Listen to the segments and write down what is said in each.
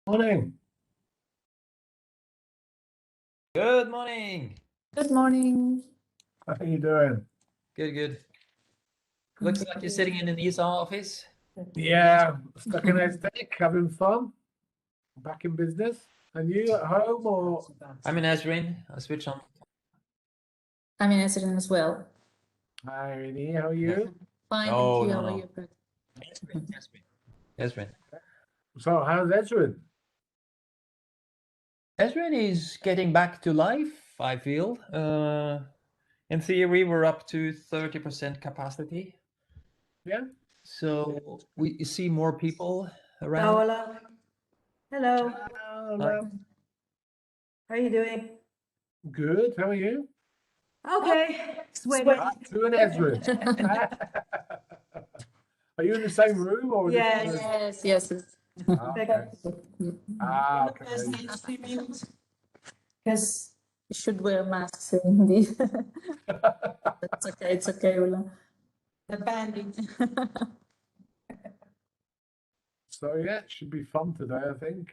Morning. Good morning. Good morning. How are you doing? Good, good. Looks like you're sitting in an ESA office. Yeah, stuck in a stick, having fun. Back in business. And you at home or? I'm in Esrin. I switch on. I'm in Esrin as well. Hi, Rini, how are you? Fine, No, thank you. no, How are no. you, Fred? Esrin. So how's Ezrin? Esrin is getting back to life, I feel. In theory, we're up to 30% capacity. Yeah. So we see more people around. Paola. Hello. Hello. How are you doing? Good, how are you? Okay. Sweaty. To an Ezrin. Are you in the same room or? Yes. Yes. Okay. Okay. Because You should wear masks indeed. It's okay, Ulla. the banding. So yeah, it should be fun today, I think.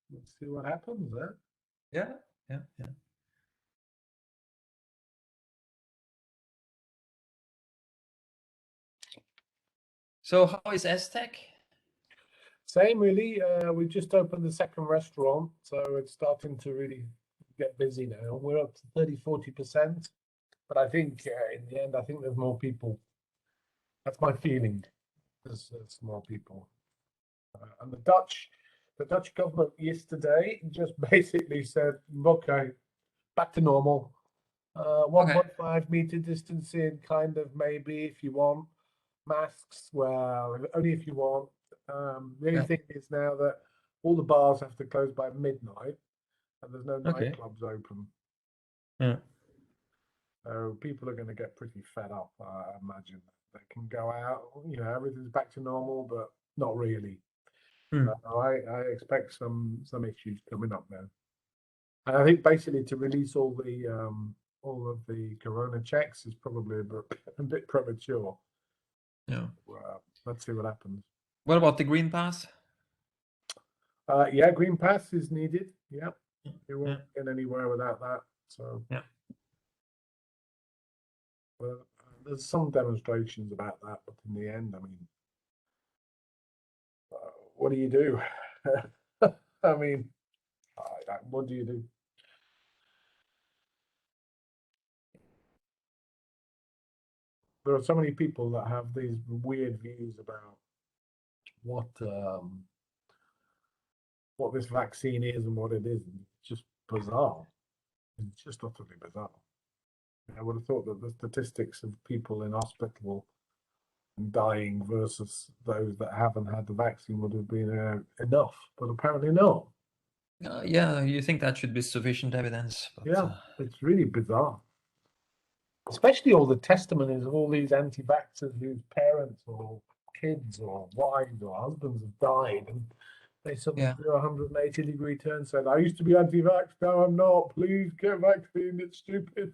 Let's see what happens there. Yeah. So how is Aztec? Same really. We've just opened the second restaurant, so it's starting to really get busy now. We're up to 30–40%, but I think in the end, I think there's more people. That's my feeling. There's more people, and the Dutch government yesterday just basically said, "Okay, back to normal. 1.5 meter distancing, kind of maybe if you want. Masks, well, only if you want." The only thing is now that all the bars have to close by midnight and there's no nightclubs open. Yeah. So people are going to get pretty fed up, I imagine. They can go out, everything's back to normal, but not really. I expect some issues coming up now. And I think basically to release all of the corona checks is probably a bit premature. Yeah. Let's see what happens. What about the Green Pass? Yeah, Green Pass is needed. Yeah, you won't get anywhere without that. So yeah. Well, there's some demonstrations about that, but in the end, I mean, what do you do? I mean, what do you do? There are so many people that have these weird views about what this vaccine is and what it isn't. It's just bizarre. It's just utterly bizarre. I would have thought that the statistics of people in hospital and dying versus those that haven't had the vaccine would have been enough, but apparently not. Yeah, you think that should be sufficient evidence. But, yeah, it's really bizarre. Especially all the testimonies of all these anti-vaxxers whose parents or kids or wives or husbands have died, and they suddenly do a 180-degree turn, saying, "I used to be anti-vax, now I'm not. Please get vaccine. It's stupid."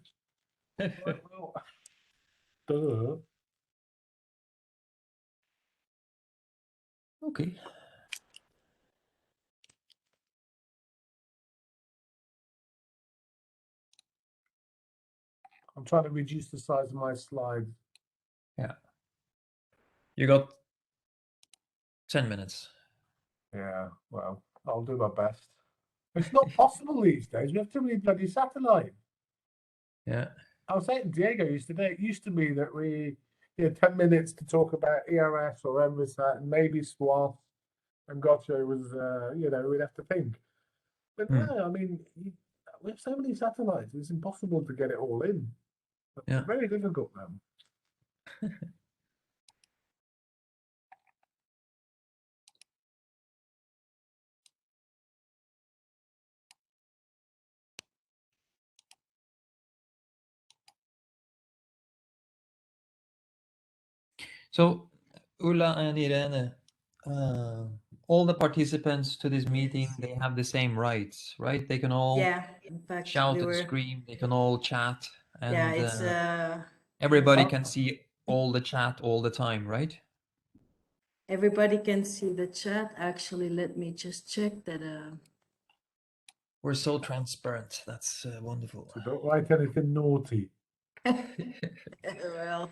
Well, duh. Okay. I'm trying to reduce the size of my slide. Yeah. You got 10 minutes. Yeah, well, I'll do my best. It's not possible these days. We have to read bloody satellite. Yeah. I was saying to Diego yesterday, it used to be that we had 10 minutes to talk about EOS or Envisat and maybe SWAT, and Gotcha was, we'd have to think. But no, I mean, we have so many satellites, it's impossible to get it all in. It's very difficult now. So, Ulla and Irene, all the participants to this meeting, they have the same rights, right? They can all in fact, shout and scream, they can all chat, and it's everybody can see all the chat all the time, right? Everybody can see the chat. Actually, let me just check that. We're so transparent. That's wonderful. So don't write anything naughty. Well,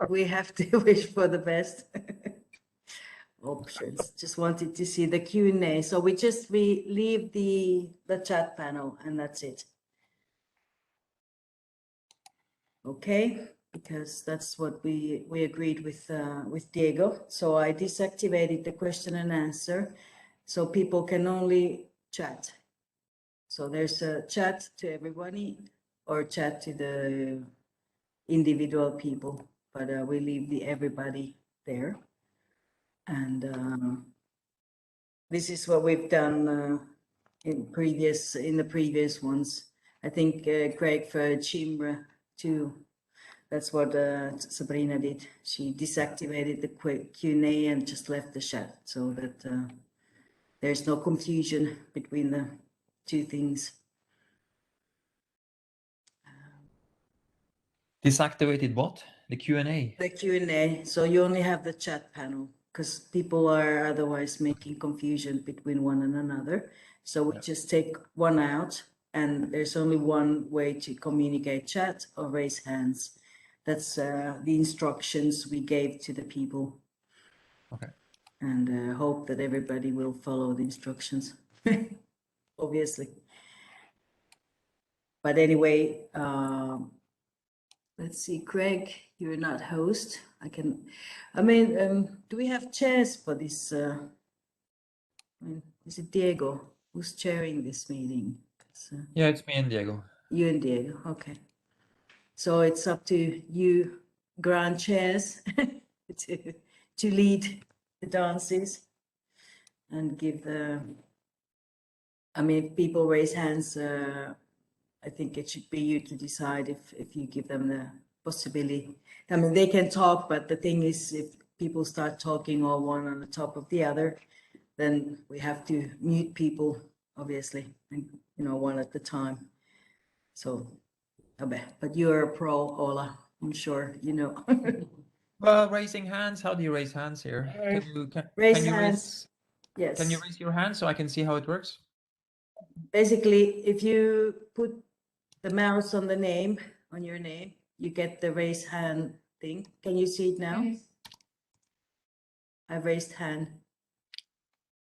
we have to wish for the best. Options. Just wanted to see the Q&A. So we leave the chat panel and that's it. Okay, because that's what we agreed with Diego. So I deactivated the question and answer, so people can only chat. So there's a chat to everybody or chat to the individual people, but we leave the everybody there. And this is what we've done in the previous ones. I think Craig for Chimra too. That's what Sabrina did. She deactivated the Q&A and just left the chat so that there's no confusion between the two things. Deactivated what? The Q&A. The Q&A, so you only have the chat panel because people are otherwise making confusion between one and another. So we just take one out, and there's only one way to communicate: chat or raise hands. That's the instructions we gave to the people. Okay. And hope that everybody will follow the instructions, obviously. But anyway, let's see, Craig, you're not host. Do we have chairs for this? Is it Diego who's chairing this meeting? Yeah, it's me and Diego. You and Diego, okay. So it's up to you, grand chairs, to lead the dances and give the. If people raise hands, I think it should be you to decide if you give them the possibility. They can talk, but the thing is, if people start talking all one on the top of the other, then we have to mute people, obviously, and one at a time. So, but you're a pro, Ola, I'm sure you know. Well, raising hands. How do you raise hands here? Raise hands. Yes. Can you raise your hand so I can see how it works? Basically, if you put the mouse on on your name, you get the raise hand thing. Can you see it now? Yes. I've raised hand.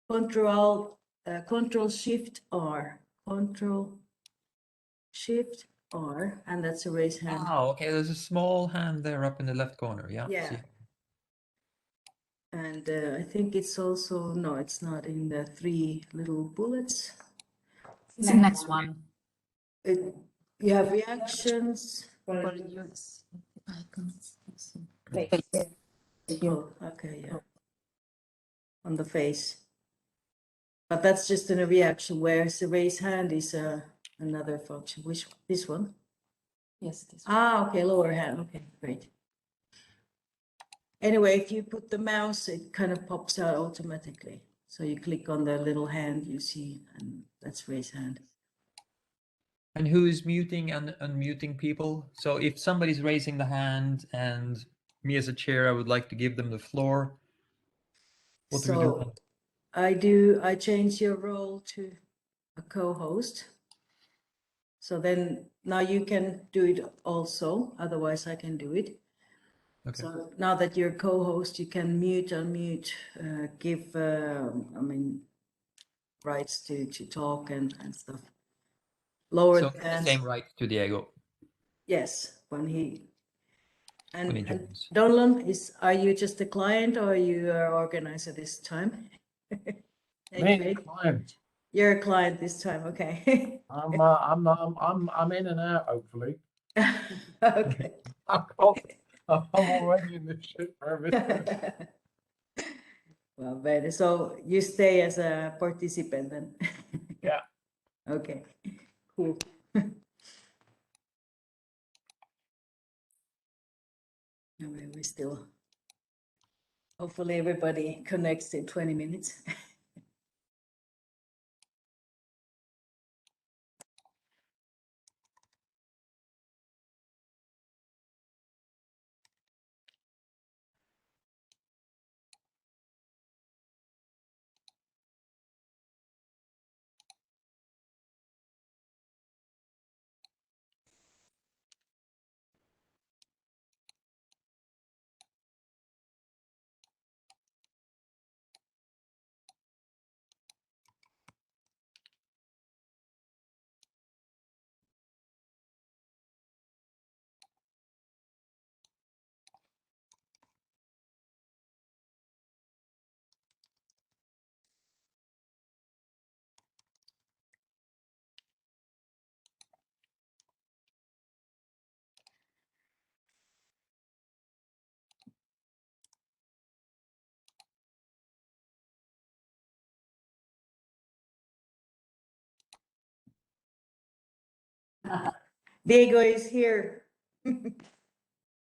Control Shift R. Control Shift R, and that's a raise hand. Oh, okay. There's a small hand there up in the left corner. Yeah. Yeah. See. And I think it's also, no, it's not in the three little bullets. It's the next one. You have reactions. Icons. Oh, okay, yeah. On the face. But that's just in a reaction, whereas the raise hand is another function. Which, this one? Yes, this Ah, okay, lower hand. Okay, great. Anyway, if you put the mouse, it kind of pops out automatically. So you click on the little hand you see, and that's raise hand. And who is muting and unmuting people? So if somebody's raising the hand and me as a chair, I would like to give them the floor. What do we do? I change your role to a co-host. So then now you can do it also, otherwise I can do it. Okay. So now that you're co-host, you can mute, unmute, give, rights to talk and stuff. Lower so the hands. The same right to Diego. Yes, when he Donlan, are you just a client or are you an organizer this time? Me, client. You're a client this time, okay. I'm in and out, hopefully. Okay. I'm already in the ship for everything. Well, better. So you stay as a participant then? Yeah. Okay, cool. We still, hopefully everybody connects in 20 minutes. Diego is here.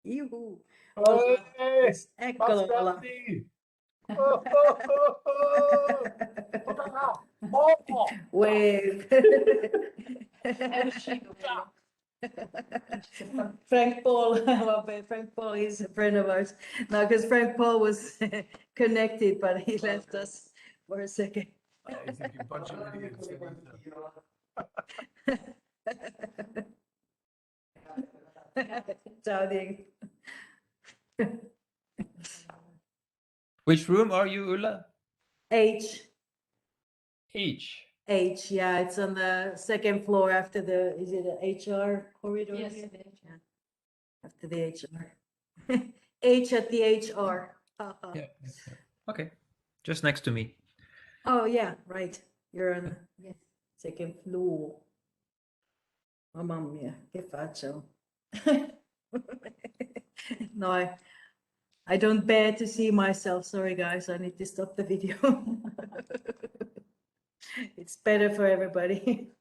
Yoo-hoo. Hola. Hey, It's eccolo, hola. Bastante. Oh, oh, oh, oh. Oh, Wave. Frank Paul, Frank Paul is a friend of ours. No, because Frank Paul was connected, but he left us for a second. he's thinking bunch of idiots. Ciao, Diego. Which room are you, Ulla? H, H. yeah, it's on the second floor after the, is it a HR corridor? Yes, here? the HR. After the HR. H at the HR. Yeah. Okay. Just next to me. Oh, yeah, right. You're on Yes. second floor. Mamma mia, che faccio? No, I don't bear to see myself. Sorry, guys, I need to stop the video. It's better for everybody.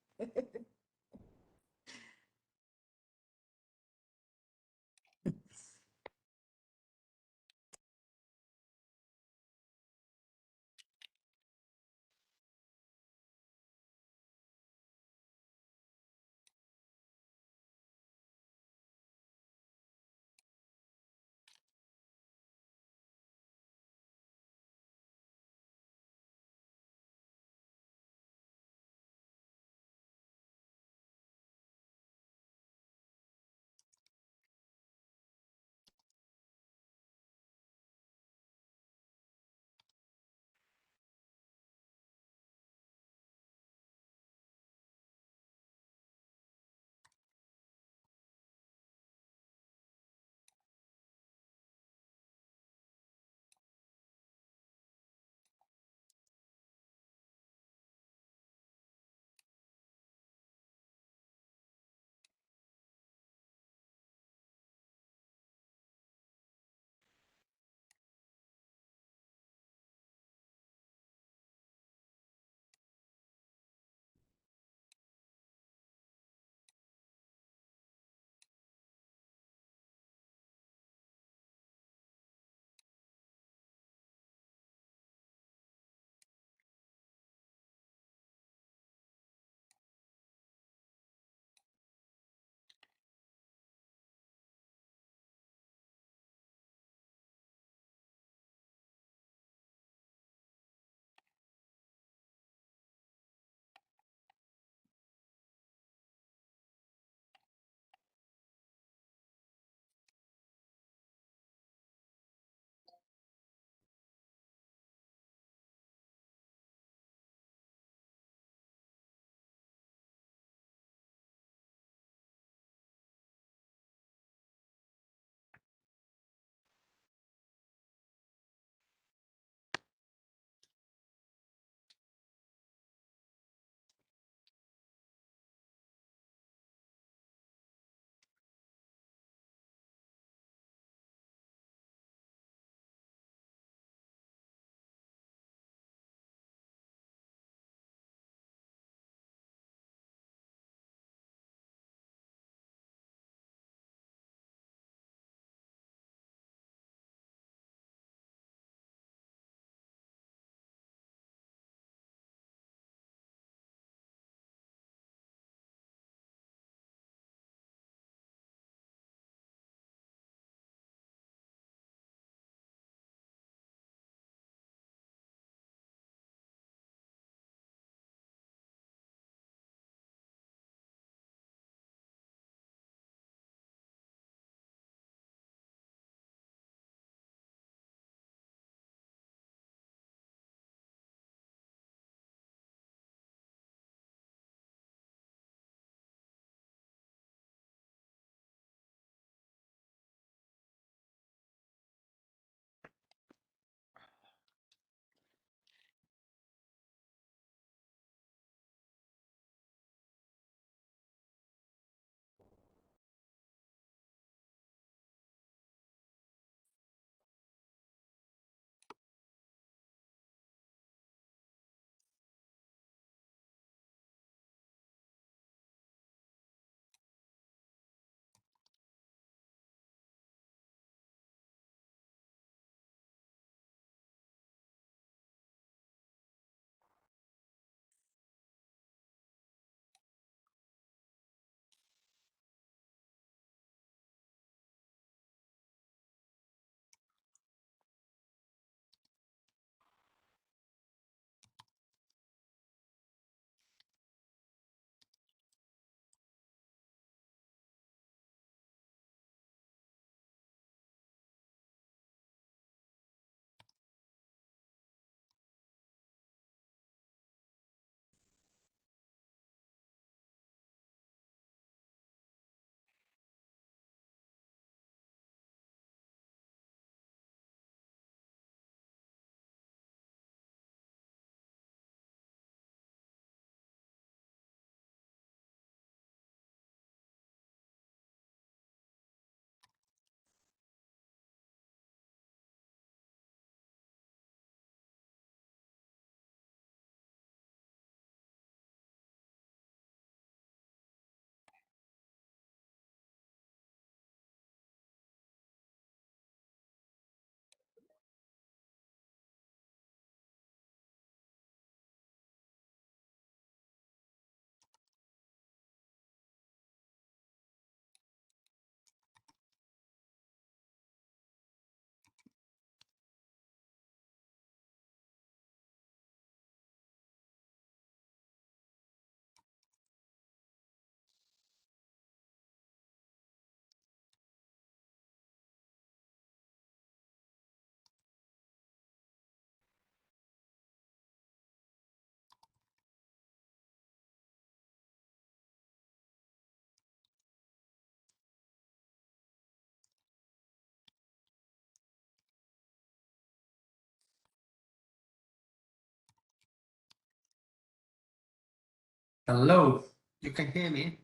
Hello, you can hear me?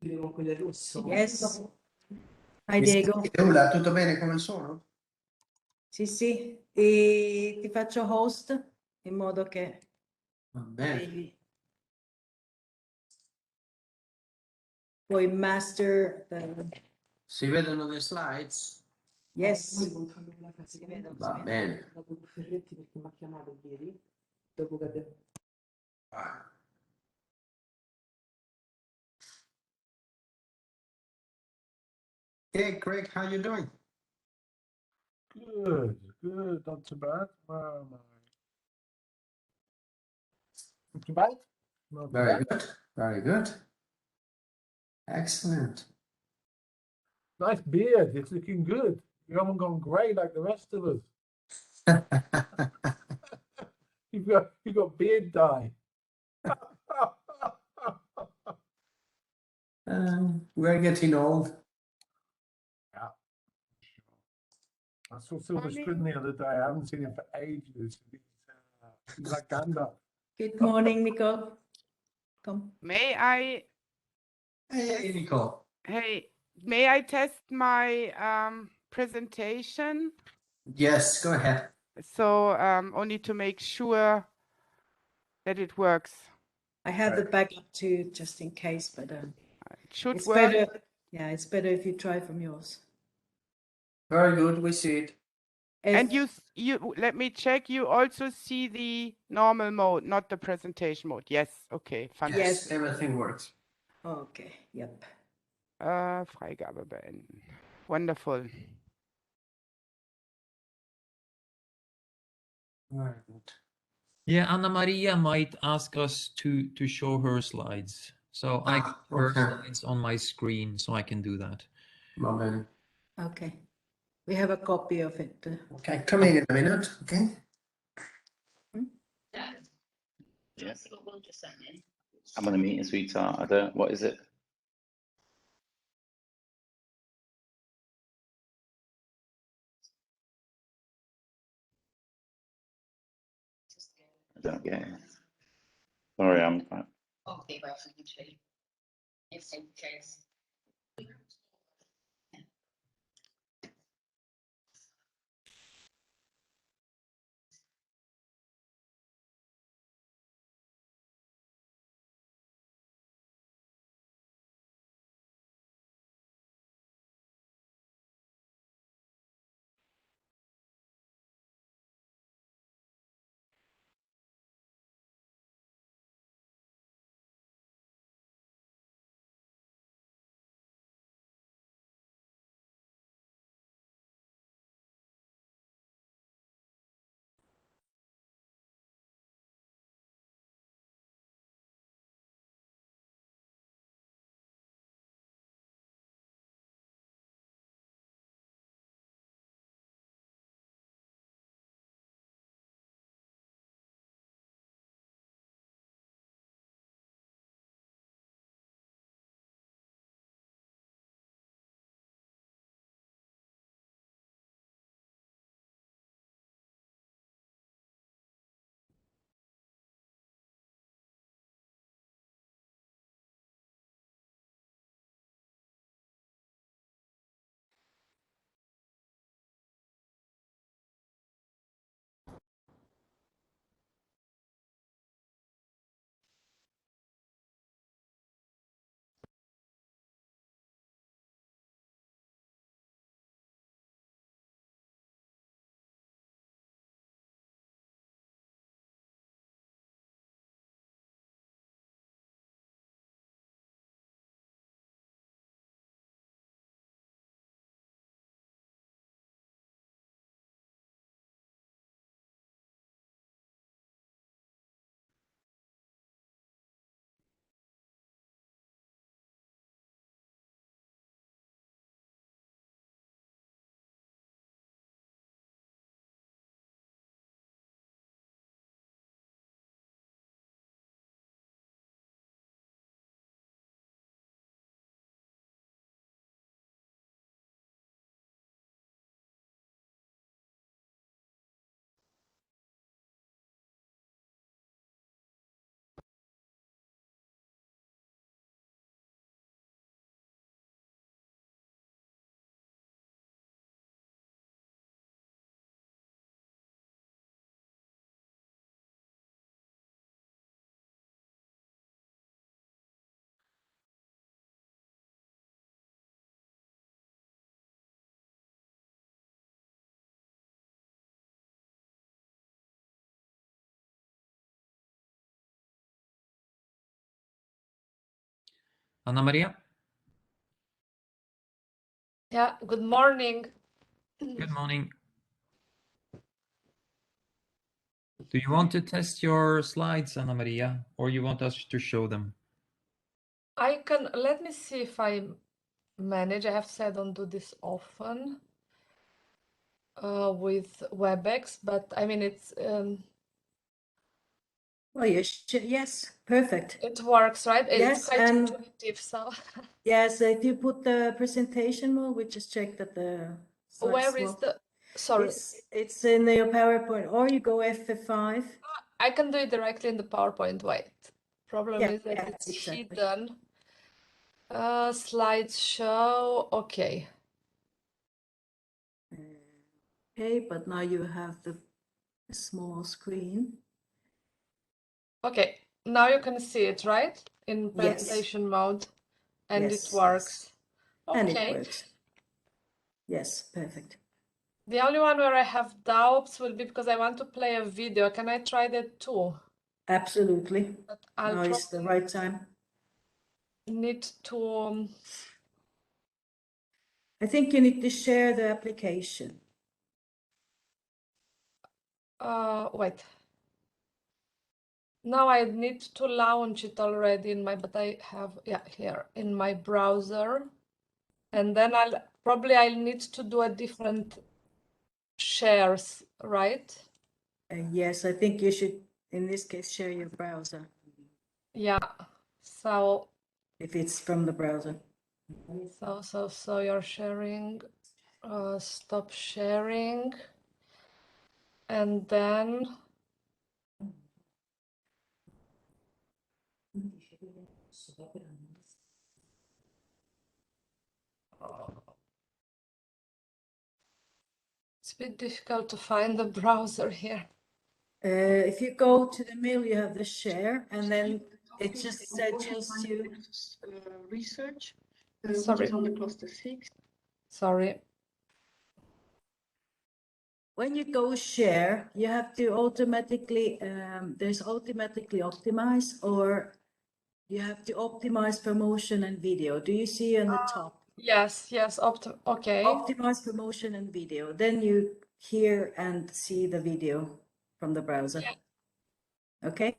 Yes. Hi Diego. Nulla, tutto bene come sono? Sì, sì. E ti faccio host in modo che Va bene. puoi master the... Si vedono le slides? Yes. Va bene. Ah. Hey Craig, how you doing? Good, good, not too bad. Where am I? Not too bad? Not too Very bad. good, very good. Excellent. Nice beard, it's looking good. You haven't gone grey like the rest of us. You've got beard dye. We're getting old. Yeah. I saw Silver Screen the other day. I haven't seen him for ages. He's like Gandalf. Good morning, Nicole. Come. May I, Hey Nicole. hey, may I test my presentation? Yes, go ahead. So only to make sure that it works. I have the backup too, just in case, but It should it's work. better. Yeah, it's better if you try from yours. Very good, we see it. And you let me check. You also see the normal mode, not the presentation mode. Yes. Okay. Fantastic. Yes, everything works. Okay, yep. Freigabe beenden. Wonderful. Very good. Yeah, Anna Maria might ask us to show her slides. So I got her okay. slides on my screen, so I can do that. Va bene. Okay. We have a copy of it. Okay, come in a minute, okay? Yes. I'm on a meeting, sweetheart. I don't. What is it? I don't get it. Sorry, I'm. Anna Maria? Yeah, good morning. Good morning. Do you want to test your slides, Anna Maria, or you want us to show them? I can, let me see if I manage. I have said I don't do this often with WebEx, but I mean, Oh, yes, perfect. it works, right? It's Yes, quite and intuitive, so. yes, if you put the presentation mode, we just check that the slides Where is swap. the, sorry, It's in your PowerPoint, or you go F5. I can do it directly in the PowerPoint. Wait, problem Yeah, is that yeah, it's exactly. hidden. Slideshow, okay. Okay, but now you have the small screen. Okay, now you can see it, right? In Yes. presentation mode, and Yes, it works. And it Okay. works. Yes, perfect. The only one where I have doubts will be because I want to play a video. Can I try that too? Absolutely. But I'll Now is the right time. need to. I think you need to share the application. Wait. Now I need to launch it already in my, but I have, yeah, here in my browser. And then I'll need to do a different shares, right? Yes, I think you should, in this case, share your browser Yeah. So if it's from the browser. so you're sharing, stop sharing. And then it's a bit difficult to find the browser here. If you go to the middle, you have the share, and then it just suggests you. Research, Sorry. which is on the cluster 6. Sorry. When you go share, you have to automatically, there's automatically optimize, or you have to optimize promotion and video. Do you see on the top? Yes, okay. Optimize promotion and video. Then you hear and see the video from the browser. Yeah. Okay?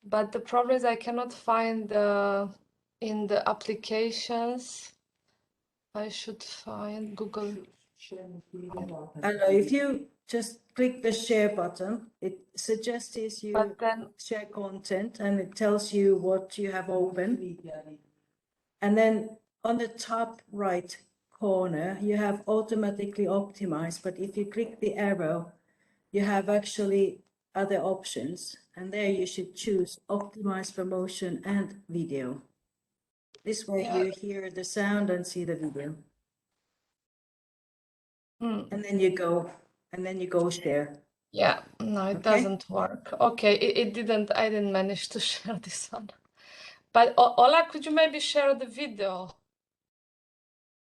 But the problem is I cannot find in the applications. I should find Google. And if you just click the share button, it suggests you But then share content, and it tells you what you have open. And then on the top right corner, you have automatically optimized, but if you click the arrow, you have actually other options, and there you should choose optimize promotion and video. This way you hear the sound and see the video. And then you go share. yeah, no, it doesn't work. Okay, I didn't manage to share this one. But Ola, could you maybe share the video?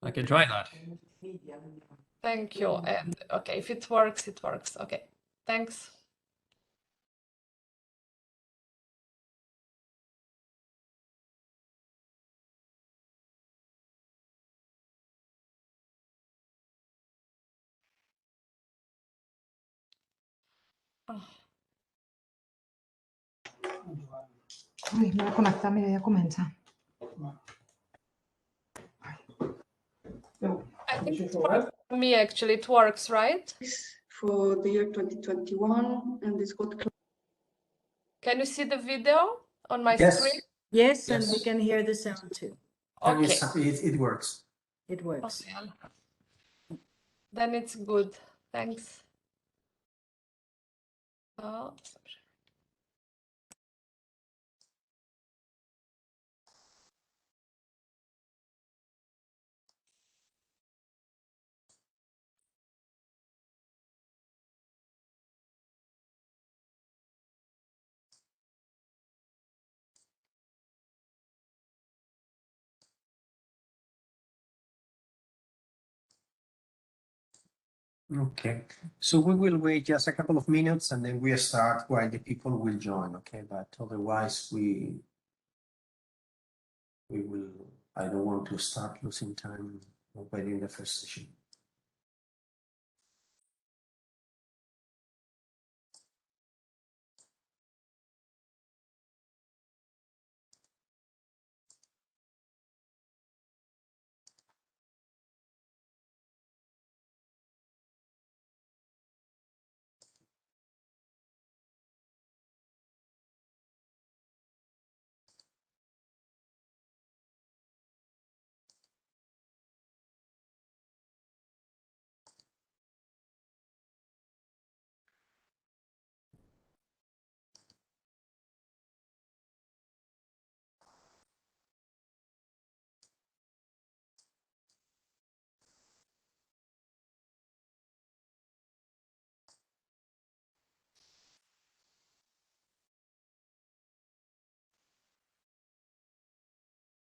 I can try that. Thank you. And okay, if it works, it works. Okay, thanks. Ui, me voy a conectar, mira, ya comienza. I think it works for me actually. It works, right? For the year 2021, and it's got. Can you see the video on my Yes. screen? Yes, and we can hear the sound too. And Okay. it works. It works. Okay. Then it's good. Thanks. Oh, Okay, so we will wait just a couple of minutes and then we start while the people will join, okay? But otherwise we will, I don't want to start losing time already in the first session.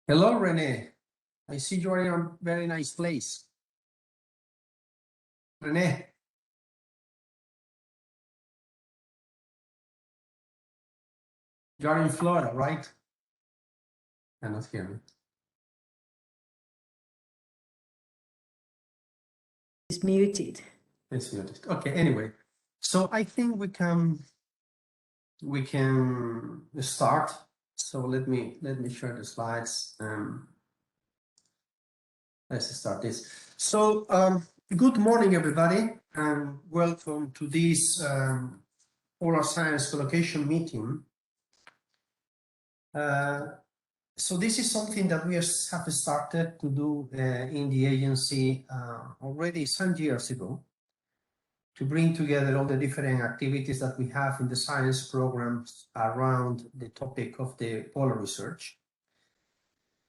Hello, Rene. I see you are in a very nice place. Rene. You are in Florida, right? Cannot hear me. It's muted. It's muted. Okay, anyway. So I think we can start. So let me share the slides. Let's start this. So good morning, everybody, and welcome to this Polar Science Collocation meeting. So this is something that we have started to do in the agency already some years ago, to bring together all the different activities that we have in the science programs around the topic of the polar research.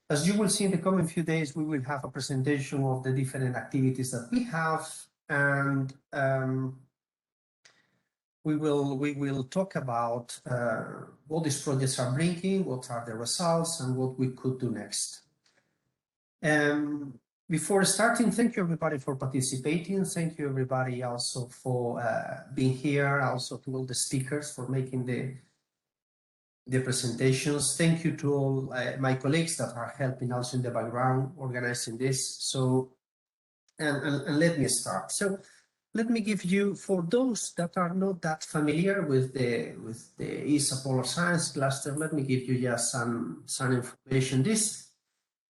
As you will see in the coming few days, we will have a presentation of the different activities that we have, and we will talk about what these projects are bringing, what are the results, and what we could do next. Before starting, thank you everybody for participating. Thank you everybody also for being here, also to all the speakers for making the presentations. Thank you to all my colleagues that are helping also in the background organizing this. So, and let me start. So let me give you, for those that are not that familiar with the ESA Polar Science Cluster, let me give you just some information. This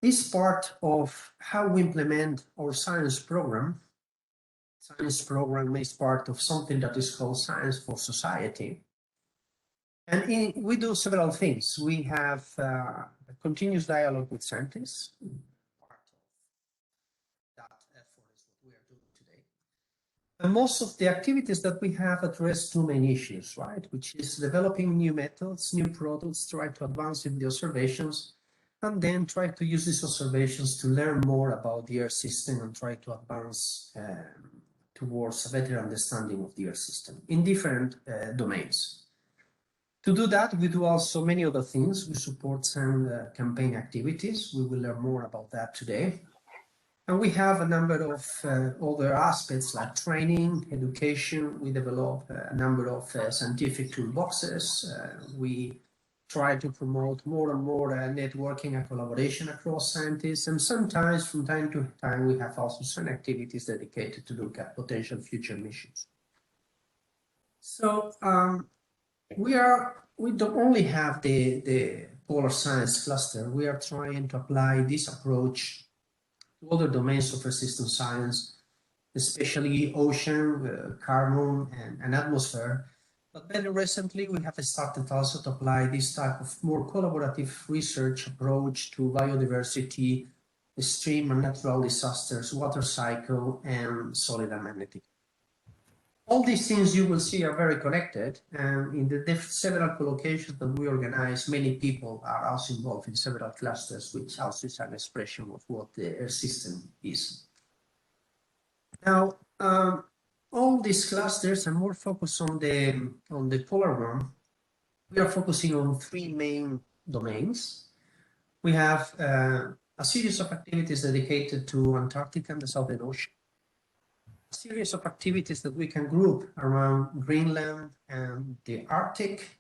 is part of how we implement our science program. Science program is part of something that is called Science for Society. And we do several things. We have a continuous dialogue with scientists. Part of that effort is what we are doing today. And most of the activities that we have address two main issues, right? Which is developing new methods, new products, try to advance in the observations, and then try to use these observations to learn more about the Earth system and try to advance towards a better understanding of the Earth system in different domains. To do that, we do also many other things. We support some campaign activities. We will learn more about that today. And we have a number of other aspects like training, education. We develop a number of scientific toolboxes. We try to promote more and more networking and collaboration across scientists. And sometimes, from time to time, we have also some activities dedicated to look at potential future missions. So we don't only have the Polar Science Cluster. We are trying to apply this approach to other domains of resistance science, especially ocean, carbon, and atmosphere. But very recently, we have started also to apply this type of more collaborative research approach to biodiversity, extreme and natural disasters, water cycle, and solid and magnetic. All these things you will see are very connected, and in the several collocations that we organize, many people are also involved in several clusters, which also is an expression of what the Earth system is. Now, all these clusters are more focused on the polar one. We are focusing on three main domains. We have a series of activities dedicated to Antarctica and the Southern Ocean. series of activities that we can group around Greenland and the Arctic,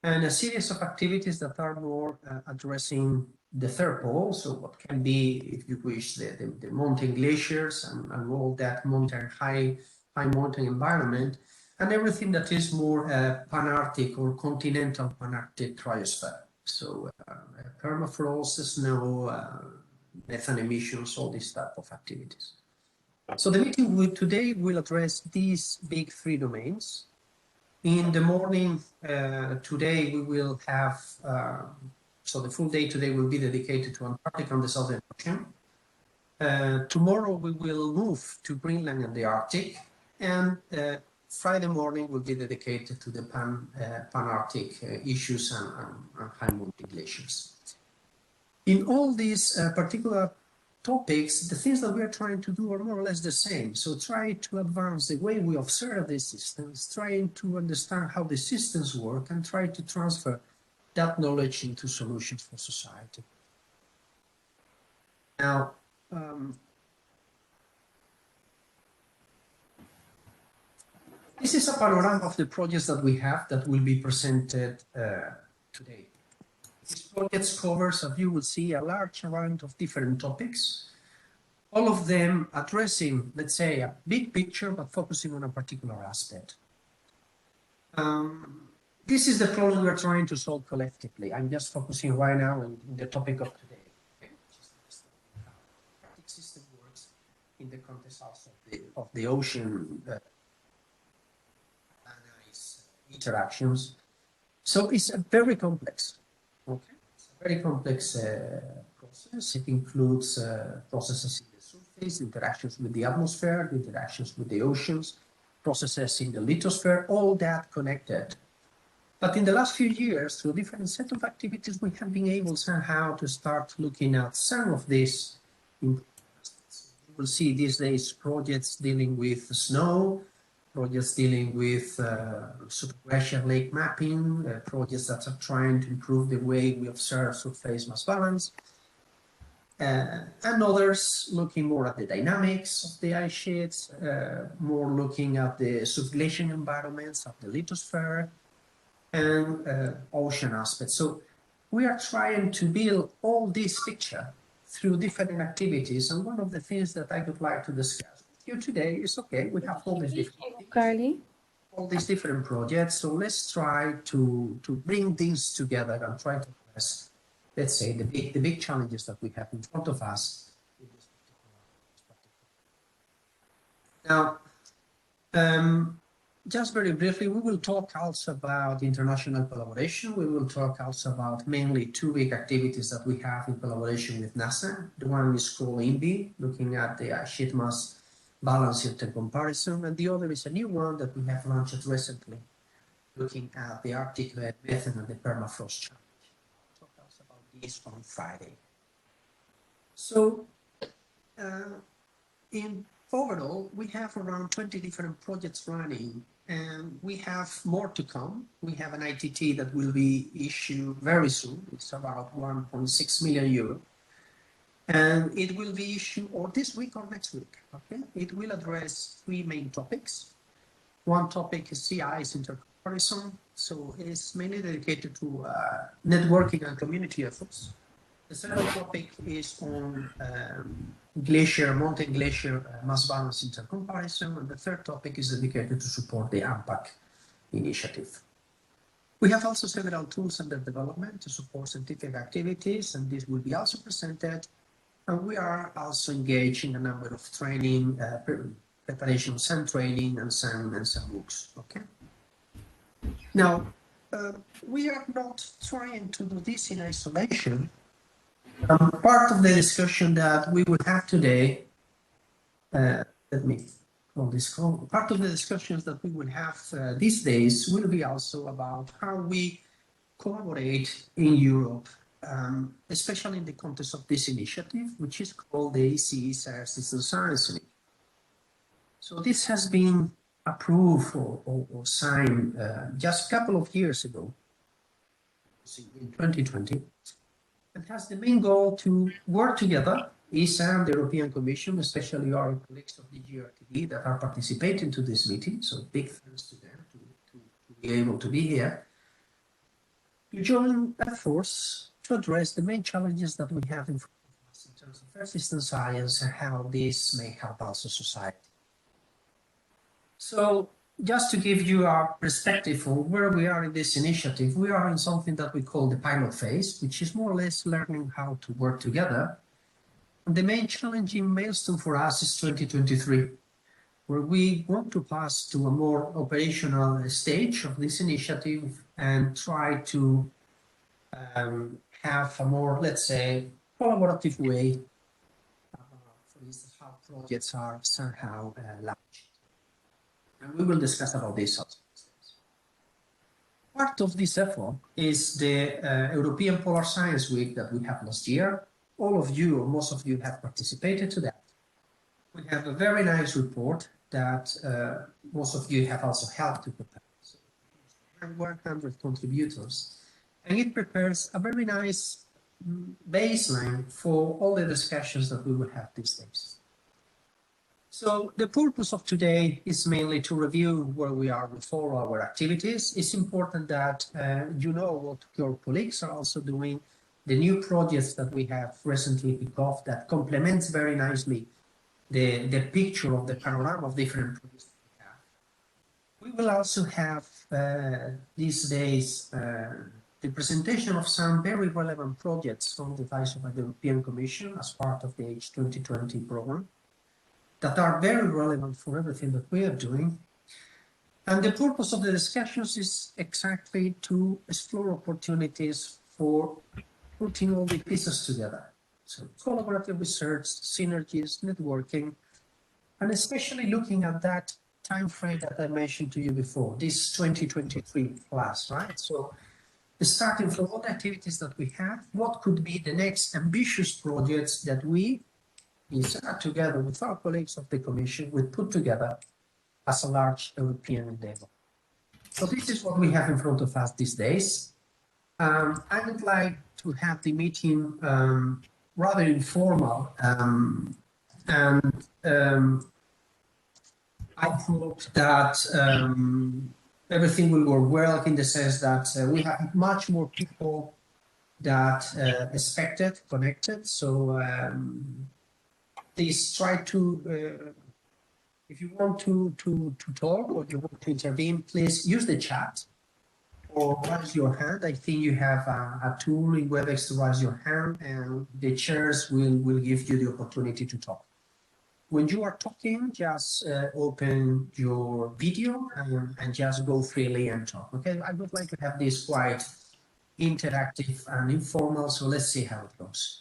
and a series of activities that are more addressing the third pole, so what can be, if you wish, the mountain glaciers and all that mountain high mountain environment, and everything that is more Panarctic or continental Panarctic cryosphere. So permafrost, snow, methane emissions, all these type of activities. So the meeting today will address these big three domains. In the morning today, we will have, so the full day today will be dedicated to Antarctica and the Southern Ocean. Tomorrow we will move to Greenland and the Arctic, and Friday morning will be dedicated to the Pan-Arctic issues and high mountain glaciers. In all these particular topics, the things that we are trying to do are more or less the same. So try to advance the way we observe these systems, trying to understand how the systems work, and try to transfer that knowledge into solutions for society. Now, this is a panorama of the projects that we have that will be presented today. This project covers, as you will see, a large amount of different topics, all of them addressing, let's say, a big picture, but focusing on a particular aspect. This is the problem we're trying to solve collectively. I'm just focusing right now on the topic of today. Okay? How the Arctic system works in the context also of the ocean interactions. So it's a very complex. Okay, it's a very complex process. It includes processes in the surface, interactions with the atmosphere, interactions with the oceans, processes in the lithosphere, all that connected. But in the last few years, through different set of activities, we have been able somehow to start looking at some of these. You will see these days projects dealing with snow, projects dealing with superglacial lake mapping, projects that are trying to improve the way we observe surface mass balance, and others looking more at the dynamics of the ice sheets, more looking at the subglacial environments of the lithosphere, and ocean aspects. So we are trying to build all this picture through different activities, and one of the things that I would like to discuss here today is, okay, we have all these different projects, so let's try to bring things together and try to address, let's say, the big challenges that we have in front of us in this particular. Now, just very briefly, we will talk also about international collaboration. We will talk also about mainly two big activities that we have in collaboration with NASA. The one is called INVI, looking at the ice sheet mass balance in the comparison, and the other is a new one that we have launched recently, looking at the Arctic methane and the permafrost challenge. I'll talk also about this on Friday. So, in overall, we have around 20 different projects running, and we have more to come. We have an ITT that will be issued very soon. It's about 1.6 million euro. And it will be issued or this week or next week. Okay, it will address three main topics. One topic is sea ice intercomparison, so it's mainly dedicated to networking and community efforts. The second topic is on mountain glacier mass balance intercomparison, and the third topic is dedicated to support the AMPAC initiative. We have also several tools under development to support scientific activities, and this will be also presented. And we are also engaged in a number of training, preparations and training and some books, okay? Now, we are not trying to do this in isolation. Part of the discussion that we will have today, let me call this call, part of the discussions that we will have these days will be also about how we collaborate in Europe, especially in the context of this initiative, which is called the ESA System Science Initiative. So this has been approved or signed just a couple of years ago, in 2020, and has the main goal to work together ESA and the European Commission, especially our colleagues of the GRTD that are participating to this meeting. So big thanks to them to be able to be here. To join efforts to address the main challenges that we have in front of us in terms of persistent science and how this may help also society. So just to give you a perspective of where we are in this initiative, we are in something that we call the pilot phase, which is more or less learning how to work together. And the main challenging milestone for us is 2023, where we want to pass to a more operational stage of this initiative and try to have a more, let's say, collaborative way, for instance, how projects are somehow launched. And we will discuss about this also. Part of this effort is the European Polar Science Week that we have last year. All of you, or most of you, have participated to that. We have a very nice report that most of you have also helped to prepare. So, 100 contributors. And it prepares a very nice baseline for all the discussions that we will have these days. So the purpose of today is mainly to review where we are with all our activities. It's important that you know what your colleagues are also doing, the new projects that we have recently kicked off that complements very nicely the picture of the panorama of different projects that we have. We will also have these days the presentation of some very relevant projects from the advice of the European Commission as part of the H2020 program that are very relevant for everything that we are doing. And the purpose of the discussions is exactly to explore opportunities for putting all the pieces together. So collaborative research, synergies, networking, and especially looking at that time frame that I mentioned to you before, this 2023 plus, right? So starting from all the activities that we have, what could be the next ambitious projects that we, ESA, together with our colleagues of the Commission, will put together as a large European endeavor. So this is what we have in front of us these days. I would like to have the meeting rather informal, and I hope that everything will work well in the sense that we have much more people that expected connected. So please try to, if you want to talk or you want to intervene, please use the chat or raise your hand. I think you have a tool in WebEx to raise your hand, and the chairs will give you the opportunity to talk. When you are talking, just open your video and just go freely and talk. Okay, I would like to have this quite interactive and informal, so let's see how it goes.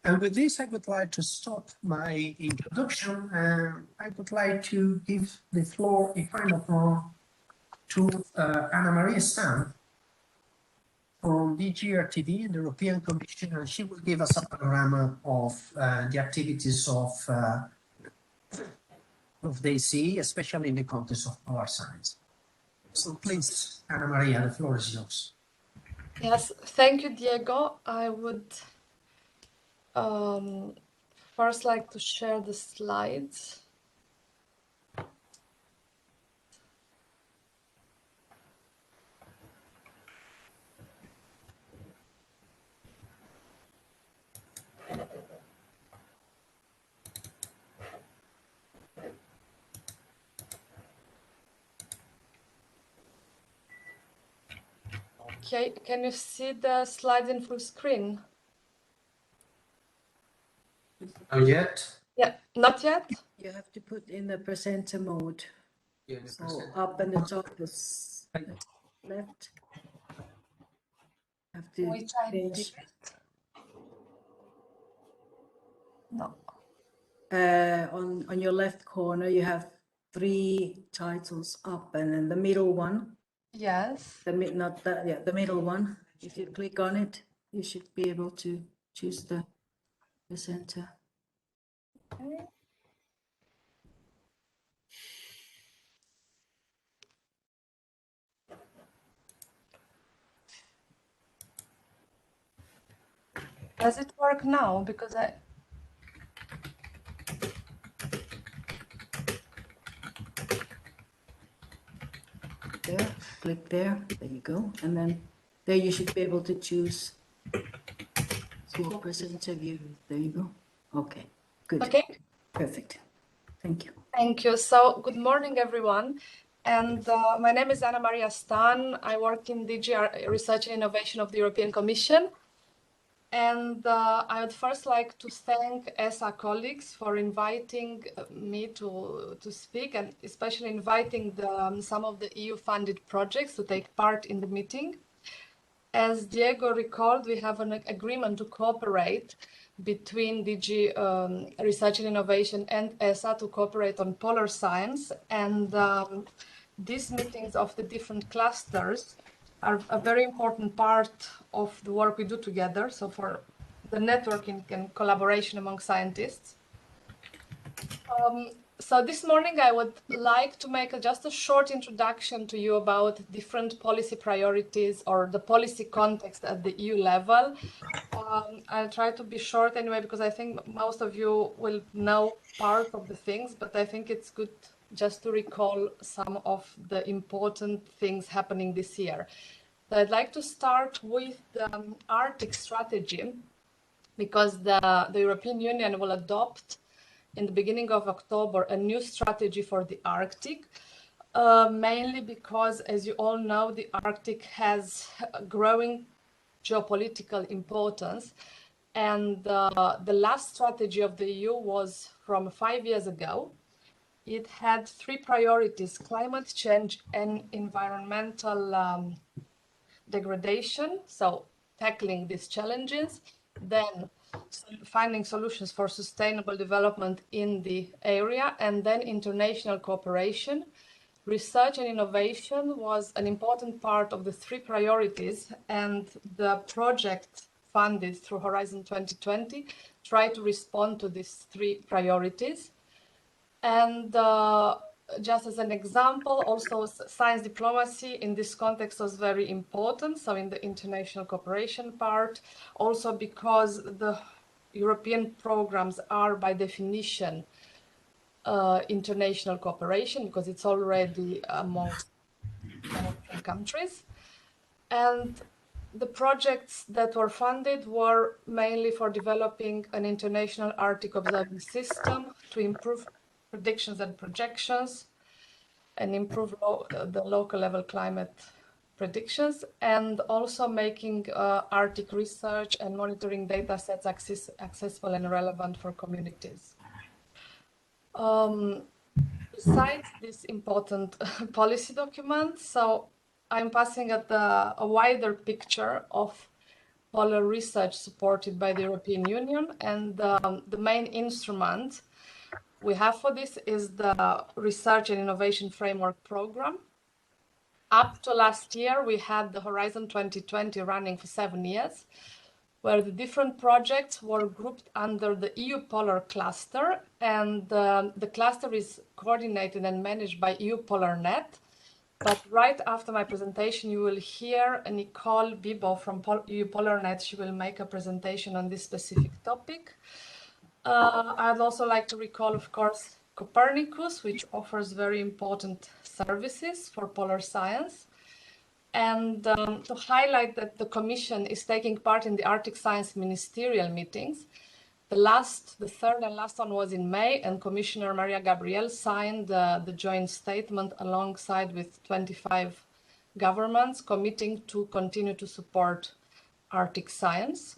And with this, I would like to stop my introduction, and I would like to give the floor, if I'm not wrong, to Anna Maria Stan from the GRTD and the European Commission, and she will give us a panorama of the activities of the ESA, especially in the context of polar science. So please, Anna Maria, the floor is yours. Yes, thank you, Diego. I would first like to share the slides. Okay, can you see the slides in full screen? Not yet? Yeah, not yet? You have to put in the presenter mode. Yeah, So up in the top is left. Have to Which I change. did. No. On your left corner, you have 3 titles up, and then the middle one. Yes. Not that, yeah, the middle one. If you click on it, you should be able to choose the presenter. Okay. Does it work now? Because I click there. There you go. And then there you should be able to choose speaker interview. There you go. Okay, good. Okay. Perfect. Thank you. Thank you. So good morning, everyone. And my name is Anna Maria Stan. I work in DG Research and Innovation of the European Commission. And I would first like to thank ESA colleagues for inviting me to speak, and especially inviting some of the EU-funded projects to take part in the meeting. As Diego recalled, we have an agreement to cooperate between DG Research and Innovation and ESA to cooperate on polar science. And these meetings of the different clusters are a very important part of the work we do together. So for the networking and collaboration among scientists. So this morning I would like to make just a short introduction to you about different policy priorities or the policy context at the EU level. I'll try to be short anyway, because I think most of you will know part of the things, but I think it's good just to recall some of the important things happening this year. So I'd like to start with the Arctic strategy, because the European Union will adopt in the beginning of October a new strategy for the Arctic, mainly because, as you all know, the Arctic has a growing geopolitical importance. And the last strategy of the EU was from 5 years ago. It had 3 priorities: climate change and environmental degradation, so tackling these challenges, then finding solutions for sustainable development in the area, and then international cooperation. Research and innovation was an important part of the 3 priorities, and the project funded through Horizon 2020 try to respond to these 3 priorities. And just as an example, also science diplomacy in this context was very important. So in the international cooperation part, also because the European programs are by definition international cooperation, because it's already amongst countries. And the projects that were funded were mainly for developing an international Arctic observing system to improve predictions and projections and improve the local level climate predictions, and also making Arctic research and monitoring data sets accessible and relevant for communities. Besides this important policy document, so I'm passing at a wider picture of polar research supported by the European Union, and the main instrument we have for this is the Research and Innovation Framework Program. Up to last year, we had the Horizon 2020 running for 7 years, where the different projects were grouped under the EU Polar Cluster, and the cluster is coordinated and managed by EU Polar Net. But right after my presentation, you will hear Nicole Bibo from EU Polar Net. She will make a presentation on this specific topic. I'd also like to recall, of course, Copernicus, which offers very important services for polar science. And to highlight that the Commission is taking part in the Arctic Science Ministerial meetings. The third and last one was in May, and Commissioner Maria Gabriel signed the joint statement alongside with 25 governments committing to continue to support Arctic science.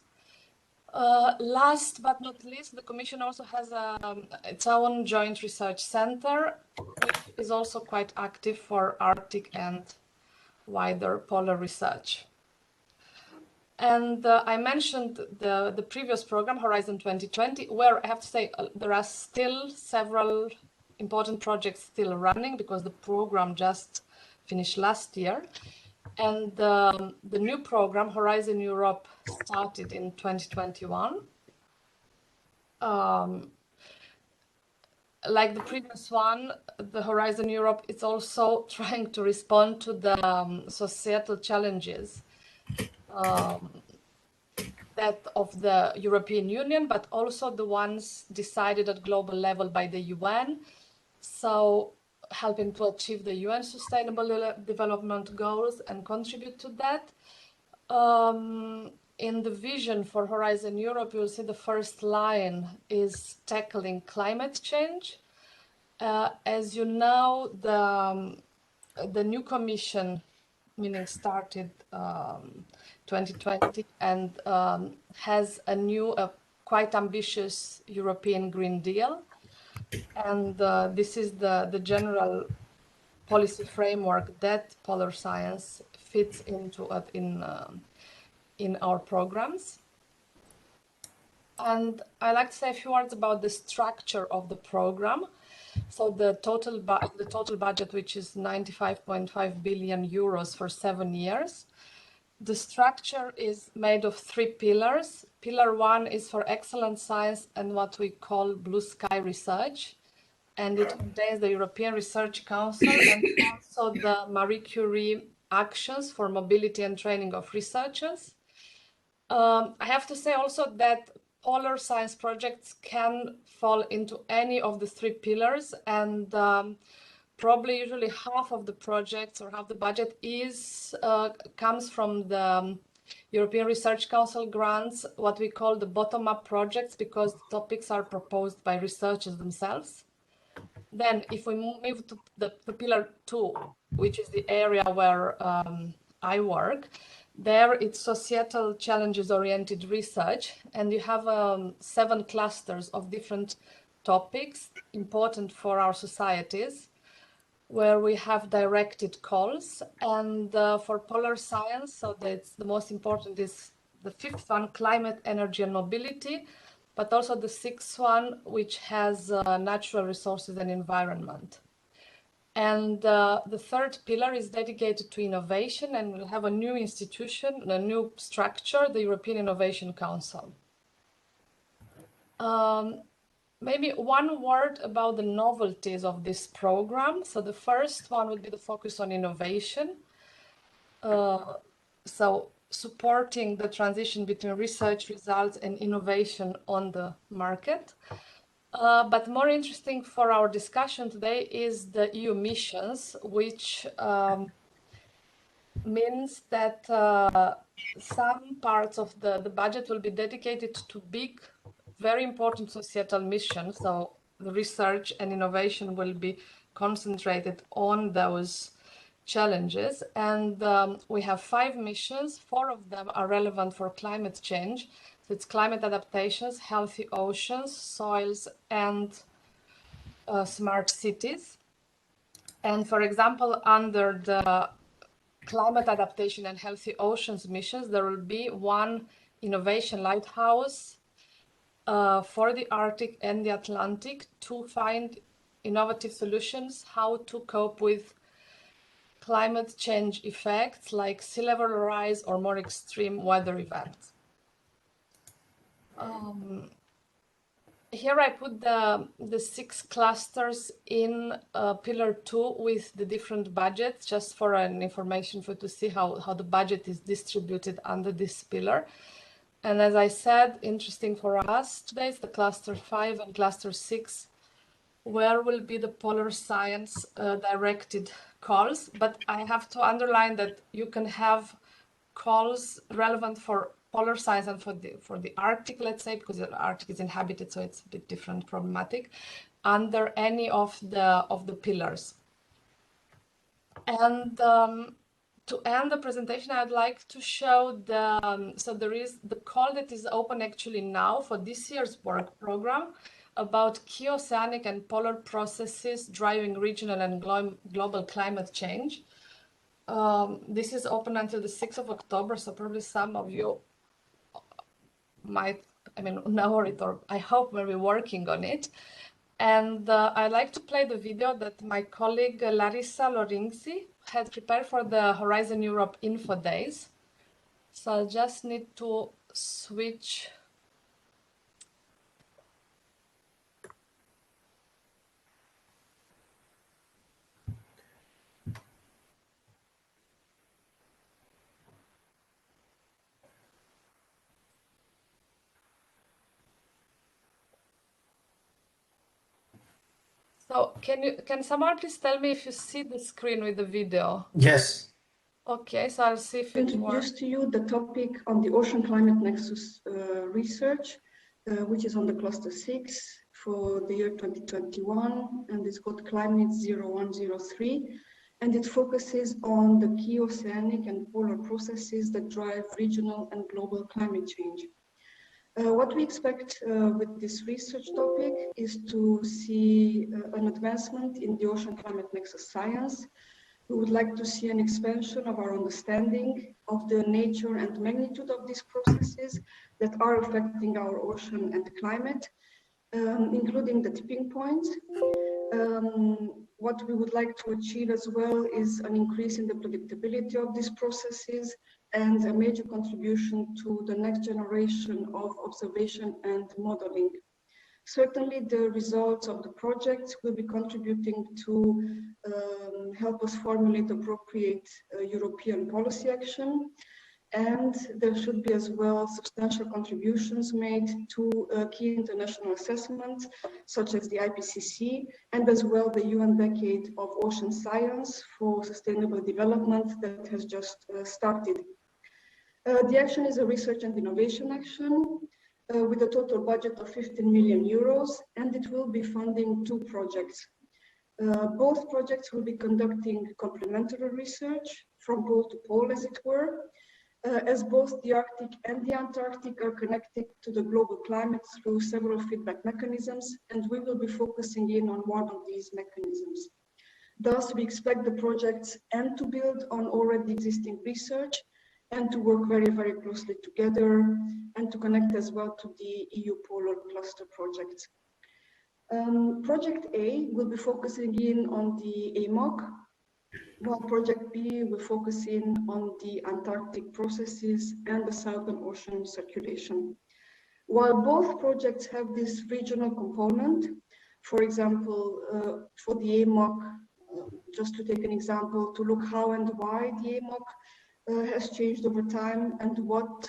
Last but not least, the Commission also has its own joint research center, which is also quite active for Arctic and wider polar research. And I mentioned the previous program, Horizon 2020, where I have to say there are still several important projects still running, because the program just finished last year. And the new program, Horizon Europe, started in 2021. Like the previous one, the Horizon Europe is also trying to respond to the societal challenges that of the European Union, but also the ones decided at global level by the UN. So helping to achieve the UN Sustainable Development Goals and contribute to that. In the vision for Horizon Europe, you'll see the first line is tackling climate change. As you know, the new commission, meaning started 2020, and has a new, quite ambitious European Green Deal. And this is the general policy framework that polar science fits into in our programs. And I'd like to say a few words about the structure of the program. So the total budget, which is 95.5 billion euros for 7 years. The structure is made of 3 pillars. Pillar 1 is for excellent science and what we call blue sky research. And it contains the European Research Council and also the Marie Curie actions for mobility and training of researchers. I have to say also that polar science projects can fall into any of the 3 pillars, and probably usually half of the projects or half the budget comes from the European Research Council grants, what we call the bottom-up projects, because the topics are proposed by researchers themselves. Then if we move to the pillar 2, which is the area where I work, there it's societal challenges oriented research, and you have 7 clusters of different topics important for our societies, where we have directed calls. And for polar science, so that's the most important, is the 5th one, climate, energy and mobility, but also the 6th one, which has natural resources and environment. And the 3rd pillar is dedicated to innovation, and we'll have a new institution, a new structure, the European Innovation Council. Maybe one word about the novelties of this program. So the first one would be the focus on innovation. So supporting the transition between research results and innovation on the market. But more interesting for our discussion today is the EU missions, which means that some parts of the budget will be dedicated to big, very important societal missions. So the research and innovation will be concentrated on those challenges. And we have 5 missions. 4 of them are relevant for climate change. So it's climate adaptations, healthy oceans, soils, and smart cities. And for example, under the climate adaptation and healthy oceans missions, there will be 1 innovation lighthouse for the Arctic and the Atlantic to find innovative solutions how to cope with climate change effects like sea level rise or more extreme weather events. Here I put the 6 clusters in pillar 2 with the different budgets, just for an information to see how the budget is distributed under this pillar. And as I said, interesting for us today is the cluster 5 and cluster 6, where will be the polar science directed calls. But I have to underline that you can have calls relevant for polar science and for the Arctic, let's say, because the Arctic is inhabited, so it's a bit different problematic, under any of the pillars. And to end the presentation, I'd like to show so there is the call that is open actually now for this year's work program about key oceanic and polar processes driving regional and global climate change. This is open until the 6th of October, so probably some of you might, know it, or I hope we'll be working on it. And I'd like to play the video that my colleague Larissa Lorinzi had prepared for the Horizon Europe Info Days. So I just need to switch. So can someone please tell me if you see the screen with the video? Yes. Okay, so I'll see if it works. Introduce to you the topic on the Ocean Climate Nexus research, which is on the cluster 6 for the year 2021, and it's called Climate 0103. And it focuses on the key oceanic and polar processes that drive regional and global climate change. What we expect with this research topic is to see an advancement in the ocean climate nexus science. We would like to see an expansion of our understanding of the nature and magnitude of these processes that are affecting our ocean and climate, including the tipping points. What we would like to achieve as well is an increase in the predictability of these processes and a major contribution to the next generation of observation and modeling. Certainly, the results of the project will be contributing to help us formulate appropriate European policy action. And there should be as well substantial contributions made to key international assessments, such as the IPCC, and as well the UN Decade of Ocean Science for Sustainable Development that has just started. The action is a research and innovation action with a total budget of 15 million euros, and it will be funding 2 projects. Both projects will be conducting complementary research from pole to pole, as it were, as both the Arctic and the Antarctic are connected to the global climate through several feedback mechanisms, and we will be focusing in on one of these mechanisms. Thus, we expect the projects and to build on already existing research and to work very, very closely together and to connect as well to the EU Polar Cluster projects. Project A will be focusing in on the AMOC, while Project B will focus in on the Antarctic processes and the Southern Ocean circulation. While both projects have this regional component, for example, for the AMOC, just to take an example, to look how and why the AMOC has changed over time and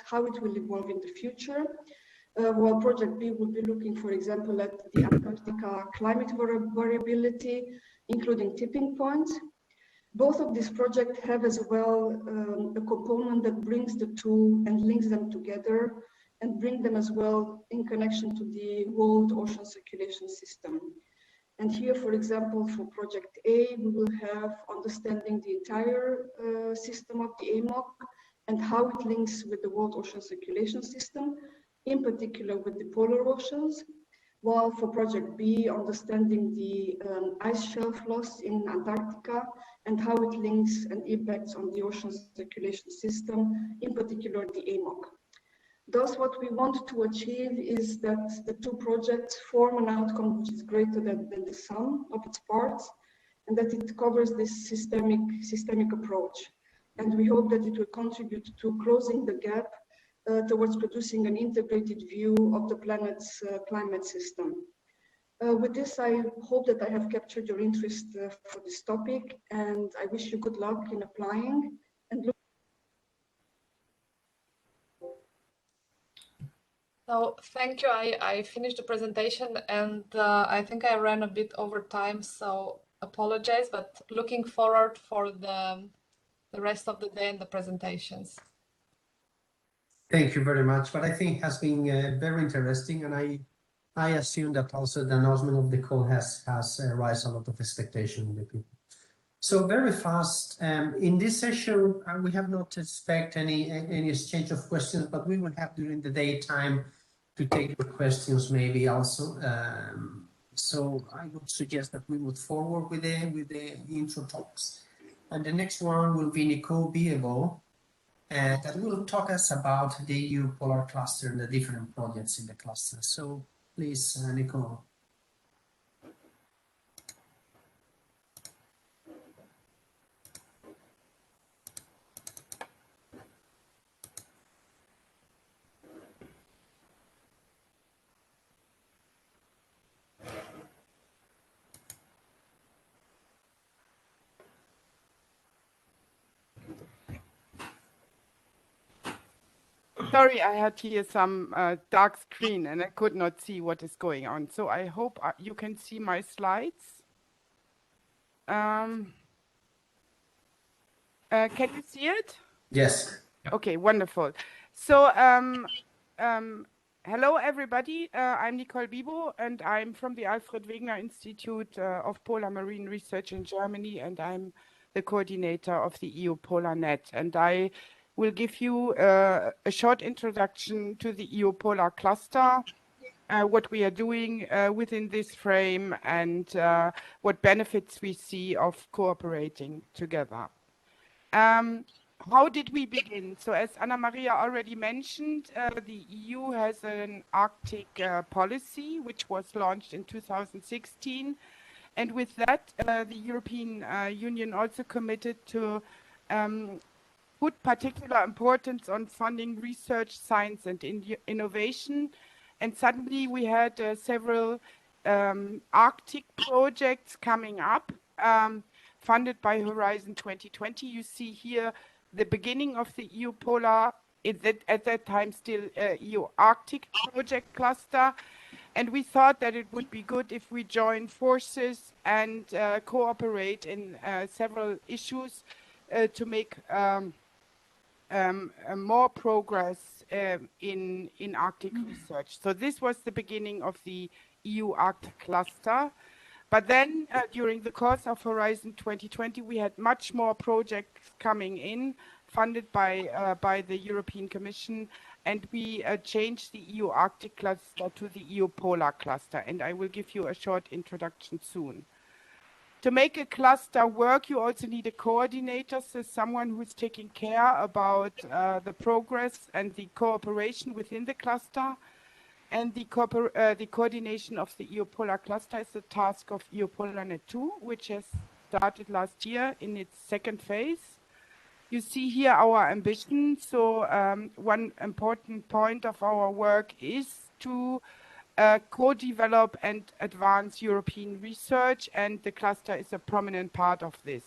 how it will evolve in the future. While Project B will be looking, for example, at the Antarctica climate variability, including tipping points. Both of these projects have as well a component that brings the two and links them together and bring them as well in connection to the world ocean circulation system. And here, for example, for Project A, we will have understanding the entire system of the AMOC and how it links with the world ocean circulation system, in particular with the polar oceans. While for Project B, understanding the ice shelf loss in Antarctica and how it links and impacts on the ocean circulation system, in particular the AMOC. Thus, what we want to achieve is that the two projects form an outcome which is greater than the sum of its parts, and that it covers this systemic approach. And we hope that it will contribute to closing the gap towards producing an integrated view of the planet's climate system. With this, I hope that I have captured your interest for this topic, and I wish you good luck in applying. And So thank you. I finished the presentation, and I think I ran a bit over time, so apologize, but looking forward for the rest of the day and the presentations. Thank you very much. But I think it has been very interesting, and I assume that also the announcement of the call has raised a lot of expectation in the people. So very fast, in this session, we have not expect any exchange of questions, but we will have during the daytime to take your questions maybe also. So I would suggest that we move forward with the intro talks. And the next one will be Nicole Biebo, that will talk us about the EU Polar Cluster and the different projects in the cluster. So please, Nicole. Sorry, I had here some dark screen and I could not see what is going on. So I hope you can see my slides. Can you see it? Yes. Okay, wonderful. So, hello everybody. I'm Nicole Bibo, and I'm from the Alfred Wegener Institute of Polar Marine Research in Germany, and I'm the coordinator of the EU Polar Net. And I will give you a short introduction to the EU Polar Cluster, what we are doing within this frame, and what benefits we see of cooperating together. How did we begin? So as Anna Maria already mentioned, the EU has an Arctic policy, which was launched in 2016. And with that, the European Union also committed to put particular importance on funding research, science, and innovation. And suddenly we had several Arctic projects coming up, funded by Horizon 2020. You see here the beginning of the EU Polar, at that time still EU Arctic project cluster. And we thought that it would be good if we join forces and cooperate in several issues to make more progress in Arctic research. So this was the beginning of the EU Arctic cluster. But then during the course of Horizon 2020, we had much more projects coming in, funded by the European Commission, and we changed the EU Arctic cluster to the EU Polar cluster. And I will give you a short introduction soon. To make a cluster work, you also need a coordinator, so someone who's taking care about the progress and the cooperation within the cluster. And the coordination of the EU Polar Cluster is the task of EU PolarNet 2, which has started last year in its second phase. You see here our ambition. So one important point of our work is to co-develop and advance European research, and the cluster is a prominent part of this.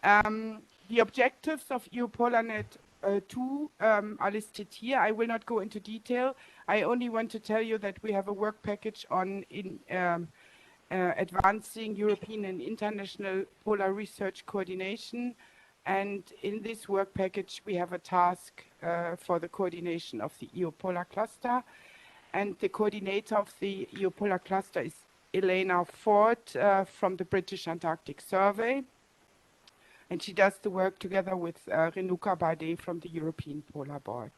The objectives of EU PolarNet 2 are listed here. I will not go into detail. I only want to tell you that we have a work package on advancing European and international polar research coordination. And in this work package, we have a task for the coordination of the EU Polar Cluster. And the coordinator of the EU Polar Cluster is Elena Ford from the British Antarctic Survey. And she does the work together with Renuka Bade from the European Polar Board.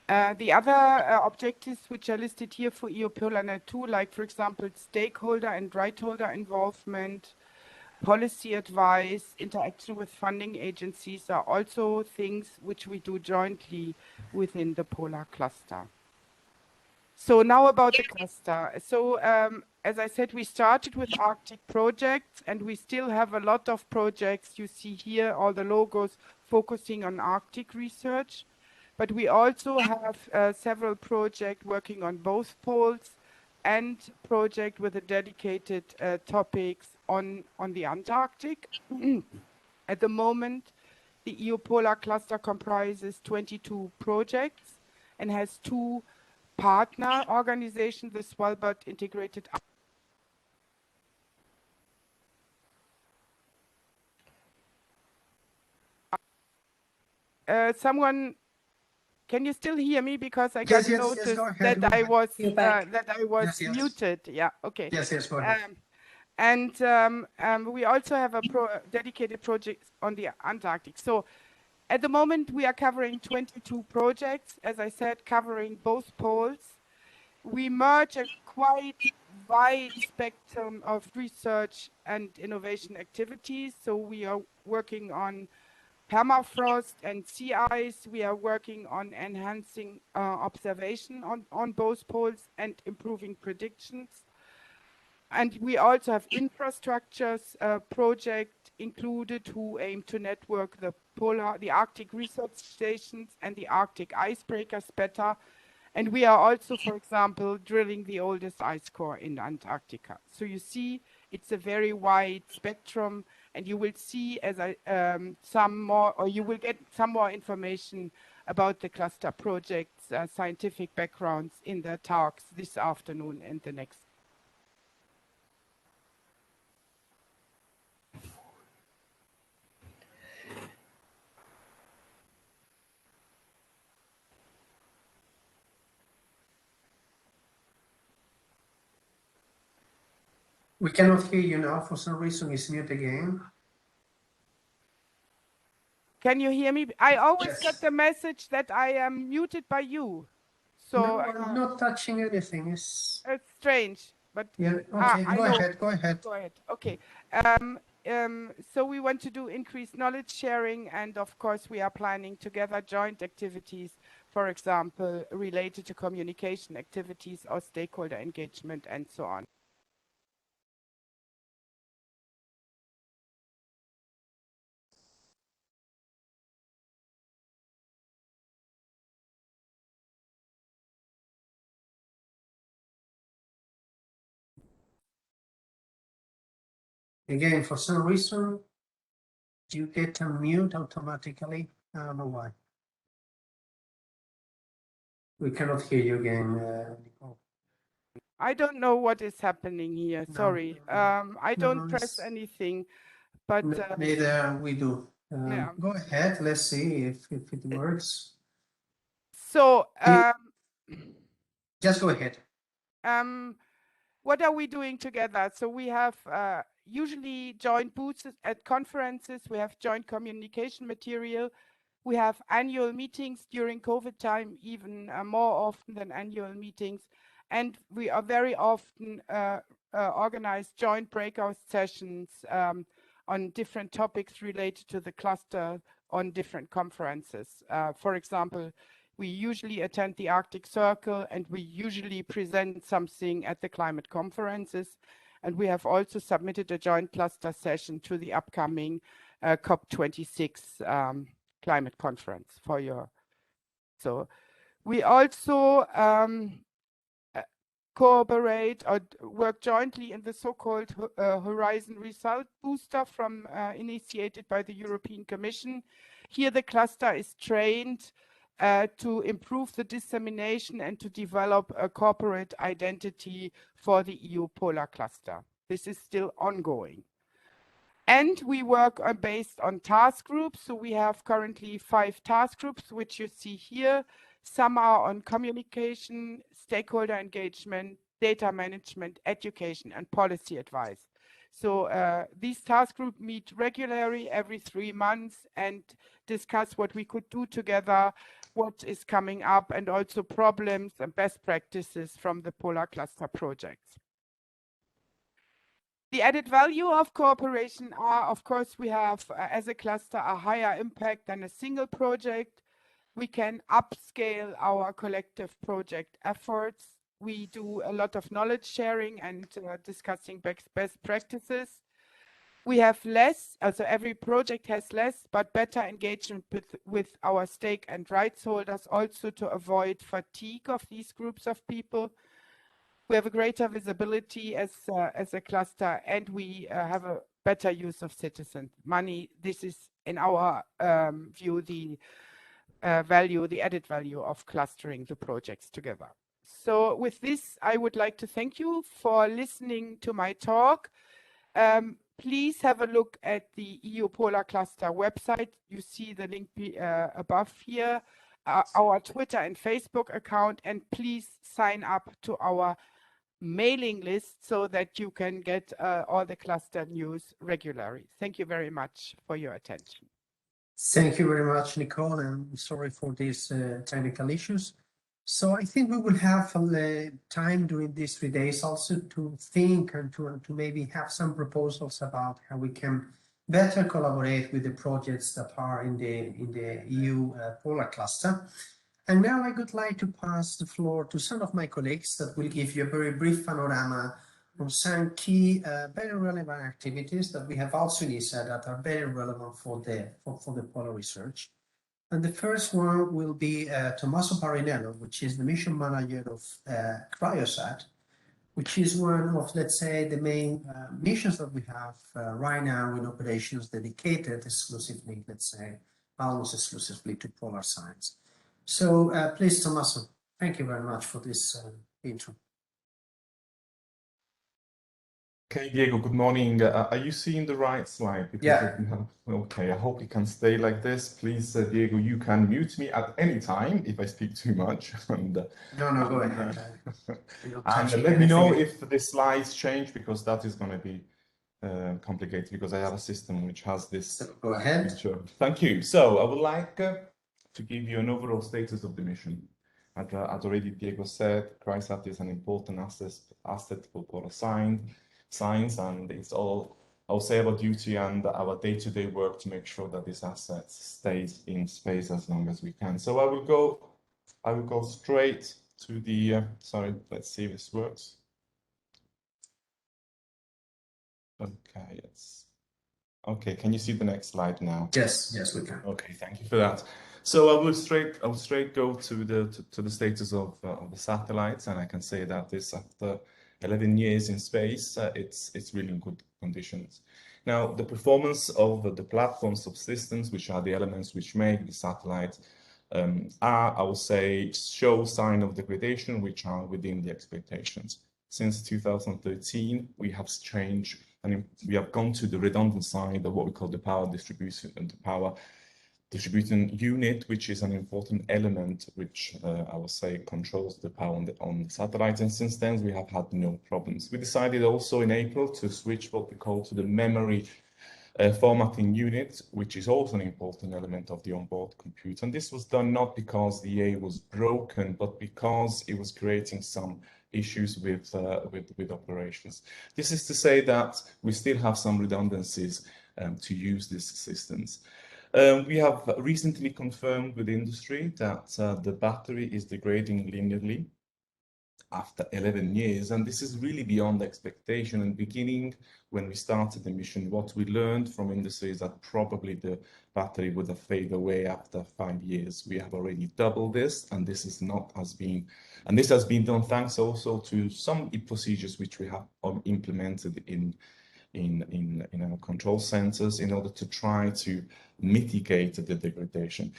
The other objectives which are listed here for EU PolarNet 2, like for example, stakeholder and right holder involvement, policy advice, interaction with funding agencies, are also things which we do jointly within the Polar Cluster. So now about the cluster. So as I said, we started with Arctic projects, and we still have a lot of projects. You see here all the logos focusing on Arctic research. But we also have several projects working on both poles, and project with a dedicated topics on the Antarctic. At the moment, the EU Polar Cluster comprises 22 projects and has 2 partner organizations, the Svalbard Integrated. Someone, can you still hear me? Because I got noticed that I was muted. Yeah, okay. Yes, go ahead. And we also have a dedicated project on the Antarctic. So at the moment, we are covering 22 projects, as I said, covering both poles. We merge a quite wide spectrum of research and innovation activities. So we are working on permafrost and sea ice. We are working on enhancing observation on both poles and improving predictions. And we also have infrastructures project included who aim to network the Arctic research stations and the Arctic icebreakers better. And we are also, for example, drilling the oldest ice core in Antarctica. So you see, it's a very wide spectrum, and you will see as you will get some more information about the cluster project's scientific backgrounds in the talks this afternoon and the next. We cannot hear you now. For some reason, it's mute again. Can you hear me? I always Yes. get the message that I am muted by you. So No, I'm not touching anything. It's strange, but yeah. Okay, I go know. ahead. Go ahead. Go ahead. Okay. So we want to do increased knowledge sharing, and of course we are planning together joint activities, for example, related to communication activities or stakeholder engagement and so on. Again, for some reason, you get a mute automatically. I don't know why. We cannot hear you again, Nicole. I don't know what is happening here. No, Sorry. I no, don't press anything, but neither we do. yeah. Go ahead. Let's see if it works. So Just go ahead. what are we doing together? So we have usually joint booths at conferences. We have joint communication material. We have annual meetings during COVID time, even more often than annual meetings. And we are very often organize joint breakout sessions on different topics related to the cluster on different conferences. For example, we usually attend the Arctic Circle, and we usually present something at the climate conferences. And we have also submitted a joint cluster session to the upcoming COP26 climate conference for your. So we also cooperate or work jointly in the so-called Horizon Result Booster initiated by the European Commission. Here the cluster is trained to improve the dissemination and to develop a corporate identity for the EU Polar Cluster. This is still ongoing. And we work based on task groups. So we have currently 5 task groups, which you see here. Some are on communication, stakeholder engagement, data management, education, and policy advice. So these task groups meet regularly every 3 months and discuss what we could do together, what is coming up, and also problems and best practices from the Polar Cluster projects. The added value of cooperation are, of course, we have as a cluster a higher impact than a single project. We can upscale our collective project efforts. We do a lot of knowledge sharing and discussing best practices. We have less, also every project has less, but better engagement with our stake and rights holders, also to avoid fatigue of these groups of people. We have a greater visibility as a cluster, and we have a better use of citizen money. This is, in our view, the added value of clustering the projects together. So with this, I would like to thank you for listening to my talk. Please have a look at the EU Polar Cluster website. You see the link above here, our Twitter and Facebook account, and please sign up to our mailing list so that you can get all the cluster news regularly. Thank you very much for your attention. Thank you very much, Nicole, and I'm sorry for these technical issues. So I think we will have time during these 3 days also to think and to maybe have some proposals about how we can better collaborate with the projects that are in the EU Polar Cluster. And now I would like to pass the floor to some of my colleagues that will give you a very brief panorama on some key, very relevant activities that we have also in ESA that are very relevant for the polar research. And the first one will be Tommaso Parinello, which is the mission manager of Cryosat, which is one of, let's say, the main missions that we have right now in operations dedicated exclusively, let's say, almost exclusively to polar science. So please, Tommaso, thank you very much for this intro. Okay, Diego, good morning. Are you seeing the right slide? Because Yeah. Okay, I hope it can stay like this. Please, Diego, you can mute me at any time if I speak too much. And, No, go ahead. and let me know if the slides change, because that is going to be complicated, because I have a system which has this. So go ahead. Feature. Thank you. So I would like to give you an overall status of the mission. As already Diego said, CRISAT is an important asset for polar science, and it's all I'll say our duty and our day-to-day work to make sure that this asset stays in space as long as we can. So I will go straight to the sorry, let's see if this works. Okay, yes. Okay, can you see the next slide now? Yes, we can. Okay, thank you for that. So I will straight go to the status of the satellites, and I can say that this, after 11 years in space, it's really in good conditions. Now, the performance of the platform subsystems, which are the elements which make the satellite, I would say, show sign of degradation, which are within the expectations. Since 2013, we have changed, and we have gone to the redundant side of what we call the power distribution and the power distributing unit, which is an important element which I would say controls the power on the satellites. And since then, we have had no problems. We decided also in April to switch what we call to the memory formatting unit, which is also an important element of the onboard computer. And this was done not because the EA was broken, but because it was creating some issues with operations. This is to say that we still have some redundancies to use these systems. We have recently confirmed with industry that the battery is degrading linearly after 11 years, and this is really beyond expectation. And beginning when we started the mission, what we learned from industry is that probably the battery would have faded away after 5 years. We have already doubled this, and this has been done thanks also to some procedures which we have implemented in our control centers in order to try to mitigate the degradation.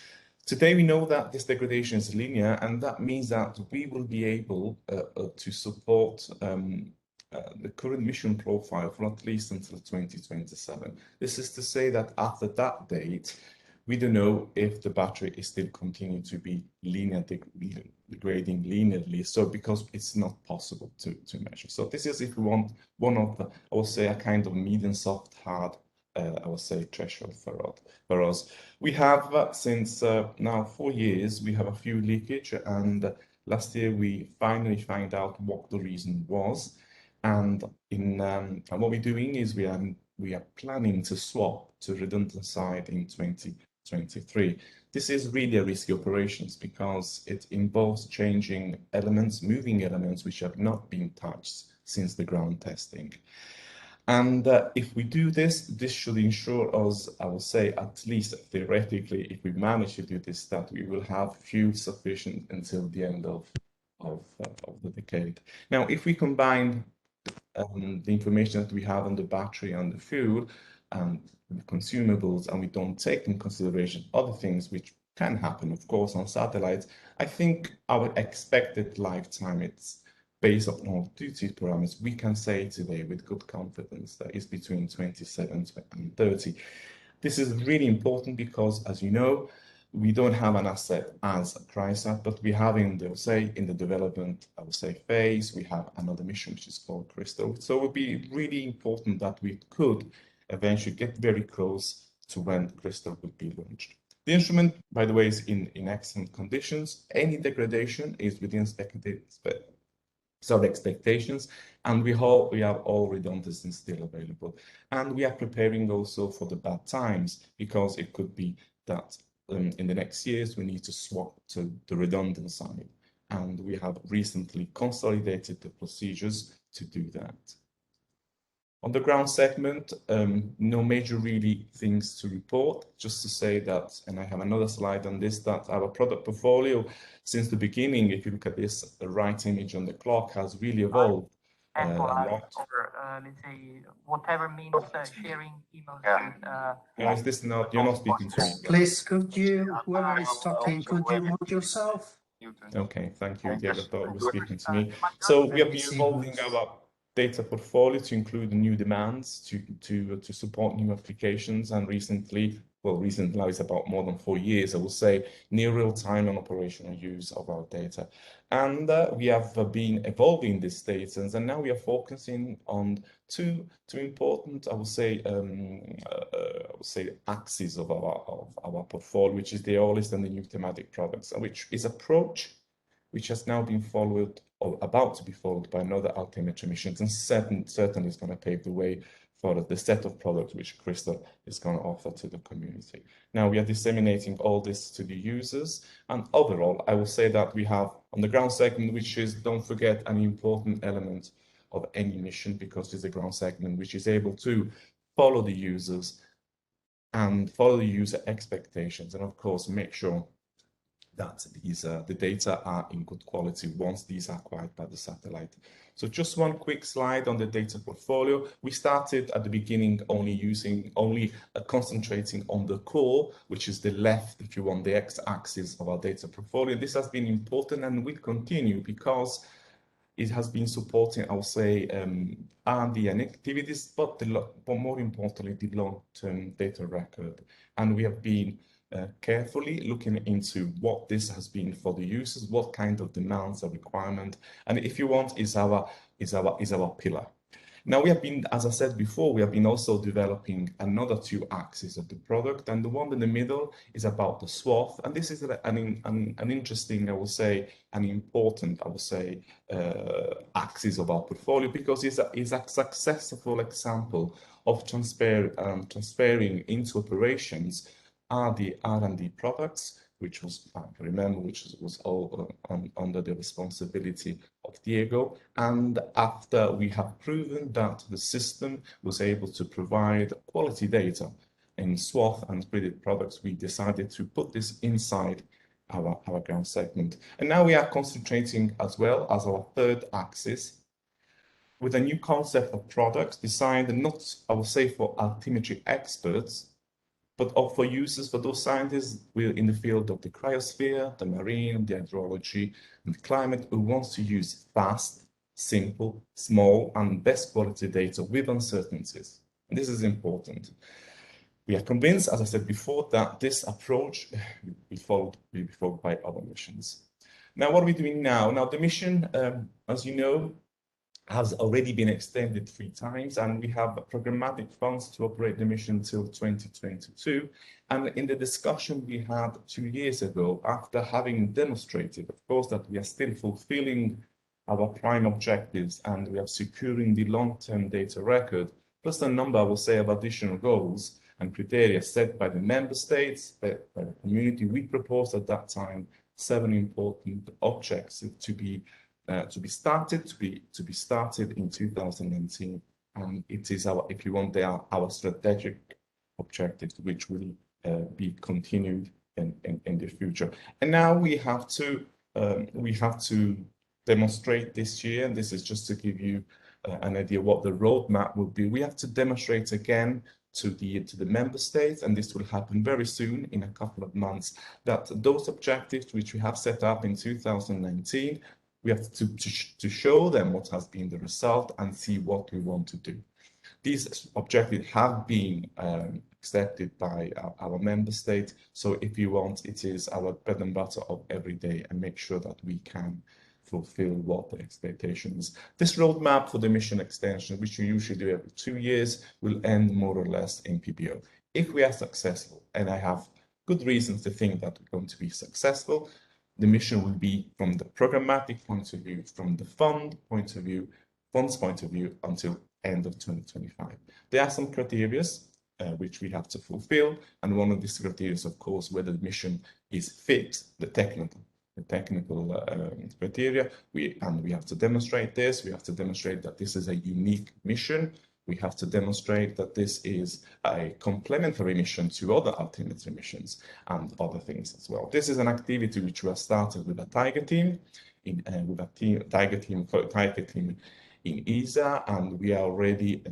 Today, we know that this degradation is linear, and that means that we will be able to support the current mission profile for at least until 2027. This is to say that after that date, we don't know if the battery is still continuing to be degrading linearly, so because it's not possible to measure. So this is, if we want, one of the, I would say, a kind of medium soft hard, I would say, threshold for us. We have since now 4 years, we have a few leakage, and last year we finally find out what the reason was. And what we're doing is we are planning to swap to redundant side in 2023. This is really a risky operations because it involves changing elements, moving elements which have not been touched since the ground testing. And if we do this, this should ensure us, I will say, at least theoretically, if we manage to do this, that we will have fuel sufficient until the end of the decade. Now, if we combine the information that we have on the battery and the fuel and the consumables, and we don't take in consideration other things which can happen, of course, on satellites, I think our expected lifetime, it's based on all duty parameters, we can say today with good confidence that it's between 27 and 30. This is really important because, as you know, we don't have an asset as a CRISAT, but we have in the development, I would say, phase, we have another mission which is called Crystal. So it would be really important that we could eventually get very close to when Crystal would be launched. The instrument, by the way, is in excellent conditions. Any degradation is within expectations, and we have all redundancies still available. And we are preparing also for the bad times, because it could be that in the next years we need to swap to the redundant side, and we have recently consolidated the procedures to do that. On the ground segment, no major really things to report, just to say that, and I have another slide on this, that our product portfolio since the beginning, if you look at this, the right image on the clock has really evolved a lot. Let's say, whatever means sharing emails. Guys, this not, you're not speaking to me. Please, could you, whoever is talking, could you mute yourself? Okay, thank you, Diego. I thought you were speaking to me. So we have been evolving our data portfolio to include new demands to support new applications. And recently, well, recent now is about more than 4 years, I will say, near real-time and operational use of our data. And we have been evolving these data, and now we are focusing on two important, I would say, axes of our portfolio, which is the oldest and the new thematic products, which is approach which has now been followed or about to be followed by another altimetry missions, and certainly is going to pave the way for the set of products which Crystal is going to offer to the community. Now we are disseminating all this to the users, and overall I will say that we have on the ground segment, which is, don't forget, an important element of any mission, because it's a ground segment which is able to follow the users and follow the user expectations, and of course make sure that the data are in good quality once these are acquired by the satellite. So just one quick slide on the data portfolio. We started at the beginning only concentrating on the core, which is the left, if you want, the x-axis of our data portfolio. This has been important and will continue because it has been supporting, I would say, R&D and activities, but more importantly, the long-term data record. And we have been carefully looking into what this has been for the users, what kind of demands or requirement, and if you want, is our pillar. Now we have been, as I said before, we have been also developing another two axes of the product, and the one in the middle is about the swath, and this is an interesting, I will say, an important, I will say, axis of our portfolio, because it's a successful example of transferring into operations are the R&D products, which was, I remember, which was all under the responsibility of Diego. And after we have proven that the system was able to provide quality data in swath and gridded products, we decided to put this inside our ground segment. And now we are concentrating as well as our third axis with a new concept of products designed not, I will say, for altimetry experts, but for users, for those scientists in the field of the cryosphere, the marine, the hydrology, and the climate, who wants to use fast, simple, small, and best quality data with uncertainties. And this is important. We are convinced, as I said before, that this approach will be followed by other missions. Now, what are we doing now? Now, the mission, as you know, has already been extended 3 times, and we have programmatic funds to operate the mission until 2022. And in the discussion we had 2 years ago, after having demonstrated, of course, that we are still fulfilling our prime objectives and we are securing the long-term data record, plus a number, I will say, of additional goals and criteria set by the member states, by the community, we proposed at that time 7 important objectives to be started in 2019, and it is our, if you want, they are our strategic objectives, which will be continued in the future. And now we have to demonstrate this year, and this is just to give you an idea what the roadmap will be. We have to demonstrate again to the member states, and this will happen very soon, in a couple of months, that those objectives which we have set up in 2019, we have to show them what has been the result and see what we want to do. These objectives have been accepted by our member state. So if you want, it is our bread and butter of every day, and make sure that we can fulfill what the expectation is. This roadmap for the mission extension, which we usually do every 2 years, will end more or less in PBO. If we are successful, and I have good reasons to think that we're going to be successful, the mission will be from the programmatic point of view, from the funds point of view, until end of 2025. There are some criteria which we have to fulfill, and one of these criteria is, of course, whether the mission is fit, the technical criteria. We have to demonstrate this. We have to demonstrate that this is a unique mission. We have to demonstrate that this is a complementary mission to other altimetry missions and other things as well. This is an activity which we have started with a Tiger team, Tiger team in ESA, and we are already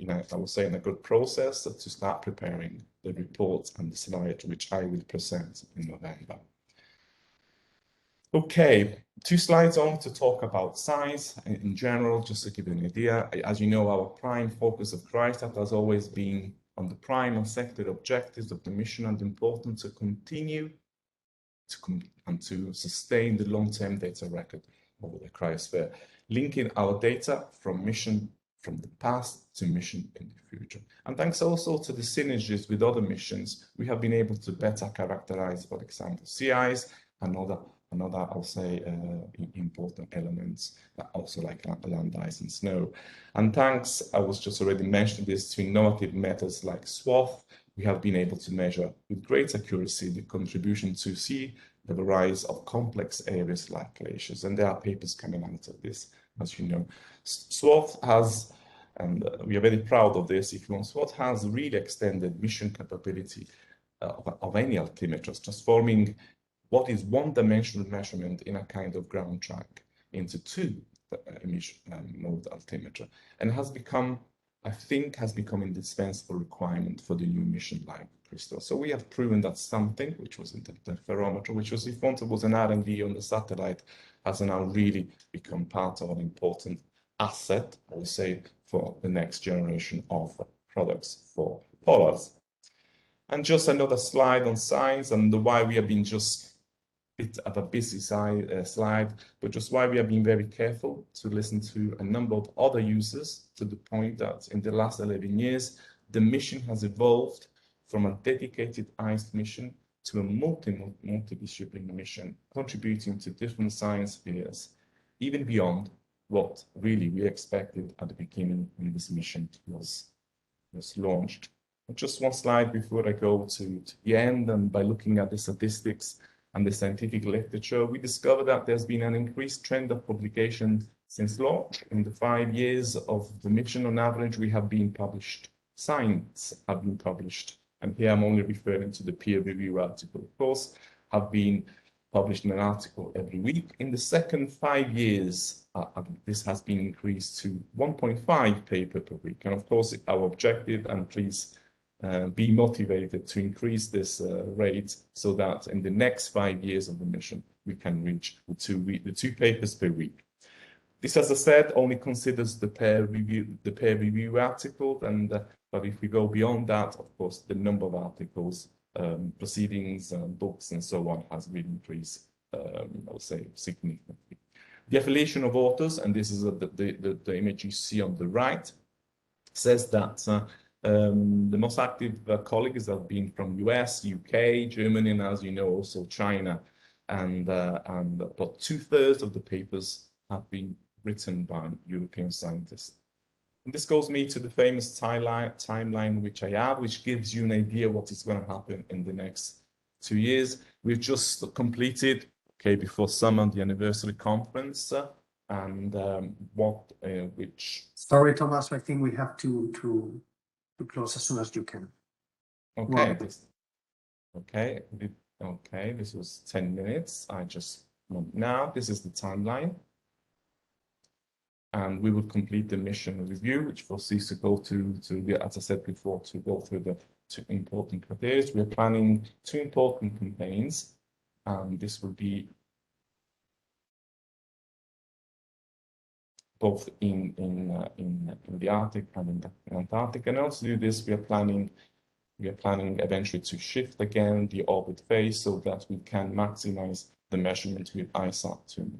I would say, in a good process to start preparing the reports and the slides, which I will present in November. Okay, 2 slides on to talk about science in general, just to give you an idea. As you know, our prime focus of CRISAT has always been on the prime and sector objectives of the mission, and important to continue to sustain the long-term data record over the cryosphere, linking our data from mission from the past to mission in the future. And thanks also to the synergies with other missions, we have been able to better characterize, for example, sea ice and other I'll say, important elements, also like land ice and snow. And thanks, I was just already mentioning this, to innovative methods like SWOT, we have been able to measure with great accuracy the contribution to sea level rise of complex areas like glaciers. And there are papers coming out of this, as you know. SWOT has, and we are very proud of this, if you want, SWOT has really extended mission capability of any altimeters, transforming what is one-dimensional measurement in a kind of ground track into 2 mode altimeter, and has become, I think, indispensable requirement for the new mission like Crystal. So we have proven that something, which was interferometer, which was, if once it was an R&D on the satellite, has now really become part of an important asset, I would say, for the next generation of products for polars. And just another slide on science and why we have been just bit of a busy slide, but just why we have been very careful to listen to a number of other users, to the point that in the last 11 years, the mission has evolved from a dedicated ice mission to a multidisciplinary mission, contributing to different science spheres, even beyond what really we expected at the beginning when this mission was launched. Just one slide before I go to the end, and by looking at the statistics and the scientific literature, we discovered that there's been an increased trend of publication since launch. In the 5 years of the mission, on average, we have been published, science have been published, and here I'm only referring to the peer review article, of course, have been published in an article every week. In the second 5 years, this has been increased to 1.5 paper per week. And of course, our objective, and please be motivated to increase this rate so that in the next 5 years of the mission, we can reach the 2 papers per week. This, as I said, only considers the peer review article, and but if we go beyond that, of course, the number of articles, proceedings, books, and so on has really increased, I would say, significantly. The affiliation of authors, and this is the image you see on the right, says that the most active colleagues have been from US, UK, Germany, and as you know, also China, and about 2/3 of the papers have been written by European scientists. And this goes me to the famous timeline which I have, which gives you an idea what is going to happen in the next 2 years. We've just completed, okay, before summer, the anniversary conference, and which... Sorry, Thomas, I think we have to close as soon as you can. Okay, okay, this was 10 minutes. I just want now, this is the timeline. And we will complete the mission review, which foresees to go to as I said before, to go through the 2 important criteria. We're planning 2 important campaigns, and this will be both in the Arctic and in Antarctica. And also to do this, we are planning eventually to shift again the orbit phase so that we can maximize the measurement with ISAT-2.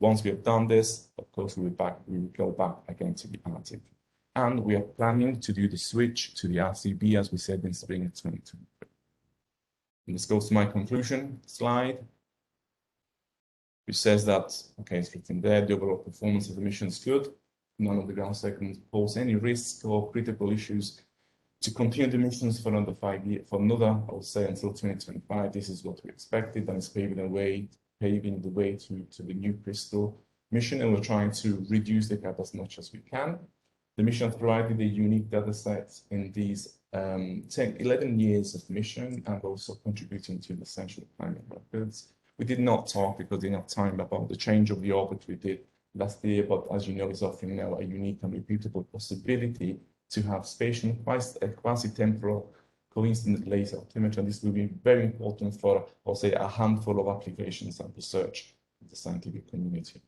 Once we have done this, of course, we will go back again to the Arctic. And we are planning to do the switch to the RCB, as we said, in spring of 2023. And this goes to my conclusion slide, which says that, okay, it's written there, the overall performance of the mission is good. None of the ground segments pose any risk or critical issues. To continue the missions for another 5 years, I would say, until 2025, this is what we expected, and it's paving the way to the new Crystal mission, and we're trying to reduce the gap as much as we can. The mission has provided a unique data set in these 11 years of mission, and also contributing to the essential climate records. We did not talk, because we didn't have time, about the change of the orbit we did last year, but as you know, it's often now a unique and repeatable possibility to have spatial quasi-temporal coincident laser altimetry. And this will be very important for, I'll say, a handful of applications and research in the scientific community.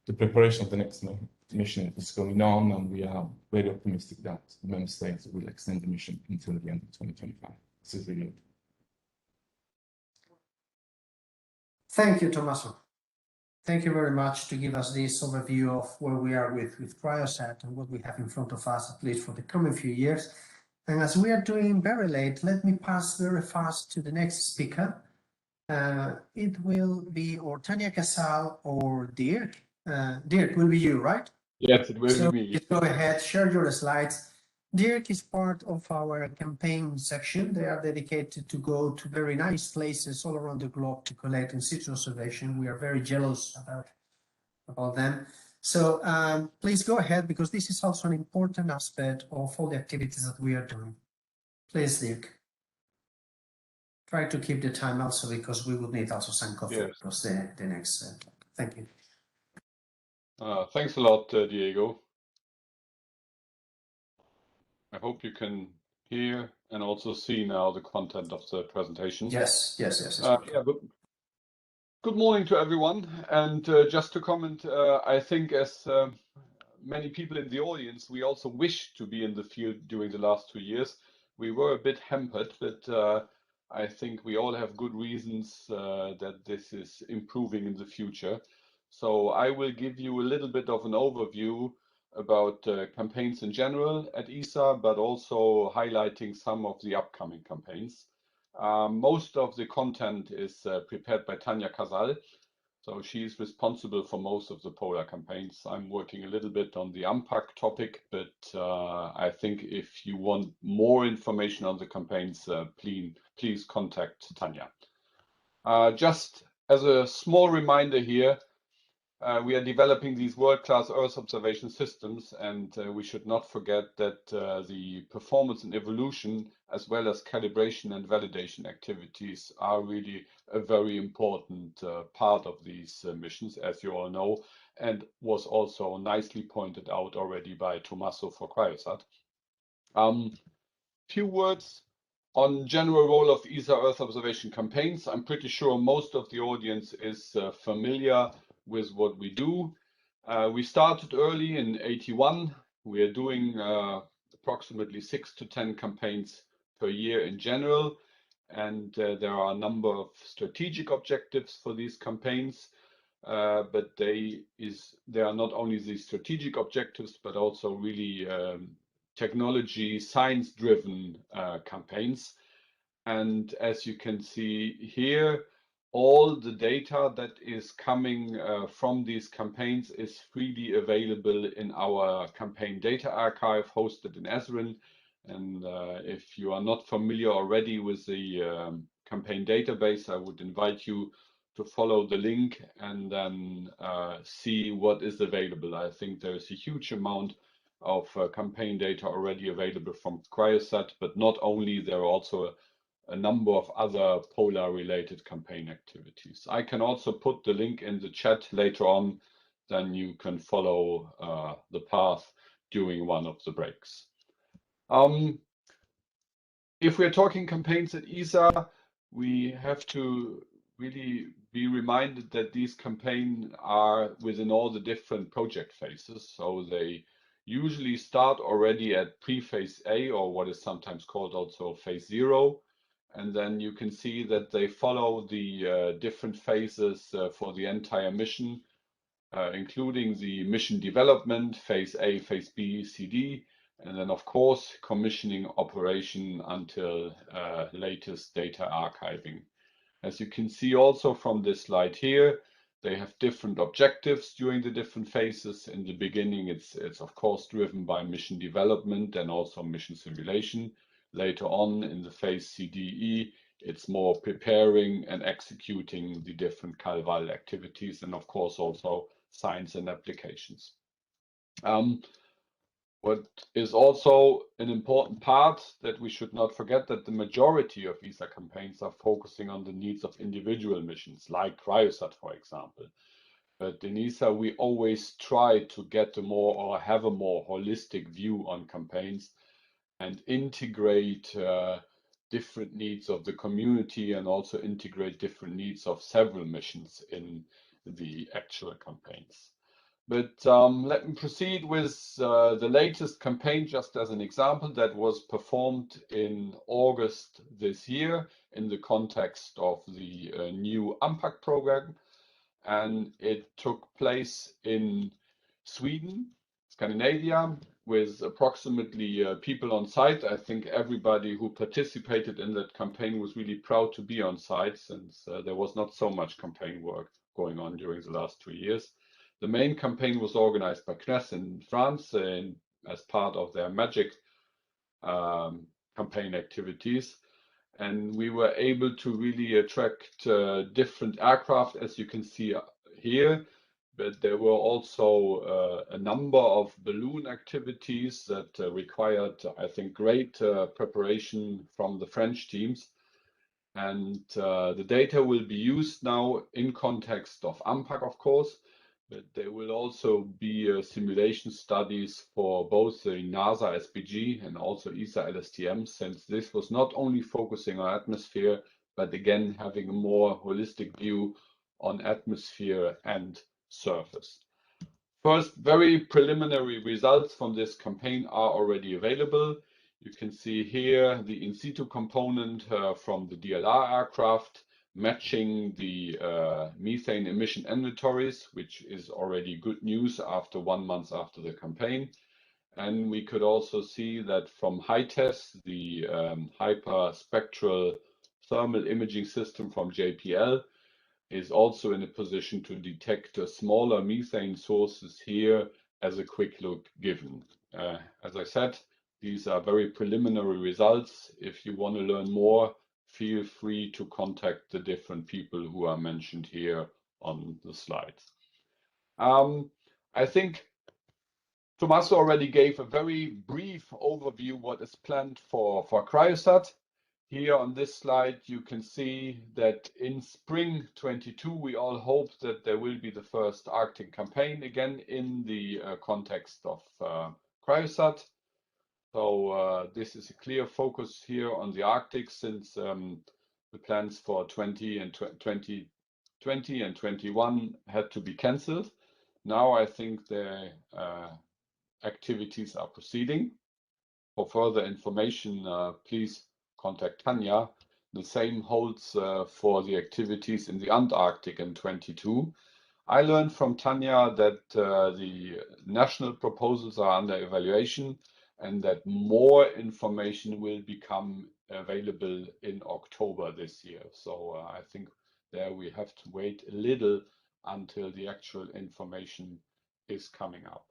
The preparation of the next mission is going on, and we are very optimistic that the member states will extend the mission until the end of 2025. This is really good. Thank you, Tommaso. Thank you very much to give us this overview of where we are with Cryosat and what we have in front of us, at least for the coming few years. And as we are doing very late, let me pass very fast to the next speaker. It will be or Tanya Casal or Dirk. Dirk, will be you, right? Yes, it will So be me. just go ahead, share your slides. Dirk is part of our campaign section. They are dedicated to go to very nice places all around the globe to collect in situ observation. We are very jealous about them. So please go ahead, because this is also an important aspect of all the activities that we are doing. Please, Dirk. Try to keep the time also, because we will need also some coffee. Yes. Because the next. Thank you. Thanks a lot, Diego. I hope you can hear and also see now the content of the presentation. Yes. Yeah, good morning to everyone. And just to comment, I think as many people in the audience, we also wish to be in the field during the last 2 years. We were a bit hampered, but I think we all have good reasons that this is improving in the future. So I will give you a little bit of an overview about campaigns in general at ESA, but also highlighting some of the upcoming campaigns. Most of the content is prepared by Tanya Casal. So she's responsible for most of the polar campaigns. I'm working a little bit on the UMPAC topic, but I think if you want more information on the campaigns, please contact Tanya. Just as a small reminder here, we are developing these world-class Earth observation systems, and we should not forget that the performance and evolution, as well as calibration and validation activities, are really a very important part of these missions, as you all know, and was also nicely pointed out already by Tommaso for Cryosat. Few words on general role of ESA Earth observation campaigns. I'm pretty sure most of the audience is familiar with what we do. We started early in 81. We are doing approximately 6 to 10 campaigns per year in general. And there are a number of strategic objectives for these campaigns. But they are not only the strategic objectives, but also really technology, science-driven campaigns. And as you can see here, all the data that is coming from these campaigns is freely available in our campaign data archive hosted in Esrin. And if you are not familiar already with the campaign database, I would invite you to follow the link and then see what is available. I think there is a huge amount of campaign data already available from Cryosat, but not only, there are also a number of other polar related campaign activities. I can also put the link in the chat later on, then you can follow the path during one of the breaks. If we're talking campaigns at ESA, we have to really be reminded that these campaigns are within all the different project phases. So they usually start already at pre-phase A, or what is sometimes called also phase 0. And then you can see that they follow the different phases for the entire mission, including the mission development, phase A, phase B, CD, and then of course, commissioning operation until latest data archiving. As you can see also from this slide here, they have different objectives during the different phases. In the beginning, it's of course driven by mission development and also mission simulation. Later on in the phase CDE, it's more preparing and executing the different CalVal activities, and of course also science and applications. What is also an important part that we should not forget, that the majority of ESA campaigns are focusing on the needs of individual missions, like Cryosat, for example. But in ESA, we always try to get a more, or have a more holistic view on campaigns and integrate different needs of the community and also integrate different needs of several missions in the actual campaigns. But let me proceed with the latest campaign, just as an example, that was performed in August this year in the context of the new UNPAC program. And it took place in Sweden, Scandinavia, with approximately people on site. I think everybody who participated in that campaign was really proud to be on site, since there was not so much campaign work going on during the last 2 years. The main campaign was organized by CNES in France as part of their MAGIC campaign activities. And we were able to really attract different aircraft, as you can see here. But there were also a number of balloon activities that required, I think, great preparation from the French teams. And the data will be used now in context of UNPAC, of course, but there will also be simulation studies for both the NASA SPG and also ESA LSTM, since this was not only focusing on atmosphere, but again, having a more holistic view on atmosphere and surface. First, very preliminary results from this campaign are already available. You can see here the in situ component from the DLR aircraft matching the methane emission inventories, which is already good news after 1 month after the campaign. And we could also see that from HITES, the hyperspectral thermal imaging system from JPL, is also in a position to detect smaller methane sources here as a quick look given. As I said, these are very preliminary results. If you want to learn more, feel free to contact the different people who are mentioned here on the slides. I think Tommaso already gave a very brief overview what is planned for Cryosat. Here on this slide, you can see that in spring 22, we all hope that there will be the first Arctic campaign again in the context of Cryosat. So this is a clear focus here on the Arctic, since the plans for 2020 and 21 had to be cancelled. Now I think the activities are proceeding. For further information, please contact Tanya. The same holds for the activities in the Antarctic in 22. I learned from Tanya that the national proposals are under evaluation and that more information will become available in October this year. So I think there we have to wait a little until the actual information is coming up.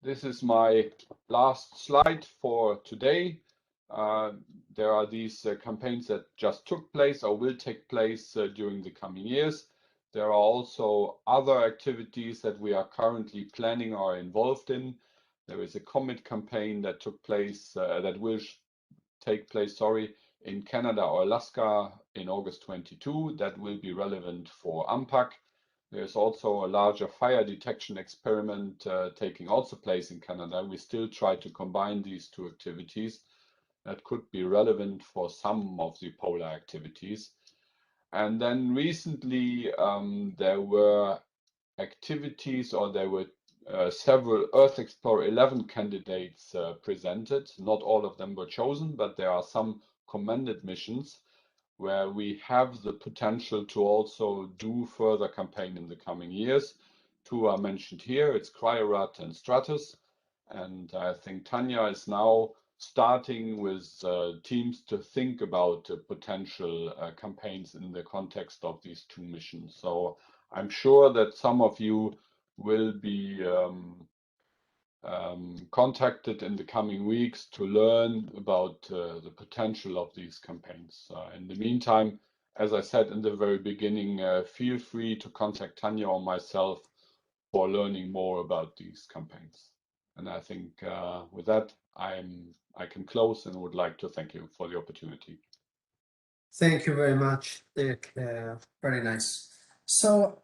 This is my last slide for today. There are these campaigns that just took place or will take place during the coming years. There are also other activities that we are currently planning or involved in. There is a COMET campaign that took place, that will take place, in Canada or Alaska in August 22. That will be relevant for UNPAC. There's also a larger fire detection experiment taking also place in Canada. We still try to combine these two activities. That could be relevant for some of the polar activities. And then recently there were activities, or there were several Earth Explorer 11 candidates presented. Not all of them were chosen, but there are some commended missions where we have the potential to also do further campaign in the coming years. Two are mentioned here. It's Cryorat and Stratus. And I think Tanya is now starting with teams to think about potential campaigns in the context of these two missions. So I'm sure that some of you will be contacted in the coming weeks to learn about the potential of these campaigns. In the meantime, as I said in the very beginning, feel free to contact Tanya or myself for learning more about these campaigns. And I think with that, I can close and would like to thank you for the opportunity. Thank you very much, Dirk. Very nice. So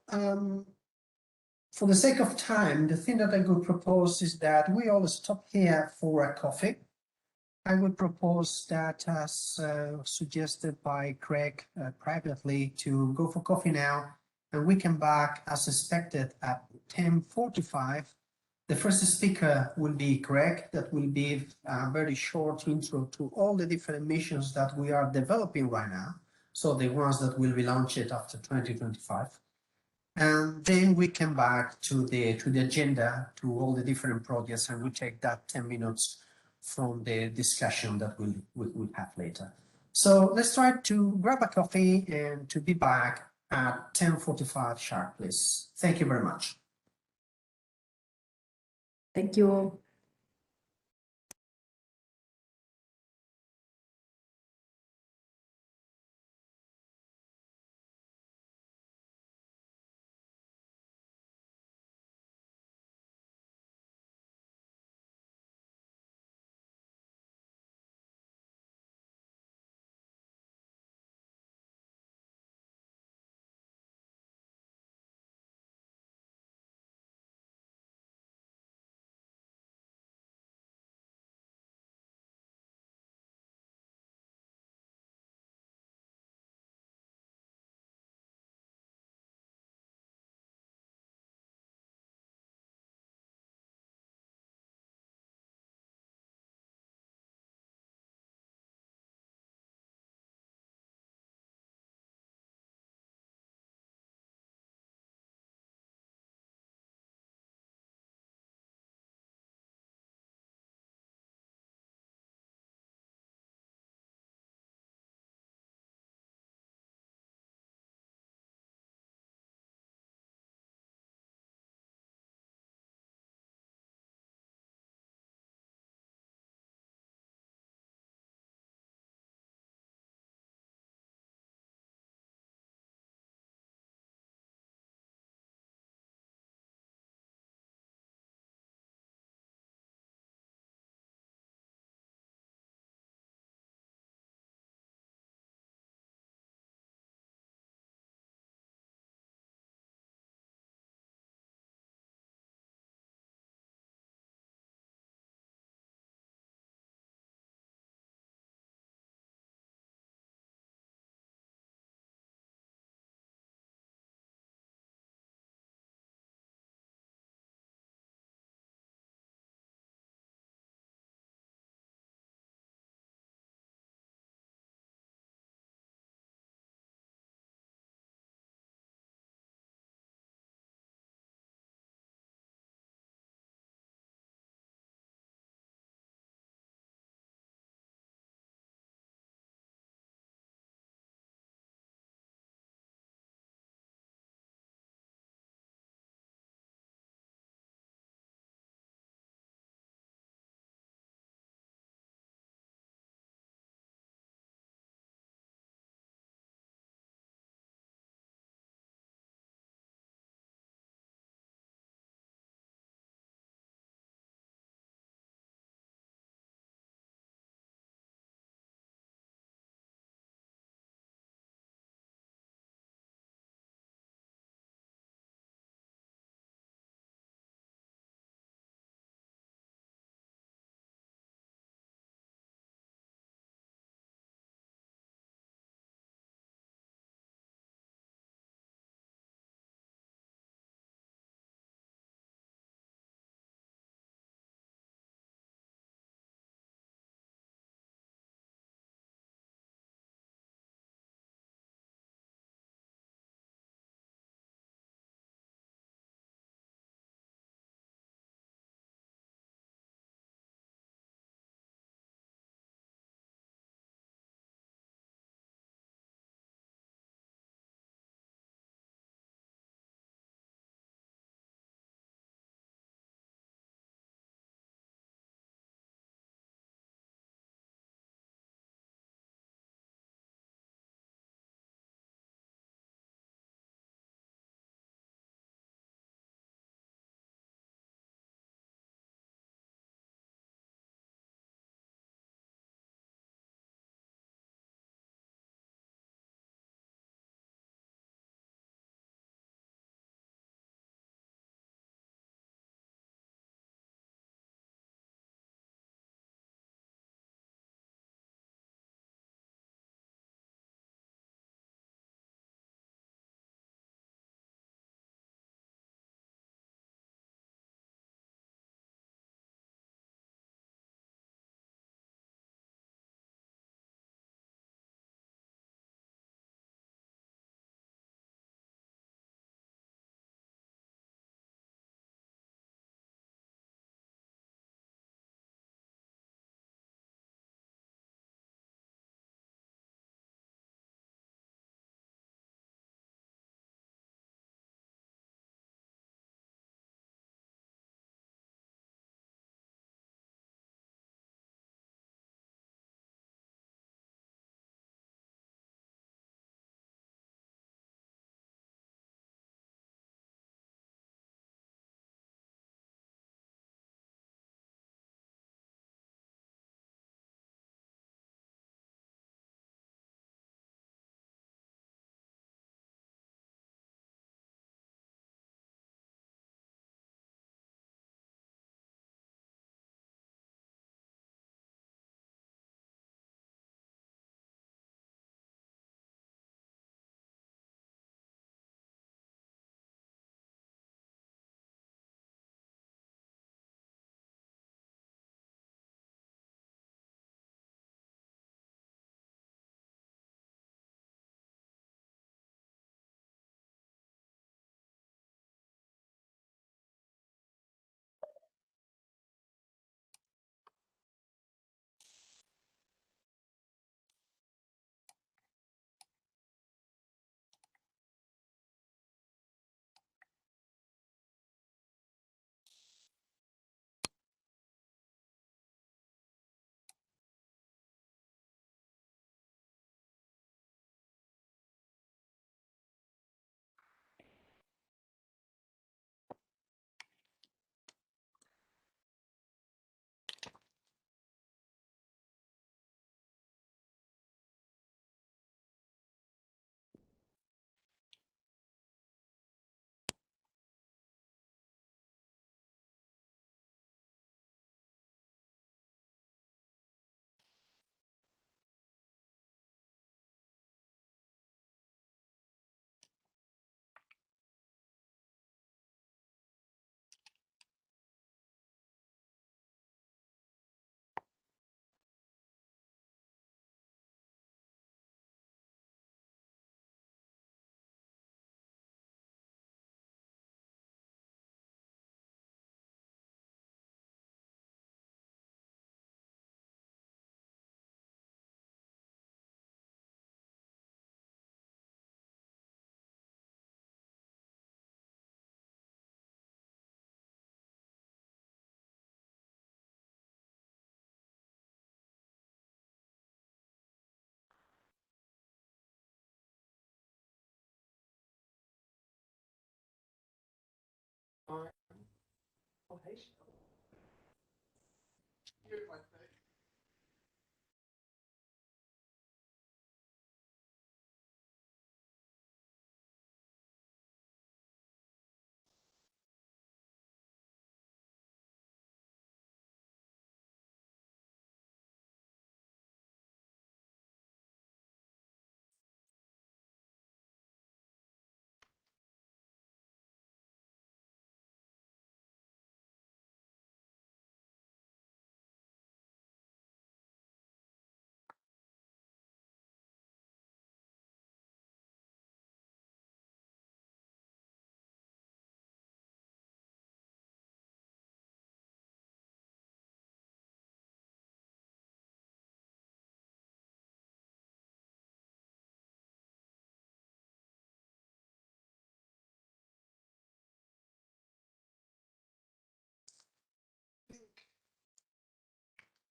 for the sake of time, the thing that I could propose is that we all stop here for a coffee. I would propose that, as suggested by Craig privately, to go for coffee now, and we come back as expected at 10:45. The first speaker will be Craig, that will give a very short intro to all the different missions that we are developing right now, so the ones that will be launched after 2025. And then we come back to the agenda, to all the different projects, and we take that 10 minutes from the discussion that we'll have later. So let's try to grab a coffee and to be back at 10:45 sharp, please. Thank you very much. Thank you.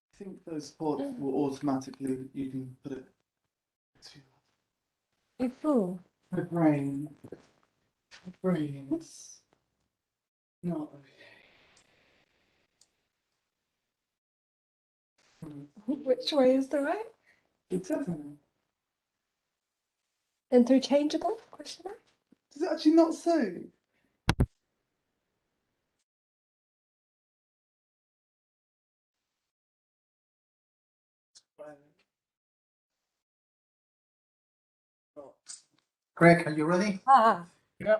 I think those ports will automatically, you can put it to my brain. My brain is not okay. Which way is the right? It doesn't. Interchangeable? Question mark? Does it actually not say? Greg, are you ready? Ah, Yeah.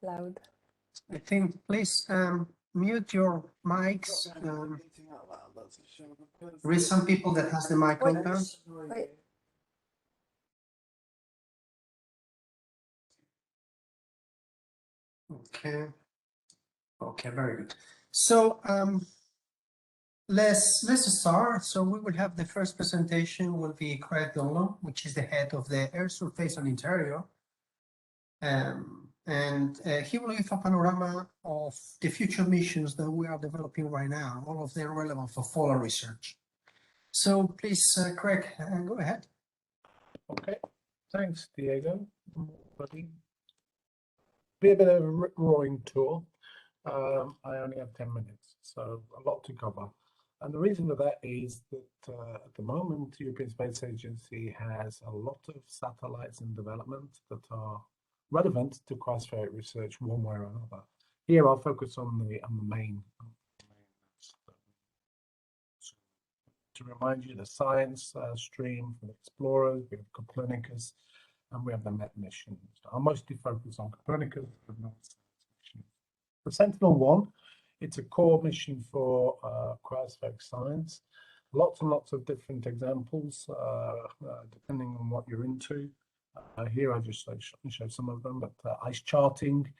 loud. I think please mute your mics. There is some people that has the mic Wait. open. Wait. Okay. Okay, very good. So let's start. So we will have the first presentation will be Craig Dolan, which is the head of the Air Surface and Interior. And he will give a panorama of the future missions that we are developing right now, all of them relevant for polar research. So please, Craig, go ahead. Okay, thanks, Diego. Buddy. Be a bit of a rip-roaring tour. I only have 10 minutes, so a lot to cover. And the reason for that is that at the moment, the European Space Agency has a lot of satellites in development that are relevant to cryospheric research one way or another. Here, I'll focus on the main. To remind you, the science stream for the explorers, we have Copernicus, and we have the MET mission. So I'll mostly focus on Copernicus, but not mission. The Sentinel-1, it's a core mission for cryospheric science. Lots and lots of different examples, depending on what you're into. Here I just show some of them, but ice charting,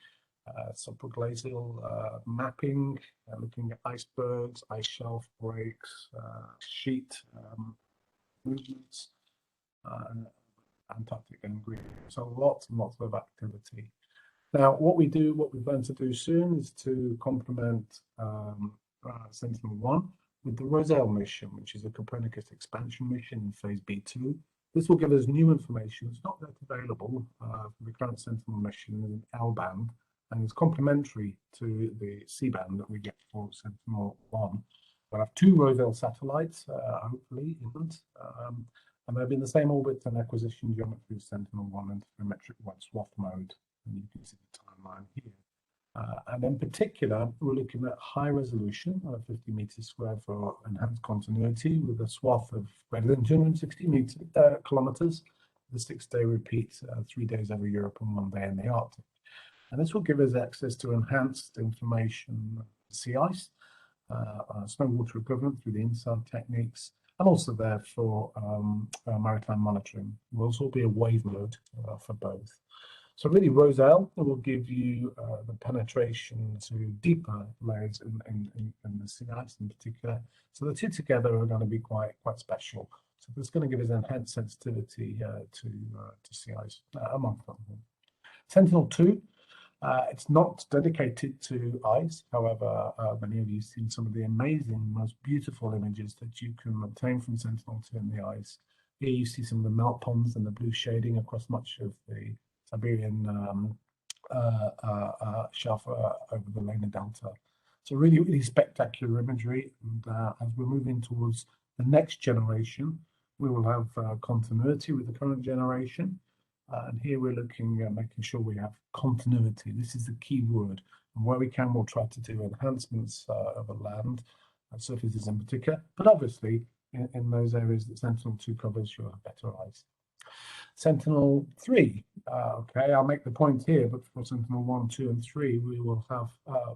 subglacial mapping, looking at icebergs, ice shelf breaks, sheet movements, Antarctica and Greenland. So lots and lots of activity. Now, what we plan to do soon is to complement Sentinel-1 with the Roselle mission, which is a Copernicus expansion mission in phase B2. This will give us new information. It's not yet available for the current Sentinel mission in L-band, and it's complementary to the C-band that we get for Sentinel-1. We'll have 2 Roselle satellites, hopefully, and they'll be in the same orbit and acquisition geometry as Sentinel-1 and trigonometric wide swath mode. And you can see the timeline here. And in particular, we're looking at high resolution, 50 meters squared for enhanced continuity with a swath of greater than 260 kilometers, the 6-day repeat, 3 days over Europe and 1 day in the Arctic. And this will give us access to enhanced information, sea ice, snow water equivalent through the INSAR techniques, and also there for maritime monitoring. Will also be a wave mode for both. So really, Roselle will give you the penetration to deeper layers in the sea ice in particular. So the two together are going to be quite special. So this is going to give us enhanced sensitivity to sea ice, among them. Sentinel-2, it's not dedicated to ice. However, many of you have seen some of the amazing, most beautiful images that you can obtain from Sentinel-2 in the ice. Here you see some of the melt ponds and the blue shading across much of the Siberian shelf over the Lena Delta. So really, really spectacular imagery. And as we're moving towards the next generation, we will have continuity with the current generation. And here we're looking at making sure we have continuity. This is the key word. And where we can, we'll try to do enhancements over land and surfaces in particular. But obviously, in those areas that Sentinel-2 covers, you'll have better eyes. Sentinel-3, okay, I'll make the point here, but for Sentinel-1, 2, and 3, we will have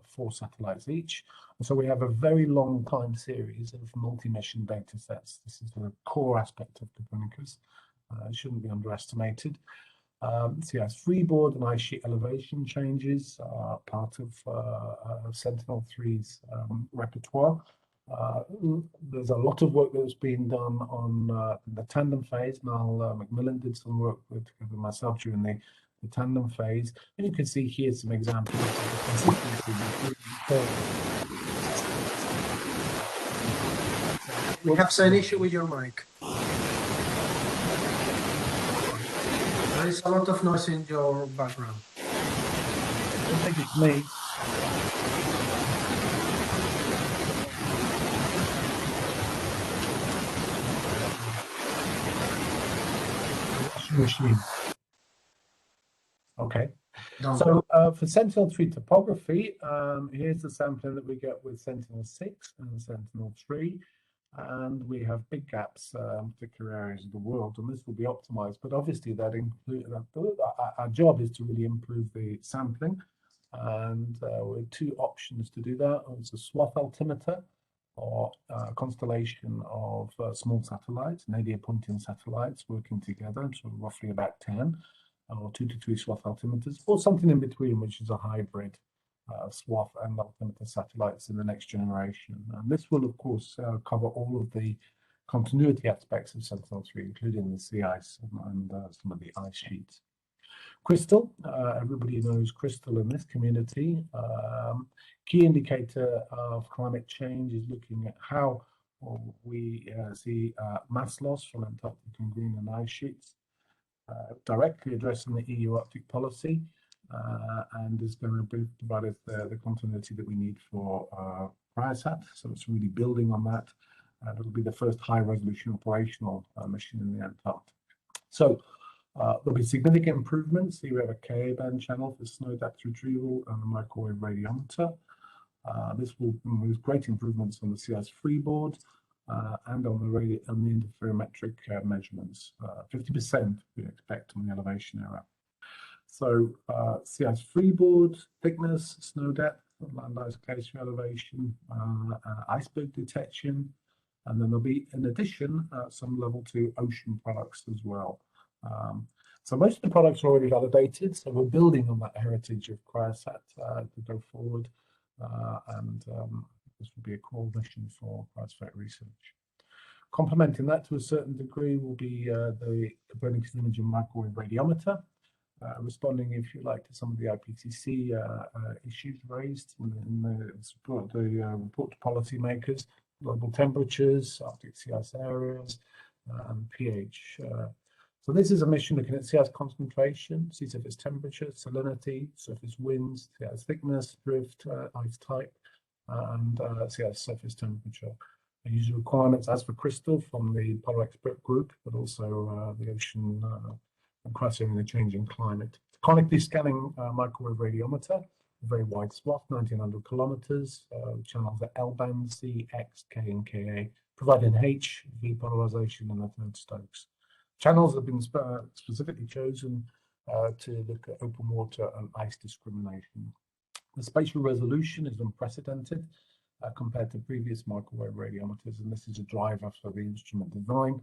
4 satellites each. And so we have a very long time series of multi-mission data sets. This is the core aspect of Copernicus. It shouldn't be underestimated. CIS freeboard and ice sheet elevation changes are part of Sentinel-3's repertoire. There's a lot of work that's been done on the tandem phase. Niall Macmillan did some work with myself during the tandem phase, and you can see here some examples of the consistency. We have an issue with your mic. There is a lot of noise in your background. I don't think it's me. Machine. Okay. So for Sentinel-3 topography, here's the sampling that we get with Sentinel-6 and Sentinel-3. And we have big gaps in particular areas of the world, and this will be optimized. But obviously, that includes our job is to really improve the sampling. And we have 2 options to do that. It's a swath altimeter, or a constellation of small satellites, nadir pointing satellites working together, so roughly about 10, or 2 to 3 swath altimeters, or something in between, which is a hybrid swath and altimeter satellites in the next generation. And this will, of course, cover all of the continuity aspects of Sentinel-3, including the sea ice and some of the ice sheets. Crystal, everybody knows crystal in this community. Key indicator of climate change is looking at how we see mass loss from Antarctic and Greenland ice sheets, directly addressing the EU Arctic policy, and is going to provide us the continuity that we need for Cryosat. So it's really building on that. It'll be the first high-resolution operational mission in the Antarctic. So there'll be significant improvements. Here we have a Ka-band channel for snow depth retrieval and a microwave radiometer. This will move great improvements on the CIS freeboard and on the interferometric measurements. 50% we expect on the elevation error. So CIS freeboard, thickness, snow depth, land ice glacier elevation, iceberg detection, and then there'll be, in addition, some level 2 ocean products as well. So most of the products are already validated, so we're building on that heritage of Cryosat to go forward, and this will be a core mission for Cryosat research. Complementing that to a certain degree will be the Copernicus imaging microwave radiometer, responding, if you like, to some of the IPCC issues raised in the report to policymakers, global temperatures, Arctic sea ice areas, and pH. So this is a mission looking at sea ice concentration, sea surface temperature, salinity, surface winds, sea ice thickness, drift, ice type, and sea ice surface temperature. The user requirements, as for crystal, from the Polar Expert Group, but also the ocean crossing the changing climate. Chronically scanning microwave radiometer, a very wide swath, 1900 kilometers. Channels are L-band, C, X, K, and Ka, providing H, V polarization, and a third Stokes. Channels have been specifically chosen to look at open water and ice discrimination. The spatial resolution is unprecedented compared to previous microwave radiometers, and this is a driver for the instrument design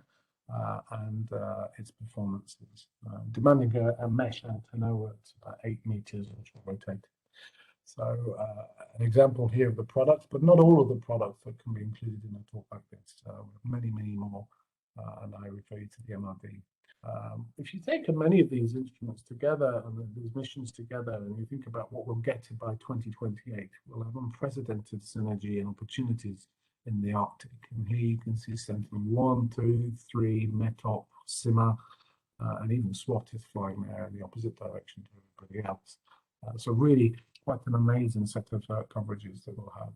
and its performances. Demanding a mesh antenna at about 8 meters, which will rotate. So an example here of the products, but not all of the products that can be included in a talk like this. Many, many more, and I refer you to the MRD. If you take many of these instruments together and these missions together, and you think about what we'll get to by 2028, we'll have unprecedented synergy and opportunities in the Arctic. And here you can see Sentinel-1, 2, 3, METOP, SIMA, and even SWAT is flying there in the opposite direction to everybody else. So really quite an amazing set of coverages that we'll have.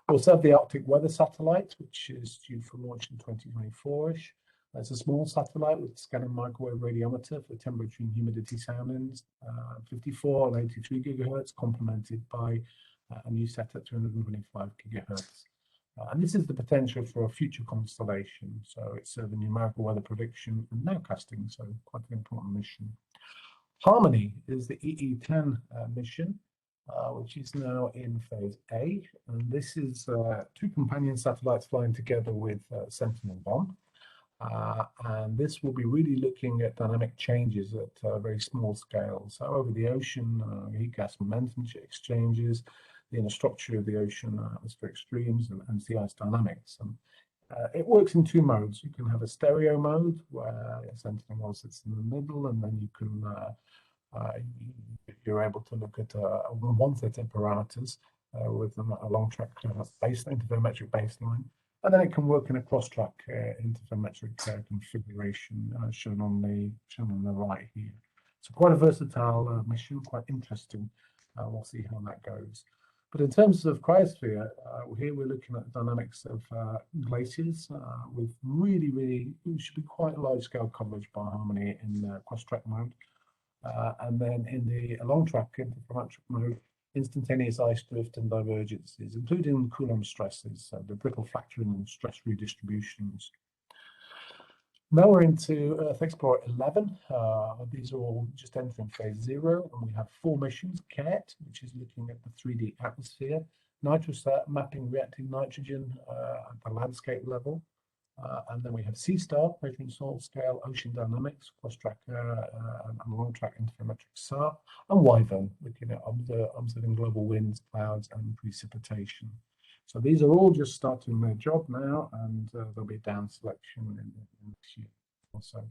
We also have the Arctic Weather Satellite, which is due for launch in 2024-ish. It's a small satellite with scanning microwave radiometer for temperature and humidity soundings, 54 and 83 gigahertz, complemented by a new set at 225 gigahertz. And this is the potential for a future constellation. So it's the numerical weather prediction and nowcasting, so quite an important mission. Harmony is the EE10 mission, which is now in phase A. And this is two companion satellites flying together with Sentinel-1. And this will be really looking at dynamic changes at a very small scale. So over the ocean, heat gas momentum exchanges, the inner structure of the ocean, atmospheric streams, and sea ice dynamics. And it works in two modes. You can have a stereo mode where Sentinel-1 sits in the middle, and then you can you're able to look at one set of parameters with a long track baseline, interferometric baseline. And then it can work in a cross-track interferometric configuration shown on the right here. So quite a versatile mission, quite interesting. We'll see how that goes. But in terms of cryosphere, here we're looking at the dynamics of glaciers with really should be quite large-scale coverage by Harmony in cross-track mode. And then in the long-track interferometric mode, instantaneous ice drift and divergences, including Coulomb stresses, the brittle fracturing and stress redistributions. Now we're into Earth Explorer 11. These are all just entering phase 0, and we have 4 missions. CARET, which is looking at the 3D atmosphere, Nitrosat, mapping reactive nitrogen at the landscape level. And then we have Seastar, measuring soil scale, ocean dynamics, cross-track and long-track interferometric SAR, and Wyvern, looking at observing global winds, clouds, and precipitation. So these are all just starting their job now, and there'll be down selection in this year also.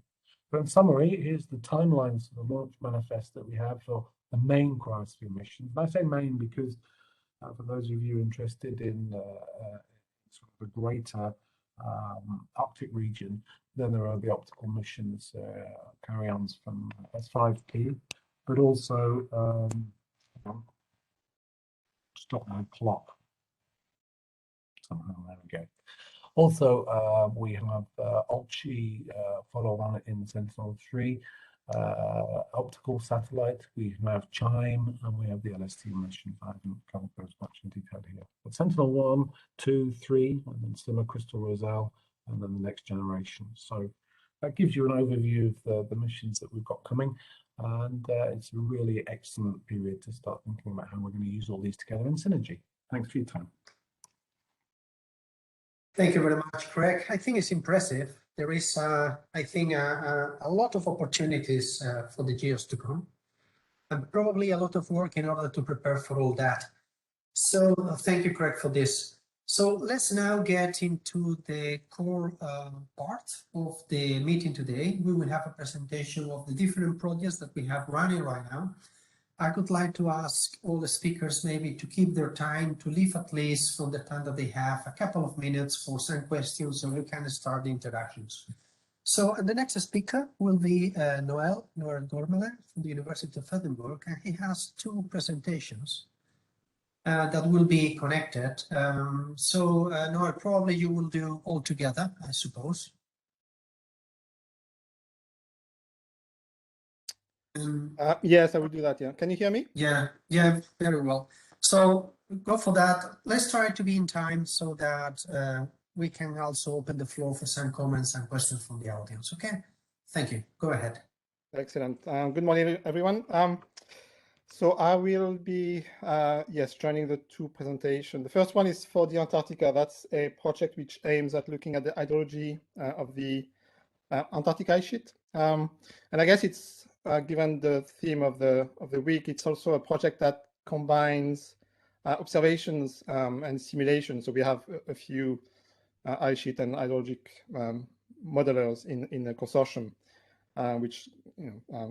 But in summary, here's the timelines for the launch manifest that we have for the main cryosphere missions. And I say main because for those of you interested in sort of the greater Arctic region, then there are the optical missions, carry-ons from S5P, but also stop my clock. Somehow, there we go. Also, we have Alchi follow on in Sentinel-3, optical satellite. We have CHIME, and we have the LST mission. I haven't covered those much in detail here. But Sentinel-1, 2, 3, and then Sima Crystal Roselle, and then the next generation. So that gives you an overview of the missions that we've got coming. And it's a really excellent period to start thinking about how we're going to use all these together in synergy. Thanks for your time. Thank you very much, Craig. I think it's impressive. There is, I think, a lot of opportunities for the years to come, and probably a lot of work in order to prepare for all that. So thank you, Craig, for this. So let's now get into the core part of the meeting today. We will have a presentation of the different projects that we have running right now. I would like to ask all the speakers maybe to keep their time, to leave at least from the time that they have a couple of minutes for some questions, so we can start the interactions. So the next speaker will be Noel Gormelen from the University of Edinburgh, and he has 2 presentations that will be connected. Noel, probably you will do all together, I suppose. Yes, I will do that. Yeah. Can you hear me? Yeah, very well. So go for that. Let's try to be in time so that we can also open the floor for some comments and questions from the audience. Okay, thank you. Go ahead. Excellent. Good morning, everyone. So I will be, joining the 2 presentations. The first one is for the Antarctica. That's a project which aims at looking at the hydrology of the Antarctic ice sheet. And I guess it's given the theme of the week, it's also a project that combines observations and simulations. So we have a few ice sheet and hydrologic modelers in a consortium, which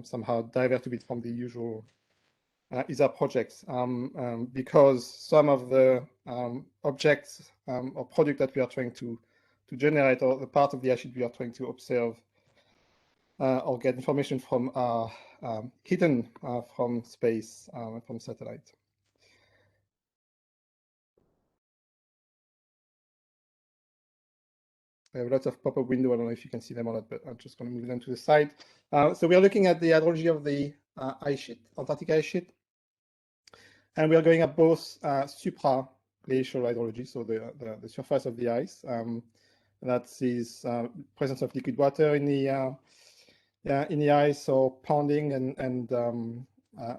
somehow divert a bit from the usual ESA projects, because some of the objects or product that we are trying to generate, or the part of the ice sheet we are trying to observe or get information from, are hidden from space, from satellite. I have lots of pop-up window. I don't know if you can see them or not, but I'm just going to move them to the side. So we are looking at the hydrology of the ice sheet, Antarctic ice sheet. And we are going at both supra-glacial hydrology, so the surface of the ice. That is presence of liquid water in the ice, or ponding and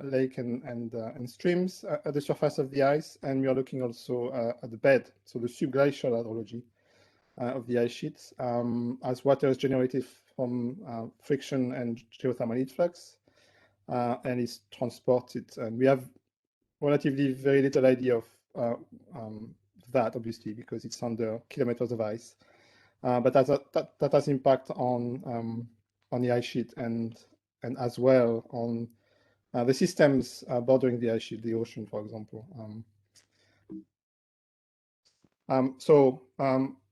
lake and streams at the surface of the ice. And we are looking also at the bed, so the subglacial hydrology of the ice sheets, as water is generated from friction and geothermal heat flux, and is transported. And we have relatively very little idea of that, obviously, because it's under kilometers of ice. But that has impact on the ice sheet and as well on the systems bordering the ice sheet, the ocean, for example.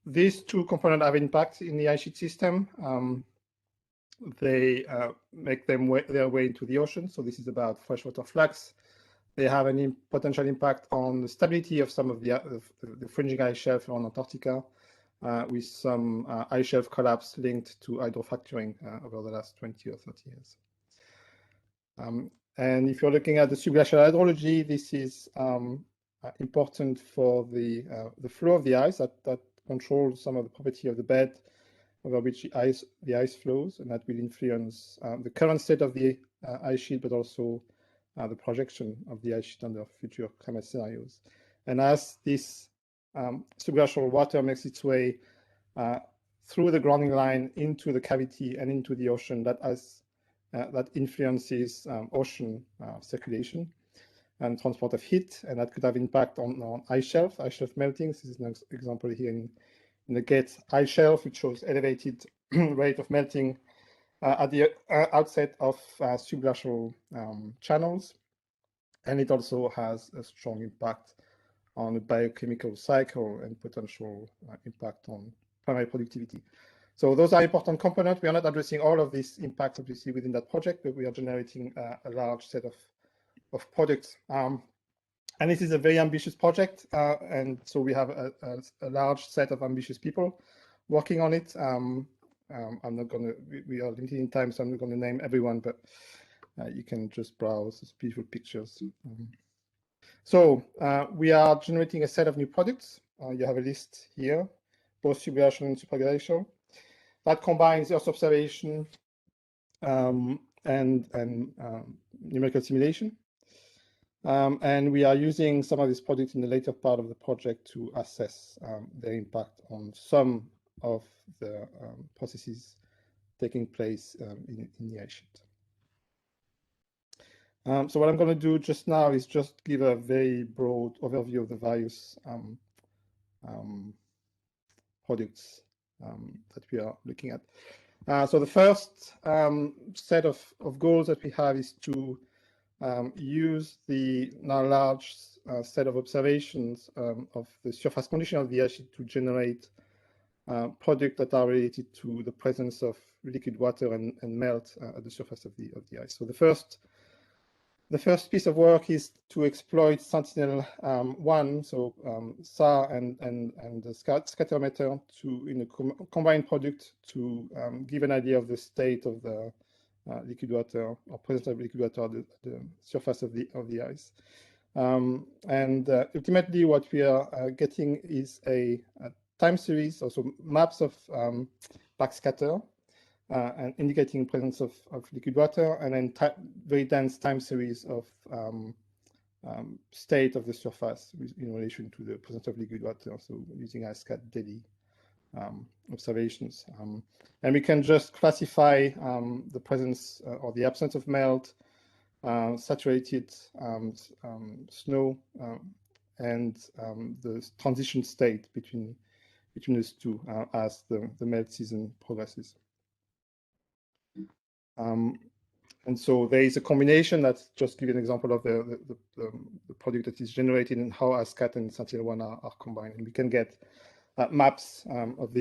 These two components have impact in the ice sheet system. They make their way into the ocean. So this is about freshwater flux. They have a potential impact on the stability of some of the fringing ice shelf on Antarctica, with some ice shelf collapse linked to hydrofracturing over the last 20 or 30 years. And if you're looking at the subglacial hydrology, this is important for the flow of the ice that controls some of the property of the bed over which the ice flows, and that will influence the current state of the ice sheet, but also the projection of the ice sheet under future climate scenarios. And as this subglacial water makes its way through the grounding line into the cavity and into the ocean, that influences ocean circulation and transport of heat, and that could have impact on ice shelf melting. This is an example here in the Gate ice shelf, which shows elevated rate of melting at the outset of subglacial channels. And it also has a strong impact on the biochemical cycle and potential impact on primary productivity. So those are important components. We are not addressing all of these impacts, obviously, within that project, but we are generating a large set of products. And this is a very ambitious project, and so we have a large set of ambitious people working on it. I'm not going to, we are limited in time, so I'm not going to name everyone, but you can just browse these beautiful pictures. So we are generating a set of new products. You have a list here, both subglacial and supraglacial, that combines Earth observation and numerical simulation. And we are using some of these products in the later part of the project to assess their impact on some of the processes taking place in the ice sheet. So what I'm going to do just now is just give a very broad overview of the various products that we are looking at. So the first set of goals that we have is to use the now large set of observations of the surface condition of the ice sheet to generate products that are related to the presence of liquid water and melt at the surface of the ice. So the first piece of work is to exploit Sentinel-1, so SAR and the scatterometer in a combined product to give an idea of the state of the liquid water or presence of liquid water at the surface of the ice. And ultimately what we are getting is a time series, also maps of backscatter and indicating presence of liquid water, and then very dense time series of state of the surface in relation to the presence of liquid water, so using IceCat daily observations. And we can just classify the presence or the absence of melt, saturated snow, and the transition state between those two as the melt season progresses. And so there is a combination. That's just give you an example of the product that is generated and how IceCat and Sentinel-1 are combined. And we can get maps of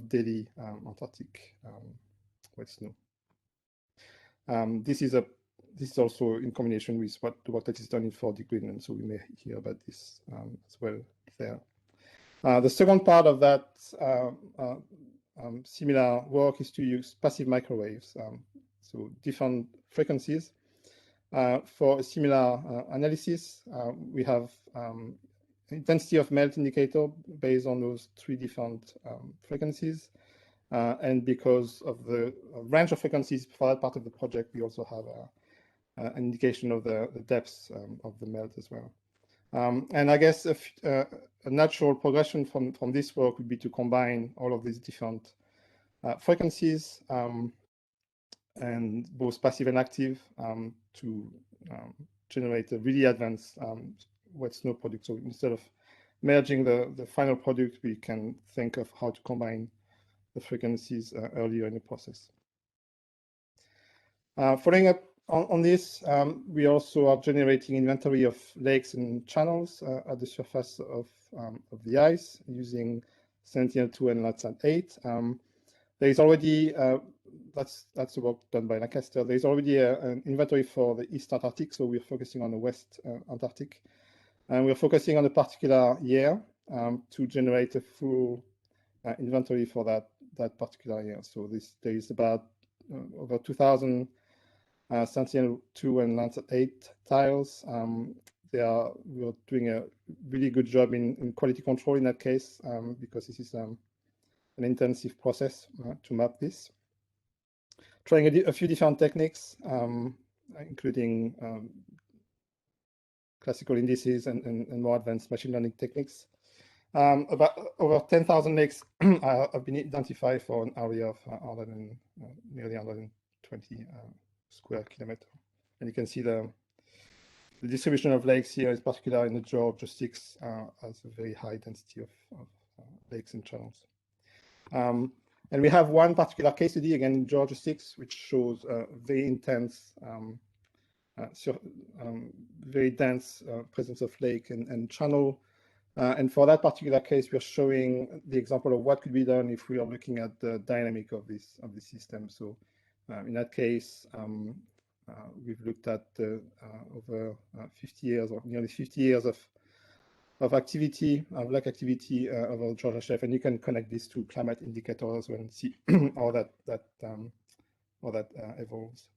daily Antarctic wet snow. This is a this is also in combination with the work that is done in 4D Greenland, so we may hear about this as well there. The second part of that similar work is to use passive microwaves, so different frequencies. For a similar analysis, we have intensity of melt indicator based on those 3 different frequencies. And because of the range of frequencies for that part of the project, we also have an indication of the depths of the melt as well. And I guess a natural progression from this work would be to combine all of these different frequencies, and both passive and active, to generate a really advanced wet snow product. So instead of merging the final product, we can think of how to combine the frequencies earlier in the process. Following up on this, we also are generating inventory of lakes and channels at the surface of the ice using Sentinel-2 and Landsat-8. There is already, that's the work done by Lancaster. There is already an inventory for the East Antarctic, so we're focusing on the West Antarctic. And we're focusing on a particular year to generate a full inventory for that particular year. So there is about over 2,000 Sentinel-2 and Landsat-8 tiles. We're doing a really good job in quality control in that case, because this is an intensive process to map this. Trying a few different techniques, including classical indices and more advanced machine learning techniques. About over 10,000 lakes have been identified for an area of nearly 120 square kilometers. And you can see the distribution of lakes here is particular in the Georgia 6, has a very high density of lakes and channels. And we have one particular case study, again, in Georgia 6, which shows very intense, very dense presence of lake and channel. And for that particular case, we're showing the example of what could be done if we are looking at the dynamic of this system. So in that case, we've looked at over 50 years or nearly 50 years of activity, of lake activity over the Georgia Shelf, and you can connect this to climate indicators and see how that evolves.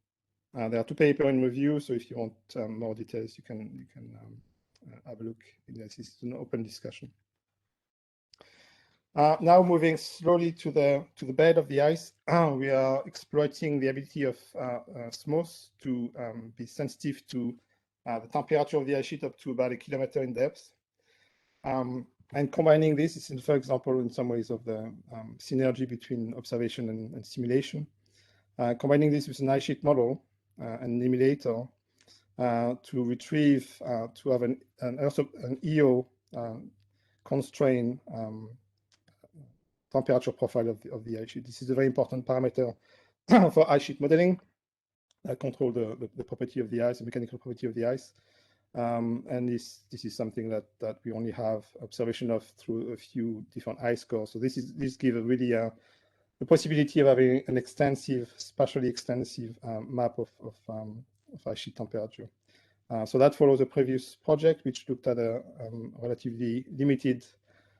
There are 2 papers in review, so if you want more details, you can have a look. This is an open discussion. Now moving slowly to the bed of the ice, we are exploiting the ability of SMOS to be sensitive to the temperature of the ice sheet up to about 1 kilometer in depth. And combining this is, for example, in some ways of the synergy between observation and simulation. Combining this with an ice sheet model and an emulator to retrieve, to have an EO constrained temperature profile of the ice sheet. This is a very important parameter for ice sheet modeling, control the property of the ice, the mechanical property of the ice. And this is something that we only have observation of through a few different ice cores. So this gives really the possibility of having an extensive, spatially extensive map of ice sheet temperature. So that follows a previous project which looked at a relatively limited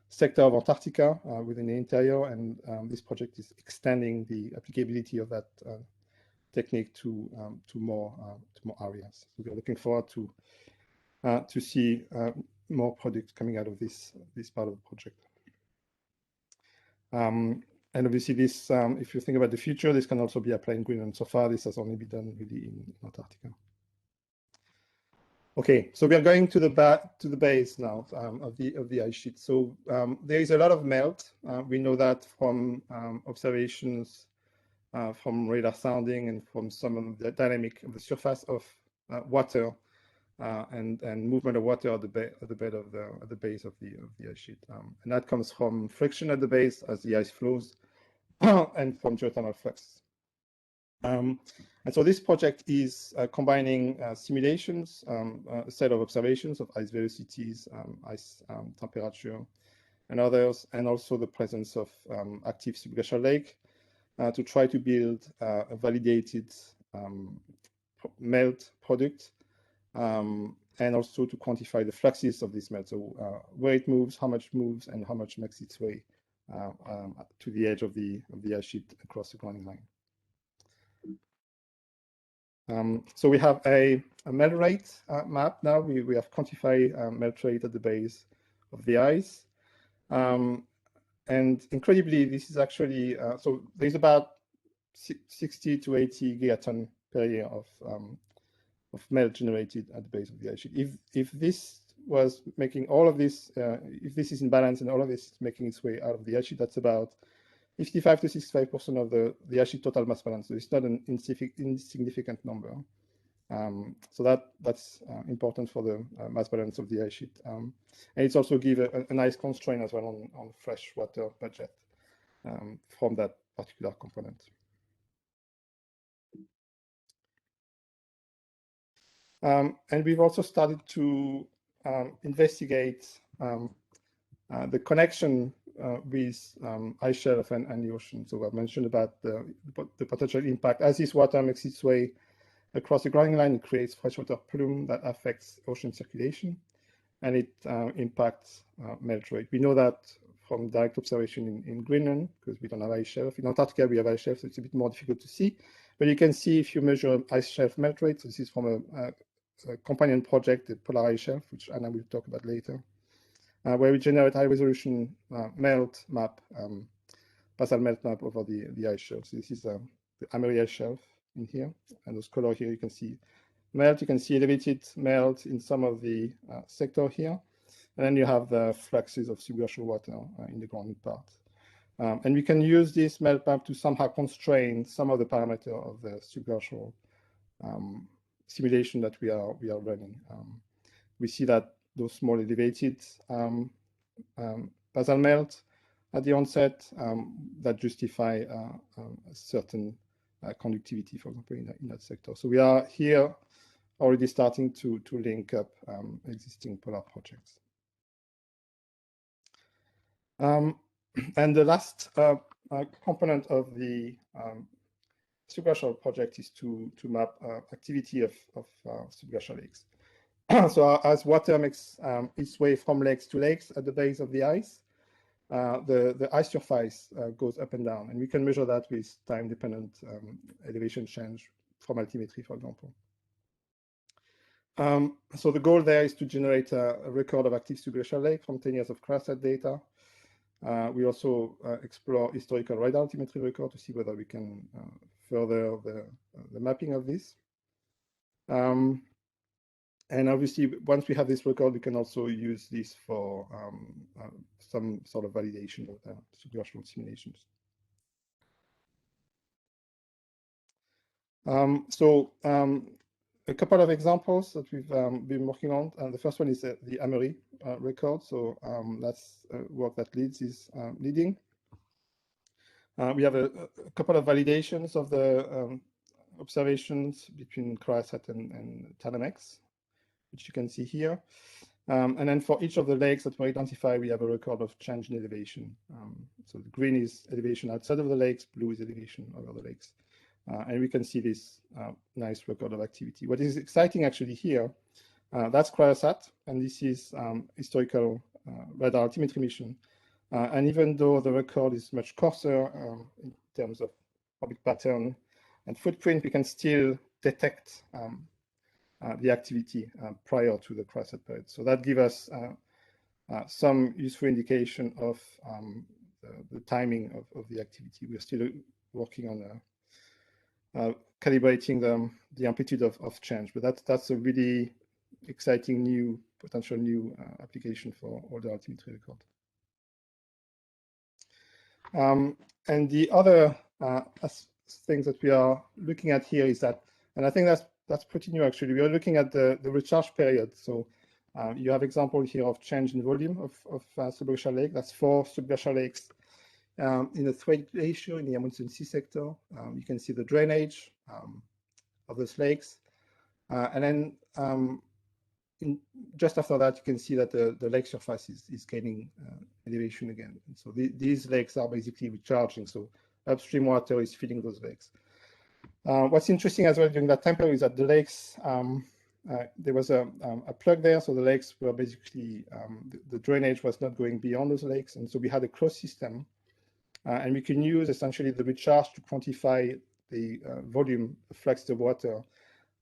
sector of Antarctica within the interior, and this project is extending the applicability of that technique to more areas. So we are looking forward to see more products coming out of this part of the project. And obviously this, if you think about the future, this can also be applied in Greenland. So far, this has only been done really in Antarctica. Okay, so we are going to the base now of the ice sheet. So there is a lot of melt. We know that from observations from radar sounding and from some of the dynamic of the surface of water and movement of water at the bed of the base of the ice sheet, and that comes from friction at the base as the ice flows, and from geothermal flux. And so this project is combining simulations, a set of observations of ice velocities, ice temperature, and others, and also the presence of active subglacial lake to try to build a validated melt product, and also to quantify the fluxes of this melt, so where it moves, how much moves, and how much makes its way to the edge of the ice sheet across the grounding line. So we have a melt rate map now. We have quantified melt rate at the base of the ice. And incredibly, this is actually, so there's about 60 to 80 gigaton per year of melt generated at the base of the ice sheet. If this was making all of this, if this is in balance and all of this is making its way out of the ice sheet, that's about 55 to 65% of the ice sheet total mass balance. So it's not an insignificant number. So that's important for the mass balance of the ice sheet. And it's also give a nice constraint as well on fresh water budget from that particular component. And we've also started to investigate the connection with ice shelf and the ocean. So I've mentioned about the potential impact. As this water makes its way across the grounding line, it creates freshwater plume that affects ocean circulation, and it impacts melt rate. We know that from direct observation in Greenland, because we don't have ice shelf. In Antarctica, we have ice shelf, so it's a bit more difficult to see. But you can see if you measure ice shelf melt rate, so this is from a companion project, the Polar Ice Shelf, which Anna will talk about later, where we generate high-resolution melt map, basal melt map over the ice shelf. So this is the Amery Ice Shelf in here, and those color here, you can see melt, you can see elevated melt in some of the sector here, and then you have the fluxes of subglacial water in the grounding part. And we can use this melt map to somehow constrain some of the parameter of the subglacial simulation that we are running. We see that those small elevated basal melt at the onset that justify a certain conductivity, for example, in that sector. So we are here already starting to link up existing polar projects. And the last component of the subglacial project is to map activity of subglacial lakes. So as water makes its way from lakes to lakes at the base of the ice, the ice surface goes up and down, and we can measure that with time-dependent elevation change from altimetry, for example. So the goal there is to generate a record of active subglacial lake from 10 years of cryostat data. We also explore historical radar altimetry record to see whether we can further the mapping of this. And obviously, once we have this record, we can also use this for some sort of validation of the subglacial simulations. A couple of examples that we've been working on. The first one is the Amery record. So that's work that Leeds is leading. We have a couple of validations of the observations between cryosat and TANAMX, which you can see here. And then for each of the lakes that we identify, we have a record of change in elevation. So the green is elevation outside of the lakes, blue is elevation over the lakes. And we can see this nice record of activity. What is exciting actually here, that's cryosat, and this is historical radar altimetry mission. And even though the record is much coarser in terms of orbit pattern and footprint, we can still detect the activity prior to the cryosat period. So that gives us some useful indication of the timing of the activity. We're still working on calibrating the amplitude of change, but that's a really exciting potential new application for all the altimetry record. And the other things that we are looking at here is that, and I think that's pretty new actually, we are looking at the recharge period. So you have example here of change in volume of subglacial lake. That's 4 subglacial lakes in the thread ratio in the Amundsen Sea sector. You can see the drainage of those lakes. And then just after that, you can see that the lake surface is gaining elevation again. And so these lakes are basically recharging. So upstream water is filling those lakes. What's interesting as well during that time period is that the lakes, there was a plug there, so the lakes were basically, the drainage was not going beyond those lakes, and so we had a closed system, and we can use essentially the recharge to quantify the volume, the flux of water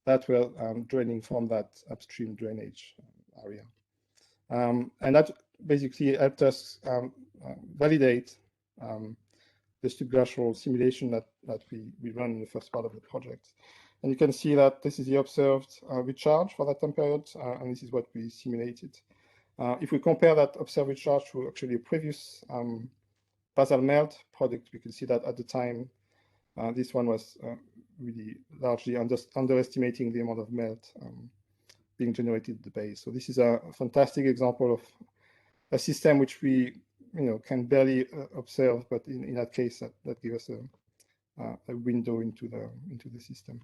that were draining from that upstream drainage area. And that basically helped us validate the subglacial simulation that we run in the first part of the project. And you can see that this is the observed recharge for that time period, and this is what we simulated. If we compare that observed recharge to actually a previous basal melt product, we can see that at the time, this one was really largely underestimating the amount of melt being generated at the base. So this is a fantastic example of a system which we can barely observe, but in that case, that gives us a window into the system.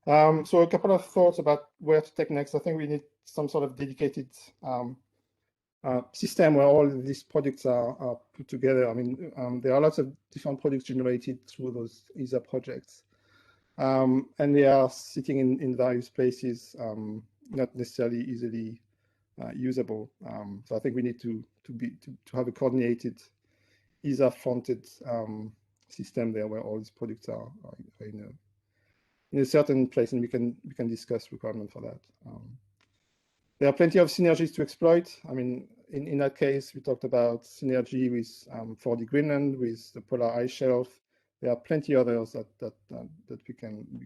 So a couple of thoughts about where to take next. I think we need some sort of dedicated system where all these projects are put together. I mean, there are lots of different projects generated through those ESA projects, and they are sitting in various places, not necessarily easily usable. So I think we need to have a coordinated ESA-fronted system there where all these projects are in a certain place, and we can discuss requirements for that. There are plenty of synergies to exploit. I mean, in that case, we talked about synergy with 4D Greenland, with the polar ice shelf. There are plenty others that we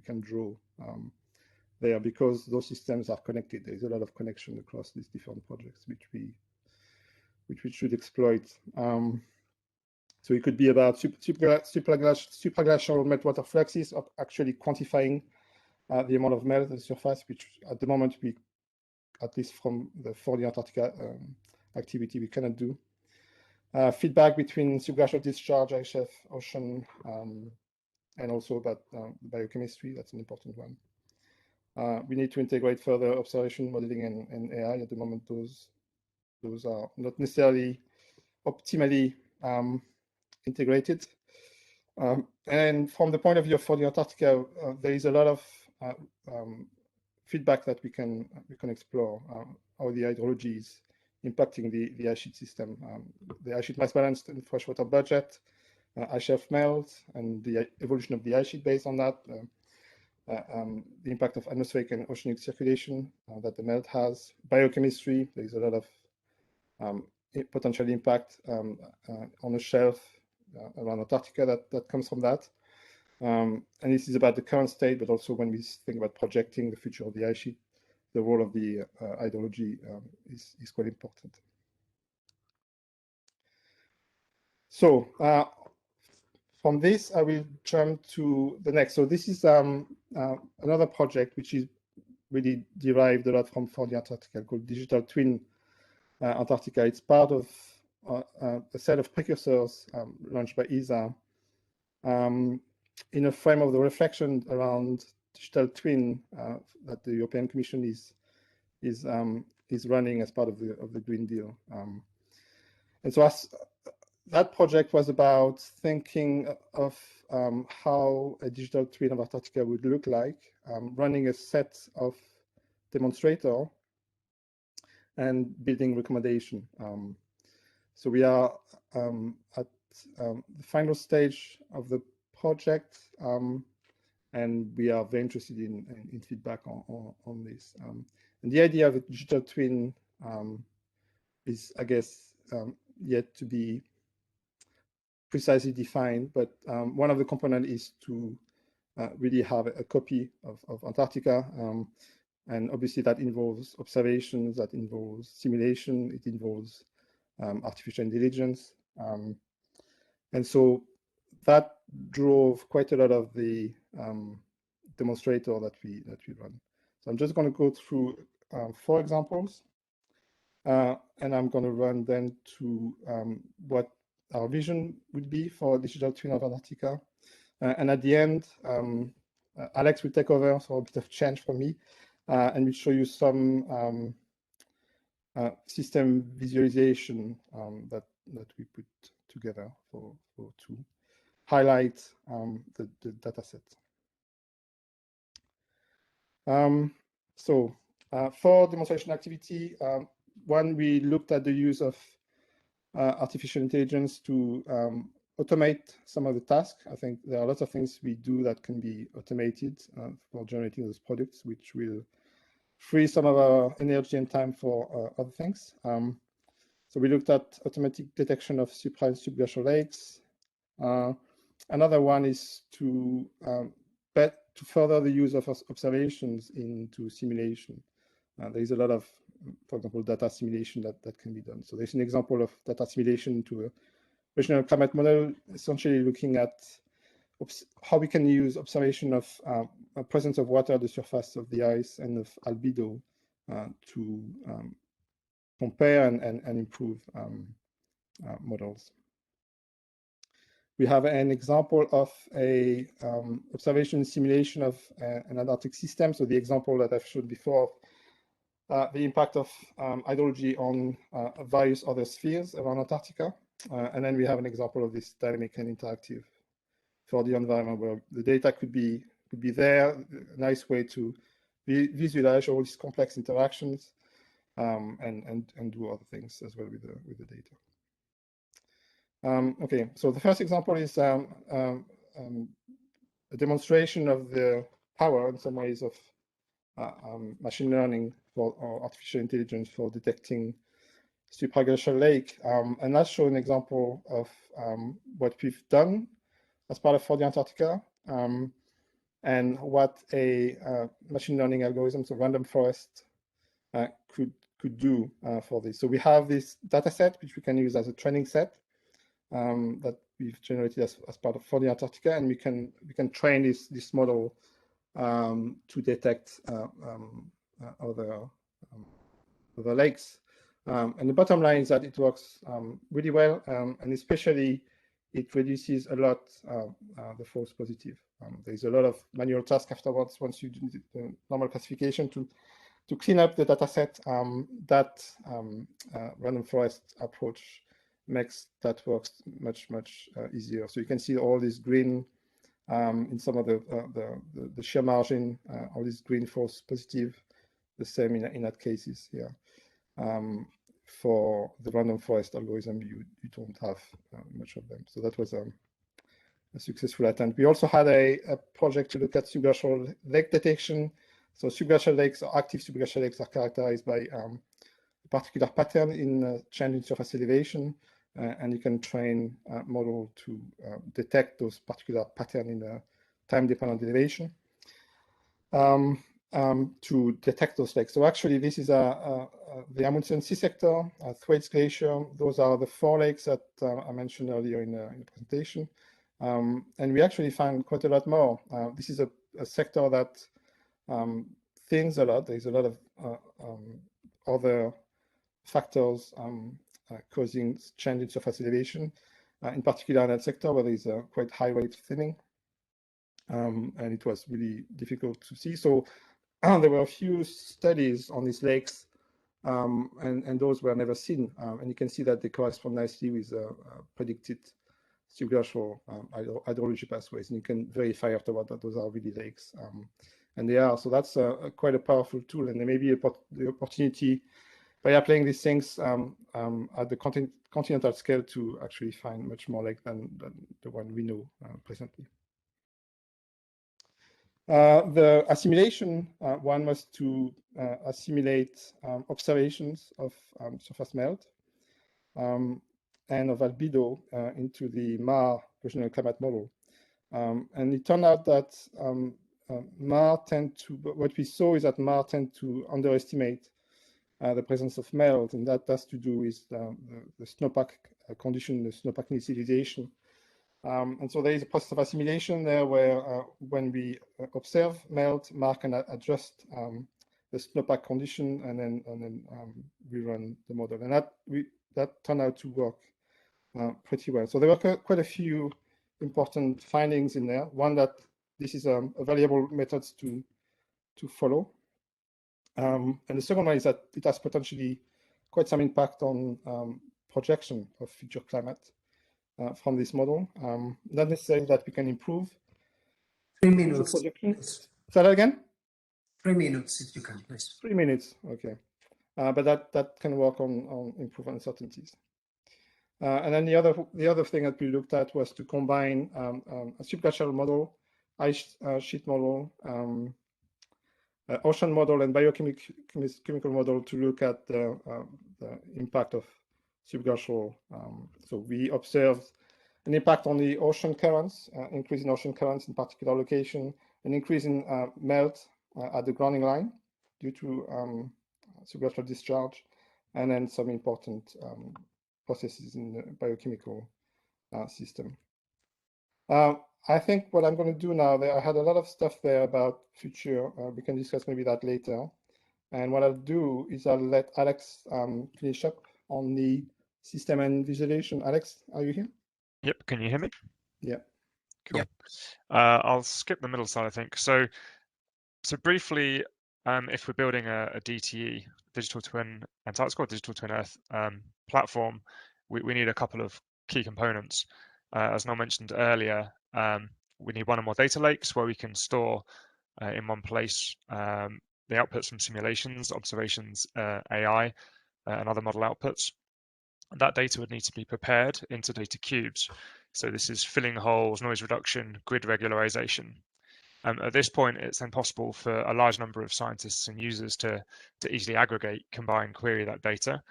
can draw there, because those systems are connected. There is a lot of connection across these different projects, which we should exploit. So it could be about supraglacial meltwater fluxes, of actually quantifying the amount of melt at the surface, which at the moment we, at least from the 4D Antarctica activity, we cannot do. Feedback between subglacial discharge, ice shelf, ocean, and also about biochemistry. That's an important one. We need to integrate further observation, modeling, and AI. At the moment, those are not necessarily optimally integrated. And from the point of view of 4D Antarctica, there is a lot of feedback that we can explore, how the hydrology is impacting the ice sheet system, the ice sheet mass balance and freshwater budget, ice shelf melt, and the evolution of the ice sheet based on that, the impact of atmospheric and oceanic circulation that the melt has, biochemistry. There is a lot of potential impact on the shelf around Antarctica that comes from that. And this is about the current state, but also when we think about projecting the future of the ice sheet, the role of the hydrology is quite important. So from this, I will jump to the next. So this is another project which is really derived a lot from 4D Antarctica, called Digital Twin Antarctica. It's part of a set of precursors launched by ESA in a frame of the reflection around digital twin that the European Commission is running as part of the Green Deal. And so that project was about thinking of how a digital twin of Antarctica would look like, running a set of demonstrator and building recommendation. So we are at the final stage of the project, and we are very interested in feedback on this. And the idea of a digital twin is, I guess, yet to be precisely defined, but one of the components is to really have a copy of Antarctica. And obviously that involves observations, that involves simulation, it involves artificial intelligence. And so that drove quite a lot of the demonstrator that we run. So I'm just going to go through 4 examples, and I'm going to run then to what our vision would be for digital twin of Antarctica. And at the end, Alex will take over for a bit of change for me, and we'll show you some system visualization that we put together to highlight dataset. For demonstration activity, one, we looked at the use of artificial intelligence to automate some of the tasks. I think there are lots of things we do that can be automated for generating those products, which will free some of our energy and time for other things. So we looked at automatic detection of supra and subglacial lakes. Another one is to further the use of observations into simulation. There is a lot of, for example, data simulation that can be done. So there's an example of data simulation to a regional climate model, essentially looking at how we can use observation of a presence of water at the surface of the ice and of albedo to compare and improve models. We have an example of a observation simulation of an Antarctic system. So the example that I've showed before, the impact of hydrology on various other spheres around Antarctica. And then we have an example of this dynamic and interactive for the environment where the data could be there, a nice way to visualize all these complex interactions and do other things as well with the data. Okay, so the first example is a demonstration of the power in some ways of machine learning or artificial intelligence for detecting supraglacial lake. And that's shown an example of what we've done as part of for the Antarctica and what a machine learning algorithm, so random forest, could do for this. So we have this data set which we can use as a training set that we've generated as part of for the Antarctica, and we can train this model to detect other lakes. And the bottom line is that it works really well, and especially it reduces a lot the false positive. There's a lot of manual task afterwards once you do the normal classification to clean up the data set. That random forest approach makes that work much easier. So you can see all this green in some of the shear margin, all this green false positive, the same in that cases here. For the random forest algorithm, you don't have much of them. So that was a successful attempt. We also had a project to look at subglacial lake detection. So subglacial lakes or active subglacial lakes are characterized by a particular pattern in change in surface elevation, and you can train a model to detect those particular pattern in a time-dependent elevation to detect those lakes. So actually, this is the Amundsen Sea Sector, Thwaites Glacier. Those are the 4 lakes that I mentioned earlier in the presentation. And we actually find quite a lot more. This is a sector that thins a lot. There's a lot of other factors causing change in surface elevation, in particular in that sector where there is a quite high rate of thinning. And it was really difficult to see. So there were a few studies on these lakes, and those were never seen. And you can see that they correspond nicely with predicted subglacial hydrology pathways. And you can verify afterward that those are really lakes. And they are. So that's quite a powerful tool. And there may be the opportunity by applying these things at the continental scale to actually find much more lake than the one we know presently. The assimilation one was to assimilate observations of surface melt and of albedo into the MAR regional climate model. And it turned out that what we saw is that MAR tend to underestimate the presence of melt, and that has to do with the snowpack condition, the snowpack initialization. And so there is a process of assimilation there where when we observe melt, MAR can adjust the snowpack condition, and then we run the model. And that turned out to work pretty well. So there were quite a few important findings in there. One, that this is a valuable method to follow. And the second one is that it has potentially quite some impact on projection of future climate from this model. Not necessarily that we can improve 3 the minutes. projection. Please. Say that again? 3 minutes, if you can, please. 3 minutes, okay. But that can work on improve uncertainties. And then the other thing that we looked at was to combine a subglacial model, ice sheet model, ocean model, and biochemical model to look at the impact of subglacial. So we observed an impact on the ocean currents, increase in ocean currents in particular location, an increase in melt at the grounding line due to subglacial discharge, and then some important processes in the biochemical system. I think what I'm going to do now, I had a lot of stuff there about future. We can discuss maybe that later. And what I'll do is I'll let Alex finish up on the system and visualization. Alex, are you here? Yep, can you hear me? Yeah. Cool. Yep. I'll skip the middle side, I think. So briefly, if we're building a DTE, Digital Twin Antarctica, or Digital Twin Earth platform, we need a couple of key components. As Noel mentioned earlier, we need one or more data lakes where we can store in one place the outputs from simulations, observations, AI, and other model outputs. That data would need to be prepared into data cubes. So this is filling holes, noise reduction, grid regularization. At this point, it's then possible for a large number of scientists and users to easily aggregate, combine, query that data,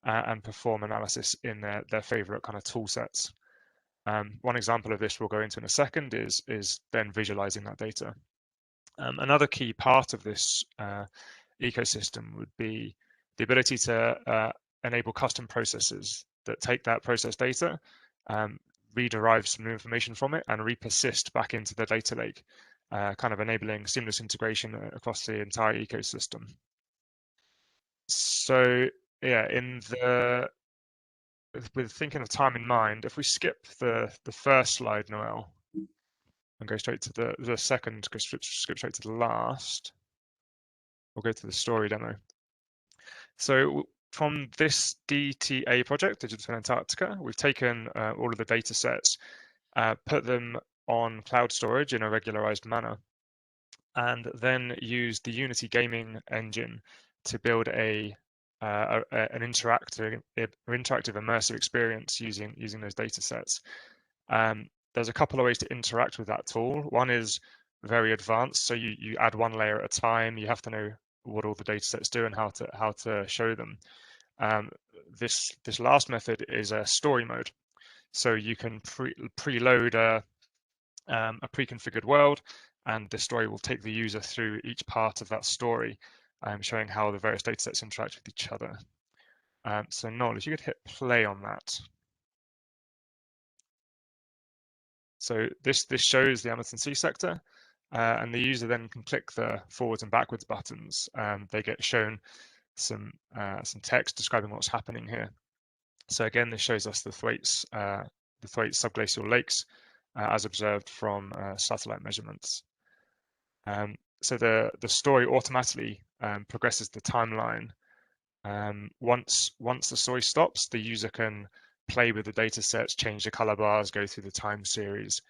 and perform analysis in their favorite kind of tool sets. One example of this we'll go into in a second is then visualizing that data. Another key part of this ecosystem would be the ability to enable custom processes that take that process data, rederive some new information from it, and repersist back into the data lake, kind of enabling seamless integration across the entire ecosystem. So yeah, with thinking of time in mind, if we skip the first slide, Noel, and go straight to the second, skip straight to the last, we'll go to the story demo. So from this DTA project, Digital Twin Antarctica, we've taken all of the data sets, put them on cloud storage in a regularized manner, and then used the Unity gaming engine to build an interactive immersive experience using those data sets. There's a couple of ways to interact with that tool. One is very advanced, so you add one layer at a time. You have to know what all the data sets do and how to show them. This last method is a story mode, so you can preload a pre-configured world, and the story will take the user through each part of that story, showing how the various data sets interact with each other. So Noel, if you could hit play on that. So this shows the Amazon Sea sector, and the user then can click the forwards and backwards buttons. They get shown some text describing what's happening here. So again, this shows us the Thwaites subglacial lakes as observed from satellite measurements. So the story automatically progresses the timeline. Once the story stops, the user can play with the data sets, change the color bars, go through the time series,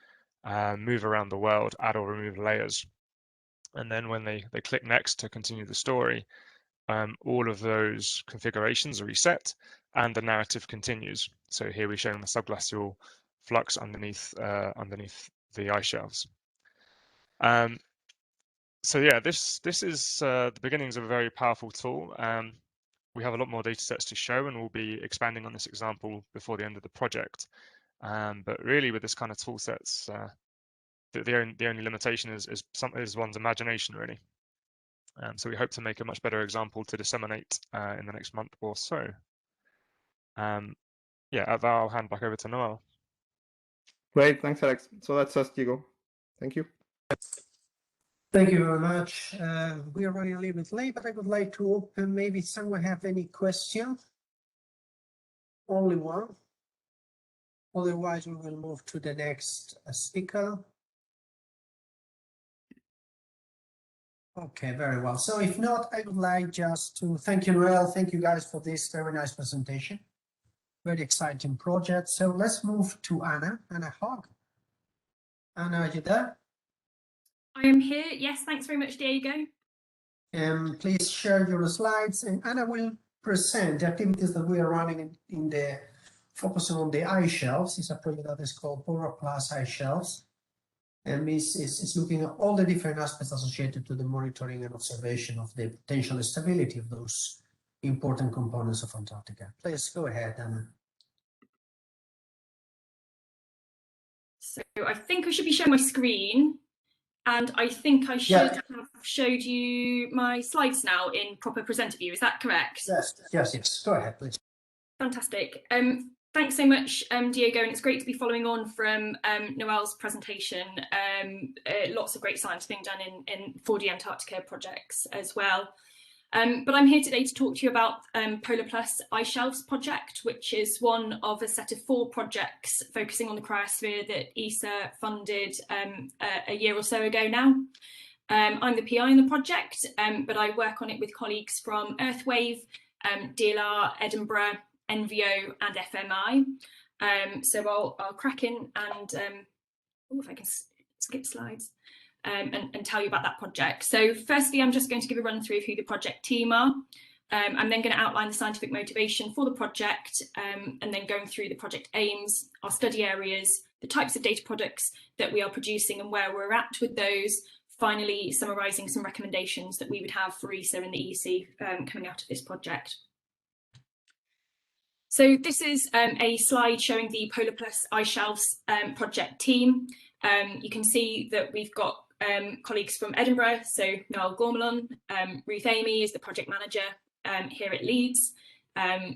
move around the world, add or remove layers. And then when they click next to continue the story, all of those configurations are reset and the narrative continues. So here we're showing the subglacial flux underneath the ice shelves. So yeah, this is the beginnings of a very powerful tool. We have a lot more data sets to show, and we'll be expanding on this example before the end of the project. But really, with this kind of tool sets, the only limitation is one's imagination, really. So we hope to make a much better example to disseminate in the next month or so. Yeah, I'll hand back over to Noel. Great, thanks, Alex. So that's us, Diego. Thank you. Thank you very much. We are running a little bit late, but I would like to open, maybe someone have any questions? Only one. Otherwise, we will move to the next speaker. Okay, very well. So if not, I would like just to thank you, Noel. Thank you guys for this very nice presentation. Very exciting project. So let's move to Anna. Anna Hogg. Anna, are you there? I am here. Yes, thanks very much, Diego. Please share your slides, and Anna will present the activities that we are running in the focusing on the ice shelves. It's a project that is called Polar Plus Ice Shelves, and this is looking at all the different aspects associated to the monitoring and observation of the potential stability of those important components of Antarctica. Please go ahead, Anna. So I think I should be showing my screen, and I think I should have showed you my slides now in proper presenter view. Is that correct? Yes. Go ahead, please. Fantastic. Thanks so much, Diego, and it's great to be following on from Noel's presentation. Lots of great science being done in 4D Antarctica projects as well. But I'm here today to talk to you about Polar Plus Ice Shelves project, which is one of a set of 4 projects focusing on the cryosphere that ESA funded a year or so ago now. I'm the PI in the project, but I work on it with colleagues from Earthwave, DLR, Edinburgh, NVO and FMI. So I'll crack in and if I can skip slides. And tell you about that project. So firstly, I'm just going to give a run through of who the project team are. I'm then going to outline the scientific motivation for the project, and then going through the project aims, our study areas, the types of data products that we are producing and where we're at with those. Finally, summarising some recommendations that we would have for ESA and the EC coming out of this project. So this is a slide showing the Polar Plus Ice Shelves project team. You can see that we've got colleagues from Edinburgh, so Noel Gormelon, Ruth Amy is the project manager here at Leeds.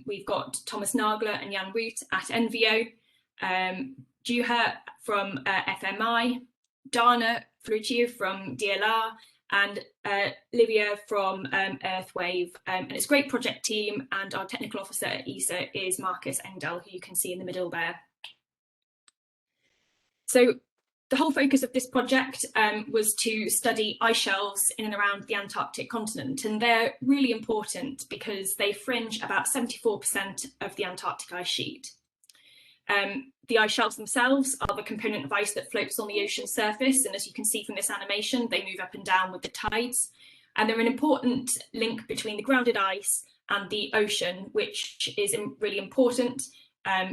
We've got Thomas Nagler and Jan Root at NVO, Juha from FMI, Dana Fluccio from DLR, and Livia from Earthwave. And it's a great project team, and our technical officer at ESA is Marcus Engdahl, who you can see in the middle there. So the whole focus of this project was to study ice shelves in and around the Antarctic continent, and they're really important because they fringe about 74% of the Antarctic ice sheet. The ice shelves themselves are the component of ice that floats on the ocean surface, and as you can see from this animation, they move up and down with the tides, and they're an important link between the grounded ice and the ocean, which is really important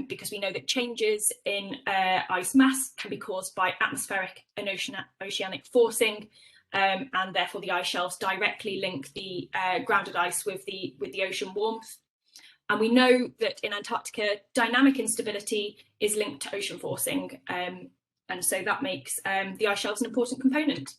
because we know that changes in ice mass can be caused by atmospheric and oceanic forcing, and therefore the ice shelves directly link the grounded ice with the ocean warmth. And we know that in Antarctica, dynamic instability is linked to ocean forcing, and so that makes the ice shelves an important component.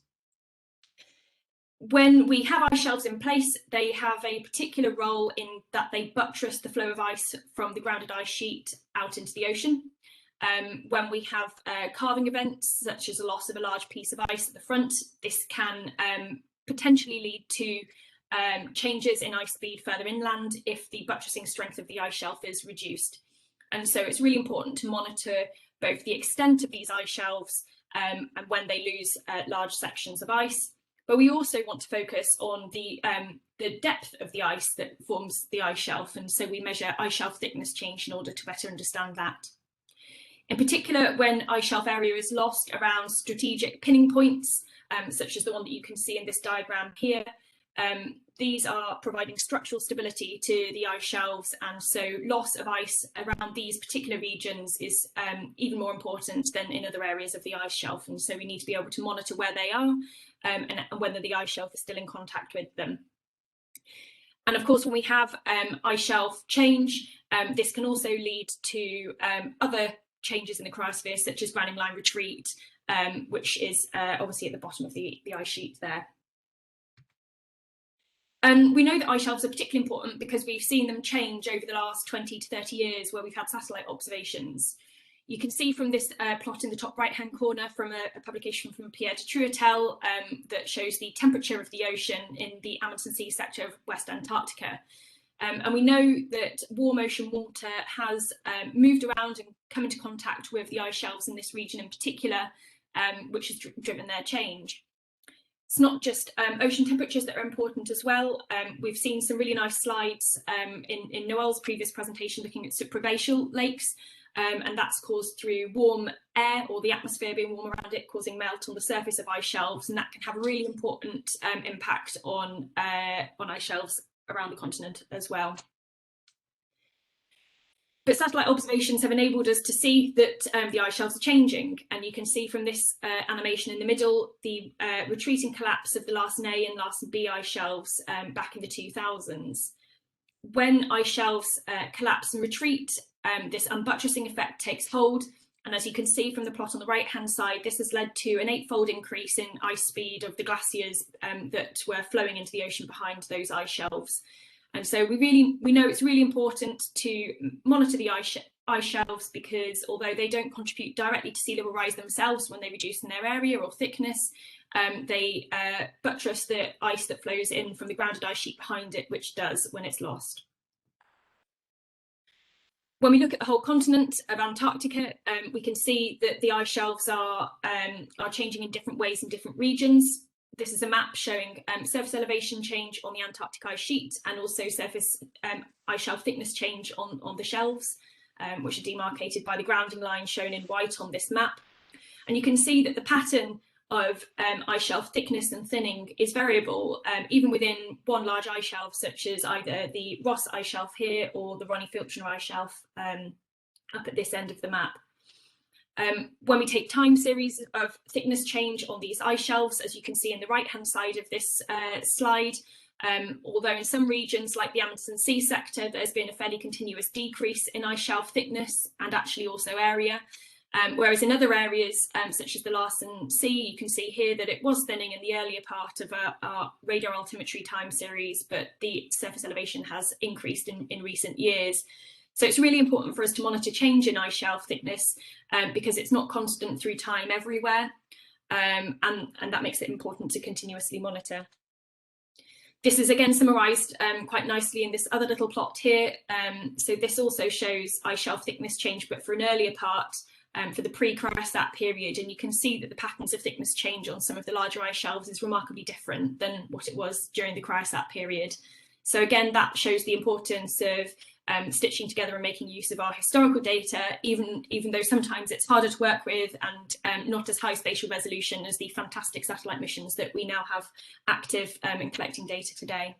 When we have ice shelves in place, they have a particular role in that they buttress the flow of ice from the grounded ice sheet out into the ocean. When we have calving events, such as a loss of a large piece of ice at the front, this can potentially lead to changes in ice speed further inland if the buttressing strength of the ice shelf is reduced. And so it's really important to monitor both the extent of these ice shelves and when they lose large sections of ice. But we also want to focus on the depth of the ice that forms the ice shelf, and so we measure ice shelf thickness change in order to better understand that. In particular, when ice shelf area is lost around strategic pinning points, such as the one that you can see in this diagram here, these are providing structural stability to the ice shelves, and so loss of ice around these particular regions is even more important than in other areas of the ice shelf, and so we need to be able to monitor where they are and whether the ice shelf is still in contact with them. And of course, when we have ice shelf change, this can also lead to other changes in the cryosphere, such as grounding line retreat, which is obviously at the bottom of the ice sheet there. We know that ice shelves are particularly important because we've seen them change over the last 20 to 30 years where we've had satellite observations. You can see from this plot in the top right-hand corner from a publication from Pierre de Truetel that shows the temperature of the ocean in the Amundsen Sea sector of West Antarctica. And we know that warm ocean water has moved around and come into contact with the ice shelves in this region in particular, which has driven their change. It's not just ocean temperatures that are important as well. We've seen some really nice slides in Noel's previous presentation looking at supraglacial lakes, and that's caused through warm air or the atmosphere being warm around it, causing melt on the surface of ice shelves, and that can have a really important impact on ice shelves around the continent as well. But satellite observations have enabled us to see that the ice shelves are changing, and you can see from this animation in the middle the retreating collapse of the Larsen A and Larsen B ice shelves back in the 2000s. When ice shelves collapse and retreat, this unbuttressing effect takes hold, and as you can see from the plot on the right hand side, this has led to an 8-fold increase in ice speed of the glaciers that were flowing into the ocean behind those ice shelves. And so we know it's really important to monitor the ice shelves, because although they don't contribute directly to sea level rise themselves when they reduce in their area or thickness, they buttress the ice that flows in from the grounded ice sheet behind it, which does when it's lost. When we look at the whole continent of Antarctica, we can see that the ice shelves are changing in different ways in different regions. This is a map showing surface elevation change on the Antarctic ice sheet, and also surface ice shelf thickness change on the shelves, which are demarcated by the grounding line shown in white on this map. And you can see that the pattern of ice shelf thickness and thinning is variable, even within one large ice shelf, such as either the Ross ice shelf here or the Ronnie Filchner ice shelf up at this end of the map. When we take time series of thickness change on these ice shelves, as you can see in the right hand side of this slide, although in some regions like the Amundsen Sea sector there's been a fairly continuous decrease in ice shelf thickness and actually also area, whereas in other areas such as the Larsen Sea, you can see here that it was thinning in the earlier part of our radar altimetry time series, but the surface elevation has increased in recent years. So it's really important for us to monitor change in ice shelf thickness because it's not constant through time everywhere, and that makes it important to continuously monitor. This is again summarised quite nicely in this other little plot here. So this also shows ice shelf thickness change, but for an earlier part, for the pre-cryostat period, and you can see that the patterns of thickness change on some of the larger ice shelves is remarkably different than what it was during the cryostat period. So again, that shows the importance of stitching together and making use of our historical data, even though sometimes it's harder to work with and not as high spatial resolution as the fantastic satellite missions that we now have active in collecting data today.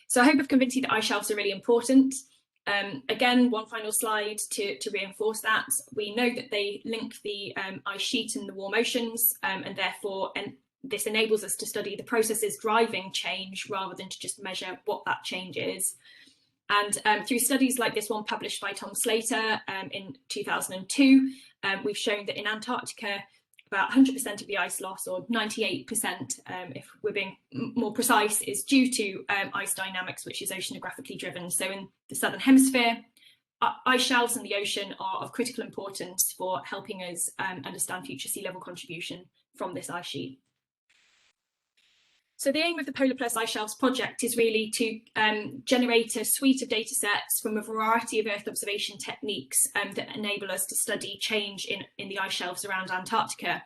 So I hope I've convinced you that ice shelves are really important. Again, one final slide to reinforce that. We know that they link the ice sheet and the warm oceans, and therefore this enables us to study the processes driving change rather than to just measure what that change is. And through studies like this one published by Tom Slater in 2002, we've shown that in Antarctica, about 100% of the ice loss, or 98%, if we're being more precise, is due to ice dynamics, which is oceanographically driven. So in the southern hemisphere, ice shelves in the ocean are of critical importance for helping us understand future sea level contribution from this ice sheet. So the aim of the Polar Plus Ice Shelves project is really to generate a suite of data sets from a variety of Earth observation techniques that enable us to study change in the ice shelves around Antarctica.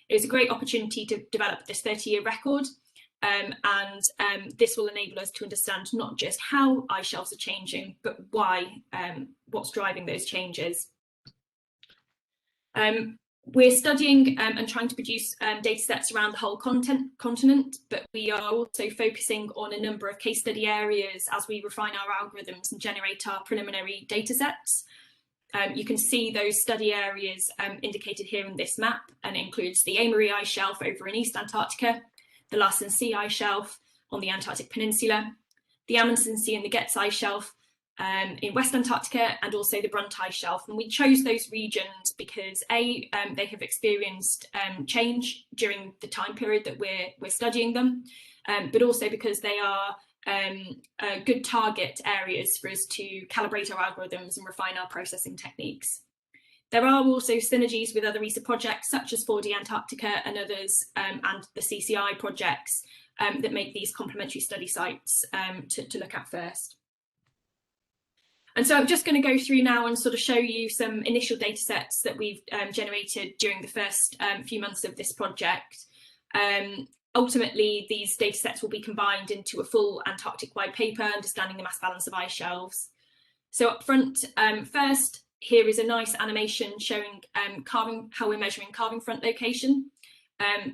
It was a great opportunity to develop this 30-year record, and this will enable us to understand not just how ice shelves are changing, but why, what's driving those changes. We're studying and trying to produce data sets around the whole continent, but we are also focusing on a number of case study areas as we refine our algorithms and generate our preliminary data sets. You can see those study areas indicated here in this map, and it includes the Amory ice shelf over in East Antarctica, the Larsen Sea ice shelf on the Antarctic Peninsula, the Amundsen Sea and the Getz ice shelf in West Antarctica, and also the Brunt ice shelf. And we chose those regions because they have experienced change during the time period that we're studying them, but also because they are good target areas for us to calibrate our algorithms and refine our processing techniques. There are also synergies with other ESA projects such as 4D Antarctica and others, and the CCI projects that make these complementary study sites to look at first. And so I'm just going to go through now and sort of show you some initial data sets that we've generated during the first few months of this project. Ultimately, these data sets will be combined into a full Antarctic-wide paper, understanding the mass balance of ice shelves. So up front, first, here is a nice animation showing how we're measuring carving front location.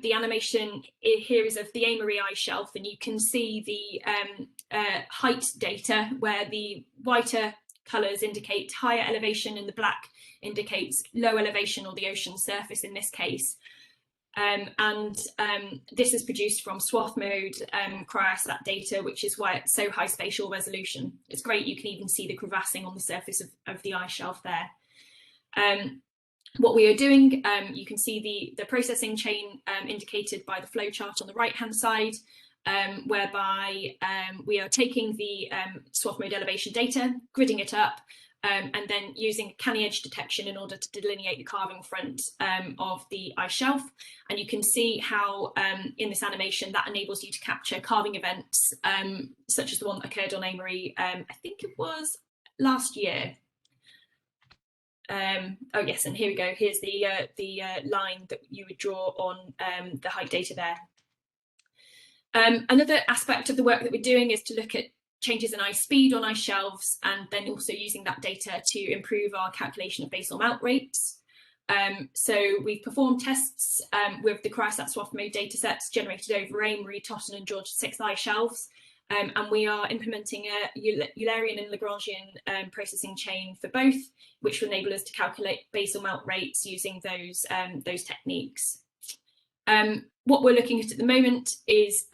The animation here is of the Amory ice shelf, and you can see the height data where the whiter colours indicate higher elevation and the black indicates low elevation, or the ocean surface in this case. This is produced from swath mode cryostat data, which is why it's so high spatial resolution. It's great, you can even see the crevassing on the surface of the ice shelf there. What we are doing, you can see the processing chain indicated by the flow chart on the right hand side, whereby we are taking the swath mode elevation data, gridding it up, and then using canny edge detection in order to delineate the carving front of the ice shelf. And you can see how in this animation that enables you to capture carving events such as the one that occurred on Amory, I think it was last year. Oh yes, and here we go. Here's the line that you would draw on the height data there. Another aspect of the work that we're doing is to look at changes in ice speed on ice shelves, and then also using that data to improve our calculation of basal melt rates. So we've performed tests with the cryostat swath mode datasets generated over Amory, Totten and George VI ice shelves, and we are implementing a Eulerian and Lagrangian processing chain for both, which will enable us to calculate basal melt rates using those techniques. What we're looking at the moment is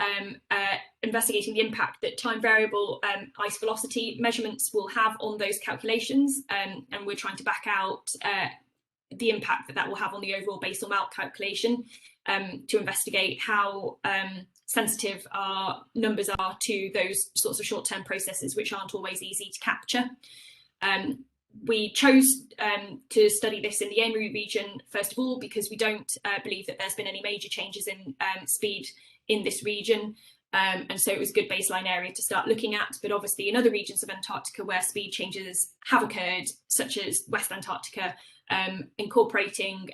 investigating the impact that time variable ice velocity measurements will have on those calculations, and we're trying to back out the impact that will have on the overall basal melt calculation to investigate how sensitive our numbers are to those sorts of short-term processes, which aren't always easy to capture. We chose to study this in the Amory region, first of all, because we don't believe that there's been any major changes in speed in this region. And so it was a good baseline area to start looking at. But obviously in other regions of Antarctica where speed changes have occurred, such as West Antarctica, incorporating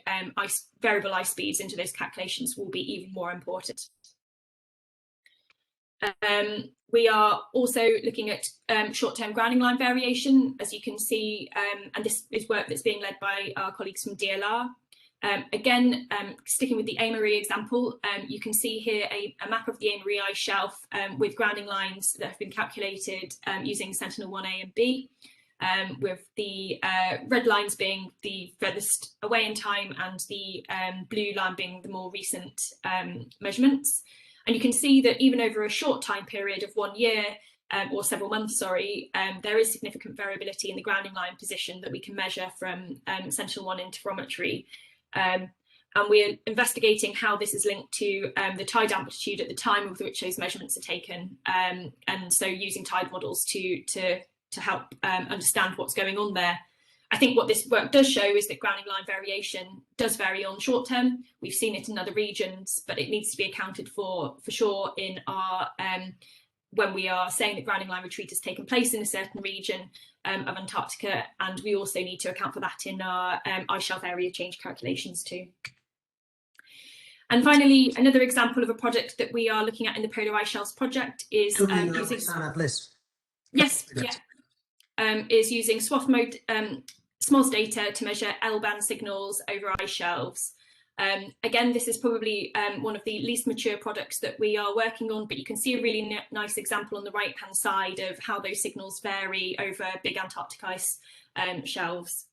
variable ice speeds into those calculations will be even more important. We are also looking at short-term grounding line variation, as you can see, and this is work that's being led by our colleagues from DLR. Again, sticking with the Amory example, you can see here a map of the Amory ice shelf with grounding lines that have been calculated using Sentinel-1A and B, with the red lines being the furthest away in time and the blue line being the more recent measurements. And you can see that even over a short time period of 1 year, or several months, sorry, there is significant variability in the grounding line position that we can measure from Sentinel-1 interferometry. And we're investigating how this is linked to the tide amplitude at the time with which those measurements are taken, and so using tide models to help understand what's going on there. I think what this work does show is that grounding line variation does vary on short term. We've seen it in other regions, but it needs to be accounted for sure in our when we are saying that grounding line retreat has taken place in a certain region of Antarctica, and we also need to account for that in our ice shelf area change calculations too. And finally, another example of a project that we are looking at in the Polar Ice Shelves project is using... Yes, yeah. Is using swath mode SMOS data to measure L-band signals over ice shelves. Again, this is probably one of the least mature products that we are working on, but you can see a really nice example on the right-hand side of how those signals vary over big Antarctic ice shelves.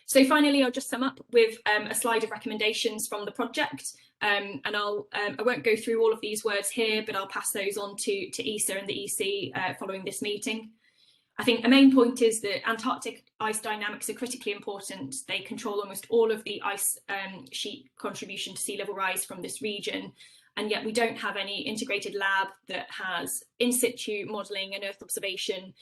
So finally, I'll just sum up with a slide of recommendations from the project. And I won't go through all of these words here, but I'll pass those on to ESA and the EC following this meeting. I think a main point is that Antarctic ice dynamics are critically important. They control almost all of the ice sheet contribution to sea level rise from this region, and yet we don't have any integrated lab that has in situ modelling and Earth observation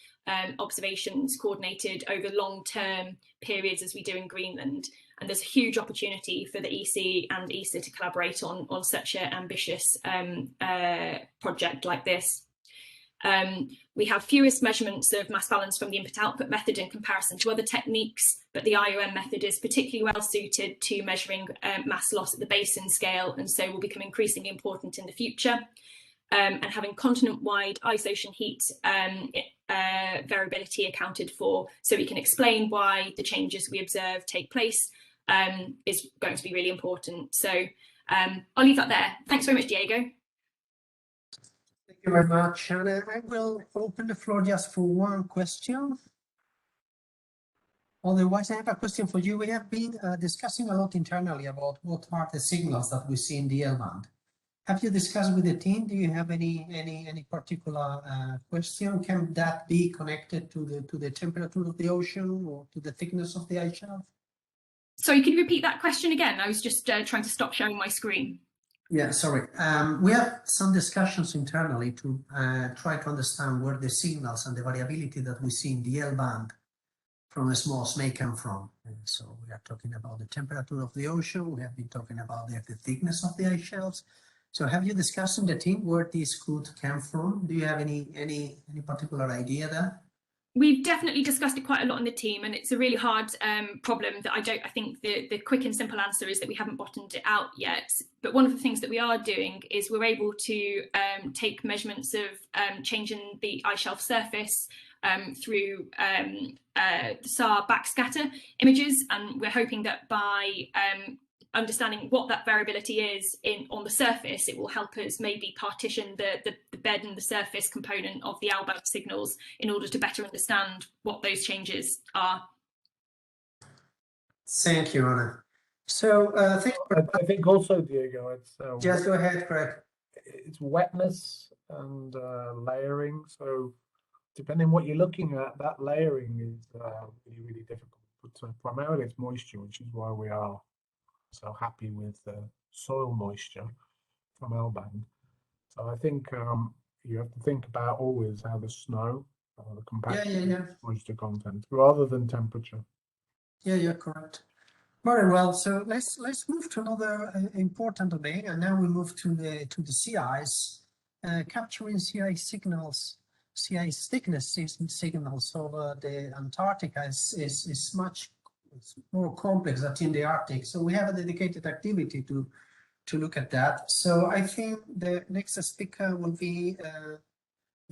observations coordinated over long-term periods as we do in Greenland. And there's a huge opportunity for the EC and ESA to collaborate on such an ambitious project like this. We have fewest measurements of mass balance from the input-output method in comparison to other techniques, but the IOM method is particularly well suited to measuring mass loss at the basin scale, and so will become increasingly important in the future. and having continent-wide ice ocean heat variability accounted for, so we can explain why the changes we observe take place, is going to be really important. So I'll leave that there. Thanks very much, Diego. Thank you very much. And I will open the floor just for one question. Otherwise, I have a question for you. We have been discussing a lot internally about what are the signals that we see in the L-band. Have you discussed with the team? Do you have any particular question? Can that be connected to the temperature of the ocean or to the thickness of the ice shelf? Sorry, can you repeat that question again? I was just trying to stop sharing my screen. Yeah, sorry. We have some discussions internally to try to understand where the signals and the variability that we see in the L-band from the SMOS may come from. And so we are talking about the temperature of the ocean. We have been talking about the thickness of the ice shelves. So have you discussed in the team where this could come from? Do you have any particular idea there? We've definitely discussed it quite a lot in the team, and it's a really hard problem that I think the quick and simple answer is that we haven't bottomed it out yet. But one of the things that we are doing is we're able to take measurements of changing the ice shelf surface through the SAR backscatter images, and we're hoping that by understanding what that variability is on the surface, it will help us maybe partition the bed and the surface component of the L-band signals in order to better understand what those changes are. Thank you, Anna. So I think also, Diego, it's just go ahead, Greg. It's wetness and layering. So depending what you're looking at, that layering is really difficult. But primarily it's moisture, which is why we are so happy with soil moisture from L-band. So I think you have to think about always how the snow, the compaction, moisture content, rather than temperature. Yeah, you're correct. Very well. So let's move to another important domain, and now we move to the sea ice, capturing sea ice signals, sea ice thickness signals over the Antarctica is much more complex than in the Arctic. So we have a dedicated activity to look at that. So I think the next speaker will be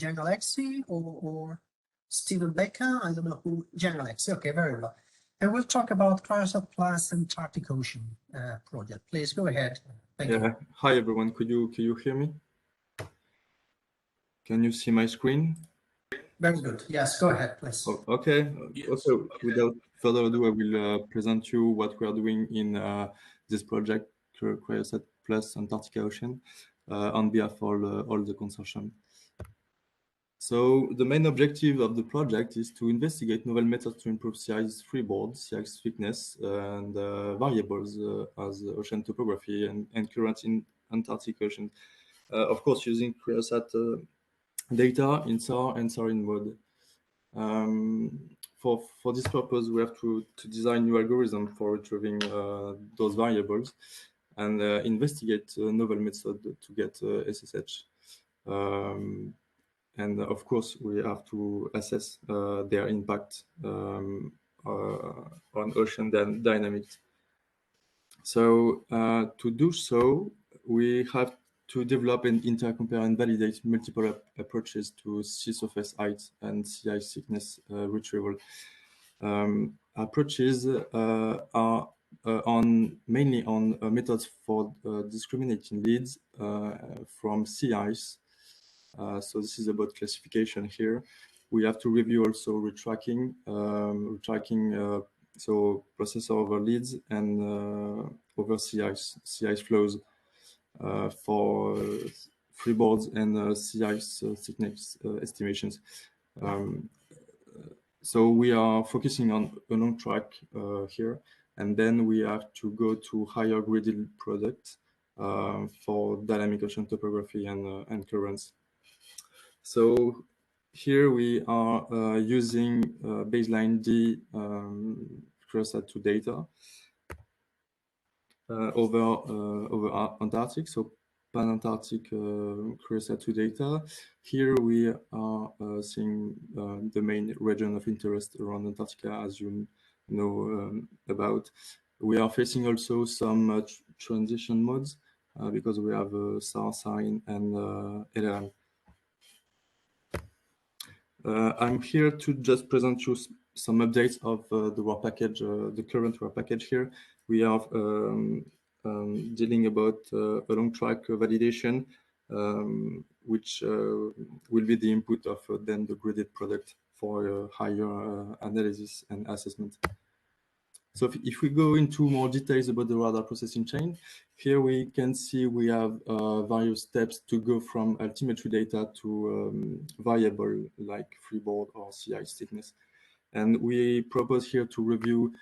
Jan Alexi or Stephen Becker. I don't know who. Jan Alexi. Okay, very well. And we'll talk about Cryosat Plus Antarctic Ocean project. Please go ahead. Thank you. Hi everyone. Could you hear me? Can you see my screen? Very good. Yes, go ahead, please. Oh, okay. Yes. Also, without further ado, I will present you what we are doing in this project, Cryosat Plus Antarctica Ocean, on behalf of all the consortium. So the main objective of the project is to investigate novel methods to improve sea ice freeboard, sea ice thickness, and variables as ocean topography and currents in Antarctic Ocean. Of course, using Cryosat data in SAR and SAR in mode. For this purpose, we have to design new algorithm for retrieving those variables and investigate novel method to get SSH. And of course, we have to assess their impact on ocean dynamics. So to do so, we have to develop and intercompare and validate multiple approaches to sea surface height and sea ice thickness retrieval. Approaches are mainly on methods for discriminating leads from sea ice. So this is about classification here. We have to review also retracking, so processor over leads and over sea ice flows for freeboards and sea ice thickness estimations. So we are focusing on a long track here, and then we have to go to higher graded products for dynamic ocean topography and currents. So here we are using baseline D Cryosat 2 data over Antarctic, so pan-Antarctic Cryosat 2 data. Here we are seeing the main region of interest around Antarctica, as you know about. We are facing also some transition modes because we have SAR, SARIN, and LRM. I'm here to just present you some updates of the work package, the current work package here. We are dealing about a long track validation, which will be the input of then the graded product for higher analysis and assessment. So if we go into more details about the radar processing chain, here we can see we have various steps to go from altimetry data to variable like freeboard or sea ice thickness. And we propose here to review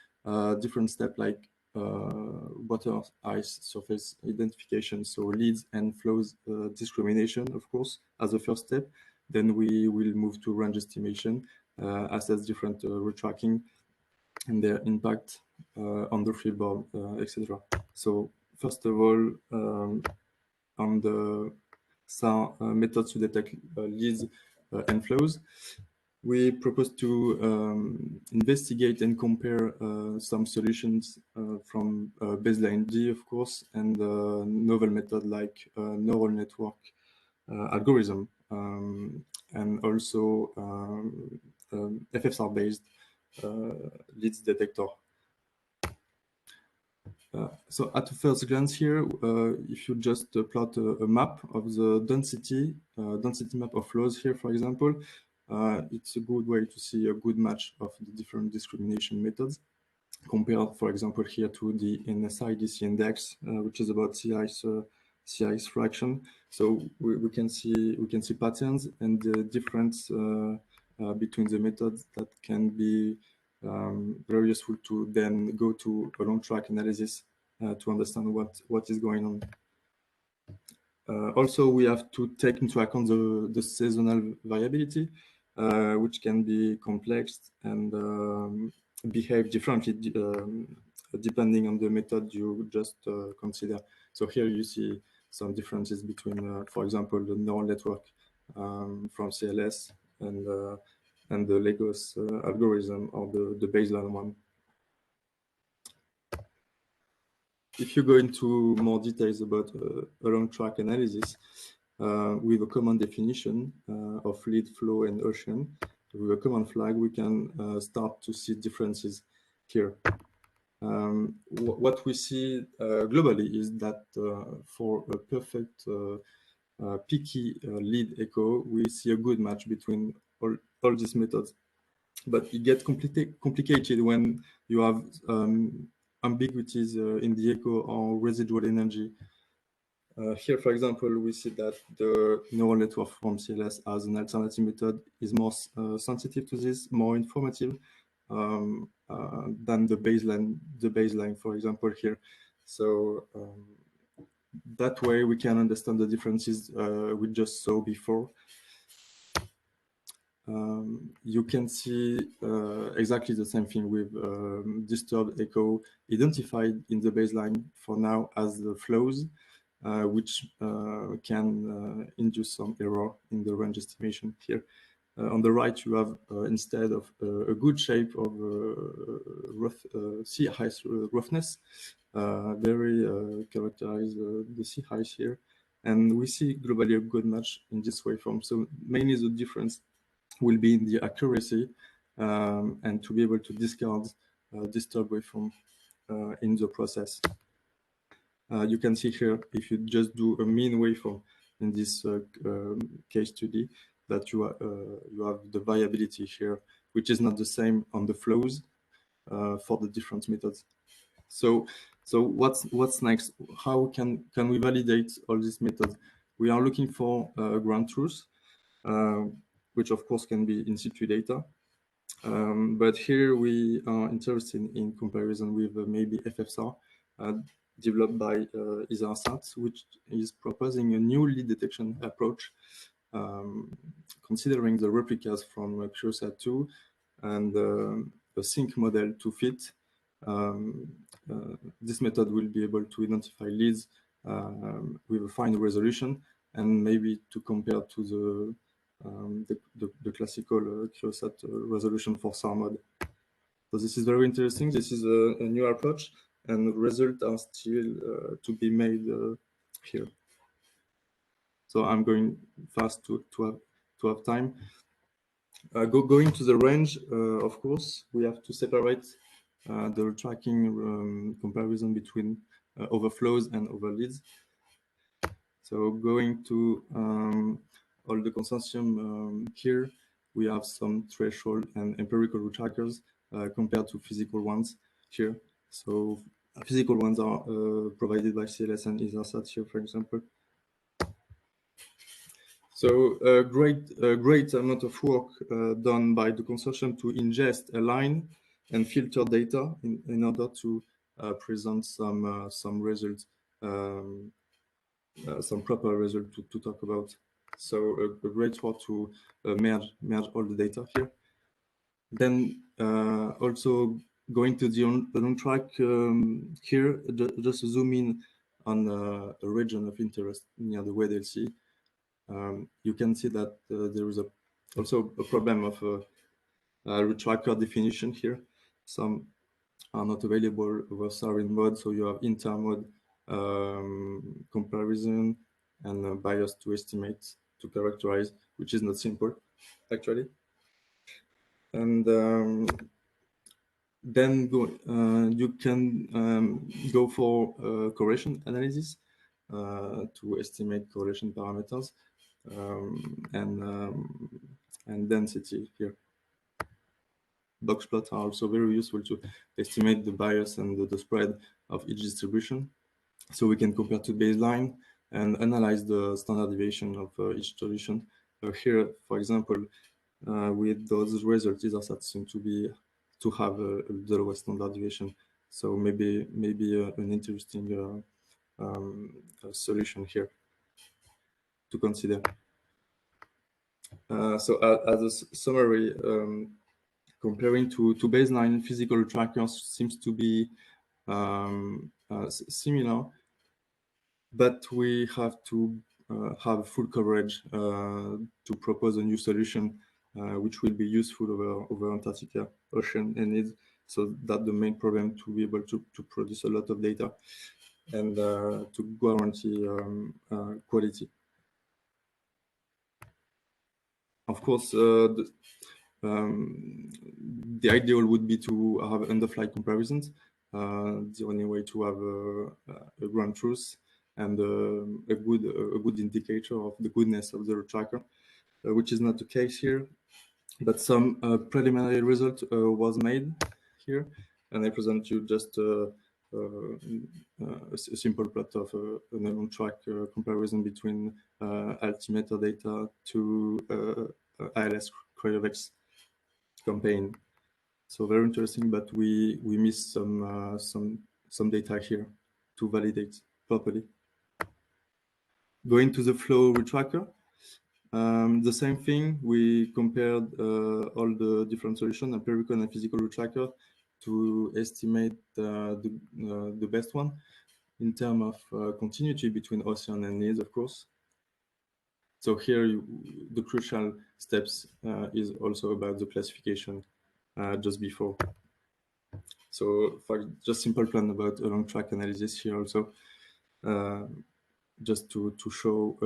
different steps like water ice surface identification, so leads and flows discrimination, of course, as a first step. Then we will move to range estimation, assess different retracking and their impact on the freeboard, etc. So first of all, on the SAR methods to detect leads and flows, we propose to investigate and compare some solutions from baseline D, of course, and novel method like neural network algorithm, and also FFSR-based leads detector. So at a first glance here, if you just plot a map of the density map of flows here, for example, it's a good way to see a good match of the different discrimination methods compared, for example, here to the NSI-DC index, which is about sea ice fraction. So we can see patterns and the difference between the methods that can be very useful to then go to a long track analysis to understand what is going on. Also, we have to take into account the seasonal variability, which can be complex and behave differently depending on the method you just consider. So here you see some differences between, for example, the neural network from CLS and the Lagos algorithm or the baseline one. If you go into more details about a long track analysis with a common definition of lead, flow, and ocean, with a common flag, we can start to see differences here. What we see globally is that for a perfect peaky lead echo, we see a good match between all these methods. But it gets complicated when you have ambiguities in the echo or residual energy. Here, for example, we see that the neural network from CLS as an alternative method is more sensitive to this, more informative than the baseline, for example, here. So that way we can understand the differences we just saw before. You can see exactly the same thing with disturbed echo identified in the baseline for now as the flows, which can induce some error in the range estimation here. On the right, you have instead of a good shape of rough sea ice roughness, very characterize the sea ice here. And we see globally a good match in this waveform. So mainly the difference will be in the accuracy and to be able to discard disturbed waveform in the process. You can see here, if you just do a mean waveform in this case study, that you have the variability here, which is not the same on the flows for the different methods. So what's next? How can we validate all these methods? We are looking for ground truth, which of course can be in situ data. But here we are interested in comparison with maybe FFSR developed by ESA, which is proposing a new lead detection approach, considering the replicas from CureSat-2 and a sync model to fit. This method will be able to identify leads with a fine resolution and maybe to compare to the classical CureSat resolution for SAR mode. So this is very interesting. This is a new approach, and results are still to be made here. So I'm going fast to have time. Going to the range, of course, we have to separate the tracking comparison between overflows and overleads. So going to all the consortium here, we have some threshold and empirical trackers compared to physical ones here. So physical ones are provided by CLS and ESA here, for example. So a great amount of work done by the consortium to ingest, align, and filter data in order to present some results, some proper result to talk about. So a great work to merge all the data here. Then also going to the on track here, just zoom in on a region of interest near the Weddell Sea. You can see that there is also a problem of retracker definition here. Some are not available over Sarin mode, so you have inter-mode comparison and bias to estimate, to characterize, which is not simple, actually. And then you can go for correlation analysis to estimate correlation parameters and density here. Box plots are also very useful to estimate the bias and the spread of each distribution. So we can compare to baseline and analyze the standard deviation of each solution. Here, for example, with those results, these are seem to have the lowest standard deviation. So maybe an interesting solution here to consider. So as a summary, comparing to baseline, physical trackers seems to be similar, but we have to have full coverage to propose a new solution which will be useful over Antarctica ocean and needs. So that's the main problem, to be able to produce a lot of data and to guarantee quality. Of course, the ideal would be to have underflight comparisons. The only way to have a ground truth and a good indicator of the goodness of the tracker, which is not the case here. But some preliminary result was made here, and I present you just a simple plot of an on-track comparison between altimeter data to ILS Cryovex campaign. So very interesting, but we missed some data here to validate properly. Going to the flow retracker, the same thing. We compared all the different solutions, empirical and physical retracker, to estimate the best one in terms of continuity between ocean and needs, of course. So here, the crucial steps is also about the classification just before. So for just simple plan about a long track analysis here also, just to show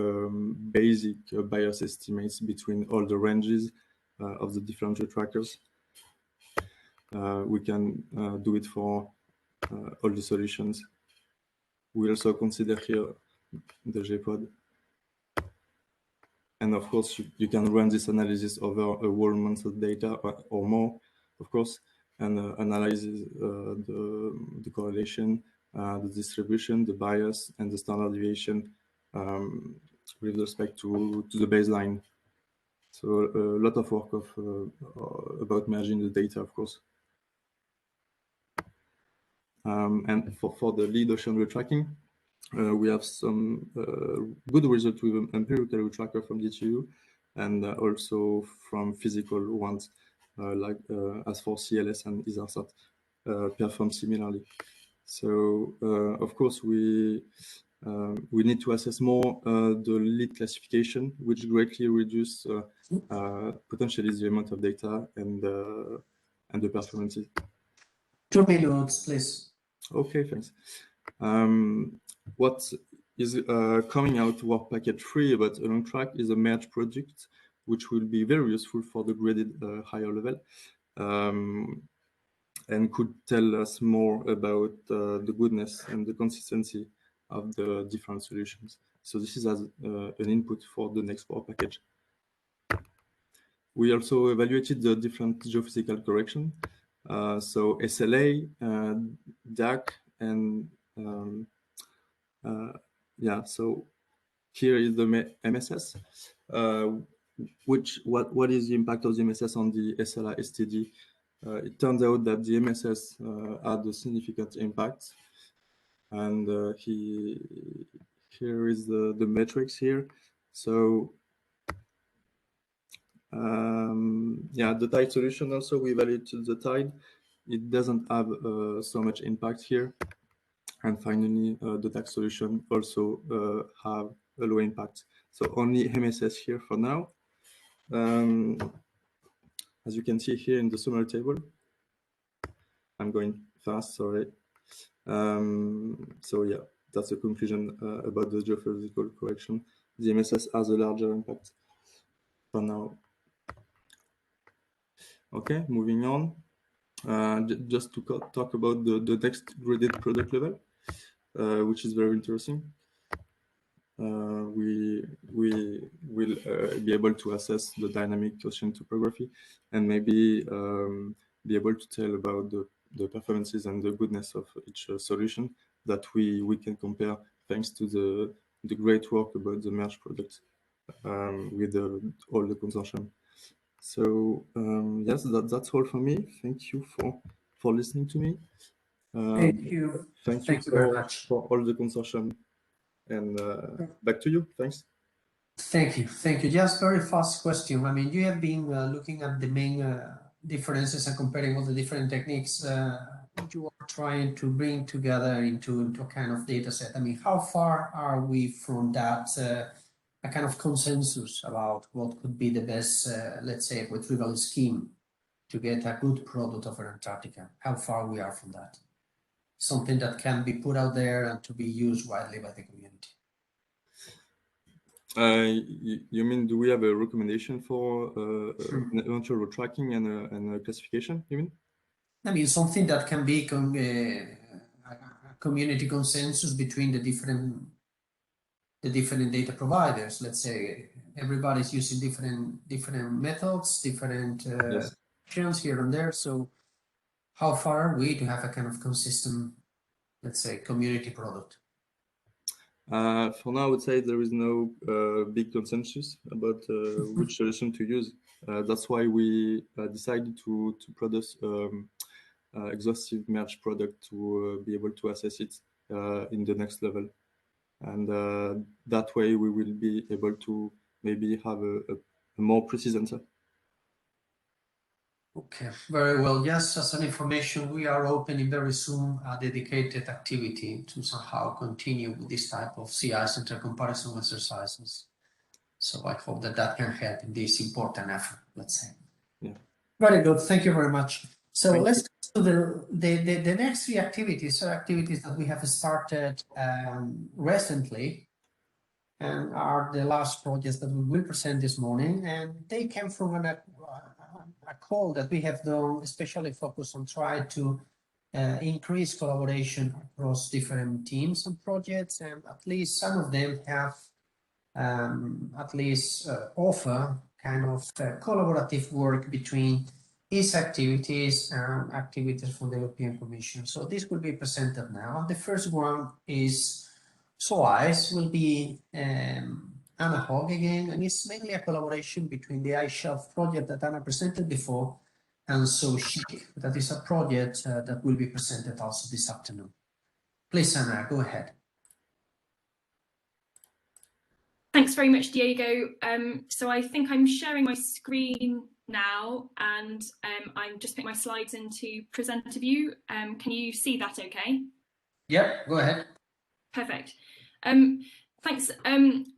basic bias estimates between all the ranges of the different retrackers. We can do it for all the solutions. We also consider here the JPOD. And of course, you can run this analysis over a whole month of data or more, of course, and analyze the correlation, the distribution, the bias, and the standard deviation with respect to the baseline. So a lot of work about merging the data, of course. And for the lead ocean retracking, we have some good results with an empirical retracker from DTU and also from physical ones, like as for CLS and ESA perform similarly. So of course we need to assess more the lead classification, which greatly reduce potentially the amount of data and the performances. Two minutes, please. Okay, thanks. What is coming out to work package 3 about a long track is a merge project, which will be very useful for the graded higher level, and could tell us more about the goodness and the consistency of the different solutions. So this is as an input for the next work package. We also evaluated the different geophysical correction. So SLA, DAC, and yeah, so here is the MSS. What is the impact of the MSS on the SLI STD? It turns out that the MSS had a significant impact, and here is the metrics here. So yeah, the tide solution also, we evaluated the tide. It doesn't have so much impact here. And finally, the DAC solution also have a low impact. So only MSS here for now. As you can see here in the summary table, I'm going fast, sorry. So yeah, that's the conclusion about the geophysical correction. The MSS has a larger impact for now. Okay, moving on. Just to talk about the next graded product level, which is very interesting. We will be able to assess the dynamic ocean topography and maybe be able to tell about the performances and the goodness of each solution that we can compare thanks to the great work about the merge product with all the consortium. So yes, that's all for me. Thank you for listening to me. Thank you. Thank you very much for all the consortium. And back to you. Thanks. Thank you. Just very fast question. I mean, you have been looking at the main differences and comparing all the different techniques you are trying to bring together into a kind of data set. I mean, how far are we from that a kind of consensus about what could be the best, let's say, retrieval scheme to get a good product over Antarctica? How far we are from that? Something that can be put out there and to be used widely by the community. You mean, do we have a recommendation for eventual tracking and classification, you mean? I mean, something that can be a community consensus between the different data providers. Let's say everybody's using different methods, different options here and there. So how far are we to have a kind of consistent, let's say, community product? For now, I would say there is no big consensus about which solution to use. That's why we decided to produce exhaustive merge product to be able to assess it in the next level. And that way we will be able to maybe have a more precise answer. Okay, very well. Just as an information, we are opening very soon a dedicated activity to somehow continue with this type of CI center comparison exercises. So I hope that can help in this important effort, let's say. Yeah. Very good. Thank you very much. So let's go to the next three activities are activities that we have started recently and are the last projects that we will present this morning. And they came from a call that we have done, especially focused on trying to increase collaboration across different teams and projects. And at least some of them have offer kind of collaborative work between ESA activities and activities from the European Commission. So this will be presented now. And the first one is SOICE, will be Anna Hogg again, and it's mainly a collaboration between the Ice Shelf project that Anna presented before and Sheet. That is a project that will be presented also this afternoon. Please, Anna, go ahead. Thanks very much, Diego. So I think I'm sharing my screen now, and I'm just putting my slides into presenter view. Can you see that okay? Yep, go ahead. Perfect. Thanks.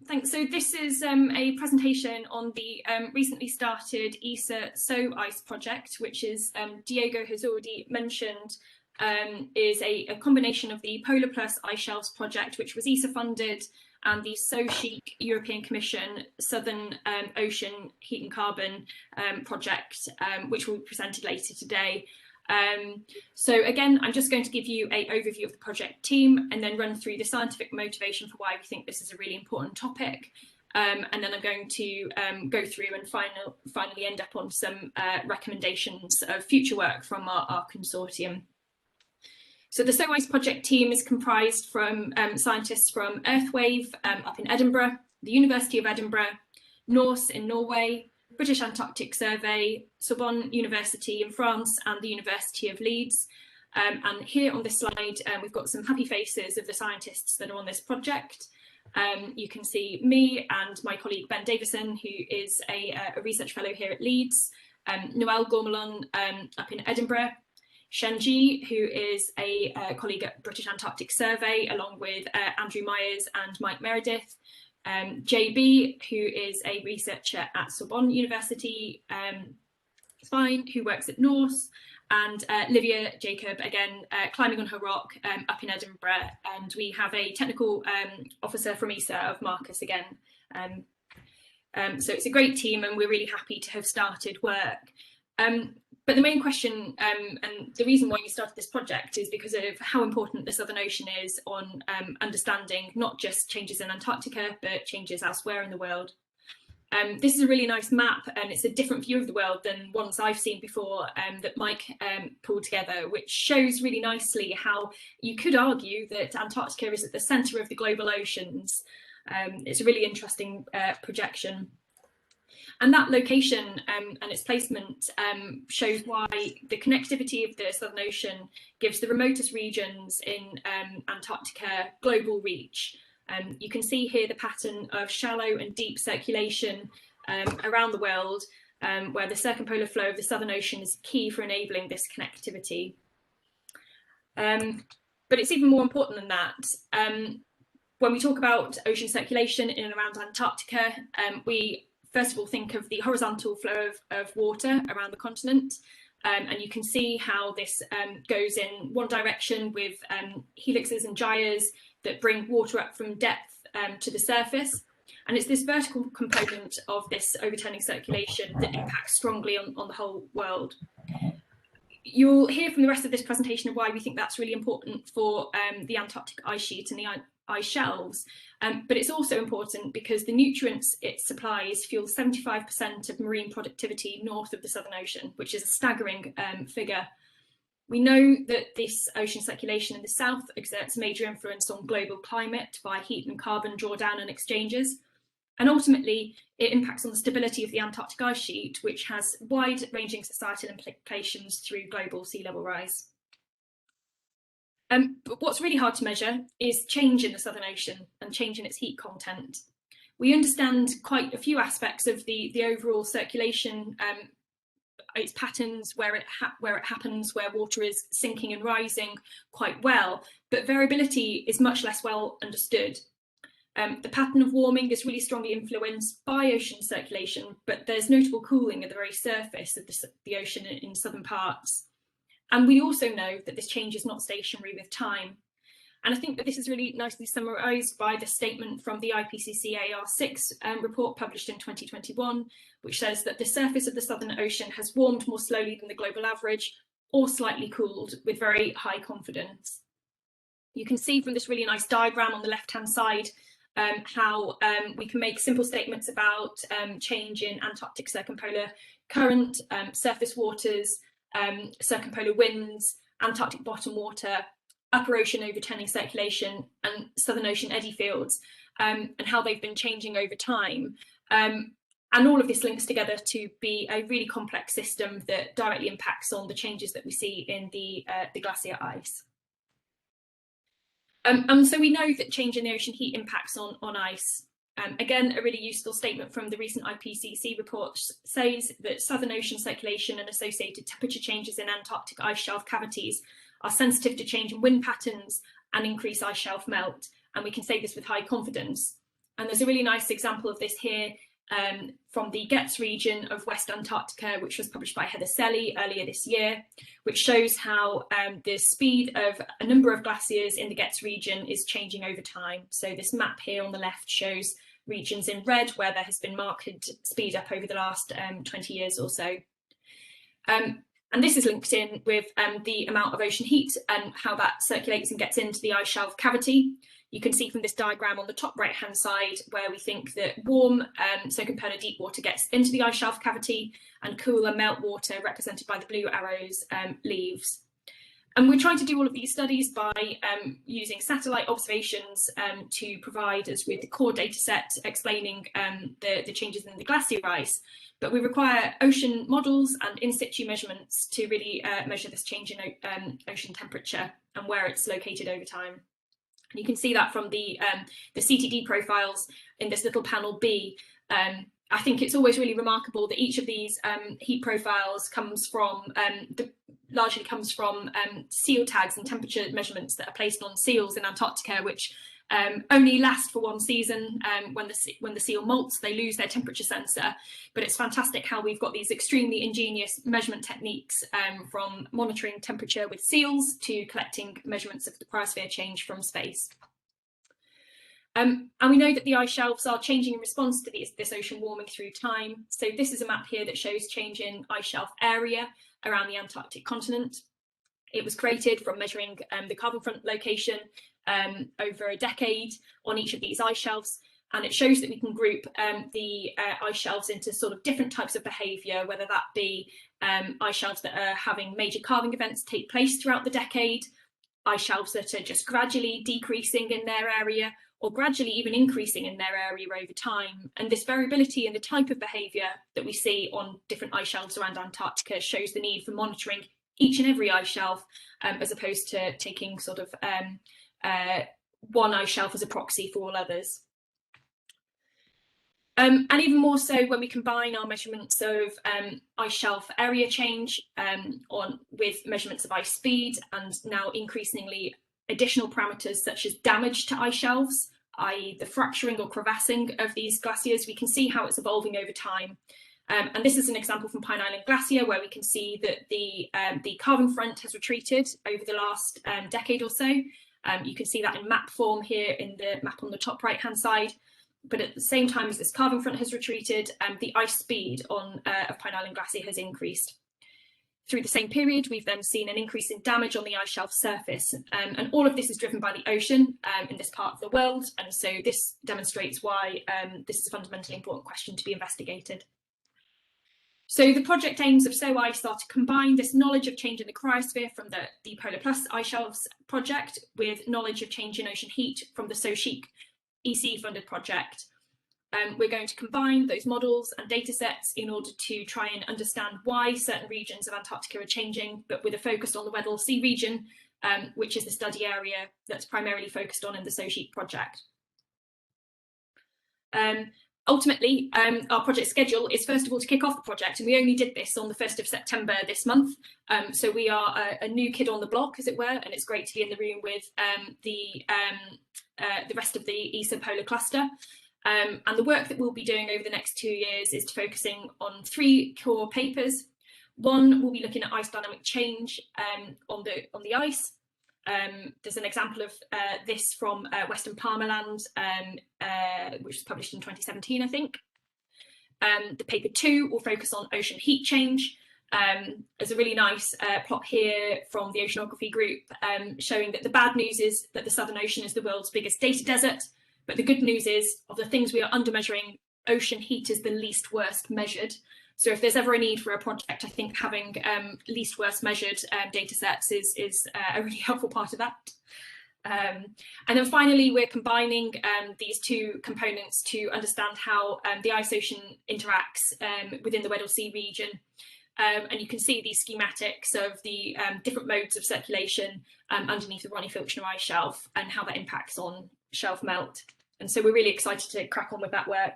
Thanks. So this is a presentation on the recently started ESA SOICE project, which is Diego has already mentioned is a combination of the Polar Plus Ice Shelves project, which was ESA funded, and the SOCHIC European Commission Southern Ocean Heat and Carbon project, which will be presented later today. So again, I'm just going to give you an overview of the project team and then run through the scientific motivation for why we think this is a really important topic. And then I'm going to go through and finally end up on some recommendations of future work from our consortium. So the SOICE project team is comprised from scientists from Earthwave up in Edinburgh, the University of Edinburgh, NORSE in Norway, British Antarctic Survey, Sorbonne University in France, and the University of Leeds. And here on this slide, we've got some happy faces of the scientists that are on this project. You can see me and my colleague Ben Davison, who is a research fellow here at Leeds, Noel Gormelon up in Edinburgh, Shenji, who is a colleague at British Antarctic Survey, along with Andrew Myers and Mike Meredith, JB, who is a researcher at Sorbonne University, Fine, who works at NORSE, and Livia Jacob, again, climbing on her rock up in Edinburgh. And we have a technical officer from ESA of Marcus again. So it's a great team and we're really happy to have started work. But the main question and the reason why we started this project is because of how important the Southern Ocean is on understanding not just changes in Antarctica, but changes elsewhere in the world. This is a really nice map and it's a different view of the world than ones I've seen before that Mike pulled together, which shows really nicely how you could argue that Antarctica is at the centre of the global oceans. It's a really interesting projection. And that location and its placement shows why the connectivity of the Southern Ocean gives the remotest regions in Antarctica global reach. You can see here the pattern of shallow and deep circulation around the world, where the circumpolar flow of the Southern Ocean is key for enabling this connectivity. But it's even more important than that. When we talk about ocean circulation in and around Antarctica, we first of all think of the horizontal flow of water around the continent. And you can see how this goes in one direction with helixes and gyres that bring water up from depth to the surface. And it's this vertical component of this overturning circulation that impacts strongly on the whole world. You'll hear from the rest of this presentation of why we think that's really important for the Antarctic ice sheet and the ice shelves. But it's also important because the nutrients it supplies fuel 75% of marine productivity north of the Southern Ocean, which is a staggering figure. We know that this ocean circulation in the south exerts major influence on global climate by heat and carbon drawdown and exchanges. And ultimately, it impacts on the stability of the Antarctic ice sheet, which has wide-ranging societal implications through global sea level rise. But what's really hard to measure is change in the Southern Ocean and change in its heat content. We understand quite a few aspects of the overall circulation, its patterns, where it happens, where water is sinking and rising quite well, but variability is much less well understood. The pattern of warming is really strongly influenced by ocean circulation, but there's notable cooling at the very surface of the ocean in southern parts. And we also know that this change is not stationary with time. And I think that this is really nicely summarised by the statement from the IPCC AR6 report published in 2021, which says that the surface of the Southern Ocean has warmed more slowly than the global average or slightly cooled with very high confidence. You can see from this really nice diagram on the left-hand side how we can make simple statements about change in Antarctic circumpolar current, surface waters, circumpolar winds, Antarctic bottom water, upper ocean overturning circulation, and Southern Ocean eddy fields, and how they've been changing over time. And all of this links together to be a really complex system that directly impacts on the changes that we see in the glacier ice. And so we know that change in the ocean heat impacts on ice. Again, a really useful statement from the recent IPCC report says that Southern Ocean circulation and associated temperature changes in Antarctic ice shelf cavities are sensitive to change in wind patterns and increase ice shelf melt. And we can say this with high confidence. And there's a really nice example of this here from the Getz region of West Antarctica, which was published by Heather Selly earlier this year, which shows how the speed of a number of glaciers in the Getz region is changing over time. So this map here on the left shows regions in red where there has been marked speed up over the last 20 years or so. And this is linked in with the amount of ocean heat and how that circulates and gets into the ice shelf cavity. You can see from this diagram on the top right hand side where we think that warm circumpolar deep water gets into the ice shelf cavity and cooler meltwater, represented by the blue arrows, leaves. And we're trying to do all of these studies by using satellite observations to provide us with the core data set explaining the changes in the glacier ice. But we require ocean models and in situ measurements to really measure this change in ocean temperature and where it's located over time. And you can see that from the CTD profiles in this little panel B. I think it's always really remarkable that each of these heat profiles comes from largely comes from seal tags and temperature measurements that are placed on seals in Antarctica, which only last for one season. When the seal molts, they lose their temperature sensor. But it's fantastic how we've got these extremely ingenious measurement techniques, from monitoring temperature with seals to collecting measurements of the cryosphere change from space. And we know that the ice shelves are changing in response to this ocean warming through time. So this is a map here that shows change in ice shelf area around the Antarctic continent. It was created from measuring the carbon front location over a decade on each of these ice shelves. And it shows that we can group the ice shelves into sort of different types of behaviour, whether that be ice shelves that are having major calving events take place throughout the decade, ice shelves that are just gradually decreasing in their area, or gradually even increasing in their area over time. And this variability in the type of behaviour that we see on different ice shelves around Antarctica shows the need for monitoring each and every ice shelf, as opposed to taking sort of one ice shelf as a proxy for all others. And even more so when we combine our measurements of ice shelf area change with measurements of ice speed, and now increasingly additional parameters such as damage to ice shelves, i.e. the fracturing or crevassing of these glaciers, we can see how it's evolving over time. And this is an example from Pine Island Glacier, where we can see that the calving front has retreated over the last decade or so. You can see that in map form here in the map on the top right hand side. But at the same time as this calving front has retreated, the ice speed of Pine Island Glacier has increased. Through the same period, we've then seen an increase in damage on the ice shelf surface. And all of this is driven by the ocean in this part of the world. And so this demonstrates why this is a fundamentally important question to be investigated. So the project aims of So Ice are to combine this knowledge of change in the cryosphere from the Polar Plus Ice Shelves project with knowledge of change in ocean heat from the So Chic EC funded project. We're going to combine those models and data sets in order to try and understand why certain regions of Antarctica are changing, but with a focus on the Weddell Sea region, which is the study area that's primarily focused on in the So Chic project. Ultimately, our project schedule is first of all to kick off the project, and we only did this on the 1st of September this month. So we are a new kid on the block, as it were, and it's great to be in the room with the rest of the ESA polar cluster. And the work that we'll be doing over the next 2 years is focusing on 3 core papers. One will be looking at ice dynamic change on the ice. There's an example of this from Western Palmerland, which was published in 2017, I think. The paper 2 will focus on ocean heat change. There's a really nice plot here from the oceanography group showing that the bad news is that the Southern Ocean is the world's biggest data desert. But the good news is, of the things we are under measuring, ocean heat is the least worst measured. So if there's ever a need for a project, I think having least worst measured data sets is a really helpful part of that. And then finally, we're combining these 2 components to understand how the ice ocean interacts within the Weddell Sea region. And you can see these schematics of the different modes of circulation underneath the Ronnie Filchner ice shelf and how that impacts on shelf melt. And so we're really excited to crack on with that work.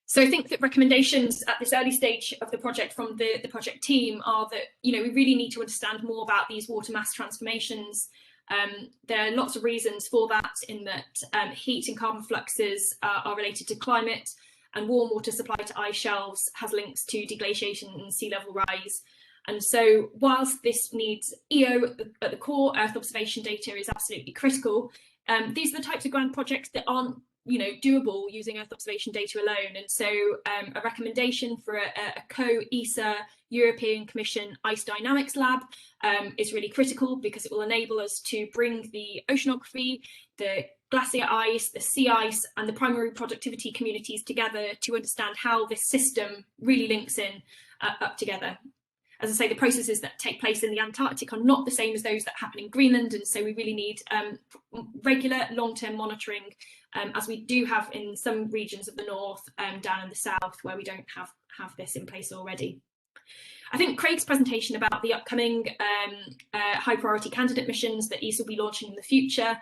So I think that recommendations at this early stage of the project from the project team are that, we really need to understand more about these water mass transformations. There are lots of reasons for that, in that heat and carbon fluxes are related to climate, and warm water supply to ice shelves has links to deglaciation and sea level rise. And so whilst this needs EO at the core, Earth observation data is absolutely critical. These are the types of grand projects that aren't doable using Earth observation data alone. And so a recommendation for a co-ESA European Commission Ice Dynamics Lab is really critical, because it will enable us to bring the oceanography, the glacier ice, the sea ice, and the primary productivity communities together to understand how this system really links in up together. As I say, the processes that take place in the Antarctic are not the same as those that happen in Greenland, and so we really need regular long-term monitoring, as we do have in some regions of the north, down in the south, where we don't have this in place already. I think Craig's presentation about the upcoming high priority candidate missions that ESA will be launching in the future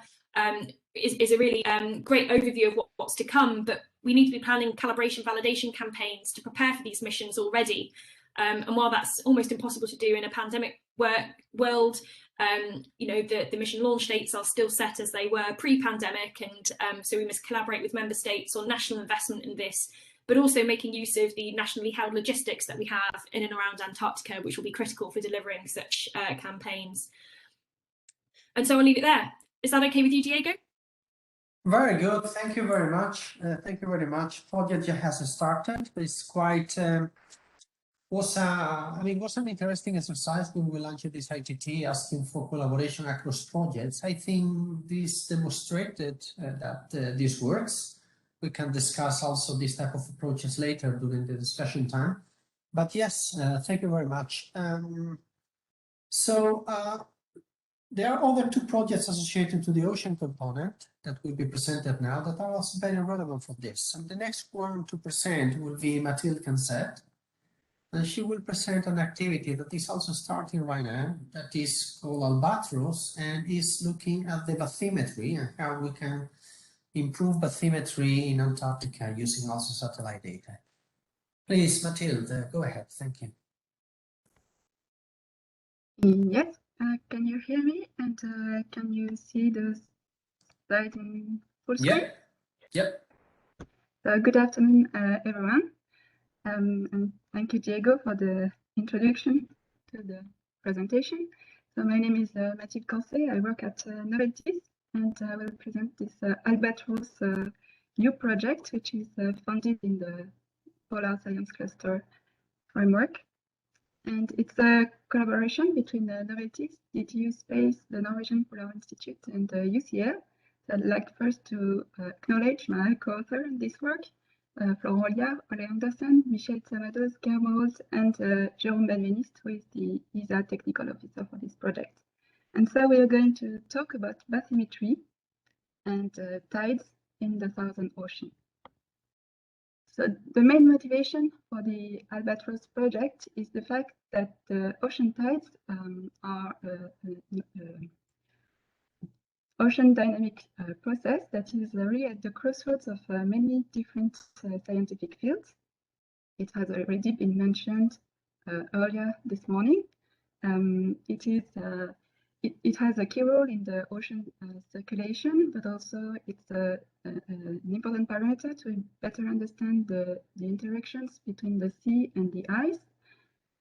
is a really great overview of what's to come, but we need to be planning calibration validation campaigns to prepare for these missions already. And while that's almost impossible to do in a pandemic world, the mission launch dates are still set as they were pre-pandemic, and so we must collaborate with member states on national investment in this, but also making use of the nationally held logistics that we have in and around Antarctica, which will be critical for delivering such campaigns. And so I'll leave it there. Is that okay with you, Diego? Very good. Thank you very much. Thank you very much. Project has started. It's quite was an interesting exercise when we launched this ITT, asking for collaboration across projects. I think this demonstrated that this works. We can discuss also this type of approaches later during the discussion time. But yes, thank you very much. There are other two projects associated to the ocean component that will be presented now that are also very relevant for this. And the next one to present will be Mathilde Cancet. And she will present an activity that is also starting right now, that is called Albatros, and is looking at the bathymetry and how we can improve bathymetry in Antarctica using also satellite data. Please, Mathilde, go ahead. Thank you. Yes, can you hear me? And can you see the slide in full screen? Yep. Good afternoon, everyone. And thank you, Diego, for the introduction to the presentation. So my name is Mathilde Cancet. I work at Noveltis, and I will present this Albatros new project, which is funded in the Polar Science Cluster framework. And it's a collaboration between Noveltis, DTU Space, the Norwegian Polar Institute, and UCL. So I'd like first to acknowledge my co-author in this work, Florent Olliard, Ole Anderson, Michel Samados, Guillermo, and Jérôme Benveniste, who is the ESA technical officer for this project. And so we are going to talk about bathymetry and tides in the Southern Ocean. So the main motivation for the Albatros project is the fact that the ocean tides are ocean dynamic process that is really at the crossroads of many different scientific fields. It has already been mentioned earlier this morning. It has a key role in the ocean circulation, but also it's an important parameter to better understand the interactions between the sea and the ice.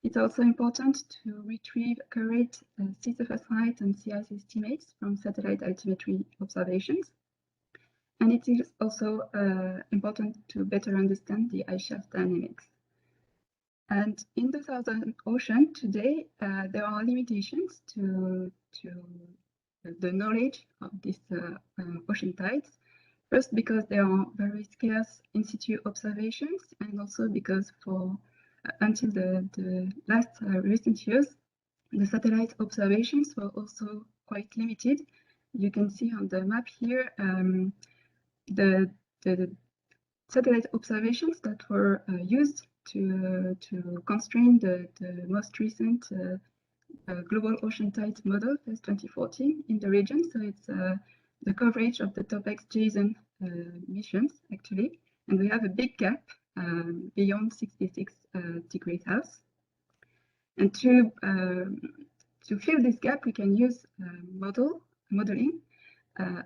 It's also important to retrieve accurate sea surface height and sea ice estimates from satellite altimetry observations. And it is also important to better understand the ice shelf dynamics. And in the Southern Ocean today, there are limitations to the knowledge of these ocean tides. First, because there are very scarce in situ observations, and also because until the last recent years, the satellite observations were also quite limited. You can see on the map here the satellite observations that were used to constrain the most recent global ocean tide model, FES 2014, in the region. So it's the coverage of the TOPEX JSON missions, actually. And we have a big gap beyond 66 degrees Celsius. And to fill this gap, we can use modeling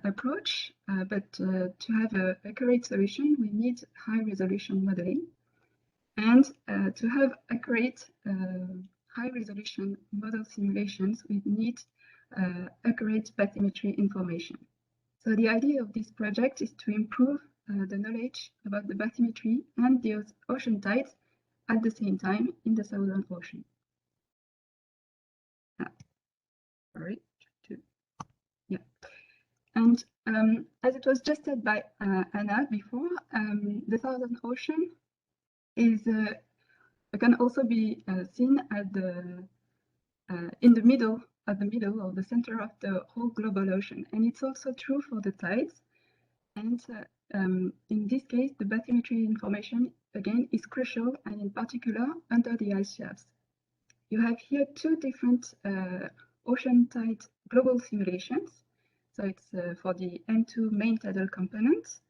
approach, but to have an accurate solution, we need high-resolution modeling. And to have accurate high-resolution model simulations, we need accurate bathymetry information. So the idea of this project is to improve the knowledge about the bathymetry and the ocean tides at the same time in the Southern Ocean. Sorry. Yeah. And as it was just said by Anna before, the Southern Ocean is can also be seen at the in the middle or the center of the whole global ocean, and it's also true for the tides. And in this case, the bathymetry information again is crucial, and in particular under the ice shelves. You have here two different ocean tide global simulations. So it's for the M2 main tidal components,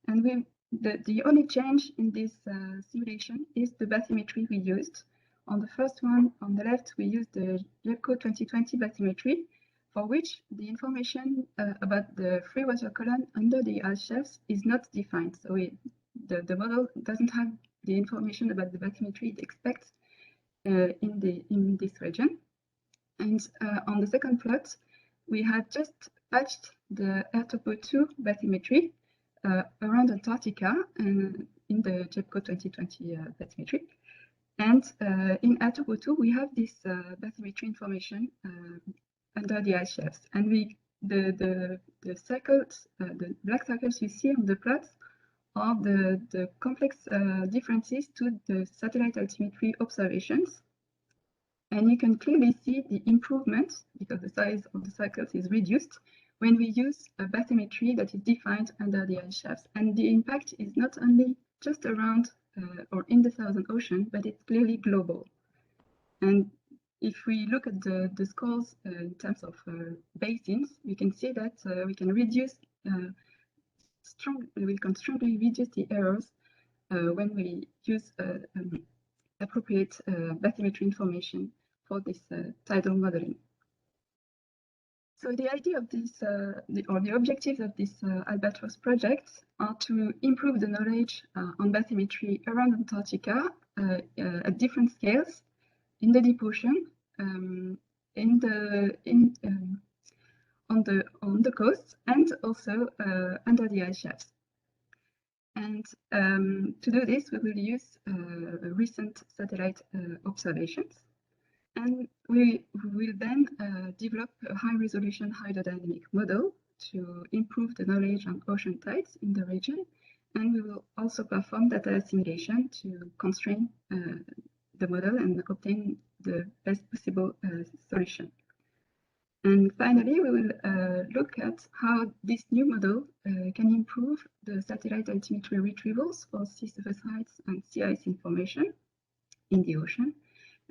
and the only change in this simulation is the bathymetry we used. On the first one, on the left, we used the JEPCO 2020 bathymetry, for which the information about the free-water column under the ice shelves is not defined. So the model doesn't have the information about the bathymetry it expects in this region. And on the second plot, we have just patched the AirTopo2 bathymetry around Antarctica and in the JEPCO 2020 bathymetry. And in AirTopo2, we have this bathymetry information under the ice shelves. And the circles, the black circles you see on the plots are the complex differences to the satellite altimetry observations. And you can clearly see the improvement because the size of the circles is reduced when we use a bathymetry that is defined under the ice shelves. And the impact is not only just around or in the Southern Ocean, but it's clearly global. And if we look at the scores in terms of basins, we can see that we can reduce we can strongly reduce the errors when we use appropriate bathymetry information for this tidal modeling. So the idea of this, or the objectives of this Albatros project are to improve the knowledge on bathymetry around Antarctica at different scales, in the deep ocean, on the coast, and also under the ice shelves. And to do this, we will use recent satellite observations. And we will then develop a high-resolution hydrodynamic model to improve the knowledge on ocean tides in the region. And we will also perform data assimilation to constrain the model and obtain the best possible solution. And finally, we will look at how this new model can improve the satellite altimetry retrievals for sea surface heights and sea ice information in the ocean,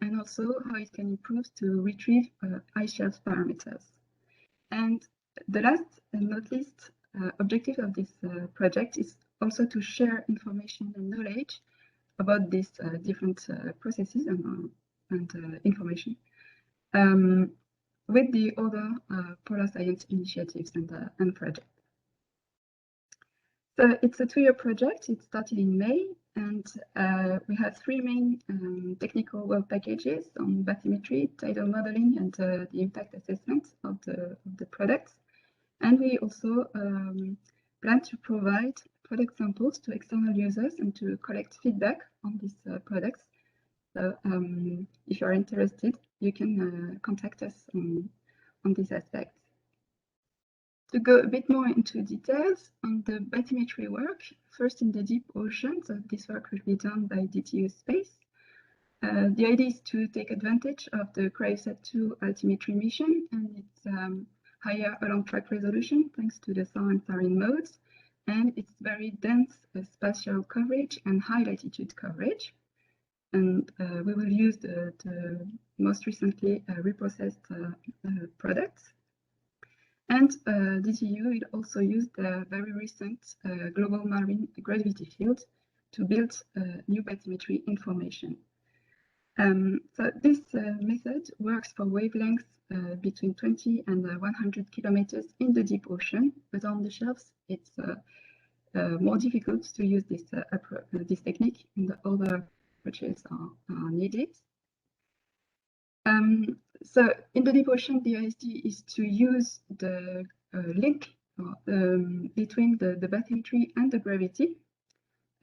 and also how it can improve to retrieve ice shelf parameters. And the last and not least objective of this project is also to share information and knowledge about these different processes and information with the other polar science initiatives and projects. So it's a 2-year project. It started in May, and we have 3 main technical work packages on bathymetry, tidal modeling, and the impact assessment of the products. And we also plan to provide product samples to external users and to collect feedback on these products. So if you are interested, you can contact us on these aspects. To go a bit more into details on the bathymetry work, first in the deep ocean, so this work will be done by DTU Space. The idea is to take advantage of the Cryosat-2 altimetry mission and its higher along track resolution thanks to the SAR and SARIN modes, and its very dense spatial coverage and high latitude coverage. And we will use the most recently reprocessed products. And DTU will also use the very recent global marine gravity field to build new bathymetry information. So this method works for wavelengths between 20 and 100 kilometers in the deep ocean, but on the shelves it's more difficult to use this technique, and the other approaches are needed. So in the deep ocean, the idea is to use the link between the bathymetry and the gravity,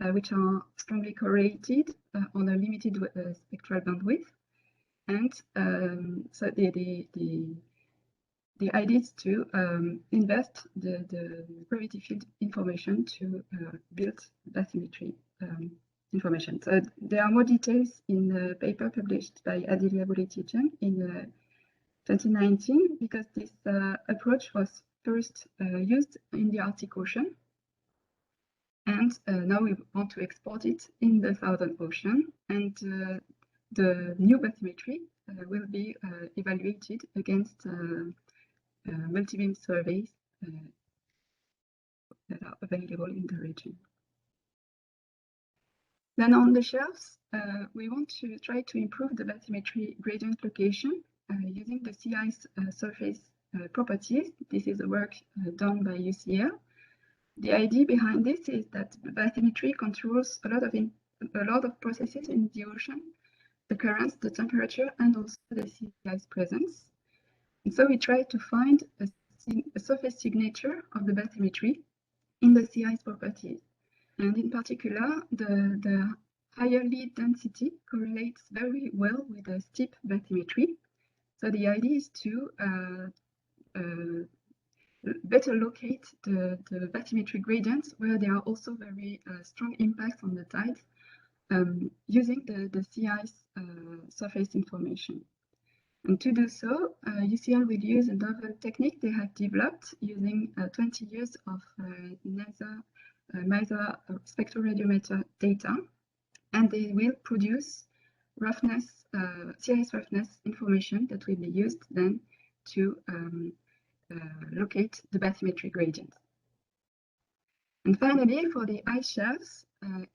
which are strongly correlated on a limited spectral bandwidth. And so the idea is to invest the gravity field information to build bathymetry information. So there are more details in the paper published by Adilia Boletichen in 2019, because this approach was first used in the Arctic Ocean, and now we want to export it in the Southern Ocean, and the new bathymetry will be evaluated against multi-beam surveys that are available in the region. Then on the shelves, we want to try to improve the bathymetry gradient location using the sea ice surface properties. This is a work done by UCL. The idea behind this is that bathymetry controls a lot of processes in the ocean, the currents, the temperature, and also the sea ice presence. And so we try to find a surface signature of the bathymetry in the sea ice properties. And in particular, the higher lead density correlates very well with the steep bathymetry. So the idea is to better locate the bathymetry gradients where there are also very strong impacts on the tides using the sea ice surface information. And to do so, UCL will use a novel technique they have developed using 20 years of NASA MISA spectroradiometer data, and they will produce roughness, sea ice roughness information that will be used then to locate the bathymetry gradient. And finally, for the ice shelves,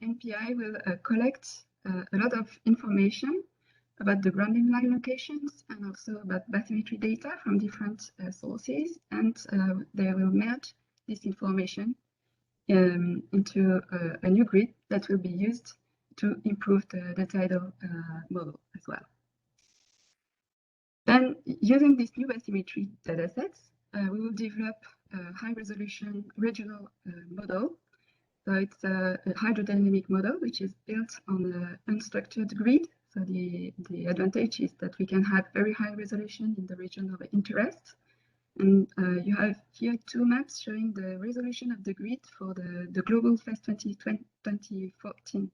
NPI will collect a lot of information about the grounding line locations and also about bathymetry data from different sources, and they will merge this information into a new grid that will be used to improve the tidal model as well. Then, using these new bathymetry datasets, we will develop a high-resolution regional model. So it's a hydrodynamic model which is built on an unstructured grid. So the advantage is that we can have very high resolution in the region of interest. And you have here two maps showing the resolution of the grid for the global FAST 2014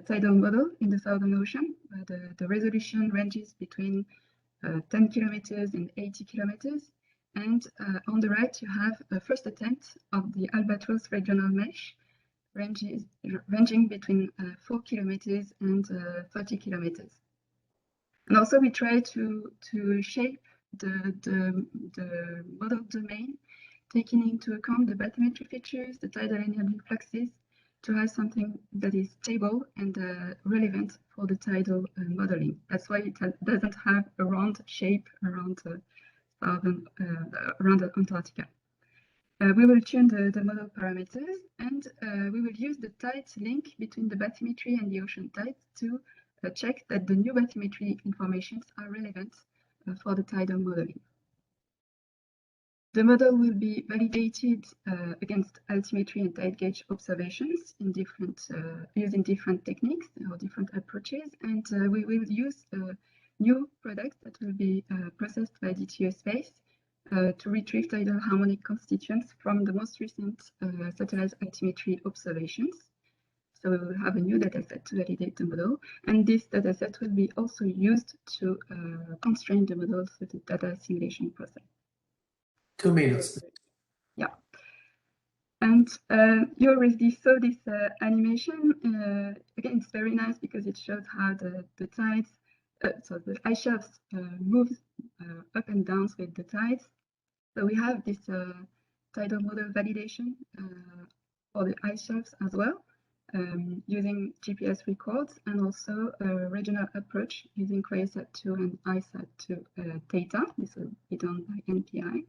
tidal model in the Southern Ocean, where the resolution ranges between 10 kilometers and 80 kilometers. And on the right, you have a first attempt of the Albatros regional mesh, ranging between 4 kilometers and 30 kilometers. And also we try to shape the model domain, taking into account the bathymetry features, the tidal energy fluxes, to have something that is stable and relevant for the tidal modeling. That's why it doesn't have a round shape around around Antarctica. We will tune the model parameters, and we will use the tides link between the bathymetry and the ocean tides to check that the new bathymetry informations are relevant for the tidal modeling. The model will be validated against altimetry and tide gauge observations in using different techniques or different approaches, and we will use a new product that will be processed by DTO Space to retrieve tidal harmonic constituents from the most recent satellite altimetry observations. So we will have a new dataset to validate the model, and this dataset will be also used to constrain the model through the data assimilation process. 2 minutes. Yeah. And you already saw this animation. Again, it's very nice because it shows how the tides, so the ice shelves move up and down with the tides. So we have this tidal model validation for the ice shelves as well. using GPS records, and also a regional approach using Cryosat-2 and ISAT-2 data. This will be done by NPI.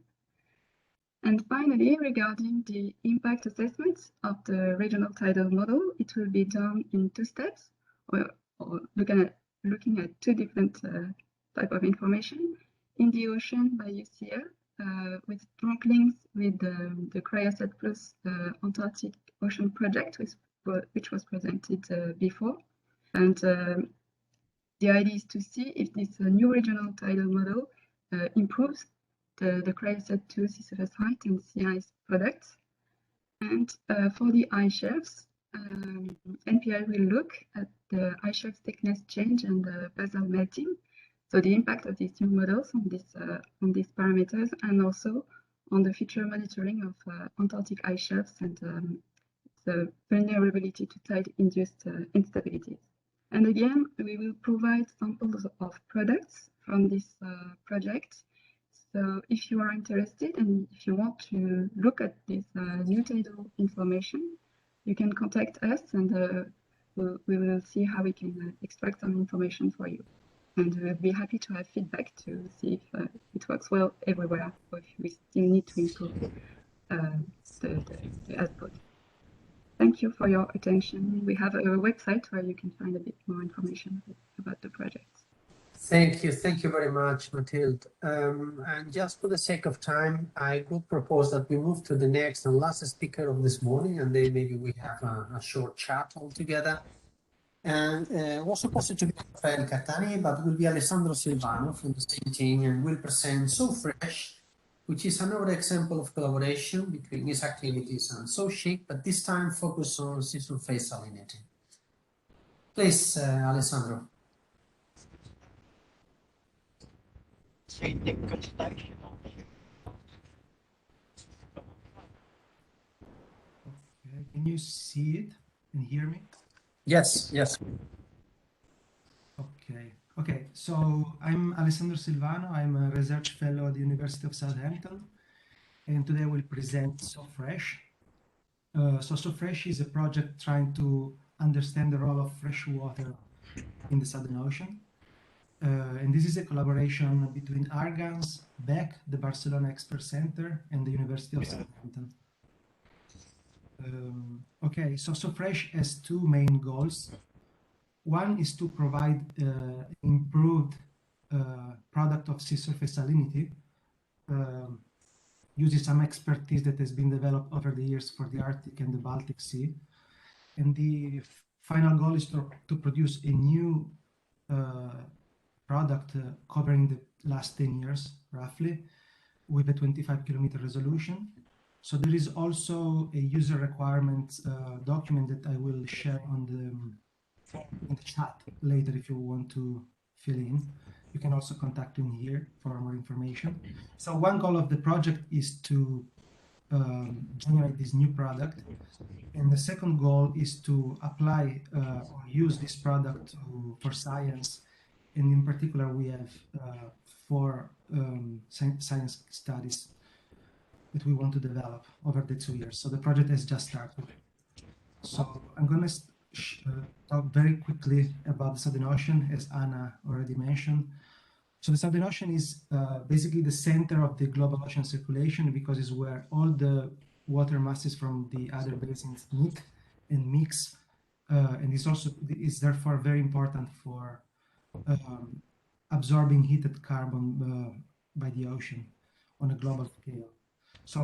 And finally, regarding the impact assessment of the regional tidal model, it will be done in 2 steps, or looking at 2 different type of information. In the ocean by UCL, with strong links with the Cryosat Plus Antarctic Ocean project, which was presented before. And the idea is to see if this new regional tidal model improves the Cryosat-2 sea surface height and sea ice products. And for the ice shelves, NPI will look at the ice shelf thickness change and the basal melting. So the impact of these new models on these parameters, and also on the future monitoring of Antarctic ice shelves and the vulnerability to tide-induced instabilities. And again, we will provide samples of products from this project. So if you are interested and if you want to look at this new tidal information, you can contact us, and we will see how we can extract some information for you. And we'll be happy to have feedback to see if it works well everywhere, or if we still need to improve the output. Thank you for your attention. We have a website where you can find a bit more information about the project. Thank you very much, Mathilde. And just for the sake of time, I would propose that we move to the next and last speaker of this morning, and then maybe we have a short chat all together. And was supposed to be Rafael Catani, but will be Alessandro Silvano from the same team, and will present So Fresh, which is another example of collaboration between these activities and So Chic, but this time focus on sea surface salinity. Please, Alessandro. Can you see it and hear me? Yes, yes. Okay. So I'm Alessandro Silvano. I'm a research fellow at the University of Southampton, and today I will present So Fresh. So Fresh is a project trying to understand the role of fresh water in the Southern Ocean. And this is a collaboration between Argans, BEC, the Barcelona Expert Center, and the University of Southampton. Okay, so Fresh has 2 main goals. One is to provide improved product of sea surface salinity, using some expertise that has been developed over the years for the Arctic and the Baltic Sea. And the final goal is to produce a new product covering the last 10 years, roughly, with a 25-kilometer resolution. So there is also a user requirement document that I will share in the chat later if you want to fill in. You can also contact me here for more information. So one goal of the project is to generate this new product. And the second goal is to apply or use this product for science. And in particular, we have 4 science studies that we want to develop over the 2 years. So the project has just started. So I'm going to talk very quickly about the Southern Ocean, as Anna already mentioned. So the Southern Ocean is basically the center of the global ocean circulation, because it's where all the water masses from the other basins meet and mix, and is therefore very important for absorbing heated carbon by the ocean on a global scale. So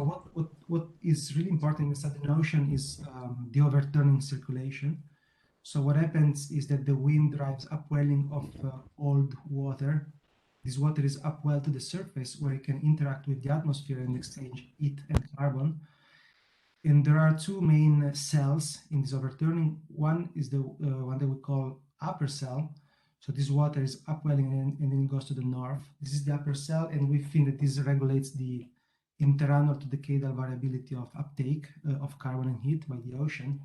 what is really important in the Southern Ocean is the overturning circulation. So what happens is that the wind drives upwelling of old water. This water is upwelled to the surface, where it can interact with the atmosphere and exchange heat and carbon. And there are 2 main cells in this overturning. One is the one that we call upper cell. So this water is upwelling and then it goes to the north. This is the upper cell, and we think that this regulates the interannual to decadal variability of uptake of carbon and heat by the ocean.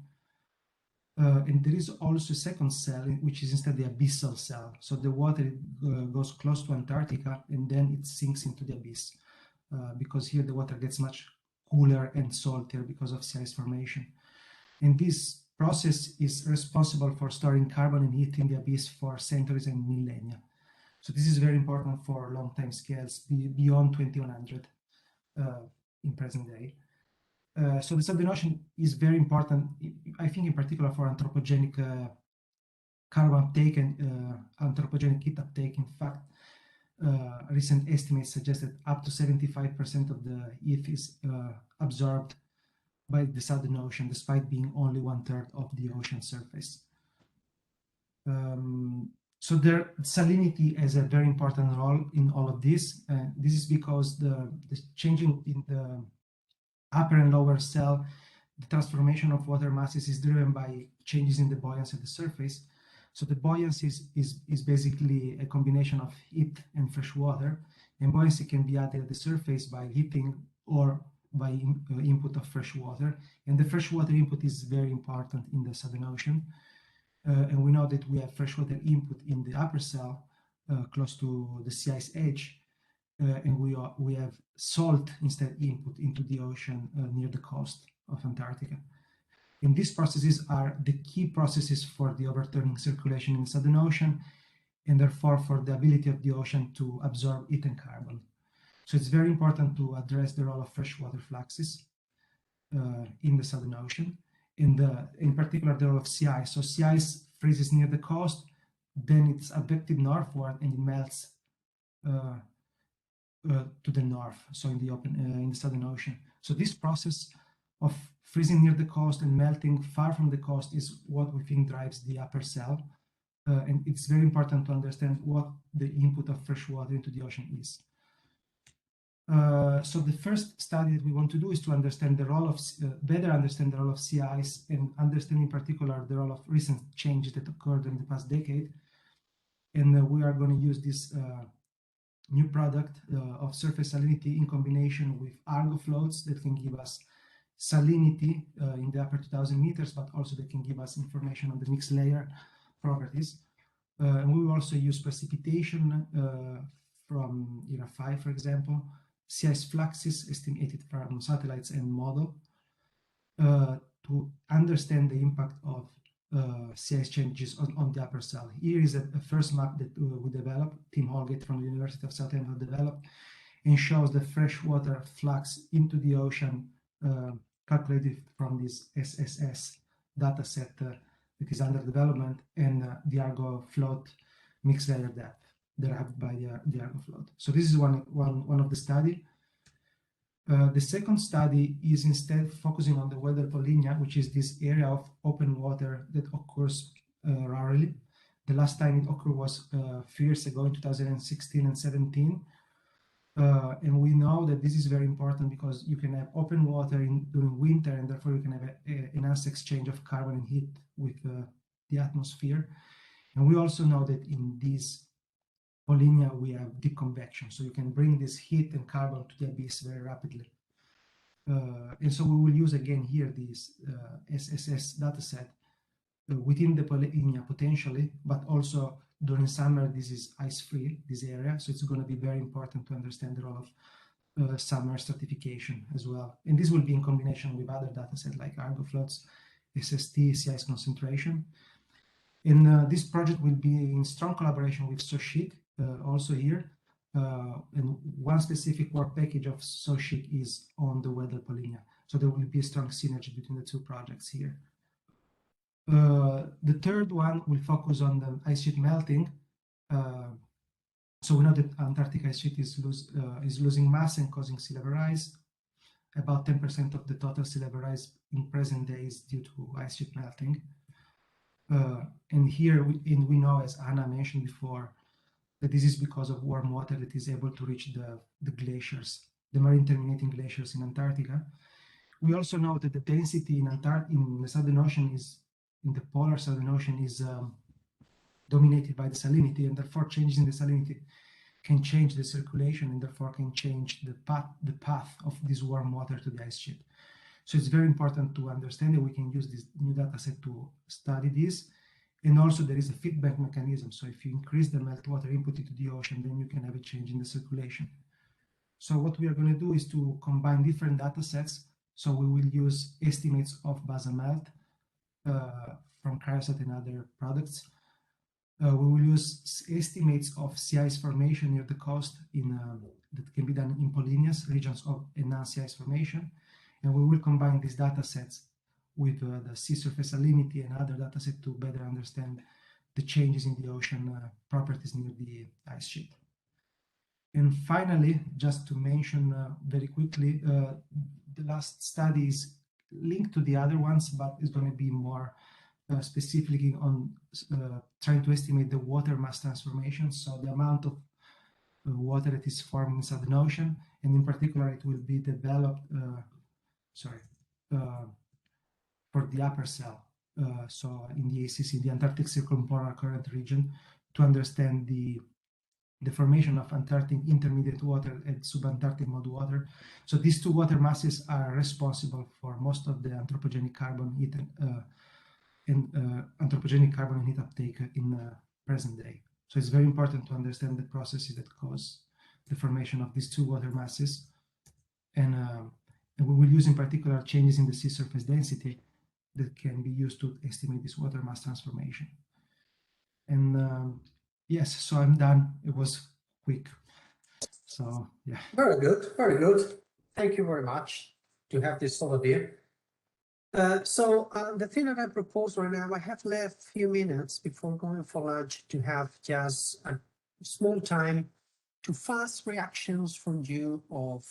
And there is also a second cell, which is instead the abyssal cell. So the water goes close to Antarctica, and then it sinks into the abyss, because here the water gets much cooler and saltier because of sea ice formation. And this process is responsible for storing carbon and heat in the abyss for centuries and millennia. So this is very important for long time scales beyond 2100 in present day. So the Southern Ocean is very important, I think, in particular for anthropogenic carbon uptake and anthropogenic heat uptake. In fact, recent estimates suggest that up to 75% of the heat is absorbed by the Southern Ocean, despite being only 1/3 of the ocean surface. So salinity has a very important role in all of this. This is because the changing in the upper and lower cell, the transformation of water masses is driven by changes in the buoyancy of the surface. So the buoyancy is basically a combination of heat and fresh water, and buoyancy can be added at the surface by heating or by input of fresh water. And the freshwater input is very important in the Southern Ocean. And we know that we have freshwater input in the upper cell, close to the sea ice edge, and we have salt instead input into the ocean near the coast of Antarctica. And these processes are the key processes for the overturning circulation in the Southern Ocean, and therefore for the ability of the ocean to absorb heat and carbon. So it's very important to address the role of freshwater fluxes in the Southern Ocean, and in particular the role of sea ice. So sea ice freezes near the coast, then it's advected northward and it melts to the north, so in the Southern Ocean. So this process of freezing near the coast and melting far from the coast is what we think drives the upper cell. And it's very important to understand what the input of fresh water into the ocean is. So the first study that we want to do is to understand the role of, better understand the role of sea ice, and understand in particular the role of recent changes that occurred in the past decade. And we are going to use this new product of surface salinity in combination with Argo floats that can give us salinity in the upper 2000 meters, but also they can give us information on the mixed layer properties. And we will also use precipitation from ERA-5, for example, sea ice fluxes estimated from satellites and model to understand the impact of sea ice changes on the upper cell. Here is a first map that we developed, Tim Holgate from the University of Southampton developed, and shows the freshwater flux into the ocean calculated from this SSS data set that is under development, and the Argo float mixed layer depth derived by the Argo float. So this is one of the study. The second study is instead focusing on the weather polynya, which is this area of open water that occurs rarely. The last time it occurred was a few years ago in 2016 and 17. And we know that this is very important because you can have open water during winter, and therefore you can have an enhanced exchange of carbon and heat with the atmosphere. And we also know that in this polynya we have deep convection, so you can bring this heat and carbon to the abyss very rapidly. And so we will use again here this SSS dataset within the polynya potentially, but also during summer this is ice-free, this area, so it's going to be very important to understand the role of summer stratification as well. And this will be in combination with other datasets like Argo floats, SST, sea ice concentration. And this project will be in strong collaboration with Sheet also here. And one specific work package of Sheet is on the weather polynya. So there will be a strong synergy between the two projects here. The third one will focus on the ice sheet melting. So we know that Antarctic ice sheet is losing mass and causing sea level rise. About 10% of the total sea level rise in present days due to ice sheet melting. And here we know, as Anna mentioned before, that this is because of warm water that is able to reach the glaciers, the marine terminating glaciers in Antarctica. We also know that the density in the Southern Ocean in the polar Southern Ocean is dominated by the salinity, and therefore changes in the salinity can change the circulation and therefore can change the path of this warm water to the ice sheet. So it's very important to understand that we can use this new data set to study this. And also there is a feedback mechanism. So if you increase the meltwater input into the ocean, then you can have a change in the circulation. So what we are going to do is to combine different data sets. So we will use estimates of basal melt from Cryosat and other products. We will use estimates of sea ice formation near the coast that can be done in polynyas, regions of enhanced sea ice formation. And we will combine these data sets with the sea surface salinity and other data sets to better understand the changes in the ocean properties near the ice sheet. And finally, just to mention very quickly, the last study is linked to the other ones, but it's going to be more specifically on trying to estimate the water mass transformation, so the amount of water that is forming inside the ocean, and in particular it will be developed for the upper cell, so in the ACC, the Antarctic Circumpolar Current region, to understand the formation of Antarctic intermediate water and subantarctic mud water. So these two water masses are responsible for most of the anthropogenic carbon heat anthropogenic carbon and heat uptake in present day. So it's very important to understand the processes that cause the formation of these two water masses. And we will use in particular changes in the sea surface density that can be used to estimate this water mass transformation. And yes, so I'm done. It was quick. So yeah. Very good, very good. Thank you very much to have this overview. So the thing that I propose right now, I have left a few minutes before going for lunch to have just a small time to fast reactions from you of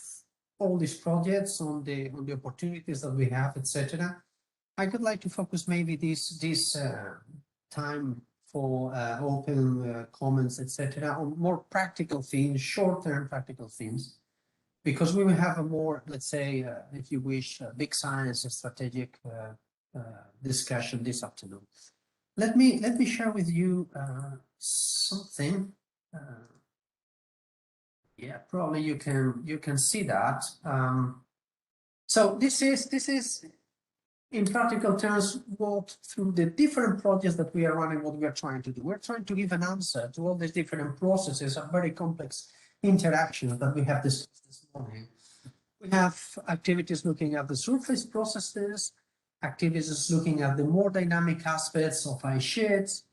all these projects on the opportunities that we have, etc. I would like to focus maybe this time for open comments, etc. on more practical themes, short-term practical themes. Because we will have a more, let's say, if you wish, big science and strategic discussion this afternoon. Let me share with you something. Yeah, probably you can see that. So this is in practical terms walk through the different projects that we are running. What we are trying to do. We're trying to give an answer to all these different processes and very complex interactions that we have discussed this morning. We have activities looking at the surface processes, activities looking at the more dynamic aspects of ice sheets,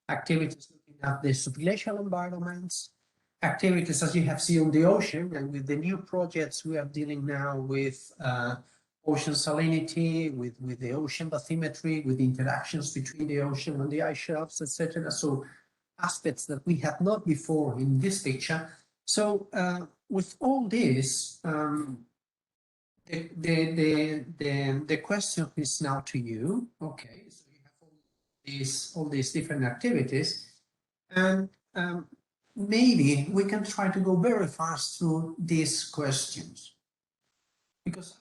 activities looking at the subglacial environments, activities as you have seen on the ocean, and with the new projects we are dealing now with ocean salinity, with the ocean bathymetry, with interactions between the ocean and the ice shelves, etc. So aspects that we had not before in this picture. So with all this, the question is now to you. Okay, so you have all these different activities, and maybe we can try to go very fast through these questions, because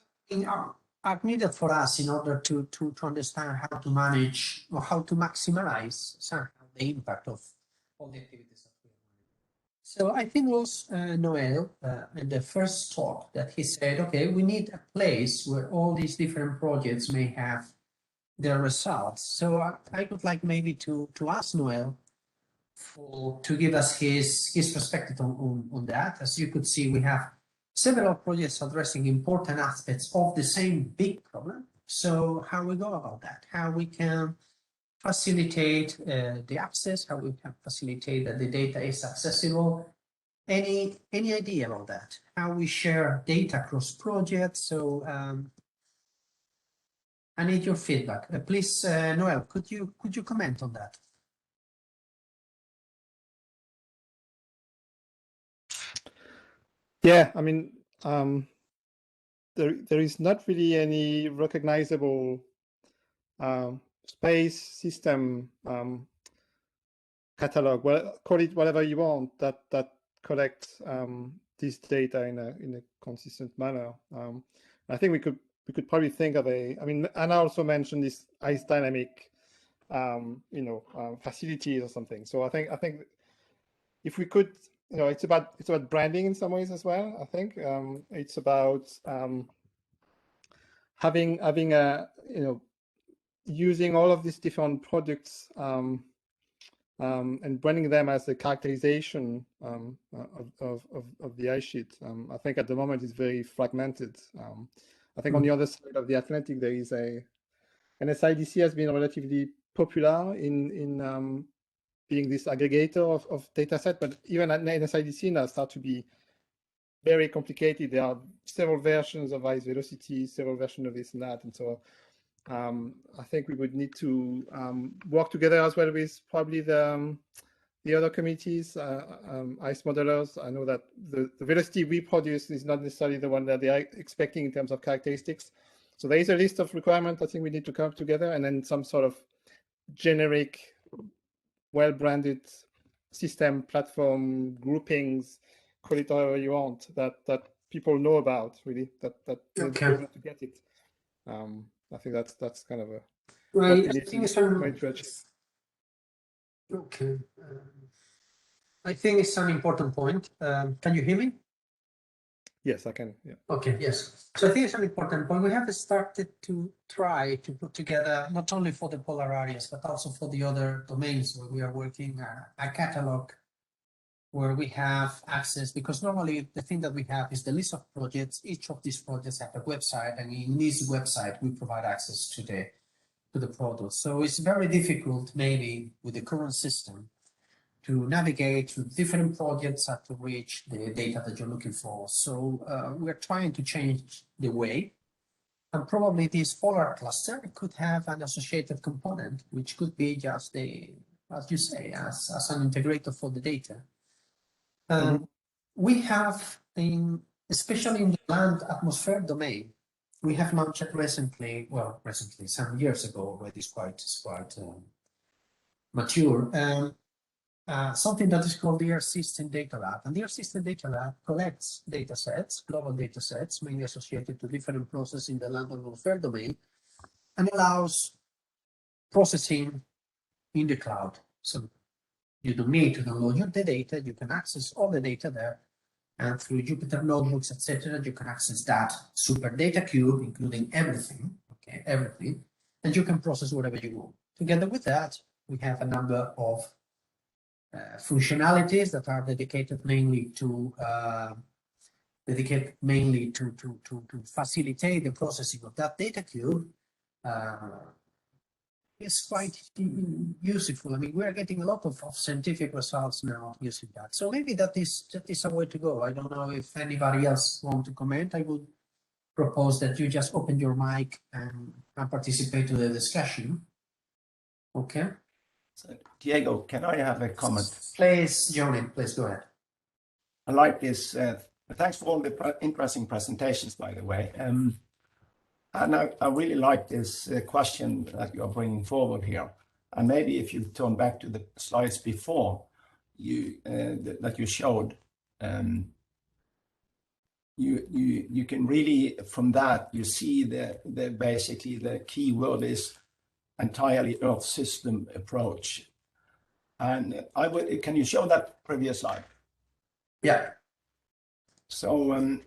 are needed for us in order to understand how to manage or how to maximize somehow the impact of all the activities. So I think it was Noel in the first talk that he said, okay, we need a place where all these different projects may have their results. So I would like maybe to ask Noel to give us his perspective on that. As you could see, we have several projects addressing important aspects of the same big problem. So how we go about that, how we can facilitate the access, how we can facilitate that the data is accessible. Any idea about that? How we share data across projects? So I need your feedback. Please, Noel, could you comment on that? Yeah, I mean, there is not really any recognizable space system catalog. Well, call it whatever you want that collects this data in a consistent manner. I think we could probably think of I mean, Anna also mentioned this ice dynamic, facilities or something. So I think if we could, it's about branding in some ways as well. I think it's about having a using all of these different products and branding them as a characterization of the ice sheet. I think at the moment it's very fragmented. I think on the other side of the Atlantic there is NSIDC has been relatively popular in being this aggregator of data set, but even at NSIDC now start to be very complicated. There are several versions of ice velocity, several versions of this and that, and so I think we would need to work together as well with probably the other committees, ice modelers. I know that the velocity we produce is not necessarily the one that they are expecting in terms of characteristics. So there is a list of requirements I think we need to come together, and then some sort of generic, well-branded system, platform, groupings, call it however you want, that people know about, really, that Okay. to get it. I think that's kind of a Right. what we need to achieve. Okay. I think it's an important point. Can you hear me? Yes, I can. Yeah. Okay, yes. So I think it's an important point. We have started to try to put together, not only for the polar areas, but also for the other domains where we are working, a catalog where we have access, because normally the thing that we have is the list of projects. Each of these projects have a website, and in this website, we provide access to the product. So it's very difficult, maybe with the current system, to navigate through different projects and to reach the data that you're looking for. So we're trying to change the way, and probably this polar cluster could have an associated component, which could be just as you say, as an integrator for the data. We have, especially in the land atmosphere domain, we have launched recently, some years ago, but it's quite mature, something that is called the ESA Data Lab. And the ESA Data Lab collects data sets, global data sets, mainly associated to different processes in the land atmosphere domain, and allows processing in the cloud. So you don't need to download the data, you can access all the data there, and through Jupyter notebooks, etc., you can access that super data cube, including everything, okay, everything, and you can process whatever you want. Together with that, we have a number of functionalities that are dedicated mainly to facilitate the processing of that data cube. It's quite useful. I mean, we are getting a lot of scientific results now using that. So maybe that is a way to go. I don't know if anybody else wants to comment. I would propose that you just open your mic and participate in the discussion. Okay. So, Diego, can I have a comment? Please, Johnny, please go ahead. I like this. Thanks for all the interesting presentations, by the way. And I really like this question that you're bringing forward here. And maybe if you turn back to the slides before that you showed, you can really, from that, you see basically the key word is entirely Earth system approach. And can you show that previous slide? Yeah. So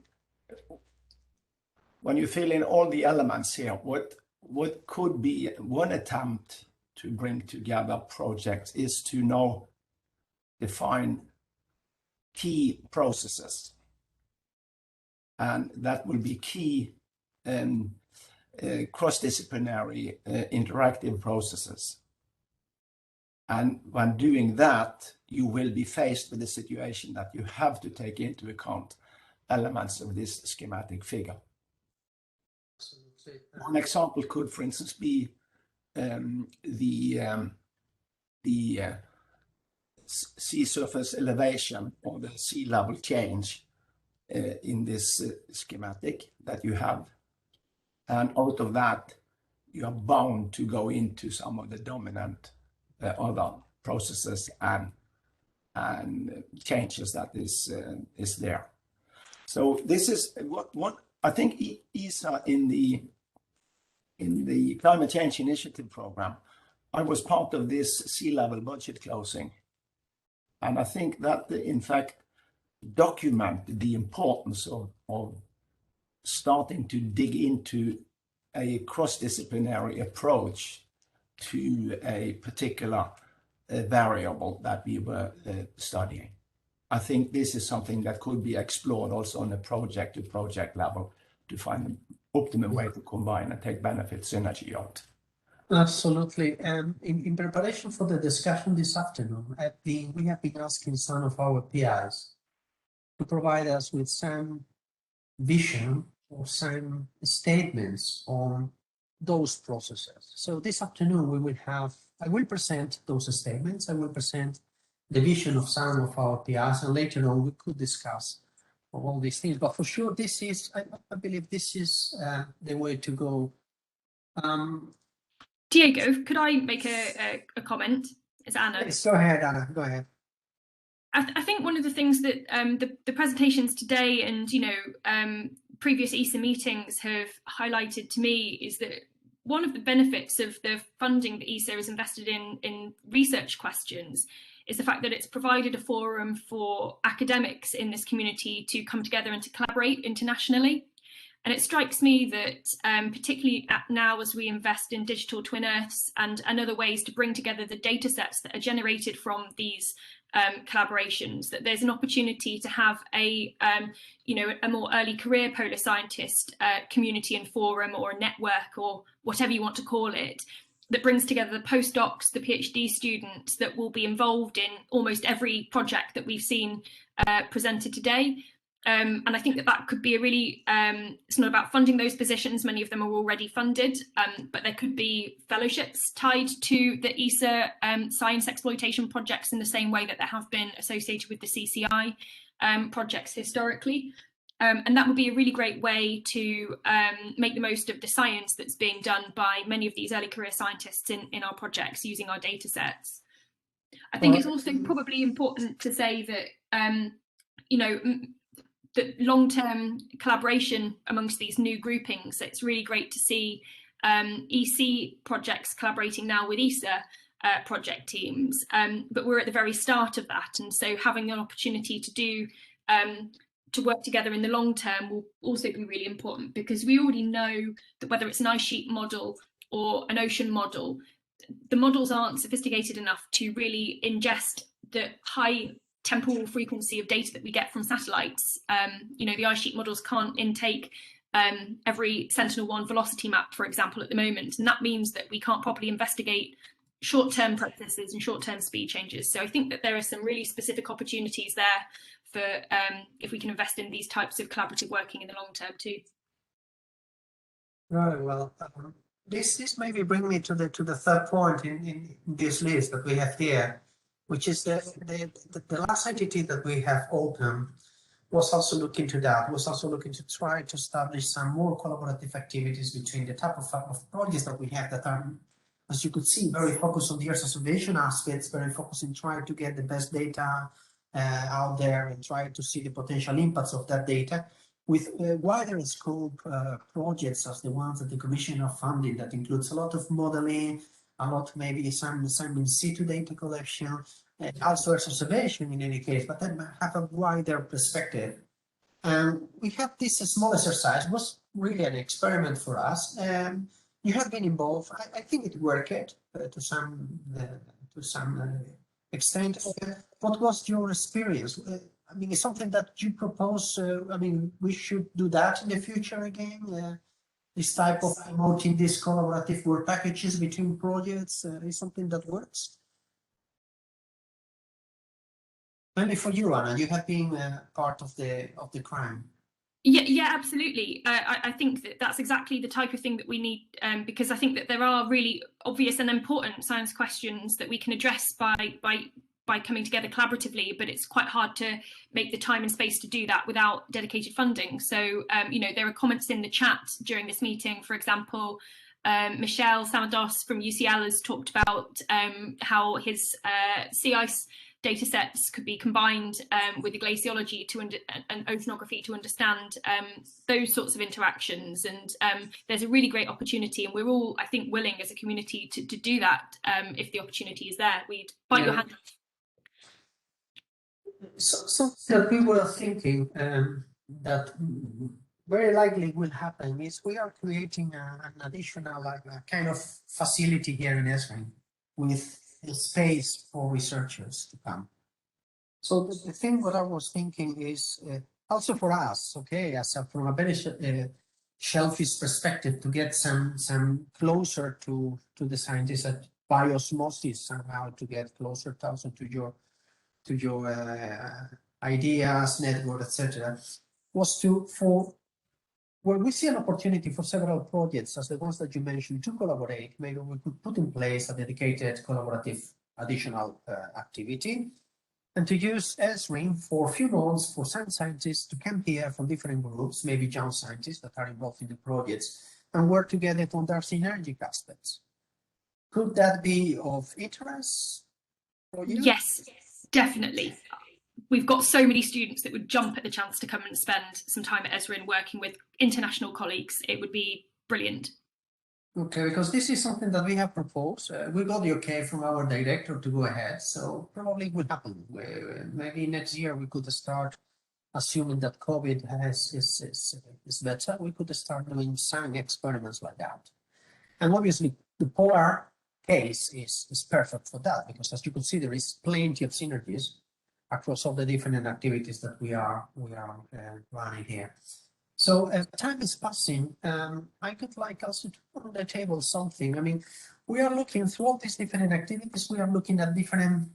when you fill in all the elements here, what could be one attempt to bring together projects is to now define key processes. And that will be key cross-disciplinary interactive processes. And when doing that, you will be faced with the situation that you have to take into account elements of this schematic figure. One example could, for instance, be the sea surface elevation or the sea level change in this schematic that you have. And out of that, you are bound to go into some of the dominant other processes and changes that is there. So this is what I think ESA in the Climate Change Initiative program, I was part of this sea level budget closing. And I think that in fact documented the importance of starting to dig into a cross-disciplinary approach to a particular variable that we were studying. I think this is something that could be explored also on a project-to-project level to find an optimum way to combine and take benefit synergy out. Absolutely. And in preparation for the discussion this afternoon, we have been asking some of our PIs to provide us with some vision or some statements on those processes. So this afternoon I will present those statements. I will present the vision of some of our PIs, and later on we could discuss all these things. But for sure, I believe this is the way to go. Diego, could I make a comment? It's Anna. Yes, go ahead, Anna. Go ahead. I think one of the things that the presentations today and previous ESA meetings have highlighted to me is that one of the benefits of the funding that ESA has invested in research questions is the fact that it's provided a forum for academics in this community to come together and to collaborate internationally. And it strikes me that particularly now as we invest in digital twin Earths and other ways to bring together the data sets that are generated from these collaborations, that there's an opportunity to have a more early career polar scientist community and forum, or a network, or whatever you want to call it, that brings together the postdocs, the PhD students that will be involved in almost every project that we've seen presented today. And I think that could be a really, it's not about funding those positions, many of them are already funded, but there could be fellowships tied to the ESA science exploitation projects in the same way that there have been associated with the CCI projects historically. And that would be a really great way to make the most of the science that's being done by many of these early career scientists in our projects using our data sets. I think it's also probably important to say that, the long-term collaboration amongst these new groupings, it's really great to see EC projects collaborating now with ESA project teams, but we're at the very start of that, and so having an opportunity to work together in the long term will also be really important, because we already know that whether it's an ice sheet model or an ocean model, the models aren't sophisticated enough to really ingest the high temporal frequency of data that we get from satellites. The ice sheet models can't intake every Sentinel-1 velocity map, for example, at the moment, and that means that we can't properly investigate short-term processes and short-term speed changes. So I think that there are some really specific opportunities there for if we can invest in these types of collaborative working in the long term too. Right. Well, this maybe bring me to the third point in this list that we have here, which is the last entity that we have opened was also looking to that, was also looking to try to establish some more collaborative activities between the type of projects that we have that are, as you could see, very focused on the Earth observation aspects, very focused in trying to get the best data out there and try to see the potential impacts of that data, with wider scope projects as the ones that the Commission are funding, that includes a lot of modeling, a lot maybe some in situ data collection, also Earth observation in any case, but then have a wider perspective. We had this small exercise. It was really an experiment for us. You have been involved. I think it worked to some extent. What was your experience? I mean, it's something that you propose. I mean, we should do that in the future again. This type of promoting these collaborative work packages between projects is something that works. Maybe for you, Anna, you have been part of the crime. Yeah, absolutely. I think that that's exactly the type of thing that we need, because I think that there are really obvious and important science questions that we can address by coming together collaboratively, but it's quite hard to make the time and space to do that without dedicated funding. So, there are comments in the chat during this meeting. For example, Michelle Samados from UCL has talked about how his sea ice data sets could be combined with the glaciology and oceanography to understand those sorts of interactions. And there's a really great opportunity, and we're all, I think, willing as a community to do that if the opportunity is there. We'd bite your hand off. So that we were thinking that very likely will happen is we are creating an additional kind of facility here in ESA with a space for researchers to come. So the thing what I was thinking is also for us, okay, from a very shellfish perspective to get some closer to the scientists at by osmosis somehow to get closer also to your ideas, network, etc. Was where we see an opportunity for several projects, as the ones that you mentioned, to collaborate. Maybe we could put in place a dedicated collaborative additional activity, and to use ESRIM for a few months for some scientists to come here from different groups, maybe young scientists that are involved in the projects, and work together on their synergic aspects. Could that be of interest for you? Yes, definitely. We've got so many students that would jump at the chance to come and spend some time at ESRIN working with international colleagues. It would be brilliant. Okay, because this is something that we have proposed. We got the okay from our director to go ahead, so probably it will happen. Maybe next year we could start, assuming that COVID is better, we could start doing some experiments like that. And obviously the polar case is perfect for that, because as you can see, there is plenty of synergies across all the different activities that we are running here. So time is passing. I could like also to put on the table something. I mean, we are looking through all these different activities. We are looking at different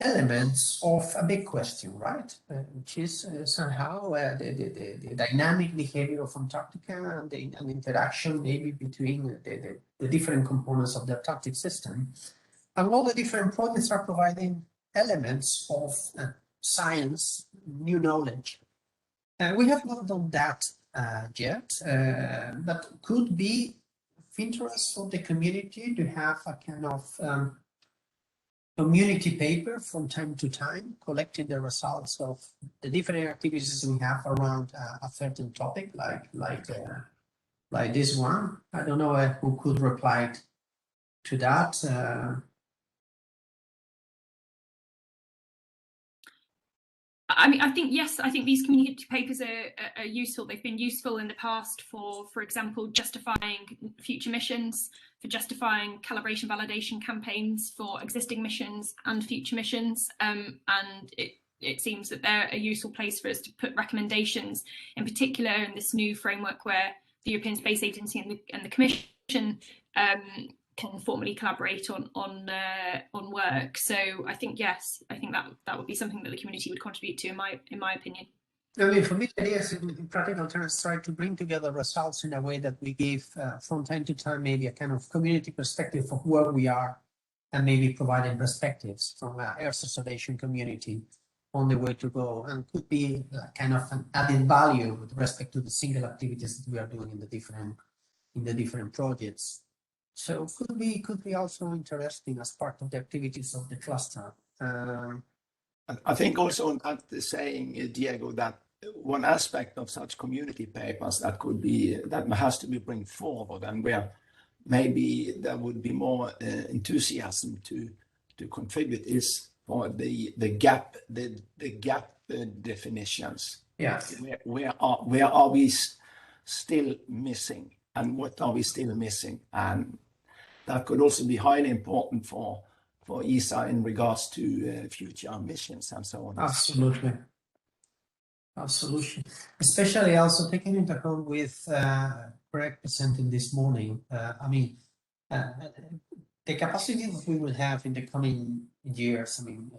elements of a big question, right? Which is somehow the dynamic behavior of Antarctica and the interaction maybe between the different components of the Antarctic system. And all the different projects are providing elements of science, new knowledge. We have not done that yet, but could be of interest for the community to have a kind of community paper from time to time, collecting the results of the different activities we have around a certain topic, like this one. I don't know who could reply to that. I mean, I think, yes, I think these community papers are useful. They've been useful in the past for example, justifying future missions, for justifying calibration validation campaigns for existing missions and future missions. And it seems that they're a useful place for us to put recommendations, in particular in this new framework where the European Space Agency and the Commission can formally collaborate on work. So I think, yes, I think that would be something that the community would contribute to, in my opinion. I mean, for me, the idea is in practical terms, try to bring together results in a way that we give from time to time, maybe a kind of community perspective of where we are, and maybe providing perspectives from Earth observation community on the way to go, and could be kind of an added value with respect to the single activities that we are doing in the different projects. So could be also interesting as part of the activities of the cluster. I think also on saying, Diego, that one aspect of such community papers that has to be bring forward, and where maybe there would be more enthusiasm to contribute, is for the gap definitions. Yes. Where are we still missing, and what are we still missing? And that could also be highly important for ESA in regards to future missions and so on. Absolutely. Absolutely. Especially also taking into account with Greg presenting this morning. I mean, the capacity that we will have in the coming years, I mean,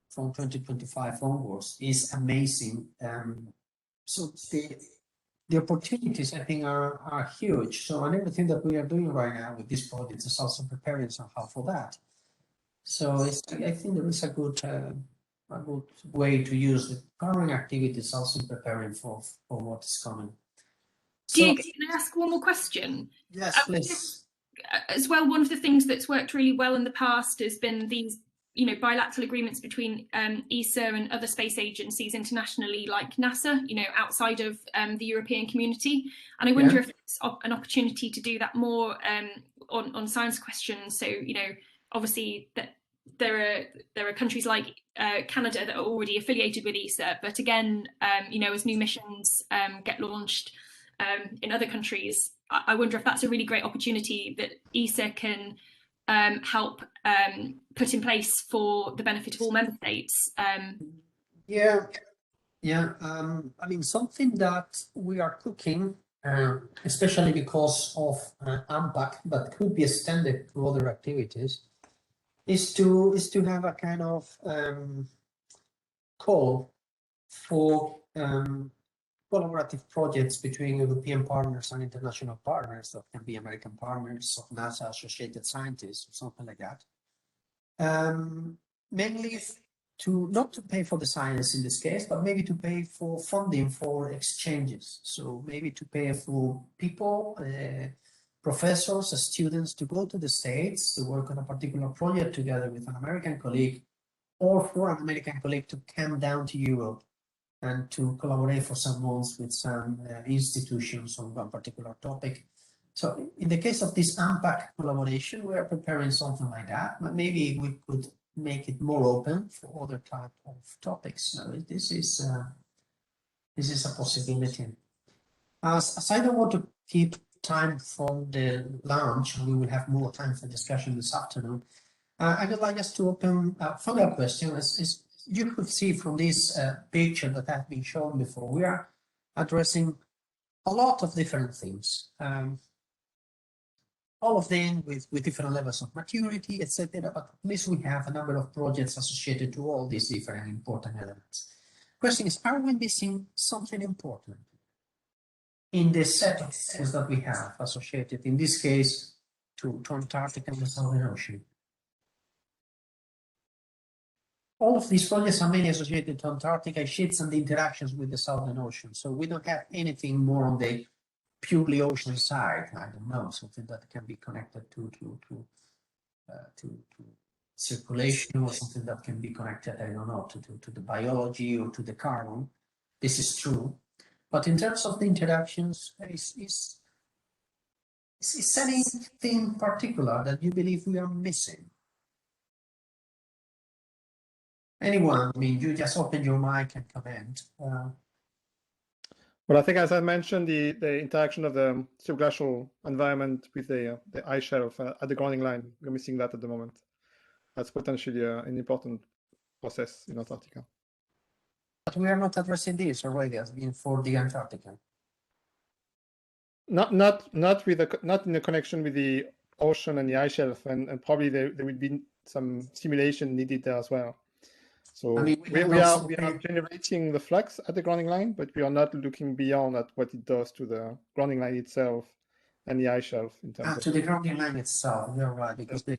from 2025 onwards, is amazing. So the opportunities, I think, are huge. So, and everything that we are doing right now with this project is also preparing somehow for that. So I think there is a good way to use the current activities, also preparing for what is coming. Diego, can I ask one more question? Yes, please. As well, one of the things that's worked really well in the past has been these, bilateral agreements between ESA and other space agencies internationally, like NASA, outside of the European community. And I wonder if it's an opportunity to do that more on science questions. So, obviously that there are countries like Canada that are already affiliated with ESA, but again, as new missions get launched in other countries, I wonder if that's a really great opportunity that ESA can help put in place for the benefit of all member states. I mean, something that we are cooking especially because of AMPAC, but could be extended to other activities, is to have a kind of call for collaborative projects between European partners and international partners, that can be American partners of NASA, associated scientists, or something like that. Mainly not to pay for the science in this case, but maybe to pay for funding for exchanges. So maybe to pay for people, professors, students to go to the States to work on a particular project together with an American colleague, or for an American colleague to come down to Europe and to collaborate for some months with some institutions on one particular topic. So in the case of this AMPAC collaboration, we are preparing something like that, but maybe we could make it more open for other type of topics. So this is a possibility. As I don't want to keep time from the lunch, we will have more time for discussion this afternoon. I would like us to open a follow-up question. As you could see from this picture that has been shown before, we are addressing a lot of different things. All of them with different levels of maturity, etc. But at least we have a number of projects associated to all these different important elements. Question is, are we missing something important in the set of things that we have associated, in this case, to Antarctica and the Southern Ocean? All of these projects are mainly associated to Antarctica sheets and the interactions with the Southern Ocean. So we don't have anything more on the purely ocean side. I don't know, something that can be connected to circulation, or something that can be connected, I don't know, to the biology or to the carbon. This is true. But in terms of the interactions, is anything particular that you believe we are missing? Anyone? I mean, you just open your mic and comment. Well, I think, as I mentioned, the interaction of the subglacial environment with the ice shelf at the grounding line, we're missing that at the moment. That's potentially an important process in Antarctica. But we are not addressing this already as being for the Antarctica. Not in the connection with the ocean and the ice shelf, and probably there will be some simulation needed there as well. So I mean, we are generating the flux at the grounding line, but we are not looking beyond at what it does to the grounding line itself and the ice shelf in terms of... To the grounding line itself, you're right, because the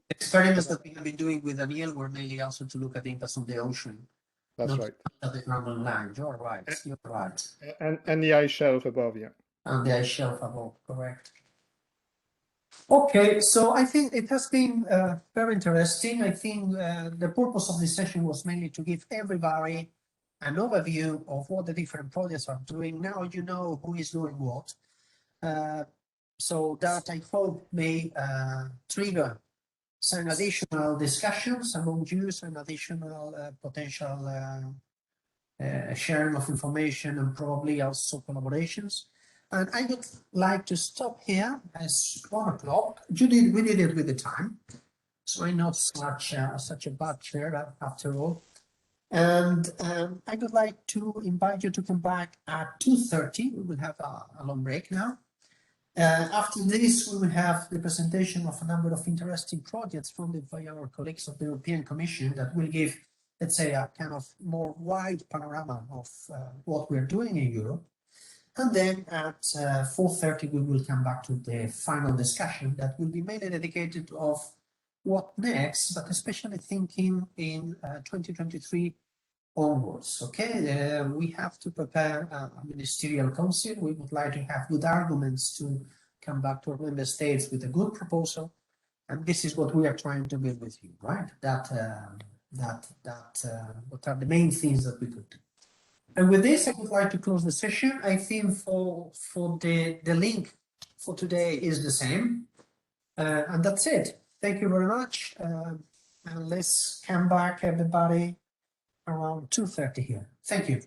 experiments that we have been doing with Daniel were mainly also to look at the impacts on the ocean. That's not right. At the grounding line, you're right, you're right. And the ice shelf above, yeah. And the ice shelf above, correct. Okay, so I think it has been very interesting. I think the purpose of this session was mainly to give everybody an overview of what the different projects are doing. Now you know who is doing what. So that I hope may trigger some additional discussions among you, some additional potential sharing of information, and probably also collaborations. And I would like to stop here as 1 o'clock. We did it with the time, so I'm not such a bad chair after all. And I would like to invite you to come back at 2:30. We will have a long break now. After this, we will have the presentation of a number of interesting projects funded by our colleagues of the European Commission that will give, let's say, a kind of more wide panorama of what we're doing in Europe. And then at 4:30, we will come back to the final discussion that will be mainly dedicated of what next, but especially thinking in 2023 onwards. Okay, we have to prepare a ministerial council. We would like to have good arguments to come back to our member states with a good proposal, and this is what we are trying to build with you, right? What are the main things that we could do? And with this, I would like to close the session. I think for the link for today is the same, and that's it. Thank you very much, and let's come back, everybody, around 2:30 here. Thank you.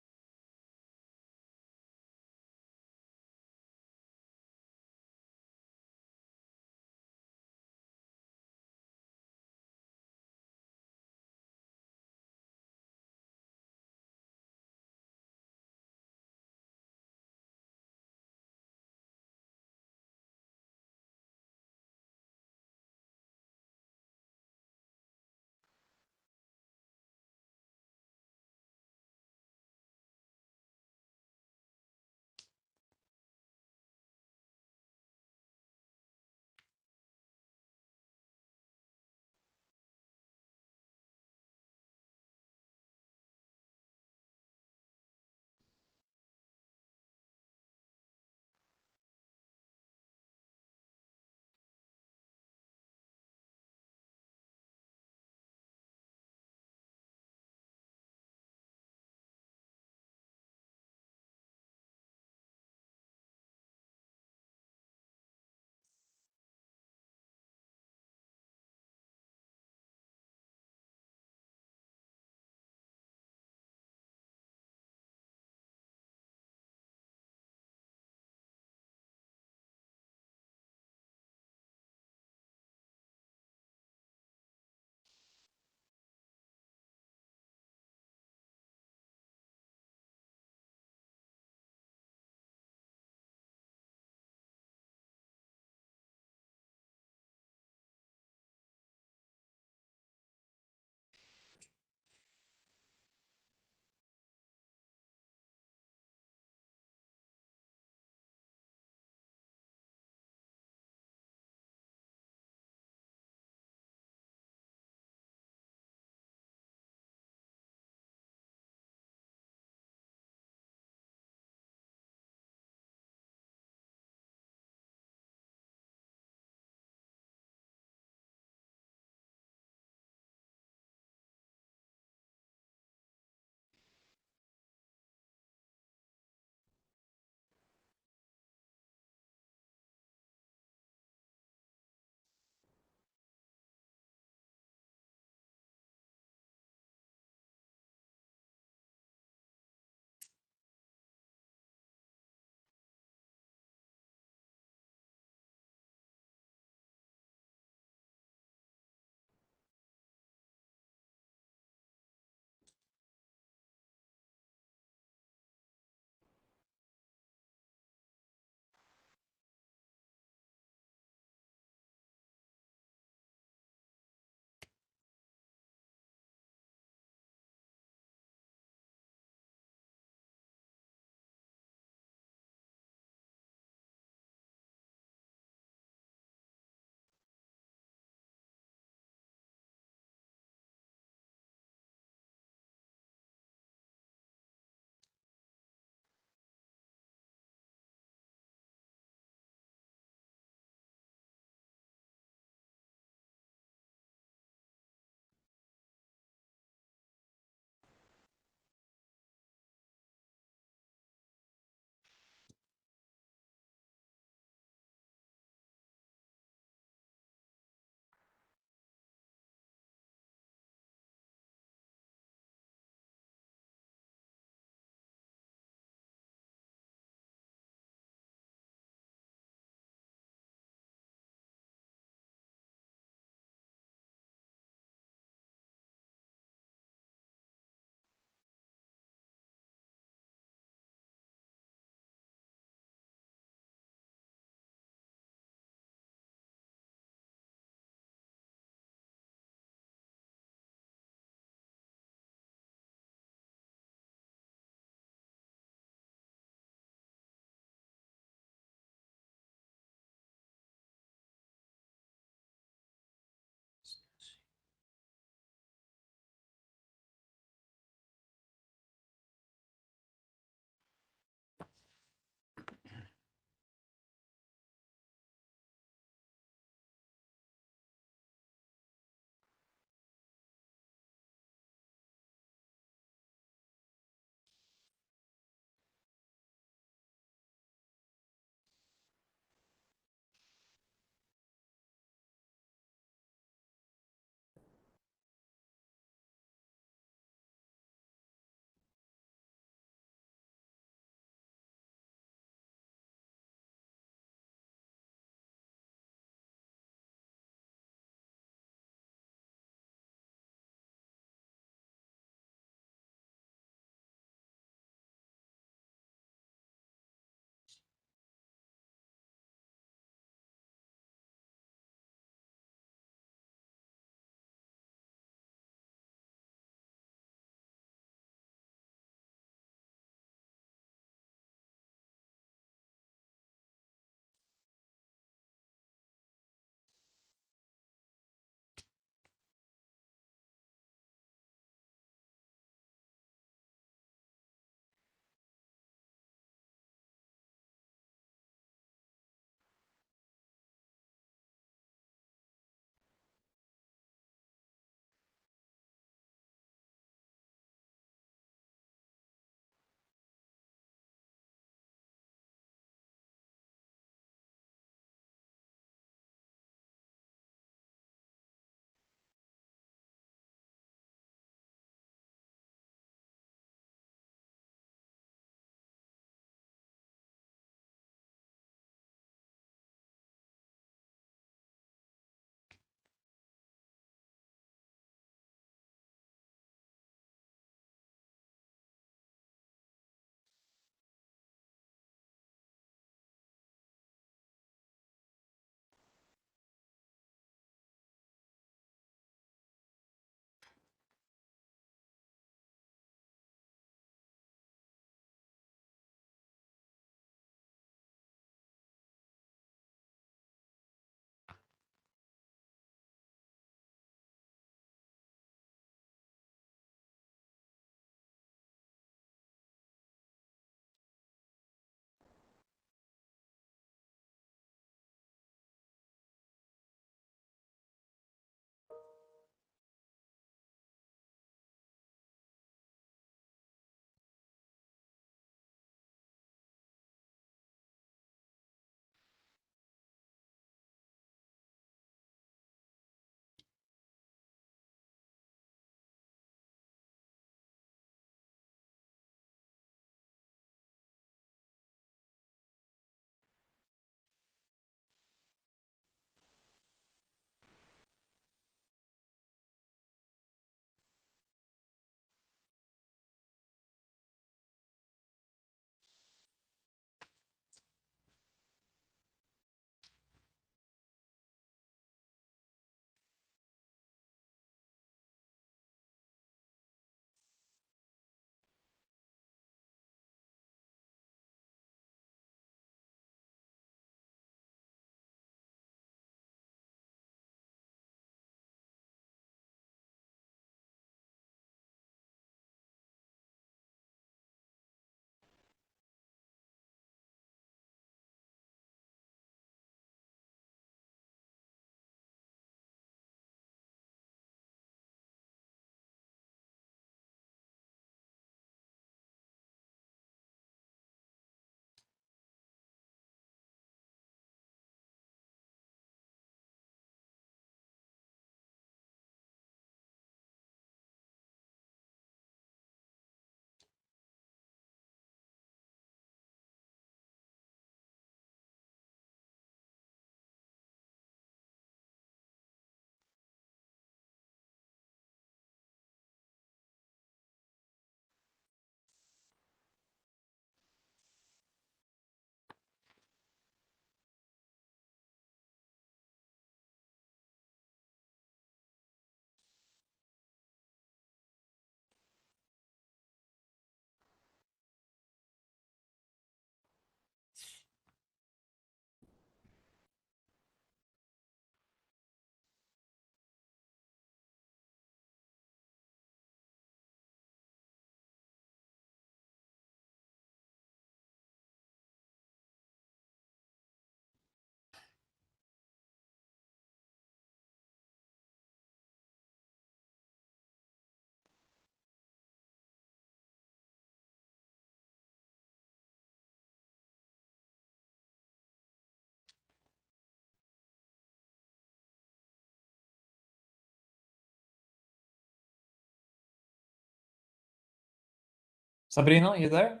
Sabrina, you there?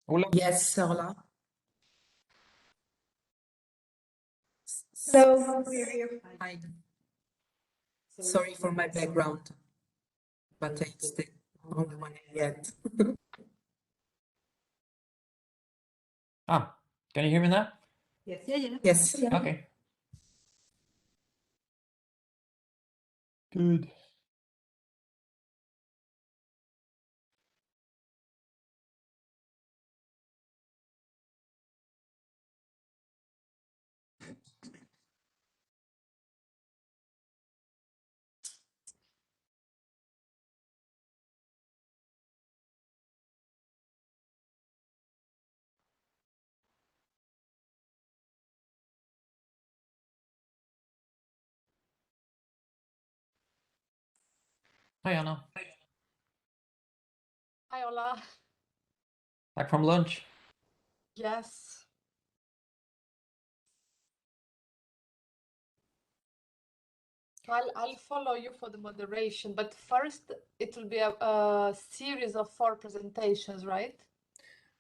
Ola? Yes, hola. Hello, we're here. Hi. Sorry for my background, but it's the only one yet. Ah, can you hear me now? Yes. Yeah. Yes. Okay. Good. Hi, Anna. Hi, Ola. Back from lunch? Yes. I'll follow you for the moderation, but first it will be a series of 4 presentations, right?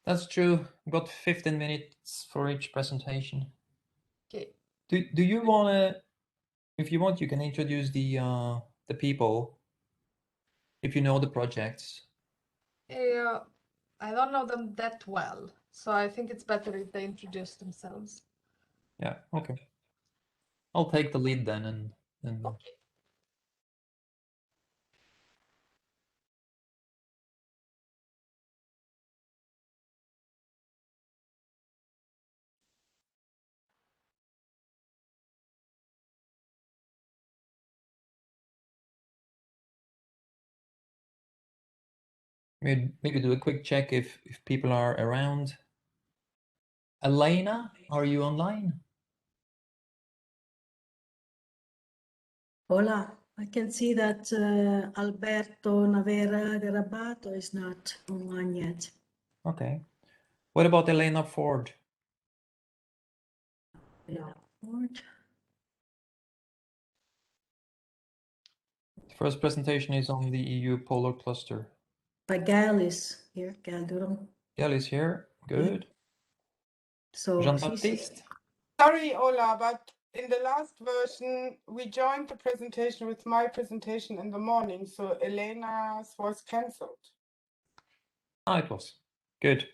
That's true. Got 15 minutes for each presentation. Okay. Do you wanna, if you want, you can introduce the people, if you know the projects. Yeah, I don't know them that well, so I think it's better if they introduce themselves. Yeah, okay. I'll take the lead then and Okay. maybe do a quick check if people are around. Elena, are you online? Hola, I can see that Alberto Navera Garabato is not online yet. Okay. What about Elena Ford? Yeah. Ford. The first presentation is on the EU Polar Cluster. But Gail is here, Gail Duron. Gail is here. Good. So Jean-Baptiste? Sorry, Ola, but in the last version, we joined the presentation with my presentation in the morning, so Elena's was cancelled. Ah, it was. Good.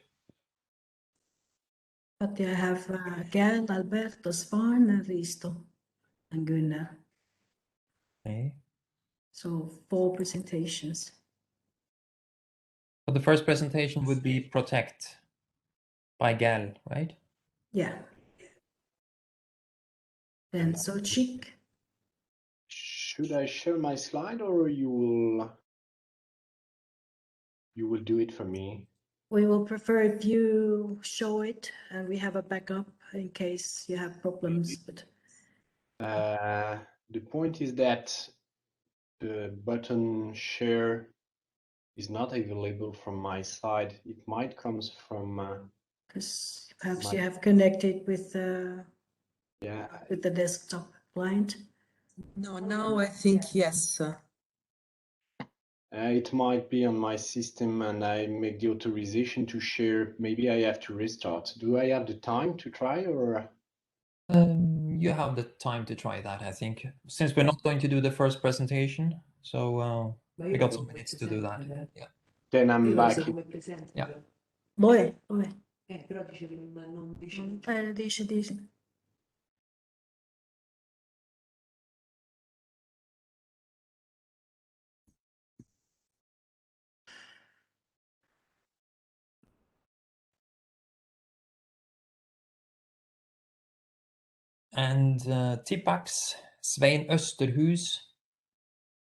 But I have Gail, Alberto, Svan, and Risto, and Gunnar. Okay. So 4 presentations. So the first presentation would be Protect by Gal, right? Yeah. Then Sochik. Should I share my slide or you will do it for me? We will prefer if you show it and we have a backup in case you have problems. But the point is that the button share is not available from my side. It might come from because perhaps you have connected with yeah. with the desktop client. No, now I think yes. It might be on my system and I make the authorization to share. Maybe I have to restart. Do I have the time to try or? You have the time to try that, I think, since we're not going to do the first presentation. So we got some minutes to do that. Yeah. Then I'm back. Yeah. Dove? Dice. And Tipax, Svein Österhus.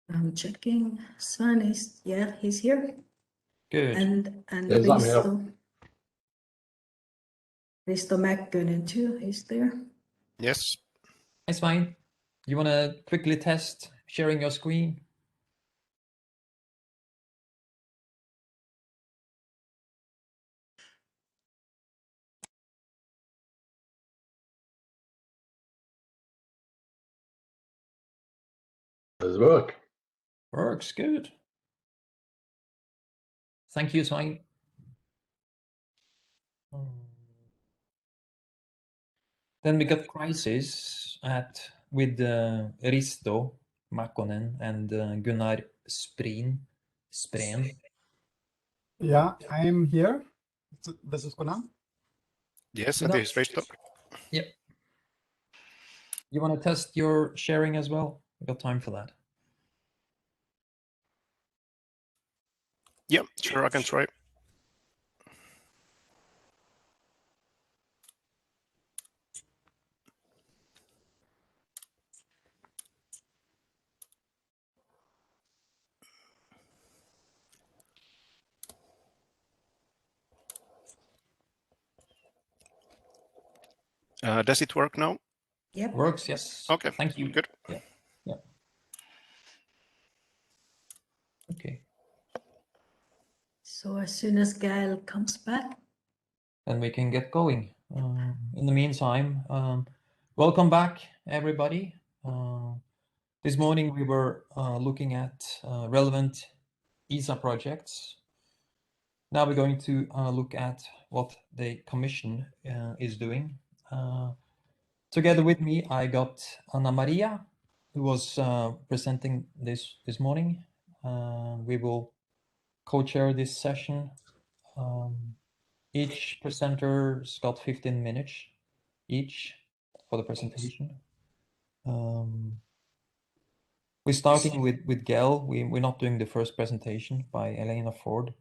I'm checking. Sven is, yeah, he's here. Good. And Yes, I'm here. Risto Mäkkönen too, he's there. Yes. Hi, Svein. You want to quickly test sharing your screen? Does it work? Works good. Thank you, Svein. Then we got crisis with Risto Makkonen and Gunnar Spreen. Yeah, I am here. This is Gunnar. Yes, and this is Risto. Yep. You want to test your sharing as well? We got time for that. Yeah, sure, I can try. Does it work now? Yep. Works, yes. Okay. Thank you. Good. Yeah. Yeah. Okay. So as soon as Gael comes back. Then we can get going. In the meantime, welcome back, everybody. This morning we were looking at relevant ESA projects. Now we're going to look at what the Commission is doing. Together with me, I got Anna Maria, who was presenting this morning. We will co-chair this session. Each presenter's got 15 minutes each for the presentation. We're starting with Gael. We're not doing the first presentation by Elena Ford.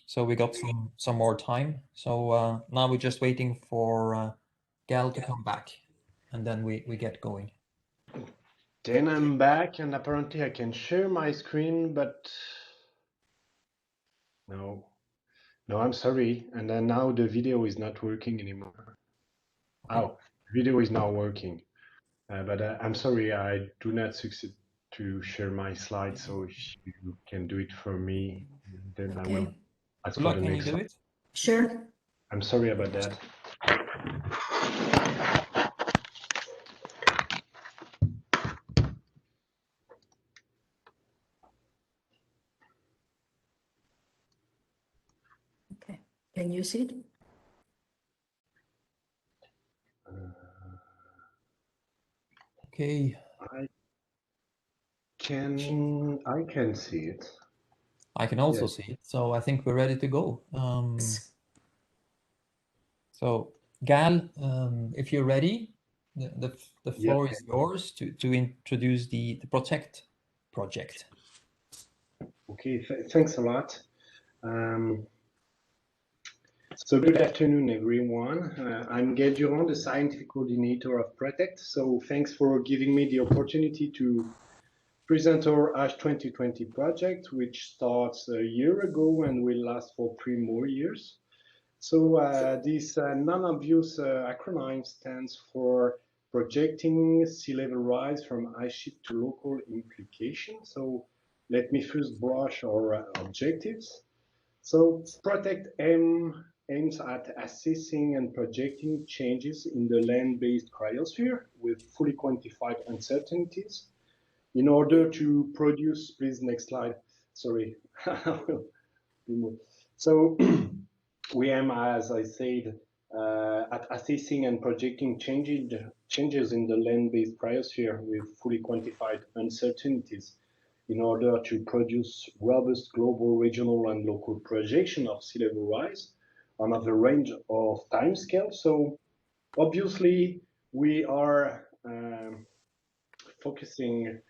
So we got some more time. So now we're just waiting for Gael to come back, and then we get going. Then I'm back, and apparently I can share my screen, but no, I'm sorry. And then now the video is not working anymore. Oh, video is now working, but I'm sorry, I do not succeed to share my slides. So if you can do it for me, then I will ask for the next slide. Sure. I'm sorry about that. Okay. Can you see it? Okay. I can see it. I can also Yes. see it. So I think we're ready to go. So Gael, if you're ready, the floor is yours to introduce the Protect project. Okay, thanks a lot. So good afternoon, everyone. I'm Gael Durand, the scientific coordinator of Protect. So thanks for giving me the opportunity to present our ASH 2020 project, which starts a year ago and will last for 3 more years. So this non-obvious acronym stands for Projecting Sea Level Rise from Ice Sheet to Local Implication. So let me first brush our objectives. So Protect aims at assessing and projecting changes in the land-based cryosphere with fully quantified uncertainties in order to produce, please next slide, sorry. So we aim, as I said, at assessing and projecting changes in the land-based cryosphere with fully quantified uncertainties in order to produce robust global, regional, and local projection of sea level rise on a range of timescales. So obviously, we are focusing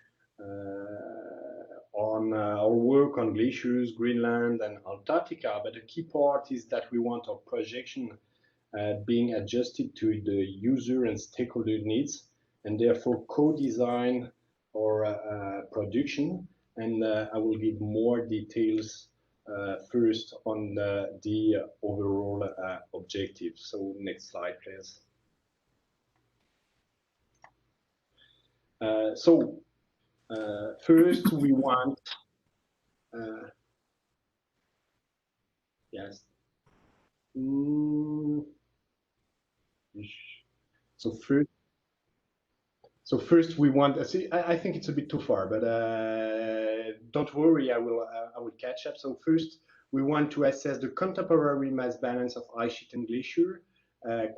on our work on glaciers, Greenland, and Antarctica, but the key part is that we want our projection being adjusted to the user and stakeholder needs, and therefore co-design our production. And I will give more details first on the overall objective. So next slide, please. First, we want yes. So first we want. See, I think it's a bit too far, but don't worry, I will catch up. So first We want to assess the contemporary mass balance of ice sheet and glacier,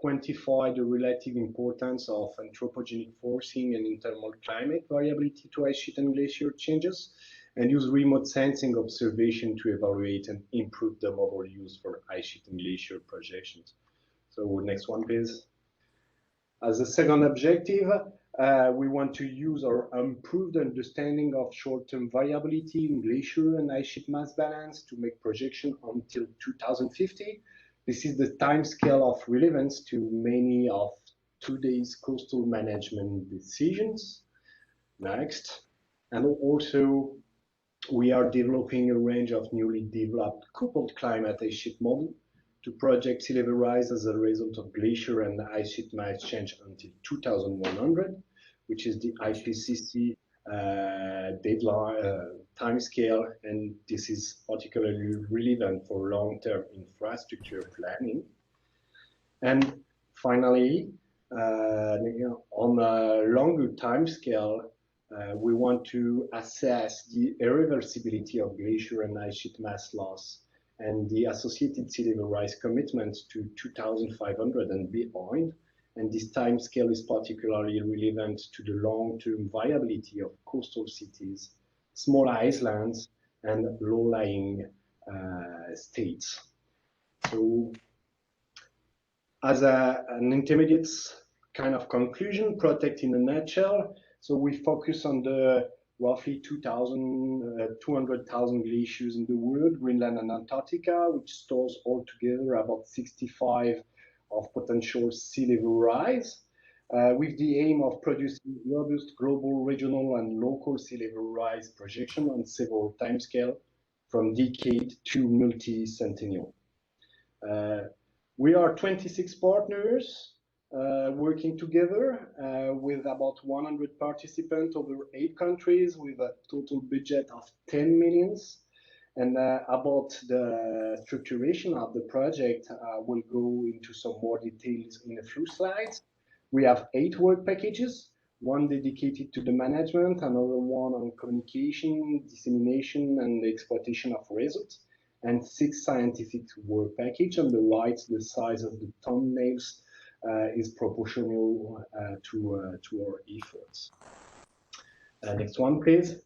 quantify the relative importance of anthropogenic forcing and intermal climate variability to ice sheet and glacier changes, and use remote sensing observation to evaluate and improve the model used for ice sheet and glacier projections. So next one, please. As a second objective, we want to use our improved understanding of short-term variability in glacier and ice sheet mass balance to make projection until 2050. This is the time scale of relevance to many of today's coastal management decisions. Next. And also, we are developing a range of newly developed coupled climate ice sheet model to project sea level rise as a result of glacier and ice sheet mass change until 2100, which is the IPCC deadline timescale, and this is particularly relevant for long-term infrastructure planning. And finally, on a longer timescale, we want to assess the irreversibility of glacier and ice sheet mass loss and the associated sea level rise commitments to 2500 and beyond. And this time scale is particularly relevant to the long-term viability of coastal cities, small islands, and low-lying states. So as an intermediate kind of conclusion, Protect in a nutshell, so we focus on the roughly 200,000 glaciers in the world, Greenland and Antarctica, which stores altogether about 65 of potential sea level rise, with the aim of producing robust global, regional, and local sea level rise projection on several timescales from decade to multi-centennial. We are 26 partners working together with about 100 participants over 8 countries with a total budget of 10 million. And about the structuration of the project, we'll go into some more details in a few slides. We have 8 work packages, one dedicated to the management, another one on communication, dissemination, and the exploitation of results, and 6 scientific work packages. On the right, the size of the thumbnails is proportional to our efforts. Next one, please.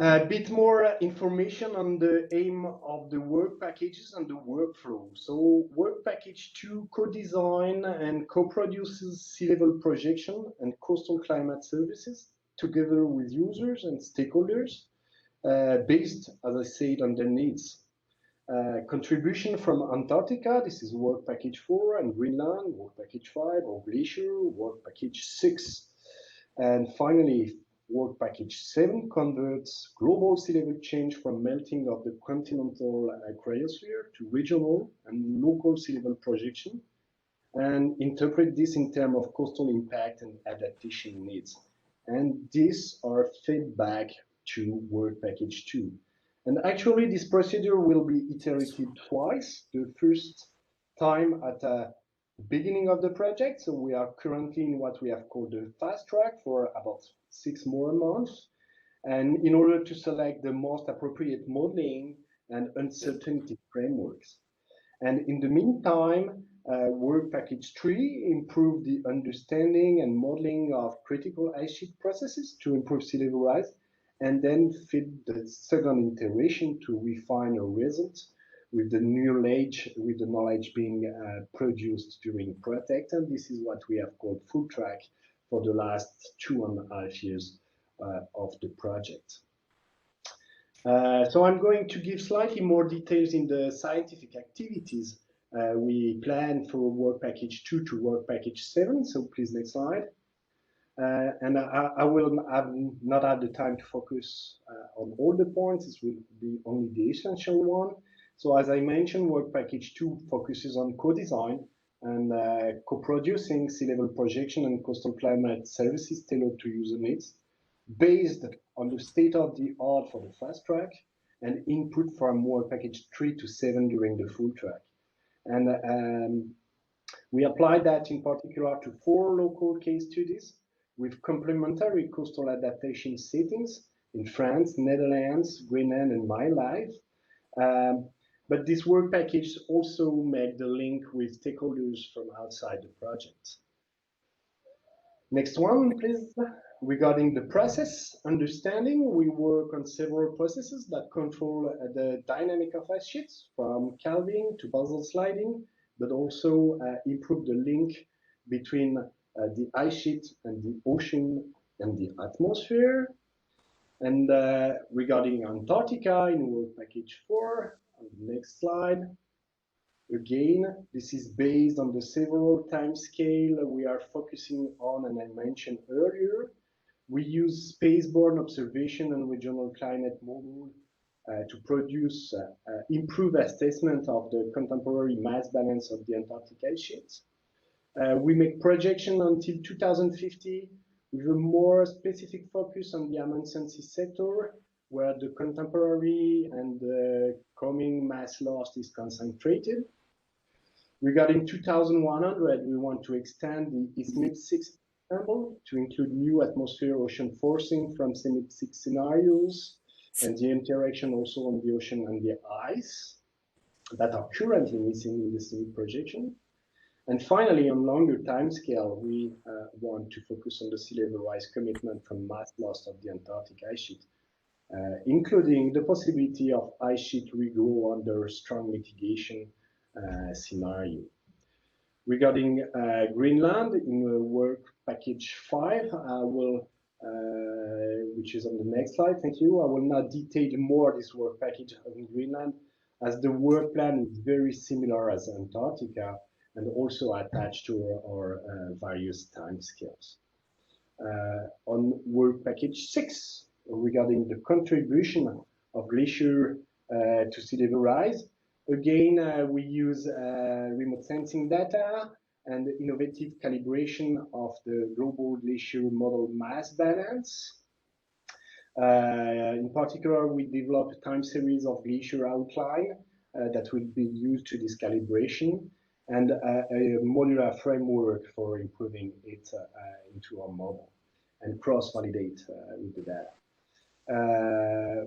A bit more information on the aim of the work packages and the workflow. So work package 2 co-design and co-produces sea level projection and coastal climate services together with users and stakeholders based, as I said, on their needs. Contribution from Antarctica, this is work package 4, and Greenland, work package 5, or glacier, work package 6. And finally, work package 7 converts global sea level change from melting of the continental cryosphere to regional and local sea level projection, and interpret this in terms of coastal impact and adaptation needs. And these are fed back to work package 2. And actually, this procedure will be iterated twice. The first time at the beginning of the project. So we are currently in what we have called the fast track for about 6 more months. And in order to select the most appropriate modeling and uncertainty frameworks. And in the meantime, work package 3 improved the understanding and modeling of critical ice sheet processes to improve sea level rise, and then feed the second iteration to refine our results with the knowledge being produced during Protect. And this is what we have called full track for the last 2.5 years of the project. So I'm going to give slightly more details in the scientific activities we plan for work package 2 to work package 7. So please, next slide. And I will have not had the time to focus on all the points. This will be only the essential one. So as I mentioned, work package 2 focuses on co-design and co-producing sea level projection and coastal climate services tailored to user needs, based on the state-of-the-art for the fast track and input from work package 3 to 7 during the full track. And we applied that in particular to 4 local case studies with complementary coastal adaptation settings in France, Netherlands, Greenland, and my life, But this work package also make the link with stakeholders from outside the project. Next one, please. Regarding the process understanding, we work on several processes that control the dynamic of ice sheets, from calving to basal sliding, but also improve the link between the ice sheet and the ocean and the atmosphere. And regarding Antarctica in work package 4, on the next slide, again, this is based on the several time scale we are focusing on, and I mentioned earlier. We use spaceborne observation and regional climate model to produce improved assessment of the contemporary mass balance of the Antarctic ice sheets. We make projection until 2050 with a more specific focus on the Amundsen Sea sector, where the contemporary and the coming mass loss is concentrated. Regarding 2100, we want to extend the ESMIP-6 example to include new atmosphere ocean forcing from ESMIP-6 scenarios and the interaction also on the ocean and the ice that are currently missing in the ESMIP projection. And finally, on longer time scale, we want to focus on the sea level rise commitment from mass loss of the Antarctic ice sheet, including the possibility of ice sheet regrow under strong mitigation scenario. Regarding Greenland, in work package 5, I will, which is on the next slide, thank you. I will not detail more this work package on Greenland, as the work plan is very similar as Antarctica and also attached to our various timescales. On work package 6, regarding the contribution of glacier to sea level rise, again, we use remote sensing data and innovative calibration of the global glacier model mass balance. In particular, we developed a time series of glacier outline that will be used to this calibration, and a modular framework for improving it into our model and cross-validate with the data.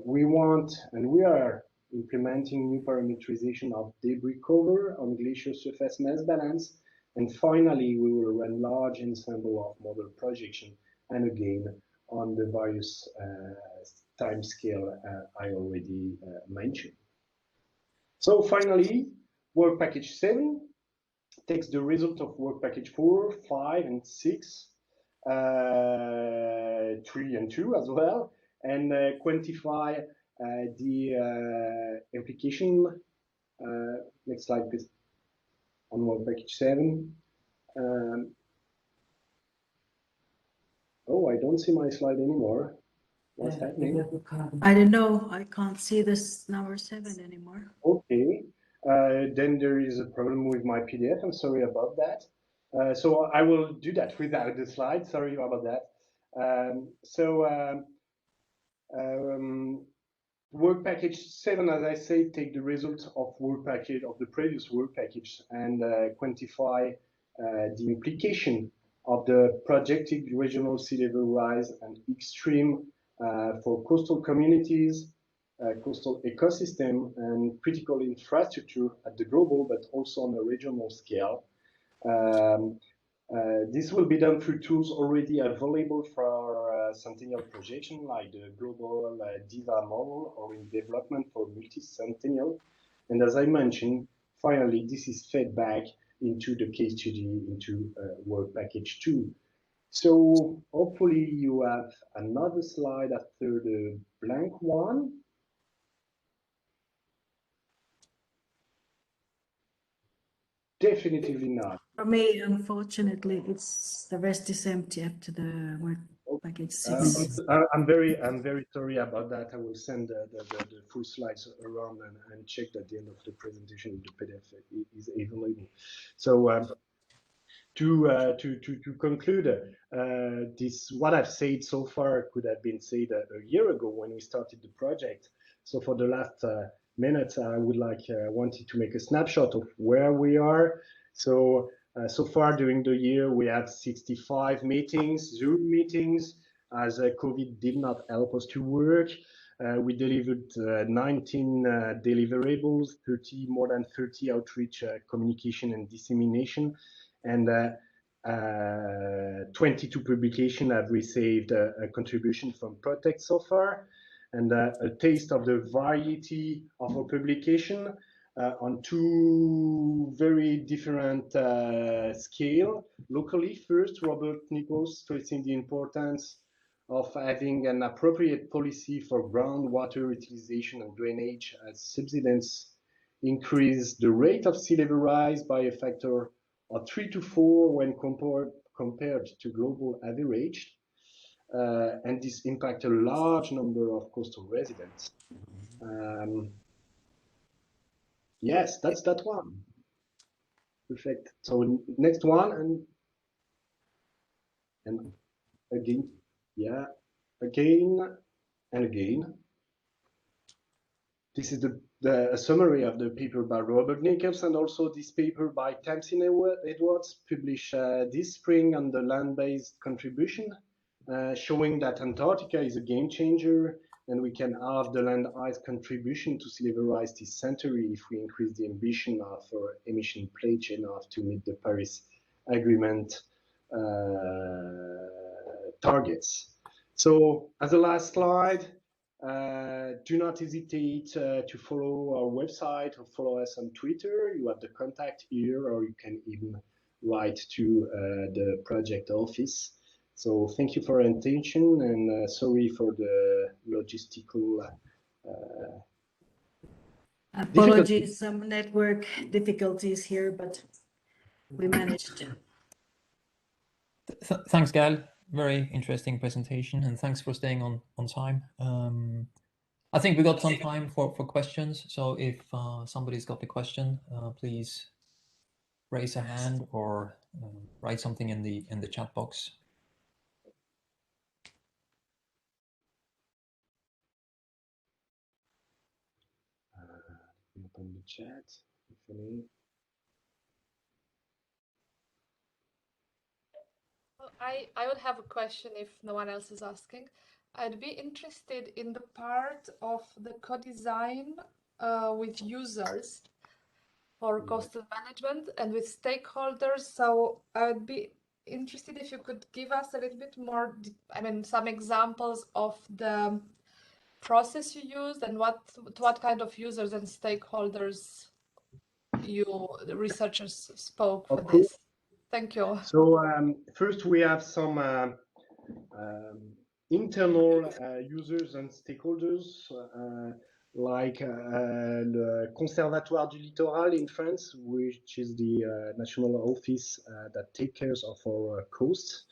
We want, and we are implementing new parameterization of debris cover on glacier surface mass balance. And finally, we will run large ensemble of model projection, and again, on the various time scale I already mentioned. So finally, work package 7 takes the result of work package 4, 5, and 6, 3 and 2 as well, and quantify the implication. Next slide, please. On work package 7. Oh, I don't see my slide anymore. What's happening? I don't know. I can't see this number 7 anymore. Okay. Then there is a problem with my PDF. I'm sorry about that. So I will do that without the slide. Sorry about that. Work package 7, as I say, take the results of work package of the previous work package and quantify the implication of the projected regional sea level rise and extreme for coastal communities, coastal ecosystem, and critical infrastructure at the global, but also on a regional scale. This will be done through tools already available for centennial projection, like the global DIVA model, or in development for multi-centennial. And as I mentioned, finally, this is fed back into the case study, into work package 2. So hopefully you have another slide after the blank one. Definitely not. For me, unfortunately, the rest is empty after the work package 6. I'm very sorry about that. I will send the full slides around and check at the end of the presentation if the PDF is available. So to conclude, this what I've said so far could have been said a year ago when we started the project. So for the last minutes, I would wanted to make a snapshot of where we are. So so far during the year, we had 65 meetings, Zoom meetings, as COVID did not help us to work. We delivered 19 deliverables, more than 30 outreach communication and dissemination, and 22 publications have received a contribution from Protect so far, and a taste of the variety of our publication on two very different scale. Locally, first, Robert Nichols stressing the importance of having an appropriate policy for groundwater utilization and drainage, as subsidence increase the rate of sea level rise by a factor of 3 to 4 when compared to global average. And this impacts a large number of coastal residents. Yes, that's that one. Perfect. So next one, and again, yeah, again and again. This is a summary of the paper by Robert Nichols, and also this paper by Tamsin Edwards, published this spring on the land-based contribution, showing that Antarctica is a game changer, and we can halve the land ice contribution to sea level rise this century if we increase the ambition of our emission pledge enough to meet the Paris Agreement targets. So as a last slide, do not hesitate to follow our website or follow us on Twitter. You have the contact here, or you can even write to the project office. So thank you for your attention, and sorry for the logistical apologies, some network difficulties here, but we managed. Thanks, Gael. Very interesting presentation, and thanks for staying on time. I think we got some time for questions. So if somebody's got the question, please raise a hand or write something in the chat box. Open the chat. If any. I would have a question if no one else is asking. I'd be interested in the part of the co-design with users for coastal management and with stakeholders. So I would be interested if you could give us a little bit more, some examples of the process you used and what kind of users and stakeholders the researchers spoke for this. Thank you. So first we have some internal users and stakeholders, like the Conservatoire du Littoral in France, which is the national office that takes care of our coast.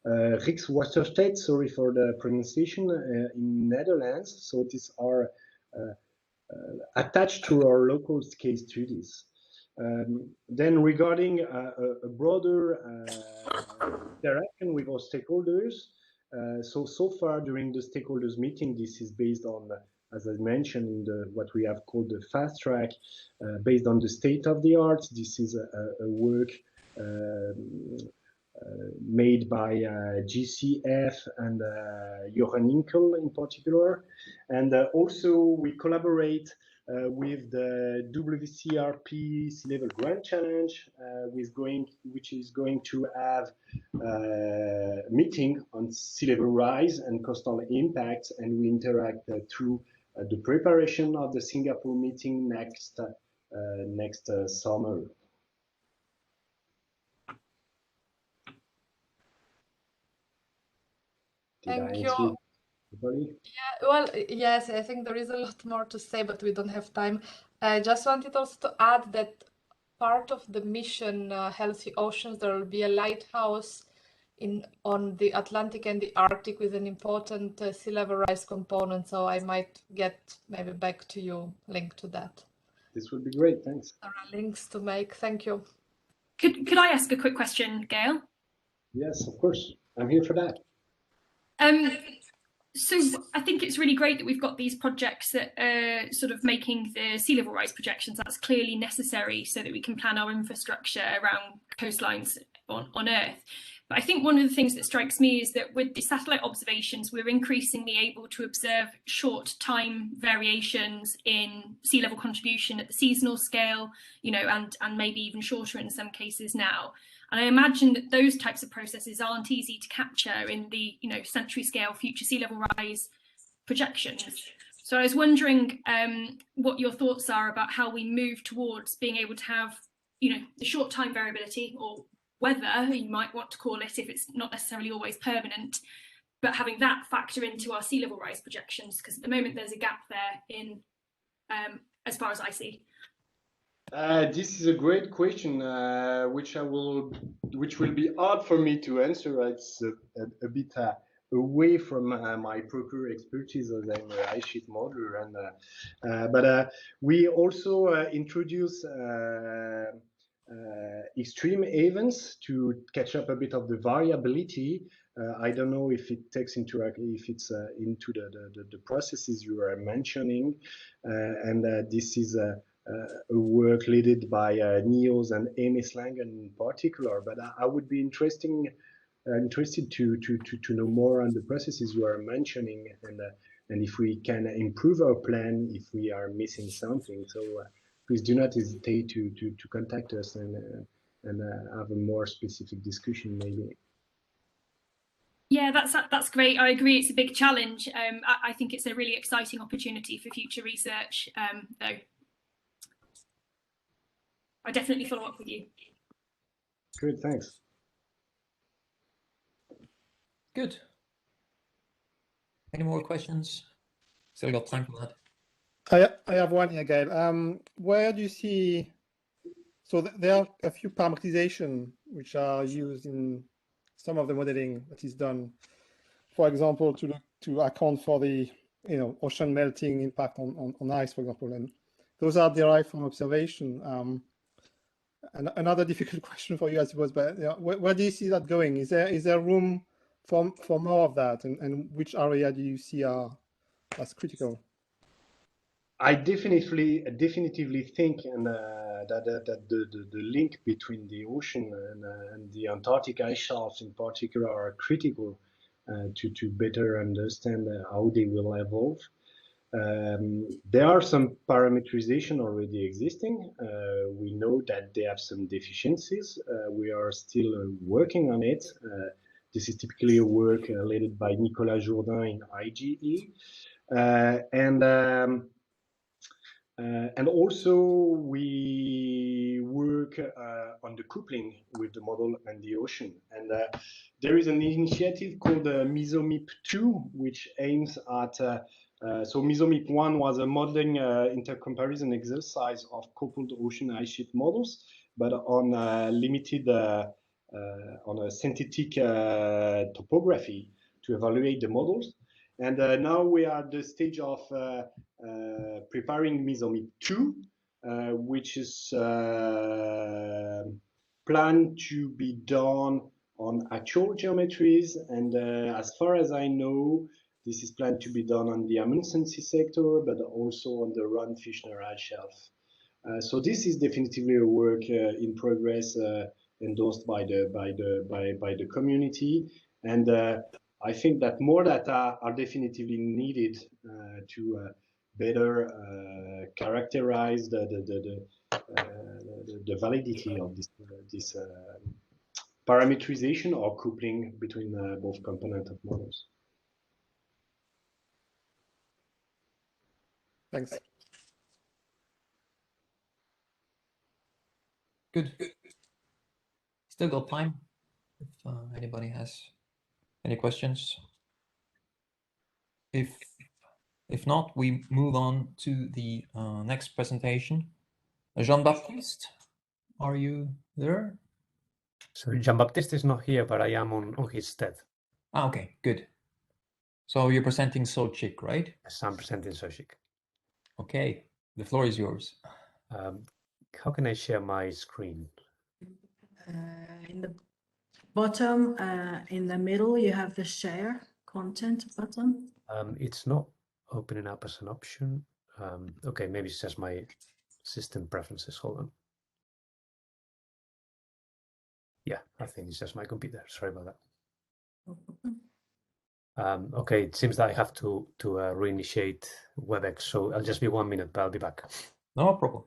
Rijkswaterstaat, sorry for the pronunciation, in Netherlands. So these are attached to our local case studies. Then regarding a broader interaction with our stakeholders, so far during the stakeholders meeting, this is based on, as I mentioned, in what we have called the fast track, based on the state of the art. This is a work made by GCF and Johan Inkel in particular. And also we collaborate with the WCRP Sea Level Grand Challenge, which is going to have a meeting on sea level rise and coastal impacts, and we interact through the preparation of the Singapore meeting next summer. Thank you. Yeah, well, yes, I think there is a lot more to say, but we don't have time. I just wanted also to add that part of the mission, Healthy Oceans, there will be a lighthouse on the Atlantic and the Arctic with an important sea level rise component. So I might get maybe back to you, link to that. This would be great. Thanks. There are links to make. Thank you. Could I ask a quick question, Gael? Yes, of course. I'm here for that. So I think it's really great that we've got these projects that are sort of making the sea level rise projections. That's clearly necessary so that we can plan our infrastructure around coastlines on Earth. But I think one of the things that strikes me is that with the satellite observations, we're increasingly able to observe short time variations in sea level contribution at the seasonal scale, you know, and maybe even shorter in some cases now. And I imagine that those types of processes aren't easy to capture in the, you know, century scale future sea level rise projections. So I was wondering what your thoughts are about how we move towards being able to have, you know, the short time variability, or weather, you might want to call it if it's not necessarily always permanent, but having that factor into our sea level rise projections, because at the moment there's a gap there in, as far as I see. This is a great question, which will be hard for me to answer. It's a bit away from my proper expertise as I'm an ice sheet modeler, and but we also introduce extreme events to catch up a bit of the variability. I don't know if it takes into into the processes you are mentioning, and this is a work led by NEOS and Amos Langen in particular. But I would be interested to know more on the processes you are mentioning, and if we can improve our plan if we are missing something. So please do not hesitate to contact us and have a more specific discussion maybe. Yeah, that's great. I agree, it's a big challenge. I think it's a really exciting opportunity for future research, though. I definitely follow up with you. Good, thanks. Good. Any more questions? Still got time for that. I have one here, Gail. Where do you see, so there are a few parameterization which are used in some of the modeling that is done, for example, to account for the ocean melting impact on ice, for example, and those are derived from observation. And another difficult question for you, I suppose, but where do you see that going? Is there room for more of that, and which area do you see as critical? I definitively think that the link between the ocean and the Antarctic ice shelves in particular are critical to better understand how they will evolve. There are some parameterization already existing. We know that they have some deficiencies. We are still working on it. This is typically a work led by Nicolas Jourdain in IGE. And also we work on the coupling with the model and the ocean. And there is an initiative called MESOMIP2, which aims at, so MESOMIP1 was a modeling intercomparison exercise of coupled ocean ice sheet models, but on limited, on a synthetic topography to evaluate the models. And now we are at the stage of preparing MESOMIP2, which is planned to be done on actual geometries. And as far as I know, this is planned to be done on the Amundsen Sea sector, but also on the Ron-Fishner ice shelf. So this is definitely a work in progress, endorsed by the community. And I think that more data are definitively needed to better characterize the validity of this parameterization or coupling between both components of models. Thanks. Good. Still got time if anybody has any questions. If not, we move on to the next presentation. Jean-Baptiste, are you there? So Jean-Baptiste is not here, but I am on his stead. Ah, okay, good. So you're presenting Sochik, right? Yes, I'm presenting Sochik. Okay, the floor is yours. How can I share my screen? In the bottom, in the middle, you have the share content button. It's not opening up as an option. Okay, maybe it's just my system preferences. Hold on. Yeah, I think it's just my computer. Sorry about that. Okay, it seems that I have to reinitiate WebEx, so I'll just be 1 minute, but I'll be back. No problem.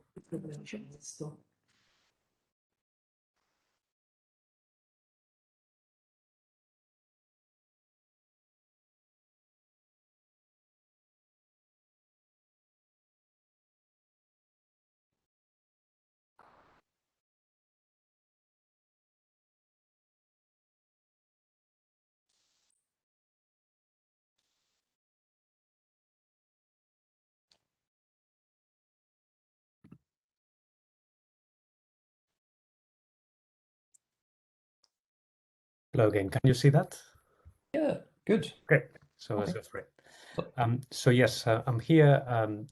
Hello again. Can you see that? Yeah, good. Great. So let's go for it. So yes, I'm here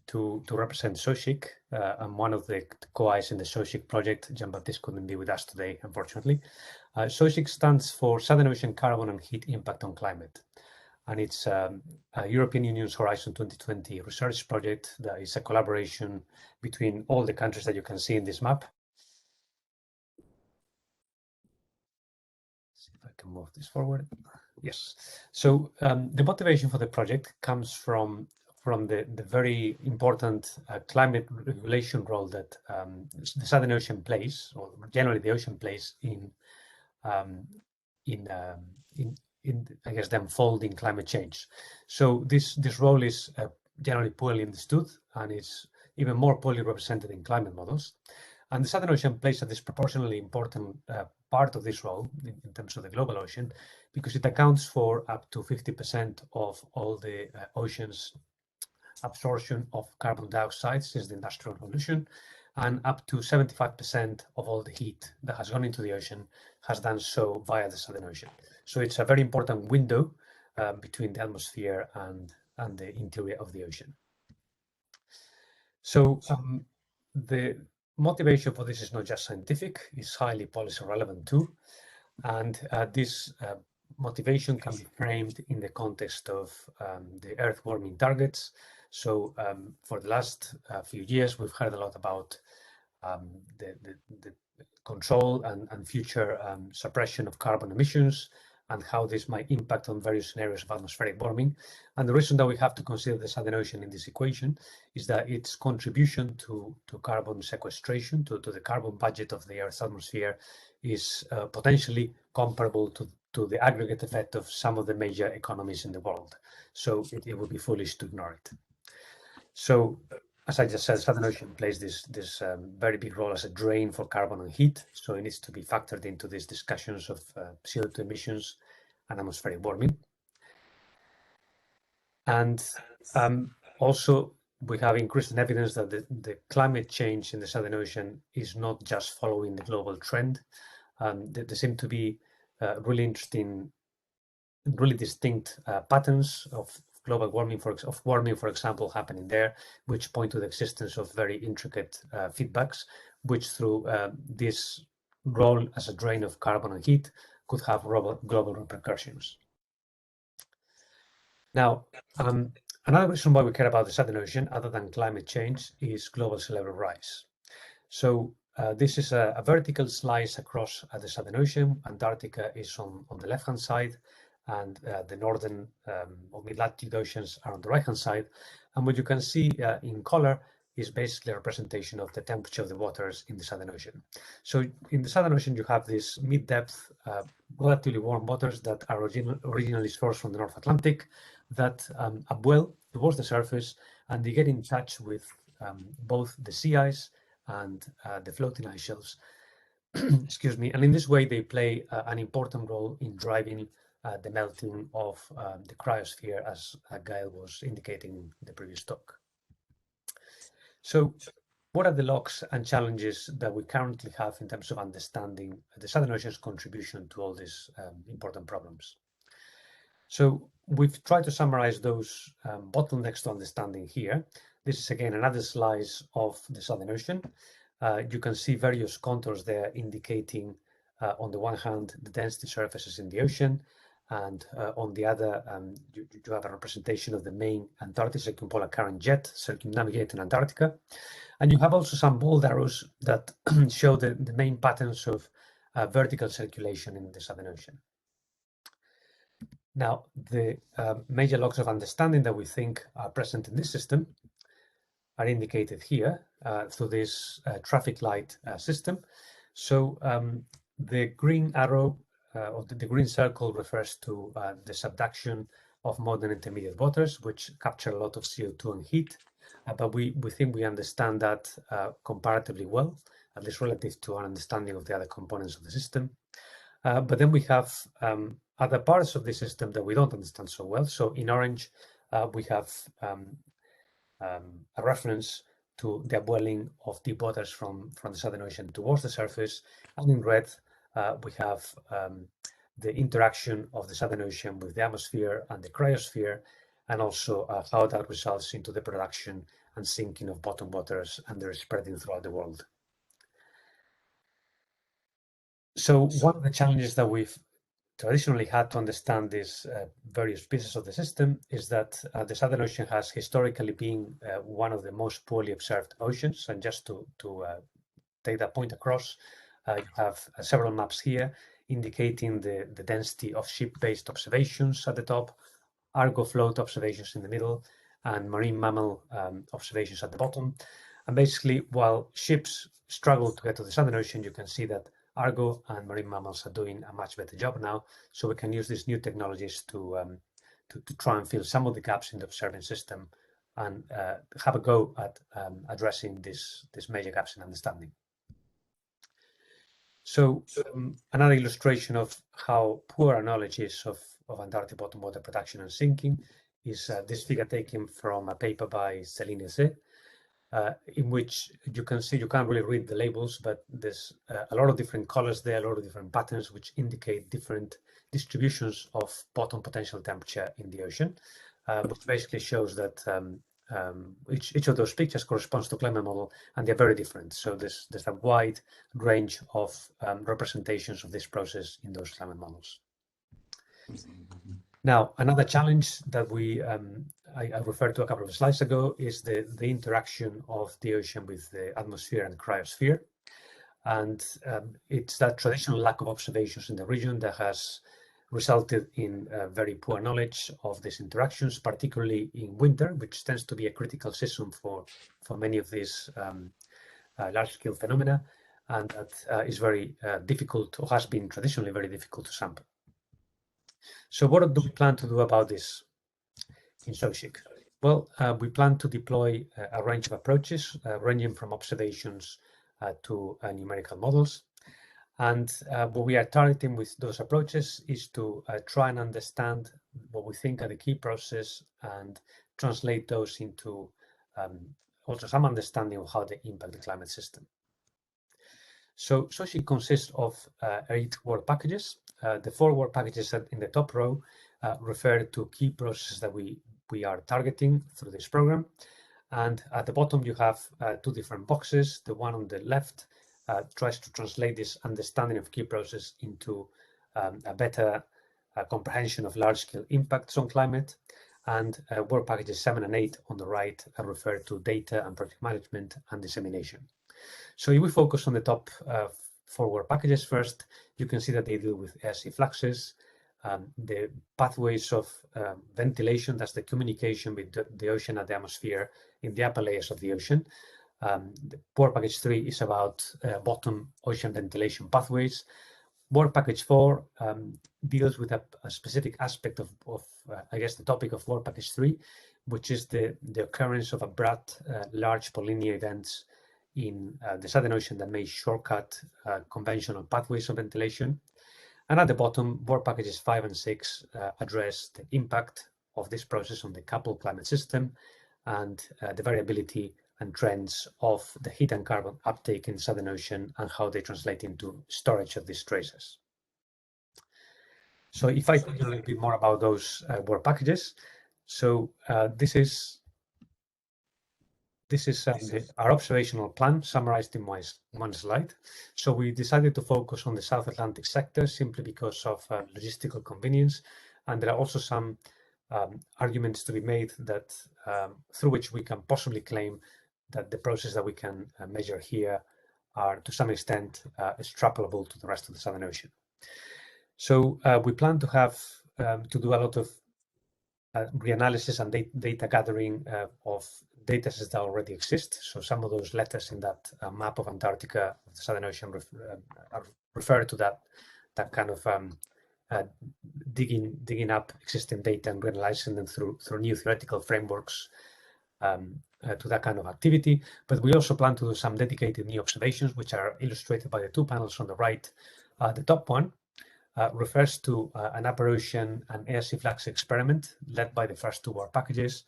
to represent SOSIC. I'm one of the co-Is in the SOSIC project. Jean-Baptiste couldn't be with us today, unfortunately. SOSIC stands for Southern Ocean Carbon and Heat Impact on Climate. And it's a European Union's Horizon 2020 research project that is a collaboration between all the countries that you can see in this map. See if I can move this forward. Yes. So the motivation for the project comes from the very important climate regulation role that the Southern Ocean plays, or generally the ocean plays in I guess the unfolding climate change. So this role is generally poorly understood, and it's even more poorly represented in climate models. And the Southern Ocean plays a disproportionately important part of this role in terms of the global ocean, because it accounts for up to 50% of all the ocean's absorption of carbon dioxide since the Industrial Revolution, and up to 75% of all the heat that has gone into the ocean has done so via the Southern Ocean. So it's a very important window between the atmosphere and the interior of the ocean. So the motivation for this is not just scientific, it's highly policy relevant too. And this motivation can be framed in the context of the Earth warming targets. So for the last few years, we've heard a lot about the control and future suppression of carbon emissions and how this might impact on various scenarios of atmospheric warming. And the reason that we have to consider the Southern Ocean in this equation is that its contribution to carbon sequestration, to the carbon budget of the Earth's atmosphere, is potentially comparable to the aggregate effect of some of the major economies in the world. So it would be foolish to ignore it. So as I just said, Southern Ocean plays this very big role as a drain for carbon and heat. So it needs to be factored into these discussions of CO2 emissions and atmospheric warming. And also, we have increasing evidence that the climate change in the Southern Ocean is not just following the global trend. There seem to be really interesting, really distinct patterns of global warming, for example, happening there, which point to the existence of very intricate feedbacks, which through this role as a drain of carbon and heat could have global repercussions. Now, another reason why we care about the Southern Ocean, other than climate change, is global sea level rise. So this is a vertical slice across the Southern Ocean. Antarctica is on the left-hand side, and the northern or mid-latitude oceans are on the right-hand side. And what you can see in color is basically a representation of the temperature of the waters in the Southern Ocean. So in the Southern Ocean, you have these mid-depth, relatively warm waters that are originally sourced from the North Atlantic that upwell towards the surface, and they get in touch with both the sea ice and the floating ice shelves. Excuse me. And in this way, they play an important role in driving the melting of the cryosphere, as Gail was indicating in the previous talk. So what are the locks and challenges that we currently have in terms of understanding the Southern Ocean's contribution to all these important problems? So we've tried to summarize those bottlenecks to understanding here. This is again another slice of the Southern Ocean. You can see various contours there indicating, on the one hand, the density surfaces in the ocean, and on the other, you have a representation of the main Antarctic circumpolar current jet circumnavigating Antarctica. And you have also some bold arrows that show the main patterns of vertical circulation in the Southern Ocean. Now, the major locks of understanding that we think are present in this system are indicated here through this traffic light system. So the green arrow or the green circle refers to the subduction of modern intermediate waters, which capture a lot of CO2 and heat. But we think we understand that comparatively well, at least relative to our understanding of the other components of the system. But then we have other parts of the system that we don't understand so well. So in orange, we have a reference to the upwelling of deep waters from the Southern Ocean towards the surface. And in red, we have the interaction of the Southern Ocean with the atmosphere and the cryosphere, and also how that results into the production and sinking of bottom waters and their spreading throughout the world. So one of the challenges that we've traditionally had to understand these various pieces of the system is that the Southern Ocean has historically been one of the most poorly observed oceans. And just to take that point across, you have several maps here indicating the density of ship-based observations at the top, Argo float observations in the middle, and marine mammal observations at the bottom. And basically, while ships struggle to get to the Southern Ocean, you can see that Argo and marine mammals are doing a much better job now. So we can use these new technologies to try and fill some of the gaps in the observing system and have a go at addressing these major gaps in understanding. So another illustration of how poor our knowledge is of Antarctic bottom water production and sinking is this figure taken from a paper by Céline Ee10, in which you can see, you can't really read the labels, but there's a lot of different colors there, a lot of different patterns, which indicate different distributions of bottom potential temperature in the ocean, which basically shows that each of those pictures corresponds to a climate model, and they're very different. So there's a wide range of representations of this process in those climate models. Now, another challenge that I referred to a couple of slides ago is the interaction of the ocean with the atmosphere and cryosphere. And it's that traditional lack of observations in the region that has resulted in very poor knowledge of these interactions, particularly in winter, which tends to be a critical season for many of these large-scale phenomena, and that is very difficult, or has been traditionally very difficult to sample. So what do we plan to do about this in SOCIC? Well, we plan to deploy a range of approaches, ranging from observations to numerical models. And what we are targeting with those approaches is to try and understand what we think are the key processes and translate those into also some understanding of how they impact the climate system. So SOCIC consists of 8 work packages. The 4 work packages in the top row refer to key processes that we are targeting through this program. And at the bottom, you have 2 different boxes. The one on the left tries to translate this understanding of key process into a better comprehension of large-scale impacts on climate. And work packages 7 and 8 on the right refer to data and project management and dissemination. So if we focus on the top 4 work packages first, you can see that they deal with air sea fluxes, the pathways of ventilation, that's the communication with the ocean and the atmosphere in the upper layers of the ocean. The work package 3 is about bottom ocean ventilation pathways. Work package 4 deals with a specific aspect of I guess, the topic of work package 3, which is the occurrence of abrupt large polynyia events in the Southern Ocean that may shortcut conventional pathways of ventilation. And at the bottom, work packages 5 and 6 address the impact of this process on the coupled climate system and the variability and trends of the heat and carbon uptake in the Southern Ocean and how they translate into storage of these traces. So if I tell you a little bit more about those work packages, so this is our observational plan summarized in one slide. So we decided to focus on the South Atlantic sector simply because of logistical convenience. And there are also some arguments to be made that through which we can possibly claim that the process that we can measure here are to some extent extrapolable to the rest of the Southern Ocean. So we plan to have to do a lot of reanalysis and data gathering of data sets that already exist. So some of those letters in that map of Antarctica, of the Southern Ocean, refer to that kind of digging up existing data and reanalyzing them through new theoretical frameworks to that kind of activity. But we also plan to do some dedicated new observations, which are illustrated by the two panels on the right. The top one refers to an Upper Ocean and ESA flags experiment led by the first two work packages.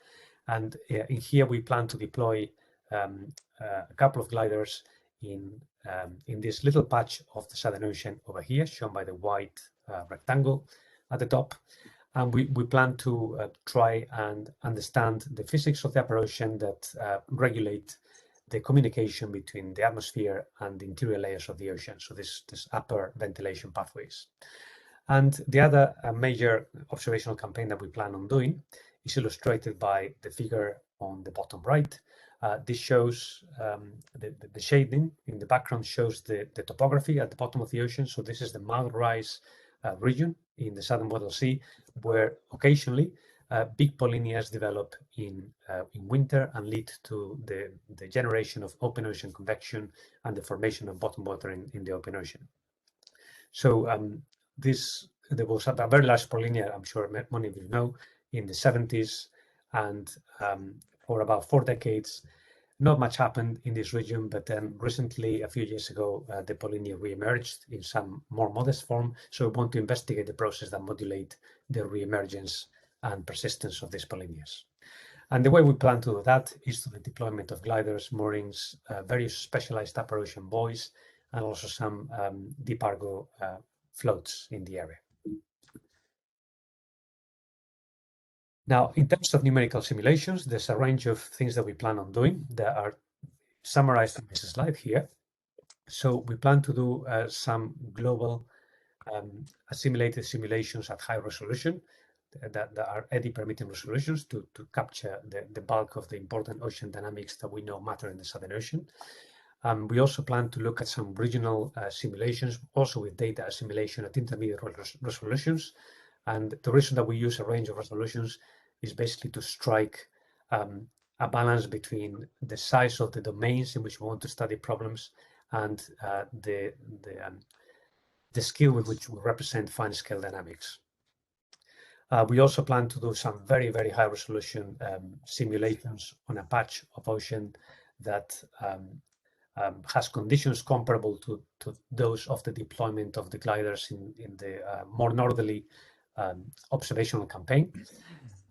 And in here, we plan to deploy a couple of gliders in this little patch of the Southern Ocean over here, shown by the white rectangle at the top. And we plan to try and understand the physics of the Upper Ocean that regulate the communication between the atmosphere and the interior layers of the ocean, so this upper ventilation pathways. And the other major observational campaign that we plan on doing is illustrated by the figure on the bottom right. This shows the shading in the background shows the topography at the bottom of the ocean. So this is the mouth rise region in the southern Weddell Sea, where occasionally big polynyas develop in winter and lead to the generation of open ocean convection and the formation of bottom water in the open ocean. So there was a very large polynya, I'm sure many of you know, in the 70s, and for about 4 decades, not much happened in this region, but then recently, a few years ago, the polynya re-emerged in some more modest form. So we want to investigate the process that modulate the re-emergence and persistence of these polynyas. And the way we plan to do that is through the deployment of gliders, moorings, various specialized upper ocean buoys, and also some deep cargo floats in the area. Now, in terms of numerical simulations, there's a range of things that we plan on doing that are summarized in this slide here. So we plan to do some global assimilated simulations at high resolution that are eddy permitting resolutions to capture the bulk of the important ocean dynamics that we know matter in the Southern Ocean. We also plan to look at some regional simulations, also with data assimilation at intermediate resolutions. And the reason that we use a range of resolutions is basically to strike a balance between the size of the domains in which we want to study problems and the skill with which we represent fine scale dynamics. We also plan to do some very, very high resolution simulations on a patch of ocean that has conditions comparable to those of the deployment of the gliders in the more northerly observational campaign.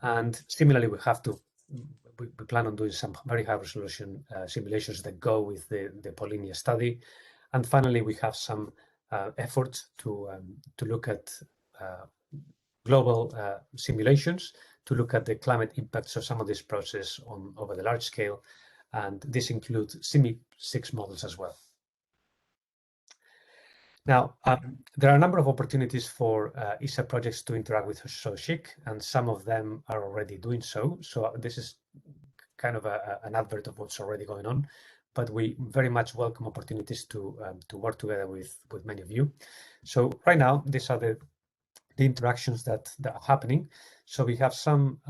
And similarly, we plan on doing some very high resolution simulations that go with the polynya study. And finally, we have some efforts to look at global simulations to look at the climate impacts of some of this process over the large scale. And this includes CIMI-6 models as well. Now, there are a number of opportunities for ESA projects to interact with SOSIC, and some of them are already doing so. So this is kind of an advert of what's already going on, but we very much welcome opportunities to work together with many of you. So right now, these are the interactions that are happening. So we have some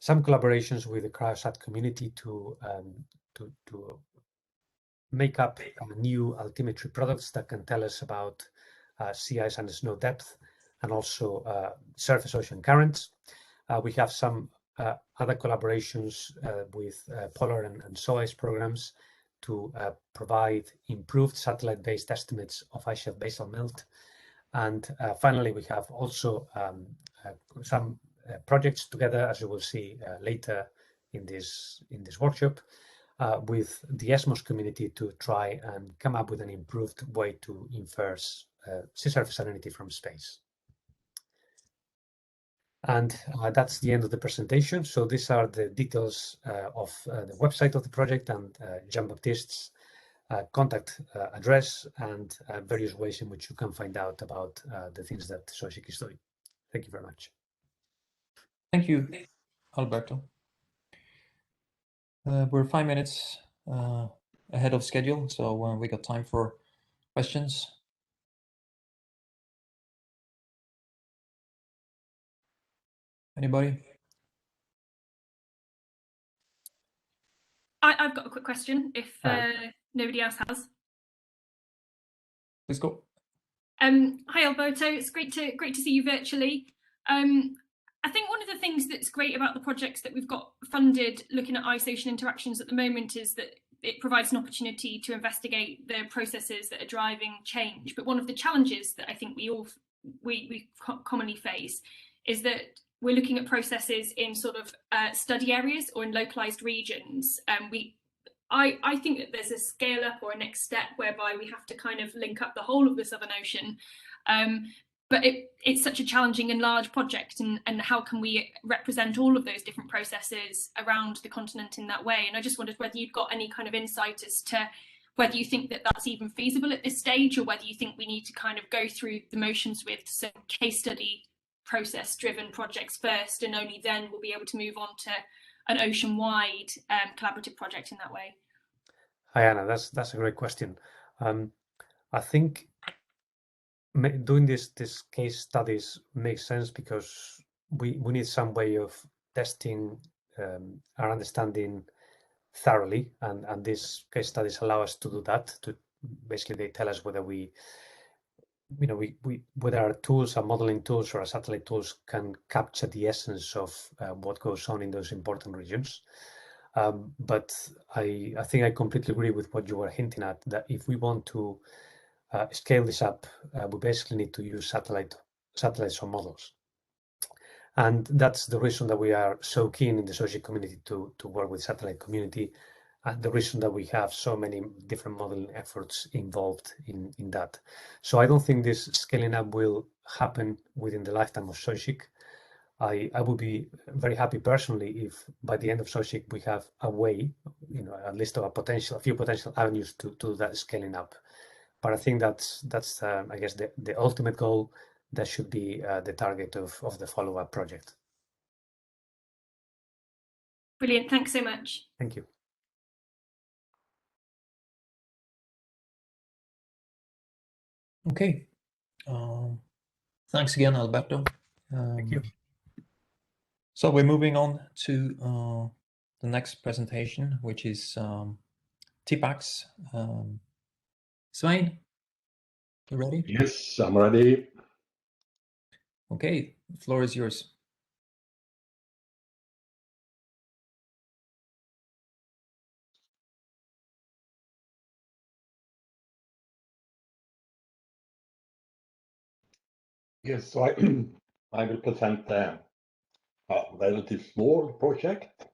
collaborations with the cryosat community to make up new altimetry products that can tell us about sea ice and snow depth, and also surface ocean currents. We have some other collaborations with polar and sow ice programs to provide improved satellite-based estimates of ice shelf basal melt. And finally, we have also some projects together, as you will see later in this workshop, with the ESMOS community to try and come up with an improved way to infer sea surface salinity from space. And that's the end of the presentation. So these are the details of the website of the project and Jean-Baptiste's contact address and various ways in which you can find out about the things that SOSIC is doing. Thank you very much. Thank you, Alberto. We're 5 minutes ahead of schedule, so we got time for questions. Anybody? I've got a quick question if nobody else has. Please go. Hi Alberto, it's great to see you virtually. I think one of the things that's great about the projects that we've got funded looking at ice ocean interactions at the moment is that it provides an opportunity to investigate the processes that are driving change. But one of the challenges that I think we commonly face is that we're looking at processes in sort of study areas or in localized regions. I think that there's a scale up or a next step whereby we have to kind of link up the whole of the Southern Ocean. But it's such a challenging and large project, and how can we represent all of those different processes around the continent in that way? And I just wondered whether you'd got any kind of insight as to whether you think that that's even feasible at this stage, or whether you think we need to kind of go through the motions with some case study process driven projects first, and only then we'll be able to move on to an ocean-wide collaborative project in that way. Hi Anna, that's a great question. I think doing these case studies makes sense because we need some way of testing our understanding thoroughly, and these case studies allow us to do that. To basically, they tell us whether whether our tools, our modeling tools, or our satellite tools can capture the essence of what goes on in those important regions. But I think I completely agree with what you were hinting at, that if we want to scale this up, we basically need to use satellites or models. And that's the reason that we are so keen in the social community to work with satellite community, and the reason that we have so many different modeling efforts involved in that. So I don't think this scaling up will happen within the lifetime of SOSIC. I would be very happy personally if by the end of SOSIC we have a way, at least of a few potential avenues to do that scaling up. But I think that's I guess the ultimate goal. That should be the target of the follow-up project. Brilliant, thanks so much. Thank you. Okay. Thanks again, Alberto. Thank you. So we're moving on to the next presentation, which is TPAX. Svein, you ready? Yes, I'm ready. Okay, the floor is yours. Yes, so I will present a relatively small project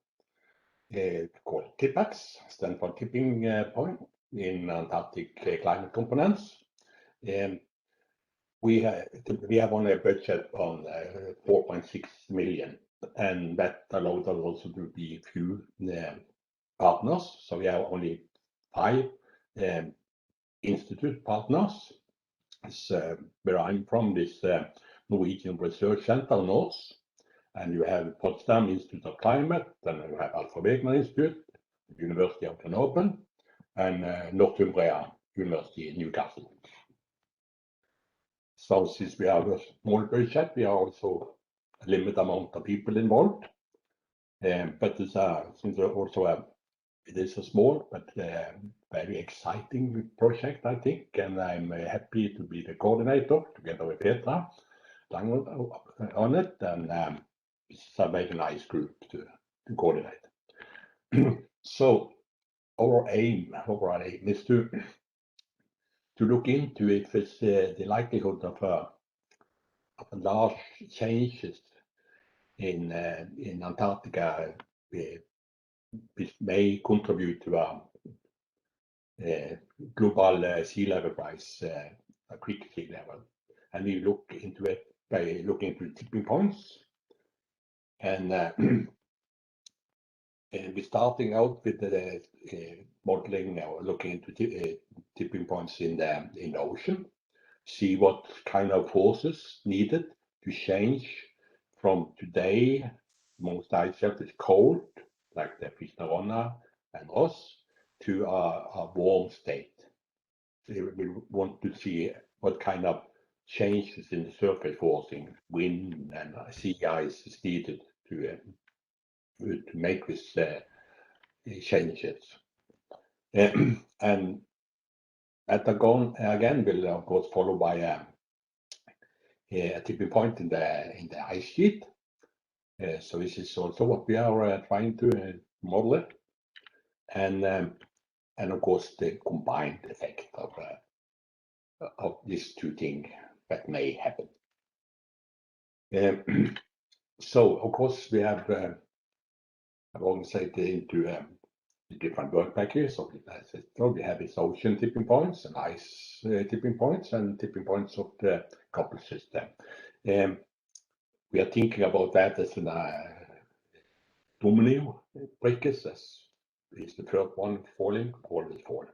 called TPAX, stands for Tipping Point in Antarctic Climate Components. We have only a budget on 4.6 million, and that allowed us also to be few partners. So we have only 5 institute partners. Where I'm from, this Norwegian Research Center North, and you have Potsdam Institute of Climate, then you have Alfa Wegener Institute, University of Grenoble, and Northumbria University in Newcastle. So since we have a small budget, we are also a limited amount of people involved. But it's since also it is a small but very exciting project, I think, and I'm happy to be the coordinator together with Petra on it, and it's a very nice group to coordinate. So our aim is to look into if it's the likelihood of large changes in Antarctica which may contribute to a global sea level rise, a quick sea level. And we look into it by looking into tipping points. And we're starting out with the modeling or looking into tipping points in the ocean, see what kind of forces needed to change from today. Most ice shelf is cold, like the Fish Naronna and Ross, to a warm state. We want to see what kind of changes in the surface forcing, wind and sea ice is needed to make this changes. And that again will of course follow by a tipping point in the ice sheet. So this is also what we are trying to model it, and of course the combined effect of these two things that may happen. So of course we have organized into the different work packages. So we have these ocean tipping points and ice tipping points and tipping points of the couple system. We are thinking about that as a domino breakers, as is the first one falling, always fall.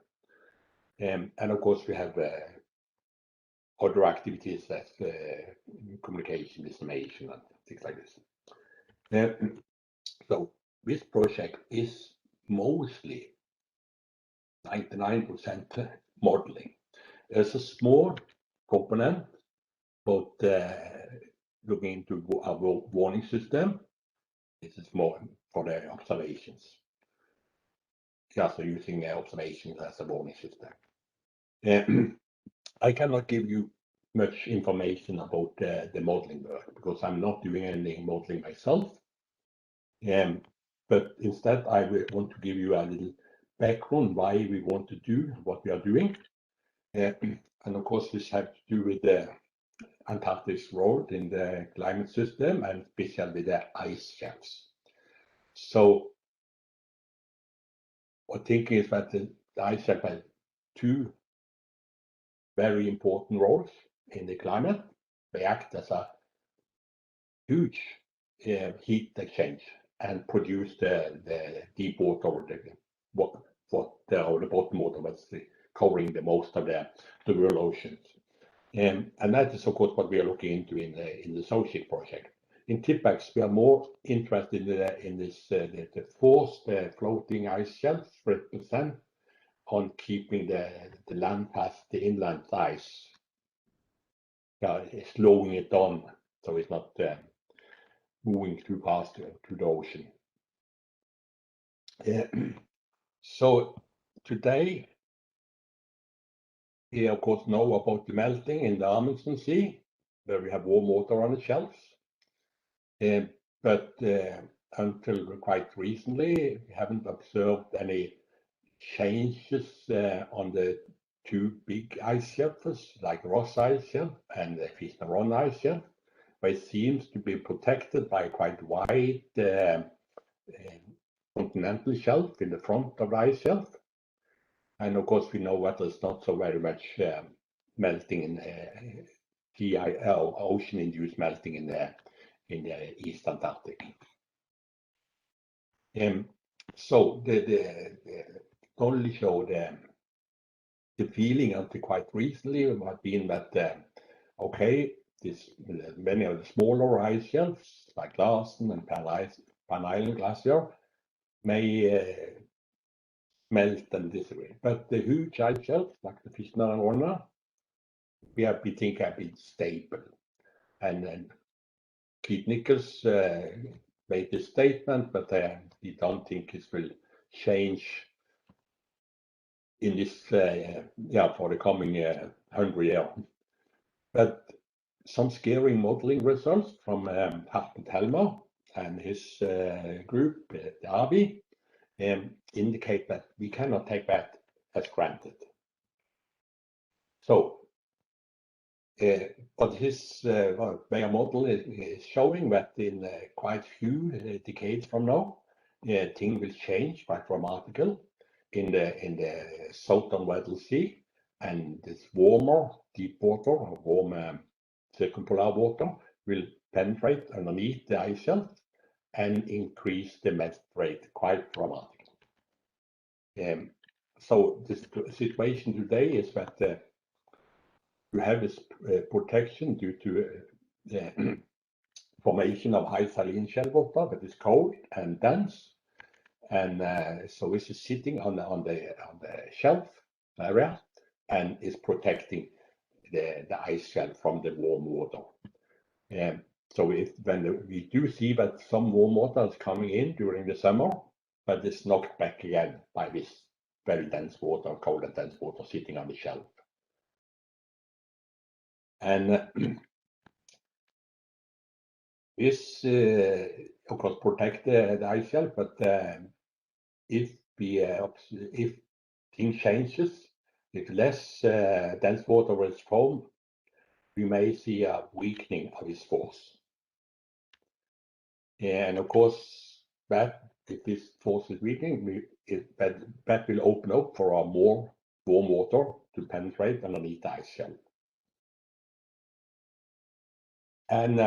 And of course we have other activities as communication, estimation, and things like this. So this project is mostly 99% modeling. There's a small component, but looking into a warning system. This is more for the observations. Just using observations as a warning system. I cannot give you much information about the modeling work because I'm not doing any modeling myself. But instead, I want to give you a little background why we want to do what we are doing. And of course, this has to do with the Antarctic's role in the climate system and especially with the ice shelves. So I think is that the ice shelf has two very important roles in the climate. They act as a huge heat exchange and produce the deep water, the bottom water that's covering the most of the world oceans. And that is of course what we are looking into in the associate project. In TIPAX, we are more interested in this the force the floating ice shelves represent on keeping the land past the inland ice, slowing it down so it's not moving too fast to the ocean. So today we of course know about the melting in the Amundsen Sea, where we have warm water on the shelves. But until quite recently, we haven't observed any changes on the two big ice shelves, like Ross Ice Shelf and the Fish-Ron Ice Shelf. It seems to be protected by quite wide continental shelf in the front of the ice shelf. And of course, we know that there's not so very much melting in ocean-induced melting in the East Antarctic. So the only show the feeling until quite recently have been that okay, many of the smaller ice shelves like Larsen and Pan Island Glacier may melt and disagree, but the huge ice shelves like the Fischner and Ronna, we think have been stable. And Keith Nichols made this statement, but we don't think it will change in this for the coming 100 years. But some scary modeling results from Hartmut Helmer and his group, the AVI, indicate that we cannot take that as granted. So, but his Bayer model is showing that in quite few decades from now, things will change quite dramatically in the southern Weddell Sea, and this warmer deep water, or warm circumpolar water, will penetrate underneath the ice shelf and increase the melt rate quite dramatically. So the situation today is that you have this protection due to the formation of high saline shell water that is cold and dense, and so this is sitting on the shelf area and is protecting the ice shelf from the warm water. So when we do see that some warm water is coming in during the summer, but it's knocked back again by this very dense water, cold and dense water sitting on the shelf. And this, of course, protect the ice shelf, but if things changes, if less dense water is formed, we may see a weakening of its force. And of course, that if this force is weakening, that will open up for a more warm water to penetrate underneath the ice shelf. And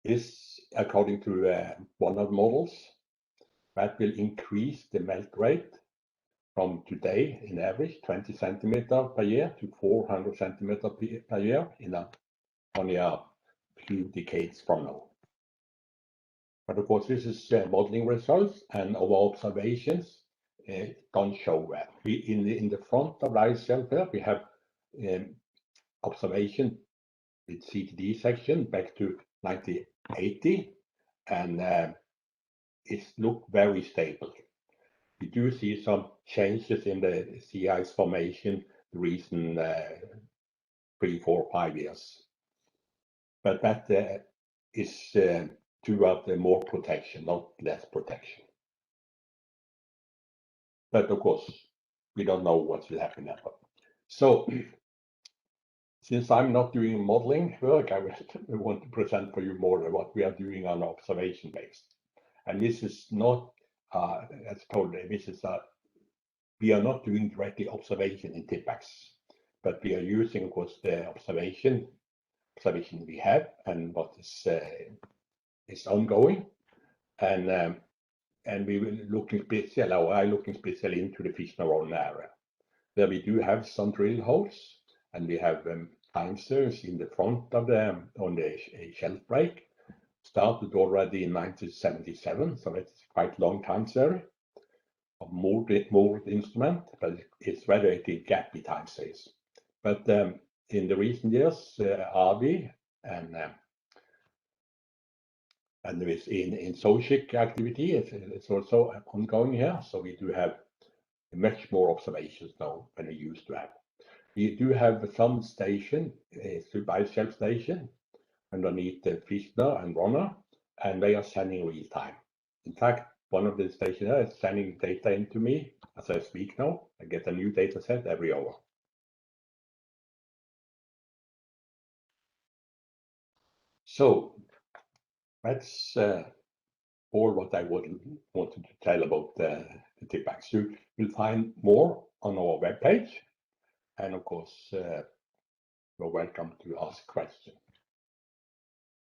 this, according to one of the models, that will increase the melt rate from today, in average, 20 centimeter per year to 400 centimeter per year in only a few decades from now. But of course, this is modeling results, and our observations don't show that. In the front of the ice shelf here, we have observation with CTD section back to 1980, and it's looked very stable. We do see some changes in the sea ice formation the recent 3, 4, 5 years. But that is toward the more protection, not less protection. But of course, we don't know what will happen now. So, since I'm not doing modeling work, I want to present for you more of what we are doing on observation based. And this is not, as told, this is we are not doing directly observation in TIPAX, but we are using, of course, the observation we have and what is ongoing, and we will looking special, or I looking specially into the Fischner area, where we do have some drill holes, and we have time series in the front of on the shelf break. Started already in 1977, so it's quite long time series of moored instrument, but it's relatively gappy time series. But in the recent years, RV and there is in Sochic activity, it's also ongoing here. So we do have much more observations now than we used to have. We do have some station, ice shelf station, underneath the Fischner and Ronner, and they are sending real time. In fact, one of the stations is sending data into me as I speak now. I get a new data set every hour. So that's all what I wanted to tell about the TIPAX. You will find more on our webpage, and of course, you're welcome to ask questions.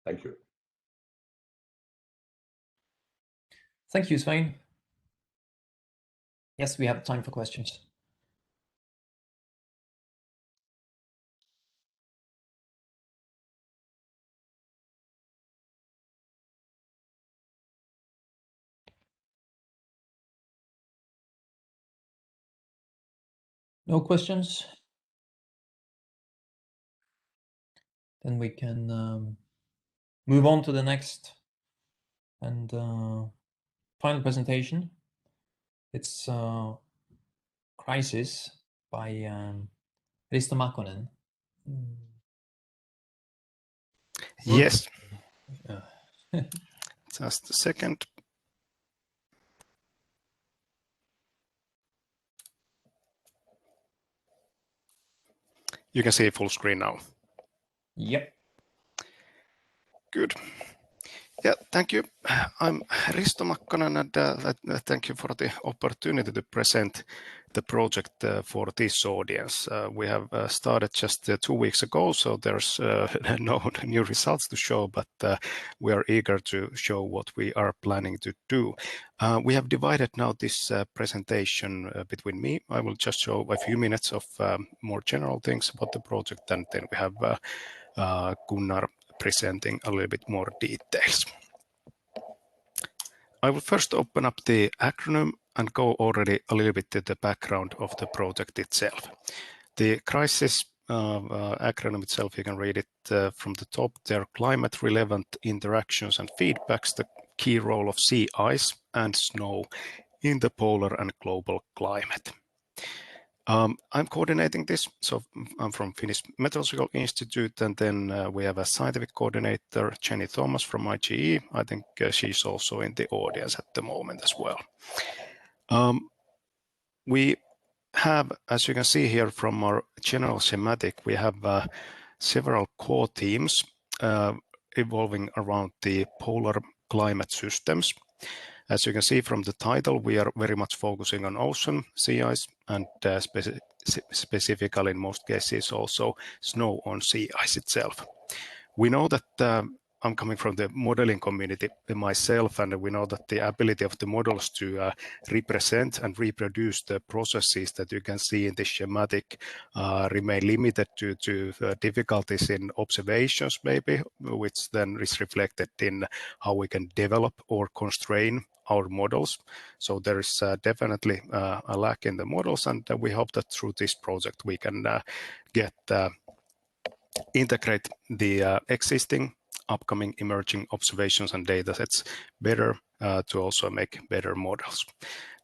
Thank you. Thank you, Svein. Yes, we have time for questions. No questions? Then we can move on to the next and final presentation. It's Crisis by Risto Makkonen. Yes. Just a second. You can see full screen now. Yep. Good. Yeah, thank you. I'm Risto Makkonen, and thank you for the opportunity to present the project for this audience. We have started just 2 weeks ago, so there's no new results to show, but we are eager to show what we are planning to do. We have divided now this presentation between me. I will just show a few minutes of more general things about the project, and then we have Gunnar presenting a little bit more details. I will first open up the acronym and go already a little bit to the background of the project itself. The crisis acronym itself, you can read it from the top. There are climate relevant interactions and feedbacks, the key role of sea ice and snow in the polar and global climate. I'm coordinating this, so I'm from Finnish Meteorological Institute, and then we have a scientific coordinator, Jenny Thomas from IGE. I think she's also in the audience at the moment as well. We have, as you can see here from our general schematic, we have several core themes evolving around the polar climate systems. As you can see from the title, we are very much focusing on ocean, sea ice, and specifically in most cases also snow on sea ice itself. We know that I'm coming from the modeling community myself, and we know that the ability of the models to represent and reproduce the processes that you can see in this schematic remain limited to difficulties in observations maybe, which then is reflected in how we can develop or constrain our models. So there is definitely a lack in the models, and we hope that through this project we can integrate the existing, upcoming, emerging observations and data sets better to also make better models.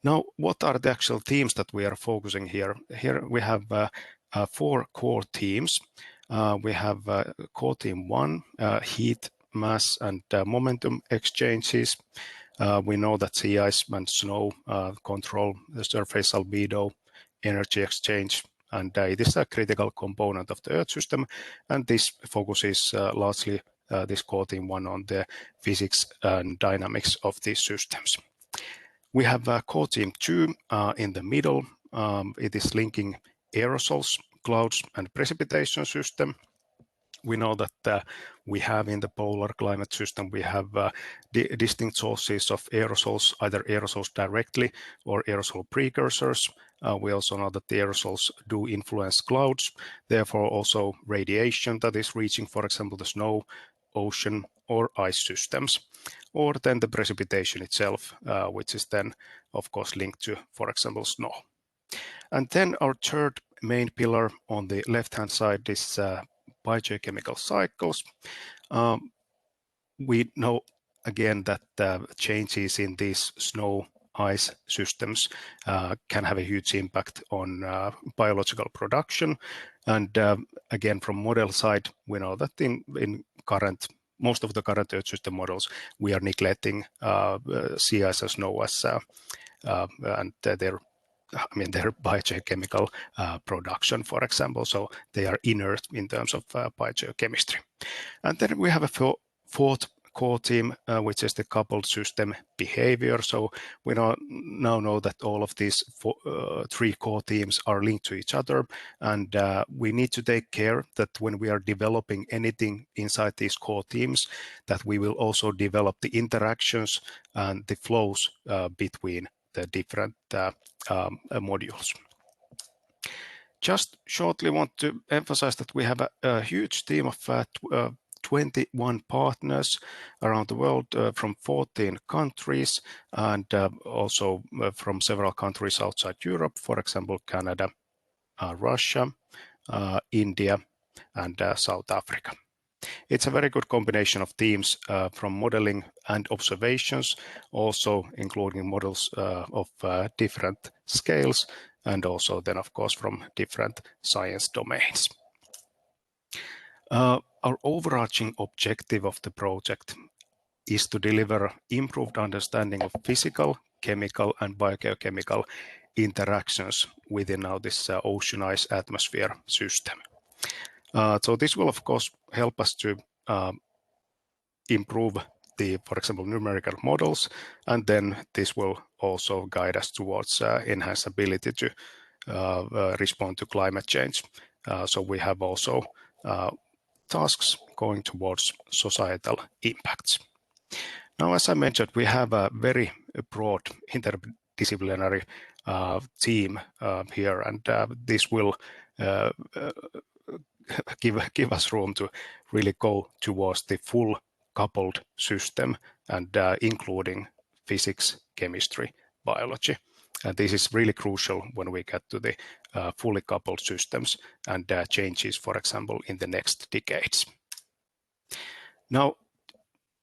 Now, what are the actual themes that we are focusing here? Here we have 4 core themes. We have core theme 1, heat, mass, and momentum exchanges. We know that sea ice and snow control the surface albedo, energy exchange, and it is a critical component of the Earth system, and this focuses largely this core theme 1 on the physics and dynamics of these systems. We have core theme 2 in the middle. It is linking aerosols, clouds, and precipitation system. We know that we have in the polar climate system, we have distinct sources of aerosols, either aerosols directly or aerosol precursors. We also know that the aerosols do influence clouds, therefore also radiation that is reaching, for example, the snow, ocean, or ice systems, or then the precipitation itself, which is then, of course, linked to, for example, snow. And then our third main pillar on the left-hand side is biogeochemical cycles. We know again that changes in these snow ice systems can have a huge impact on biological production. And again, from model side, we know that in most of the current Earth system models, we are neglecting sea ice and snow as and their biogeochemical production, for example. So they are inert in terms of biogeochemistry. And then we have a fourth core theme, which is the coupled system behavior. So we now know that all of these 3 core themes are linked to each other, and we need to take care that when we are developing anything inside these core themes, that we will also develop the interactions and the flows between the different modules. Just shortly want to emphasize that we have a huge team of 21 partners around the world from 14 countries, and also from several countries outside Europe, for example, Canada, Russia, India, and South Africa. It's a very good combination of teams from modeling and observations, also including models of different scales, and also then, of course, from different science domains. Our overarching objective of the project is to deliver improved understanding of physical, chemical, and biogeochemical interactions within now this ocean ice atmosphere system. So this will, of course, help us to improve the, for example, numerical models, and then this will also guide us towards enhanced ability to respond to climate change. So we have also tasks going towards societal impacts. Now, as I mentioned, we have a very broad interdisciplinary team here, and this will give us room to really go towards the full coupled system, and including physics, chemistry, biology. And this is really crucial when we get to the fully coupled systems and changes, for example, in the next decades. Now,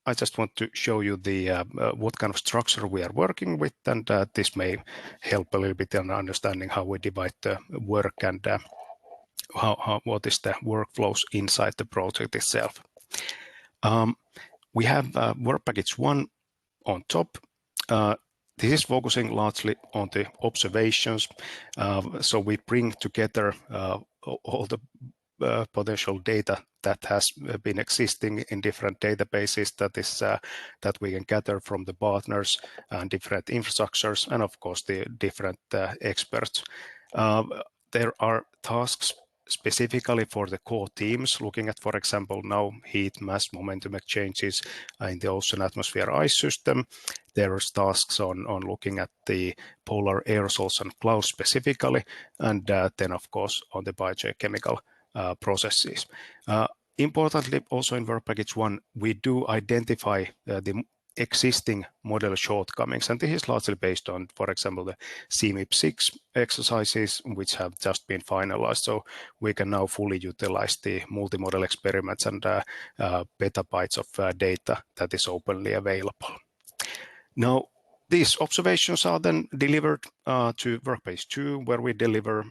I just want to show you the what kind of structure we are working with, and this may help a little bit in understanding how we divide the work and what is the workflows inside the project itself. We have work package 1 on top. This is focusing largely on the observations. So we bring together all the potential data that has been existing in different databases that we can gather from the partners and different infrastructures, and of course the different experts. There are tasks specifically for the core teams, looking at, for example, now heat, mass, momentum exchanges in the ocean, atmosphere, ice system. There are tasks on looking at the polar aerosols and clouds specifically, and then of course on the biogeochemical processes. Importantly, also in work package 1, we do identify the existing model shortcomings, and this is largely based on, for example, the CMIP6 exercises, which have just been finalized. So we can now fully utilize the multi-model experiments and petabytes of data that is openly available. Now, these observations are then delivered to work package 2, where we deliver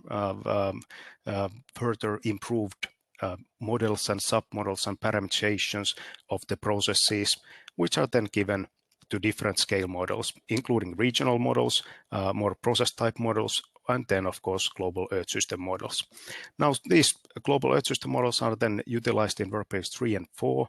further improved models and submodels and parameterizations of the processes, which are then given to different scale models, including regional models, more process type models, and then of course global Earth system models. Now these global Earth system models are then utilized in work package 3 and 4,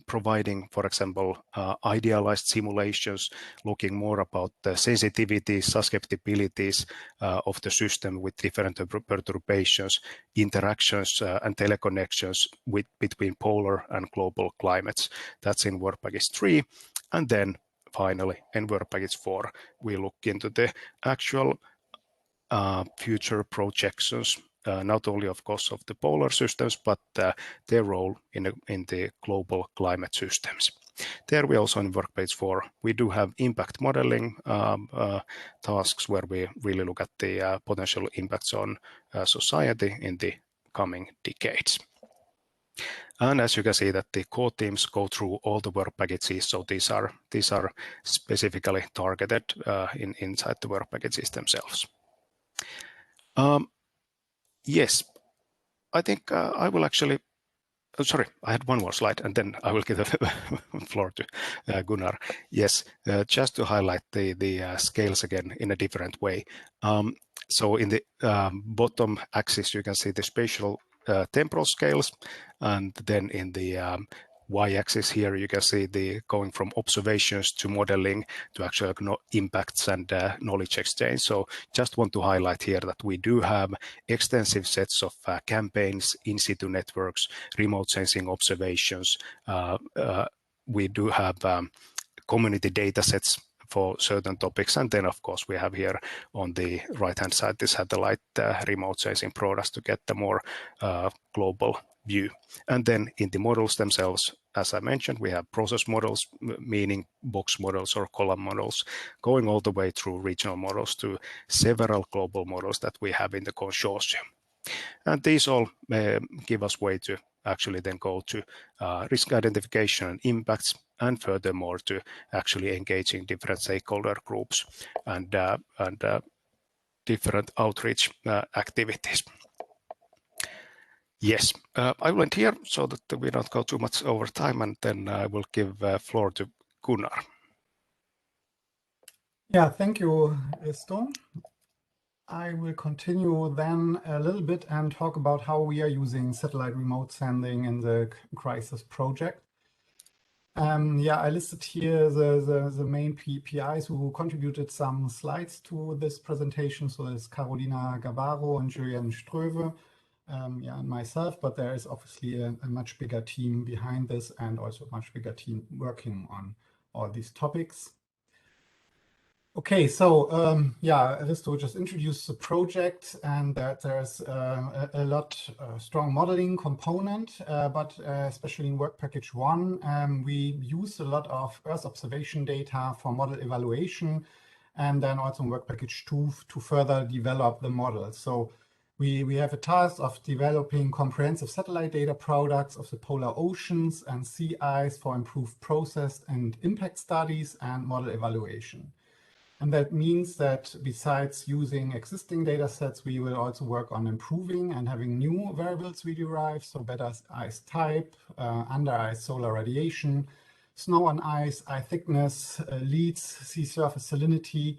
providing, for example, idealized simulations, looking more about the sensitivities, susceptibilities of the system with different perturbations, interactions and teleconnections between polar and global climates. That's in work package 3. And then finally in work package 4, we look into the actual future projections, not only of course of the polar systems, but their role in the global climate systems. There we also in work package 4, we do have impact modeling tasks where we really look at the potential impacts on society in the coming decades. And as you can see that the core teams go through all the work packages, so these are specifically targeted inside the work packages themselves. Yes, I think I will actually, sorry, I had one more slide and then I will give the floor to Gunnar. Yes, just to highlight the scales again in a different way. So in the bottom axis, you can see the spatial temporal scales, and then in the y-axis here, you can see the going from observations to modeling to actual impacts and knowledge exchange. So just want to highlight here that we do have extensive sets of campaigns, in situ networks, remote sensing observations. We do have community data sets for certain topics. And then, of course, we have here on the right-hand side, the satellite remote sensing products to get the more global view. And then in the models themselves, as I mentioned, we have process models, meaning box models or column models, going all the way through regional models to several global models that we have in the consortium. And these all give us way to actually then go to risk identification and impacts, and furthermore to actually engaging different stakeholder groups and different outreach activities. Yes, I will end here so that we don't go too much over time, and then I will give floor to Gunnar. Yeah, thank you, Risto. I will continue then a little bit and talk about how we are using satellite remote sensing in the crisis project. Yeah, I listed here the main PIs who contributed some slides to this presentation. So there's Carolina Gavaro and Julian Ströve, yeah, and myself, but there is obviously a much bigger team behind this and also a much bigger team working on all these topics. Okay, so yeah, Risto just introduced the project and that there's a lot strong modeling component, but especially in work package 1, we use a lot of Earth observation data for model evaluation, and then also in work package 2 to further develop the model. So we have a task of developing comprehensive satellite data products of the polar oceans and sea ice for improved process and impact studies and model evaluation. And that means that besides using existing data sets, we will also work on improving and having new variables we derive. So better ice type, under ice solar radiation, snow on ice, eye thickness, leads, sea surface salinity,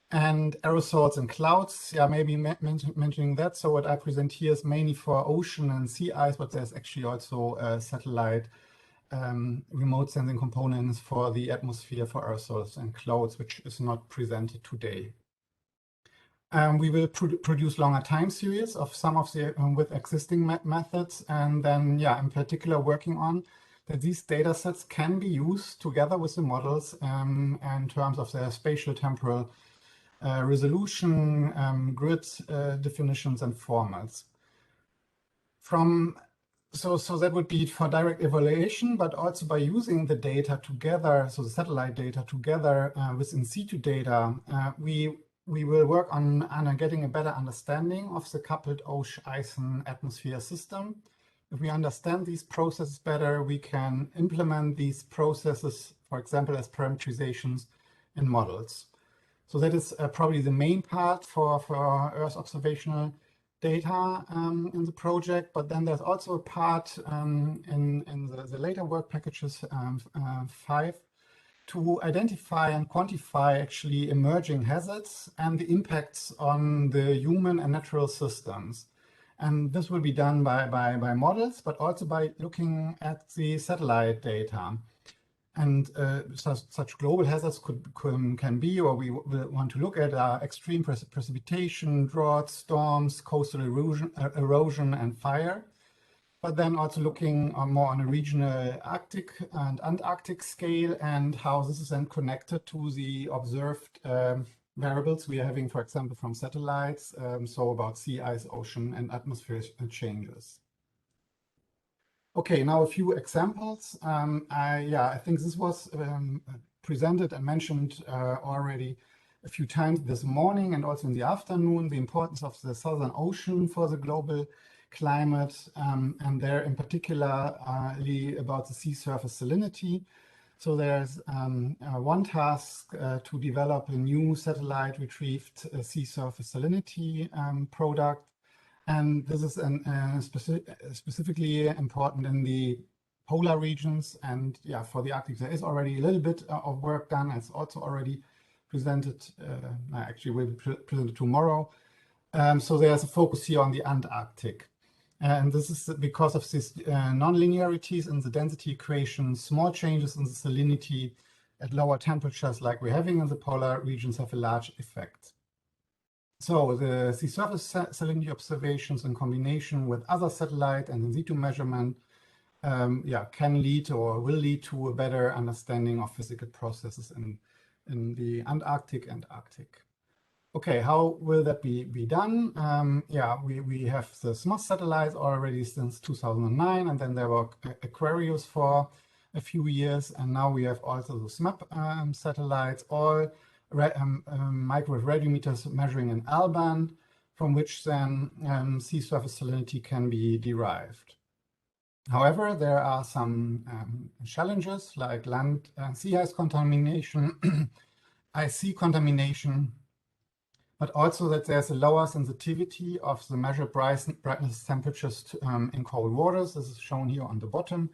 and aerosols and clouds. Yeah, maybe mentioning that. So what I present here is mainly for ocean and sea ice, but there's actually also a satellite remote sensing components for the atmosphere for aerosols and clouds, which is not presented today. We will produce longer time series of some of the with existing methods, and then yeah, in particular working on that these data sets can be used together with the models in terms of their spatial temporal resolution, grid definitions and formats. So that would be for direct evaluation, but also by using the data together, so the satellite data together with in situ data, we will work on getting a better understanding of the coupled ocean ice and atmosphere system. If we understand these processes better, we can implement these processes, for example, as parameterizations in models. So that is probably the main part for Earth observational data in the project, but then there's also a part in the later work packages 5 to identify and quantify actually emerging hazards and the impacts on the human and natural systems. And this will be done by models, but also by looking at the satellite data. And such global hazards can be, or we will want to look at, extreme precipitation, droughts, storms, coastal erosion and fire. But then also looking more on a regional Arctic and Antarctic scale and how this is then connected to the observed variables we are having, for example, from satellites, so about sea ice, ocean and atmosphere changes. Okay, now a few examples. I think this was presented and mentioned already a few times this morning and also in the afternoon, the importance of the Southern Ocean for the global climate, and there in particular about the sea surface salinity. So there's one task to develop a new satellite retrieved sea surface salinity product. And this is specifically important in the polar regions. And yeah, for the Arctic, there is already a little bit of work done. It's also already presented, actually will be presented tomorrow. So there's a focus here on the Antarctic. And this is because of these non-linearities in the density equation. Small changes in the salinity at lower temperatures like we're having in the polar regions have a large effect. So the sea surface salinity observations in combination with other satellite and in situ measurement can lead or will lead to a better understanding of physical processes in the Antarctic and Arctic. Okay, how will that be done? We have the SMOS satellites already since 2009, and then there were Aquarius for a few years, and now we have also the SMAP satellites, all microwave radiometers measuring in L band, from which then sea surface salinity can be derived. However, there are some challenges like land and sea ice contamination, IC contamination, but also that there's a lower sensitivity of the measured brightness temperatures in cold waters. This is shown here on the bottom.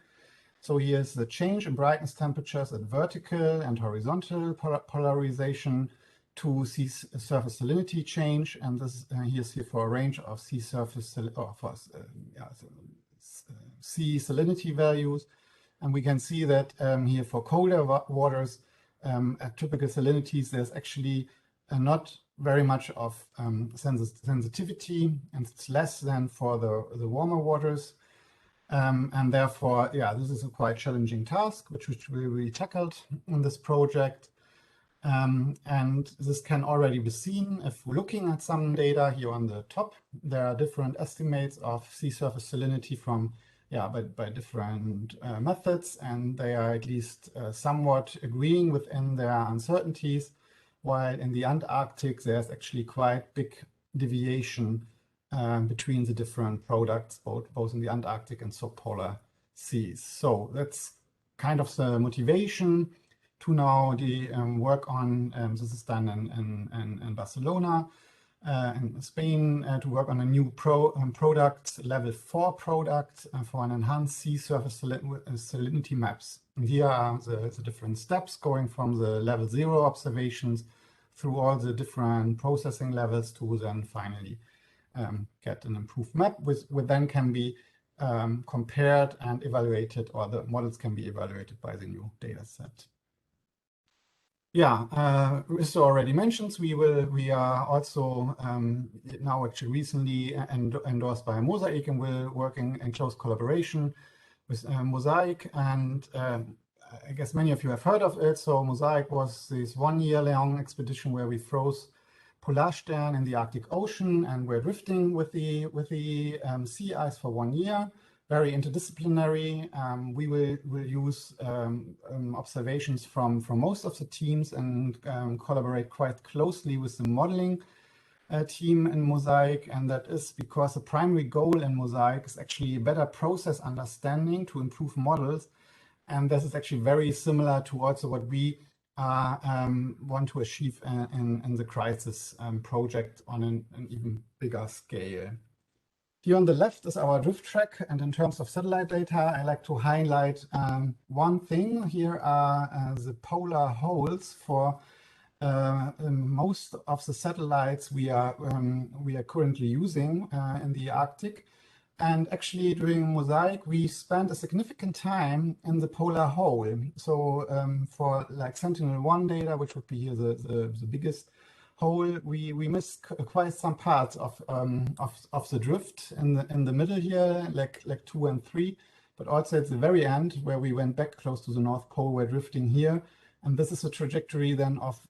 So here's the change in brightness temperatures at vertical and horizontal polarization to sea surface salinity change. And this here's here for a range of sea surface sea salinity values. And we can see that here for colder waters at typical salinities, there's actually not very much of sensitivity, and it's less than for the warmer waters. And therefore, this is a quite challenging task, which will be tackled in this project. And this can already be seen if we're looking at some data here on the top. There are different estimates of sea surface salinity from, by different methods, and they are at least somewhat agreeing within their uncertainties, while in the Antarctic there's actually quite big deviation between the different products, both in the Antarctic and subpolar seas. So that's kind of the motivation to now work on, this is done in Barcelona, in Spain, to work on a new product, level 4 product for an enhanced sea surface salinity maps. And here are the different steps going from the level 0 observations through all the different processing levels to then finally get an improved map, which then can be compared and evaluated, or the models can be evaluated by the new data set. Risto already mentions we are also now actually recently endorsed by Mosaic, and we're working in close collaboration with Mosaic. And I guess many of you have heard of it. So Mosaic was this 1 year long expedition where we froze Polarstern in the Arctic Ocean, and we're drifting with the sea ice for 1 year. Very interdisciplinary. We will use observations from most of the teams and collaborate quite closely with the modeling team in Mosaic. And that is because the primary goal in Mosaic is actually better process understanding to improve models. And this is actually very similar to also what we want to achieve in the crisis project on an even bigger scale. Here on the left is our drift track, and in terms of satellite data, I like to highlight one thing. Here are the polar holes for most of the satellites we are currently using in the Arctic. And actually, during Mosaic, we spent a significant time in the polar hole. So for like Sentinel-1 data, which would be here the biggest hole, we missed quite some parts of the drift in the middle here, like 2 and 3, but also at the very end where we went back close to the North Pole, we're drifting here. And this is a trajectory then of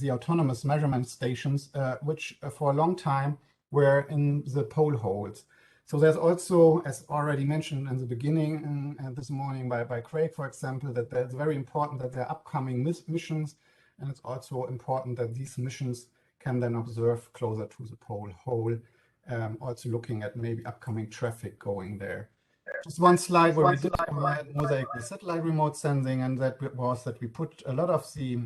the autonomous measurement stations, which for a long time were in the pole holes. So there's also, as already mentioned in the beginning this morning by Craig, for example, that it's very important that there are upcoming missions, and it's also important that these missions can then observe closer to the pole hole, also looking at maybe upcoming traffic going there. Just one slide where we did Mosaic with satellite remote sensing, and that was that we put a lot of the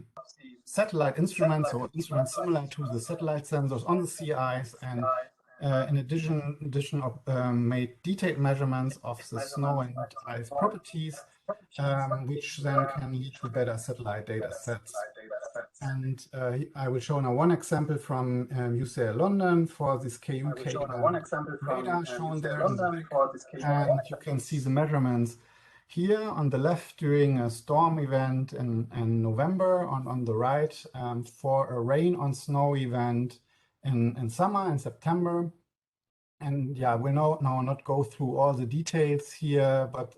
satellite instruments or instruments similar to the satellite sensors on the sea ice, and in addition made detailed measurements of the snow and ice properties, which then can lead to better satellite data sets. And I will show now one example from UCL London for this KUK radar shown there in the back. And you can see the measurements here on the left during a storm event in November, on the right for a rain on snow event in summer, in September. And yeah, we'll now not go through all the details here, but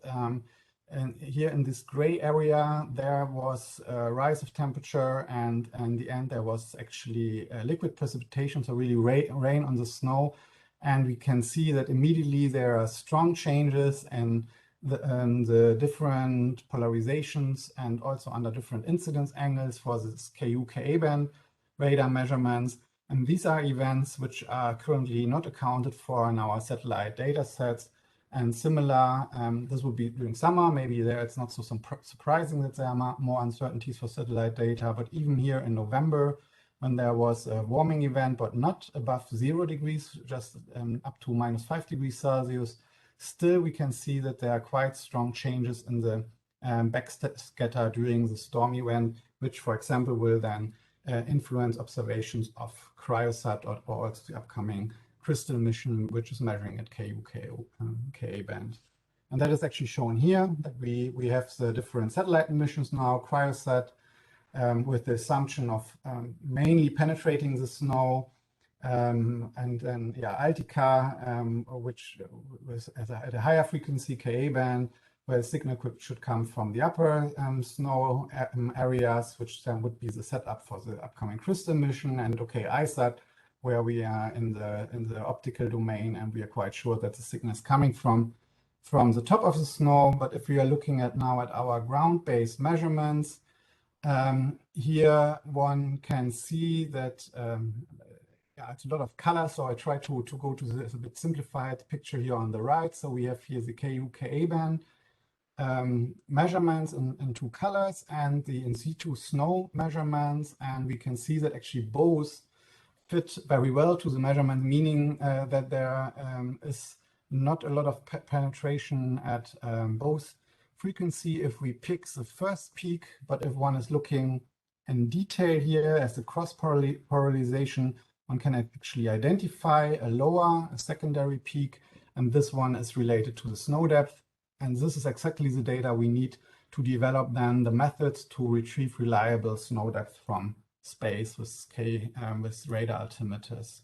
and here in this gray area, there was a rise of temperature, and in the end, there was actually liquid precipitation, so really rain on the snow. And we can see that immediately there are strong changes in the different polarizations and also under different incidence angles for this KU-Ka band radar measurements. And these are events which are currently not accounted for in our satellite data sets. And similar, this will be during summer. Maybe there it's not so surprising that there are more uncertainties for satellite data. But even here in November, when there was a warming event, but not above 0 degrees, just up to -5 degrees Celsius, still we can see that there are quite strong changes in the backscatter during the storm event, which, for example, will then influence observations of Cryosat or also the upcoming Crystal mission, which is measuring at KU-Ka band. And that is actually shown here, that we have the different satellite missions now, Cryosat, with the assumption of mainly penetrating the snow, and then Altica, which was at a higher frequency Ka band, where the signal should come from the upper snow areas, which then would be the setup for the upcoming crystal mission, and okay, ISAT, where we are in the optical domain, and we are quite sure that the signal is coming from the top of the snow. But if we are looking at now at our ground-based measurements, here one can see that yeah, it's a lot of color, so I try to go to this a bit simplified picture here on the right. So we have here the KU-Ka band measurements in two colors, and the in situ snow measurements, and we can see that actually both fit very well to the measurement, meaning that there is not a lot of penetration at both frequency if we pick the first peak, but if one is looking in detail here as the cross polarization, one can actually identify a secondary peak, and this one is related to the snow depth. And this is exactly the data we need to develop then the methods to retrieve reliable snow depth from space with radar altimeters.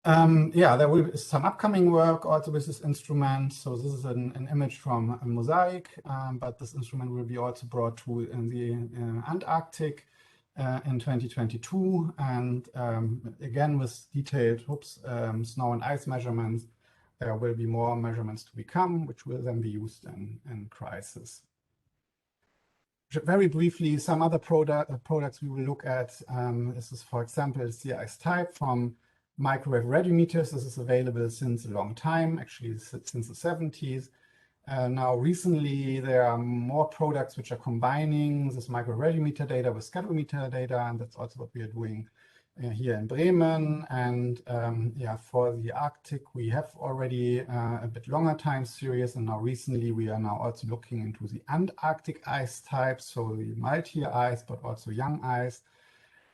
Yeah, there will be some upcoming work also with this instrument. So this is an image from a mosaic, but this instrument will be also brought to in the Antarctic in 2022. And again, with detailed snow and ice measurements, there will be more measurements to become, which will then be used in crisis. Very briefly, some other products we will look at. This is, for example, sea ice type from microwave radiometers. This is available since a long time, actually since the 70s. Now recently there are more products which are combining this microwave radiometer data with scatometer data, and that's also what we are doing here in Bremen. And yeah, for the Arctic we have already a bit longer time series, and now recently we are now also looking into the Antarctic ice types, so the multi-year ice but also young ice.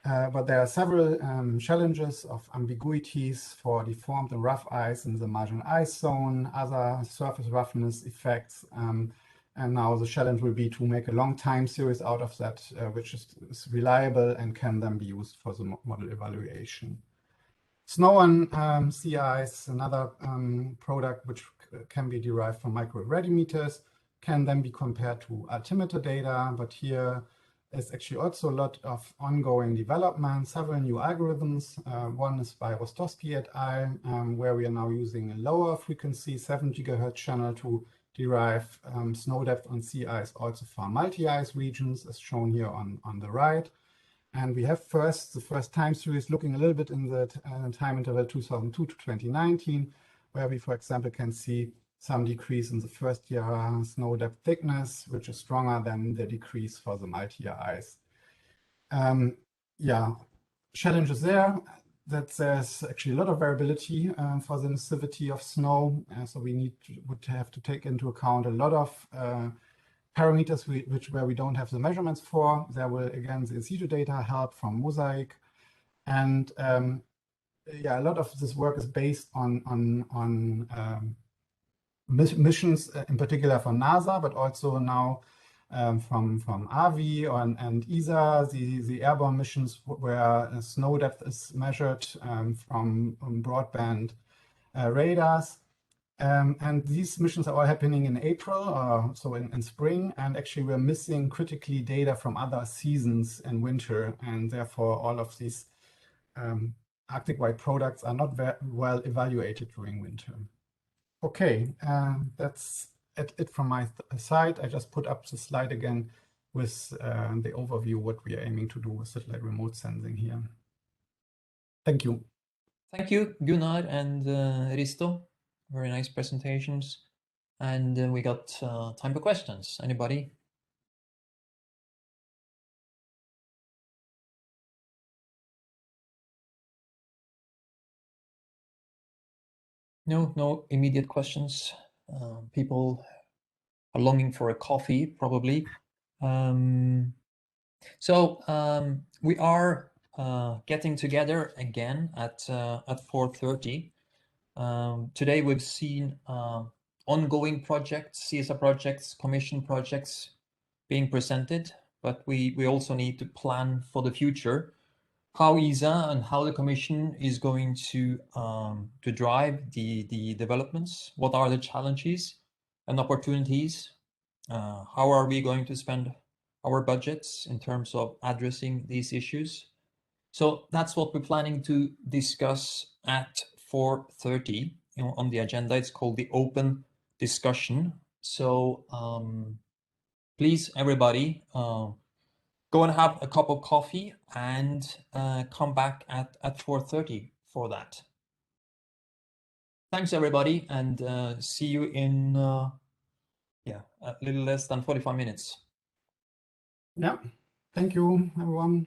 But there are several challenges of ambiguities for deformed and rough ice in the marginal ice zone, other surface roughness effects, and now the challenge will be to make a long time series out of that, which is reliable and can then be used for the model evaluation. Snow and sea ice, another product which can be derived from microwave radiometers, can then be compared to altimeter data, but here there's actually also a lot of ongoing development, several new algorithms. One is by Rostowski et al., where we are now using a lower frequency 7 GHz channel to derive snow depth on sea ice also for multi-ice regions, as shown here on the right. And we have the first time series looking a little bit in the time interval 2002 to 2019, where we, for example, can see some decrease in the first year snow depth thickness, which is stronger than the decrease for the multi-year ice. Yeah, challenges there, that there's actually a lot of variability for the sensitivity of snow. So we would have to take into account a lot of parameters where we don't have the measurements for. There will, again, the in situ data help from mosaic. And yeah, a lot of this work is based on missions, in particular from NASA, but also now from AVI and ESA, the airborne missions where snow depth is measured from broadband radars. And these missions are all happening in April, so in spring, and actually we're missing critically data from other seasons in winter, and therefore all of these Arctic-wide products are not very well evaluated during winter. Okay, that's it from my side. I just put up the slide again with the overview what we are aiming to do with satellite remote sensing here. Thank you. Thank you, Gunnar and Risto. Very nice presentations. And we got time for questions. Anybody? No immediate questions. People are longing for a coffee, probably. So we are getting together again at 4:30. Today we've seen ongoing projects, CSA projects, commission projects being presented, but we also need to plan for the future, how ESA and how the Commission is going to drive the developments. What are the challenges? and opportunities. How are we going to spend our budgets in terms of addressing these issues? So that's what we're planning to discuss at 4:30 on the agenda. It's called the open discussion. So please, everybody, go and have a cup of coffee and come back at 4:30 for that. Thanks, everybody, and see you in a little less than 45 minutes. Yeah, thank you, everyone.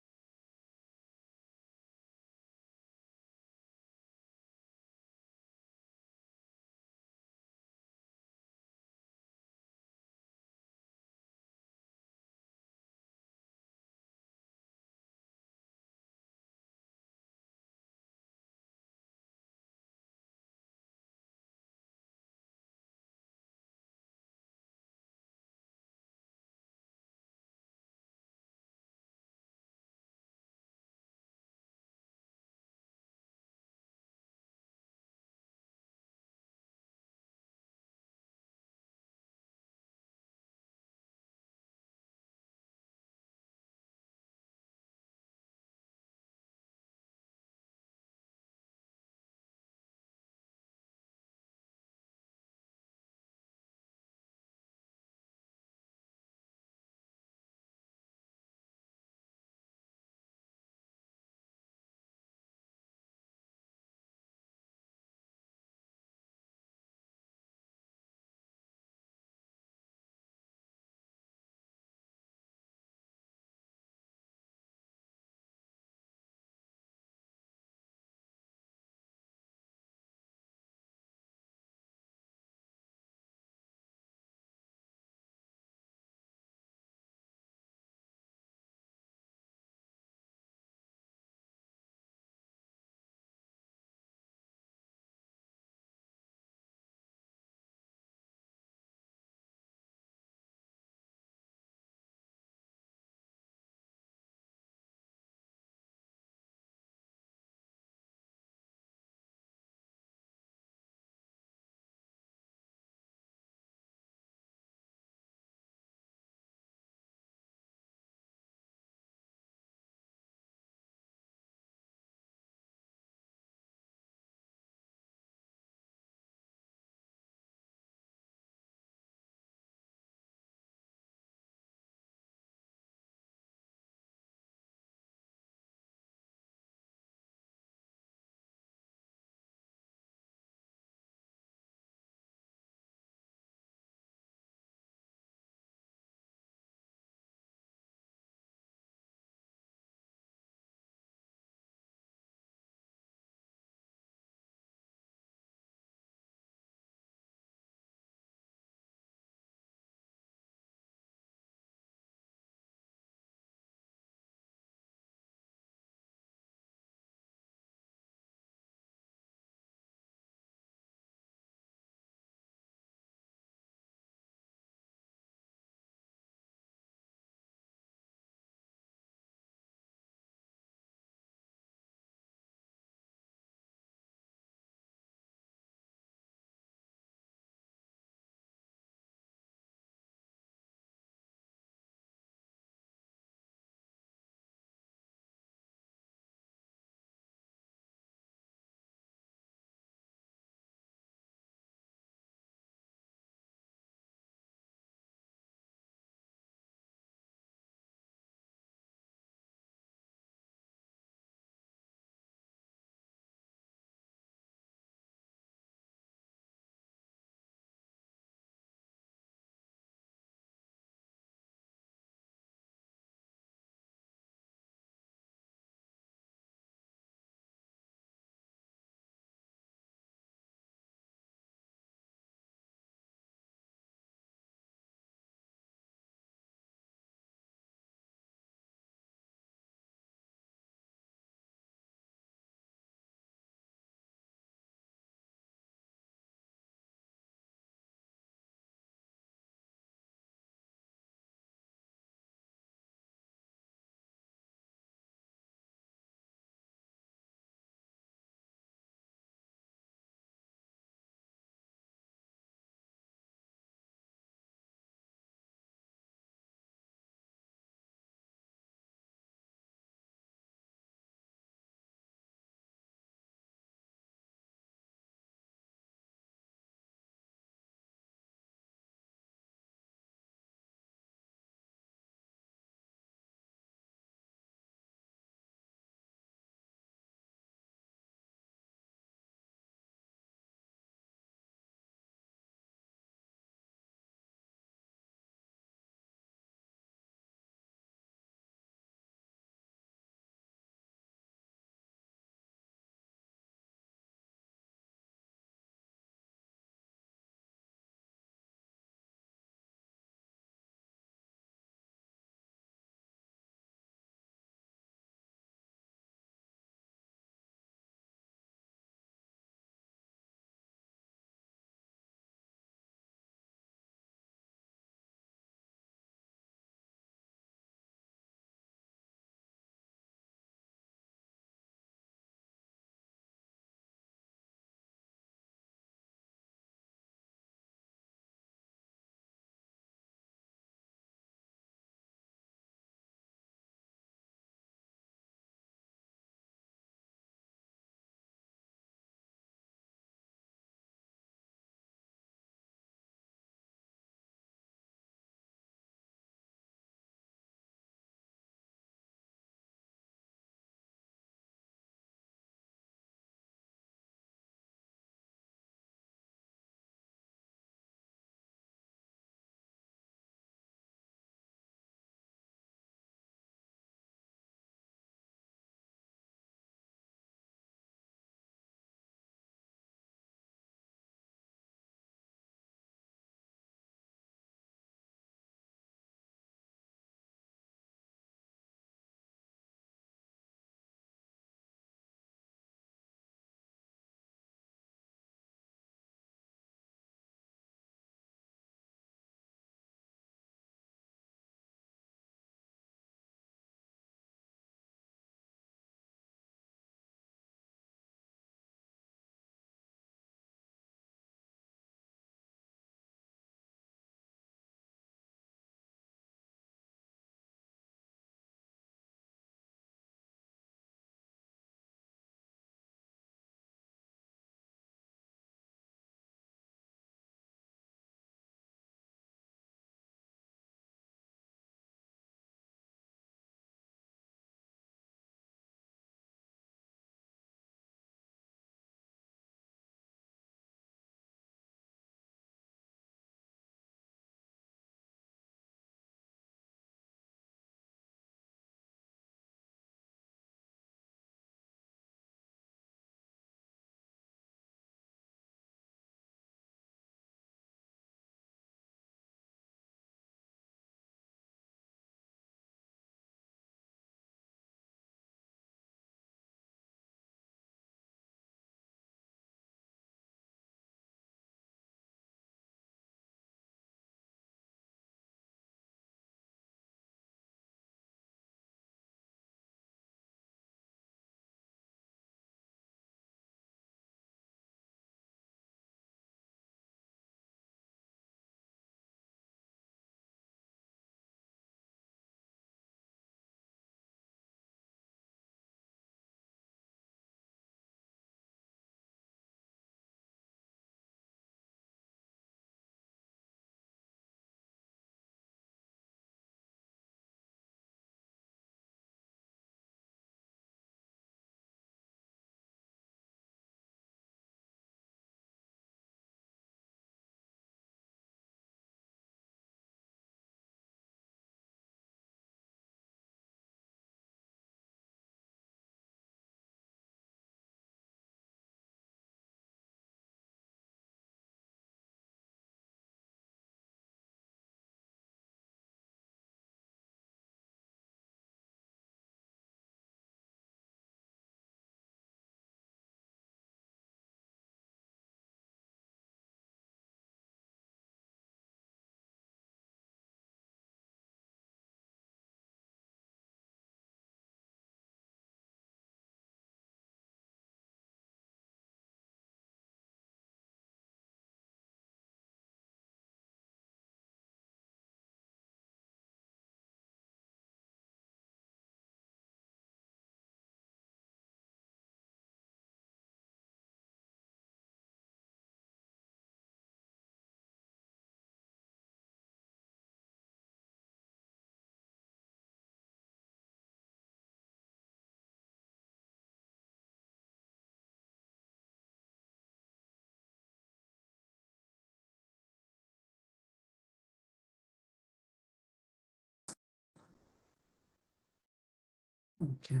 Okay.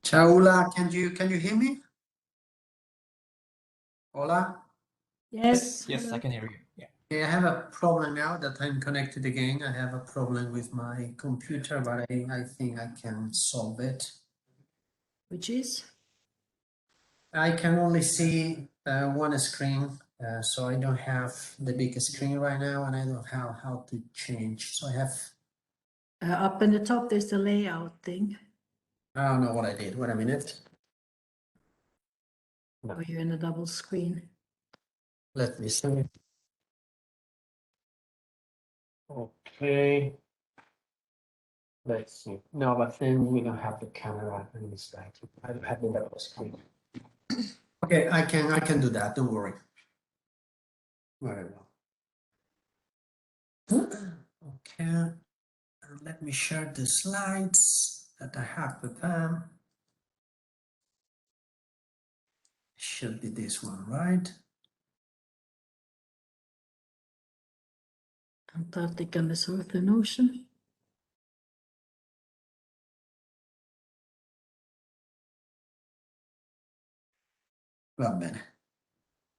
Chaula, can you hear me? Hola? Yes. Yes, hello. I can hear you. Yeah. Okay, I have a problem now that I'm connected again. I have a problem with my computer, but I think I can solve it. Which is? I can only see one screen, so I don't have the big screen right now, and I don't have how to change. So I have, Up in the top, there's the layout thing. I don't know what I did. Wait a minute. Or you're in a double screen. Let me see. Okay. Let's see. No, but then we don't have the camera in this slide. I don't have the double screen. Okay, I can do that. Don't worry. Very well. Okay. Let me share the slides that I have with them. Should be this one, right? Antarctica and the Southern Ocean. Va bene.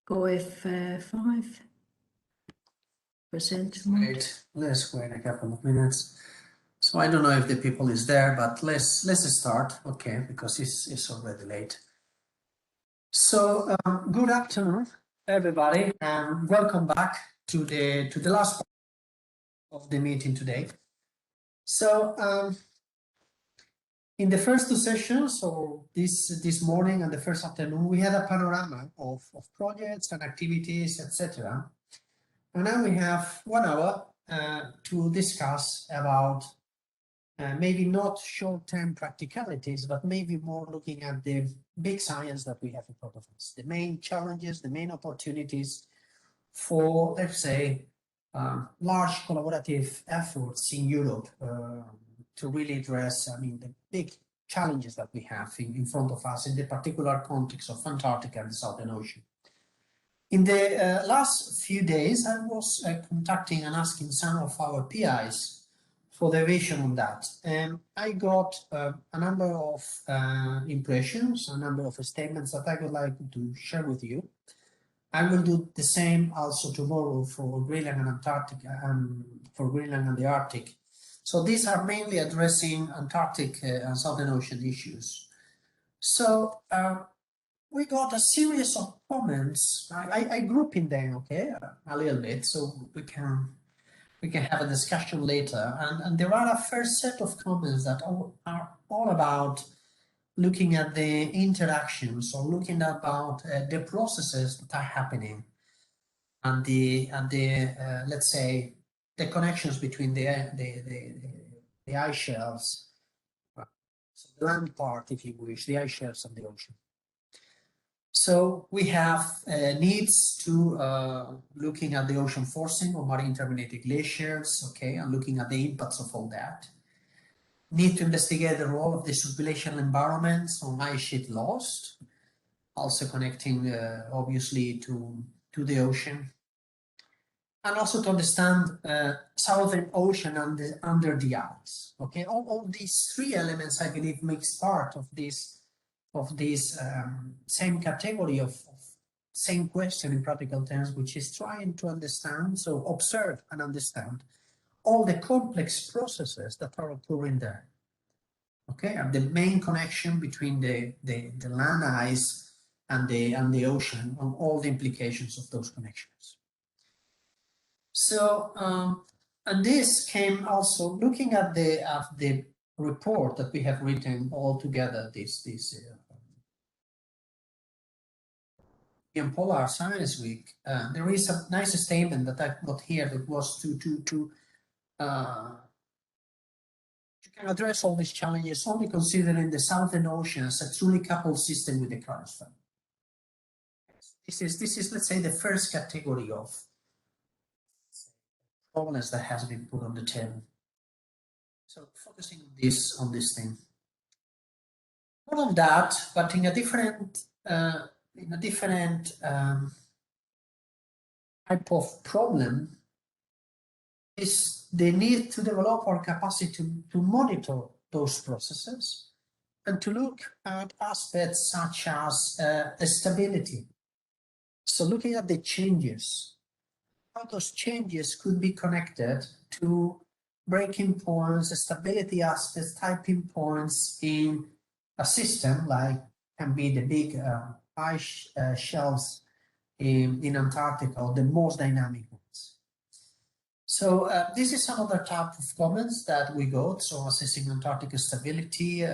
Go F5. Present mode. Wait, let's wait a couple of minutes. So I don't know if the people is there, but let's start. Okay, because it's already late. So good afternoon, everybody, and welcome back to the last part of the meeting today. So in the first two sessions, so this morning and the first afternoon, we had a panorama of projects and activities, etc. And now we have 1 hour to discuss about maybe not short-term practicalities, but maybe more looking at the big science that we have in front of us, the main challenges, the main opportunities for, let's say, large collaborative efforts in Europe to really address, I mean, the big challenges that we have in front of us in the particular context of Antarctica and the Southern Ocean. In the last few days, I was contacting and asking some of our PIs for their vision on that. And I got a number of impressions, a number of statements that I would like to share with you. I will do the same also tomorrow for Greenland and Antarctica, for Greenland and the Arctic. So these are mainly addressing Antarctic and Southern Ocean issues. So we got a series of comments. I group in them, okay, a little bit, so we can have a discussion later. And there are a first set of comments that are all about looking at the interactions or looking about the processes that are happening and the let's say the connections between the ice shelves, so the land part, if you wish, the ice shelves and the ocean. So we have needs to looking at the ocean forcing or marine terminated glaciers, okay, and looking at the impacts of all that. Need to investigate the role of the subglacial environments on ice sheet loss, also connecting obviously to the ocean, and also to understand Southern Ocean under the ice. Okay, all these three elements, I believe, makes part of this same category of same question in practical terms, which is trying to understand, so observe and understand all the complex processes that are occurring there. Okay, and the main connection between the land ice and the ocean, and all the implications of those connections. So and this came also looking at the report that we have written all together, this in Polar Science Week. There is a nice statement that I got here that was to you can address all these challenges only considering the Southern Ocean as a truly coupled system with the cryosphere. This is, let's say, the first category of problems that has been put on the table. So focusing on this thing. More on that, but in a different type of problem is the need to develop our capacity to monitor those processes and to look at aspects such as stability. So looking at the changes, how those changes could be connected to breaking points, stability aspects, typing points in a system like can be the big ice shelves in Antarctica, or the most dynamic ones. So this is another type of comments that we got. So assessing Antarctica stability,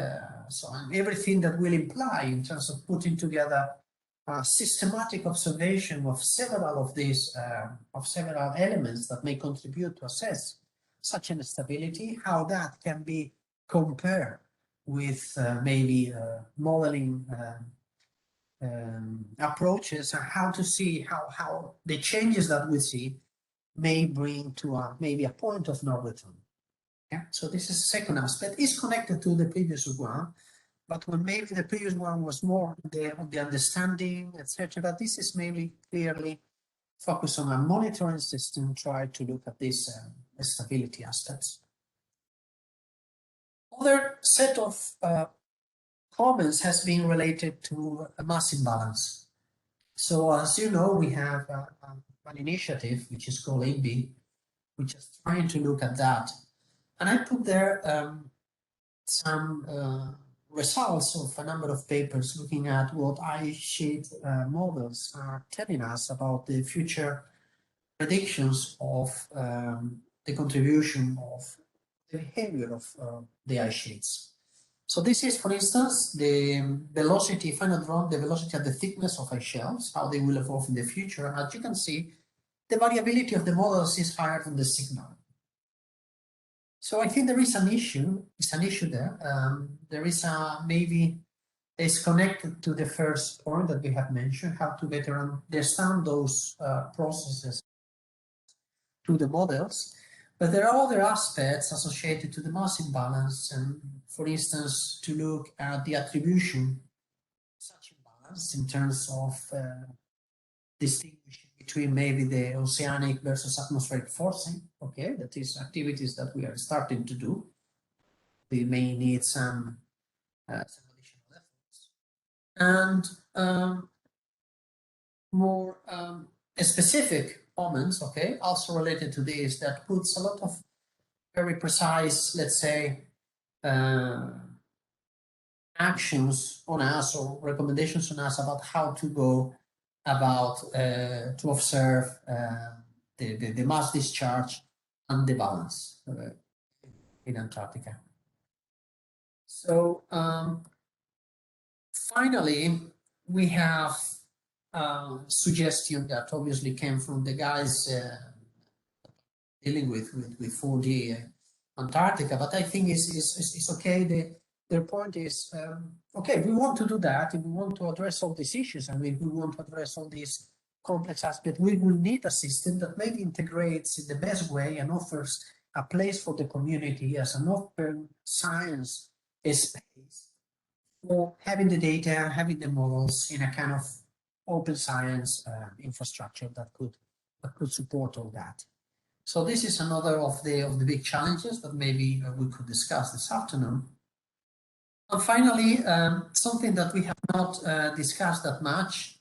so everything that will imply in terms of putting together a systematic observation of several of these, of several elements that may contribute to assess such an stability, how that can be compared with maybe modeling approaches, and how to see how the changes that we see may bring to maybe a point of no return. Yeah? So this is the second aspect. It's connected to the previous one, but when maybe the previous one was more on the understanding, etc. This is maybe clearly focused on a monitoring system, try to look at these stability aspects. Other set of comments has been related to a mass imbalance. So as you know, we have an initiative which is called EB, which is trying to look at that. And I put there some results of a number of papers looking at what ice sheet models are telling us about the future predictions of the contribution of the behavior of the ice sheets. So this is, for instance, the velocity, if I'm not wrong, the velocity and the thickness of ice shelves, how they will evolve in the future. And as you can see, the variability of the models is higher than the signal. So I think there is an issue, there. There is maybe it's connected to the first point that we have mentioned, how to better understand those processes to the models. But there are other aspects associated to the mass imbalance, and for instance, to look at the attribution of such imbalance in terms of distinguishing between maybe the oceanic versus atmospheric forcing. Okay, that is activities that we are starting to do. We may need some additional efforts. And more specific comments, okay, also related to this, that puts a lot of very precise, let's say, actions on us or recommendations on us about how to go about to observe the mass discharge and the balance in Antarctica. So finally, we have suggestion that obviously came from the guys dealing with 4D Antarctica, but I think it's okay. Their point is, okay, we want to do that, if we want to address all these issues, I mean, we want to address all these complex aspects, we will need a system that maybe integrates in the best way and offers a place for the community as an open science space for having the data, having the models in a kind of open science infrastructure that could support all that. So this is another of the big challenges that maybe we could discuss this afternoon. And finally, something that we have not discussed that much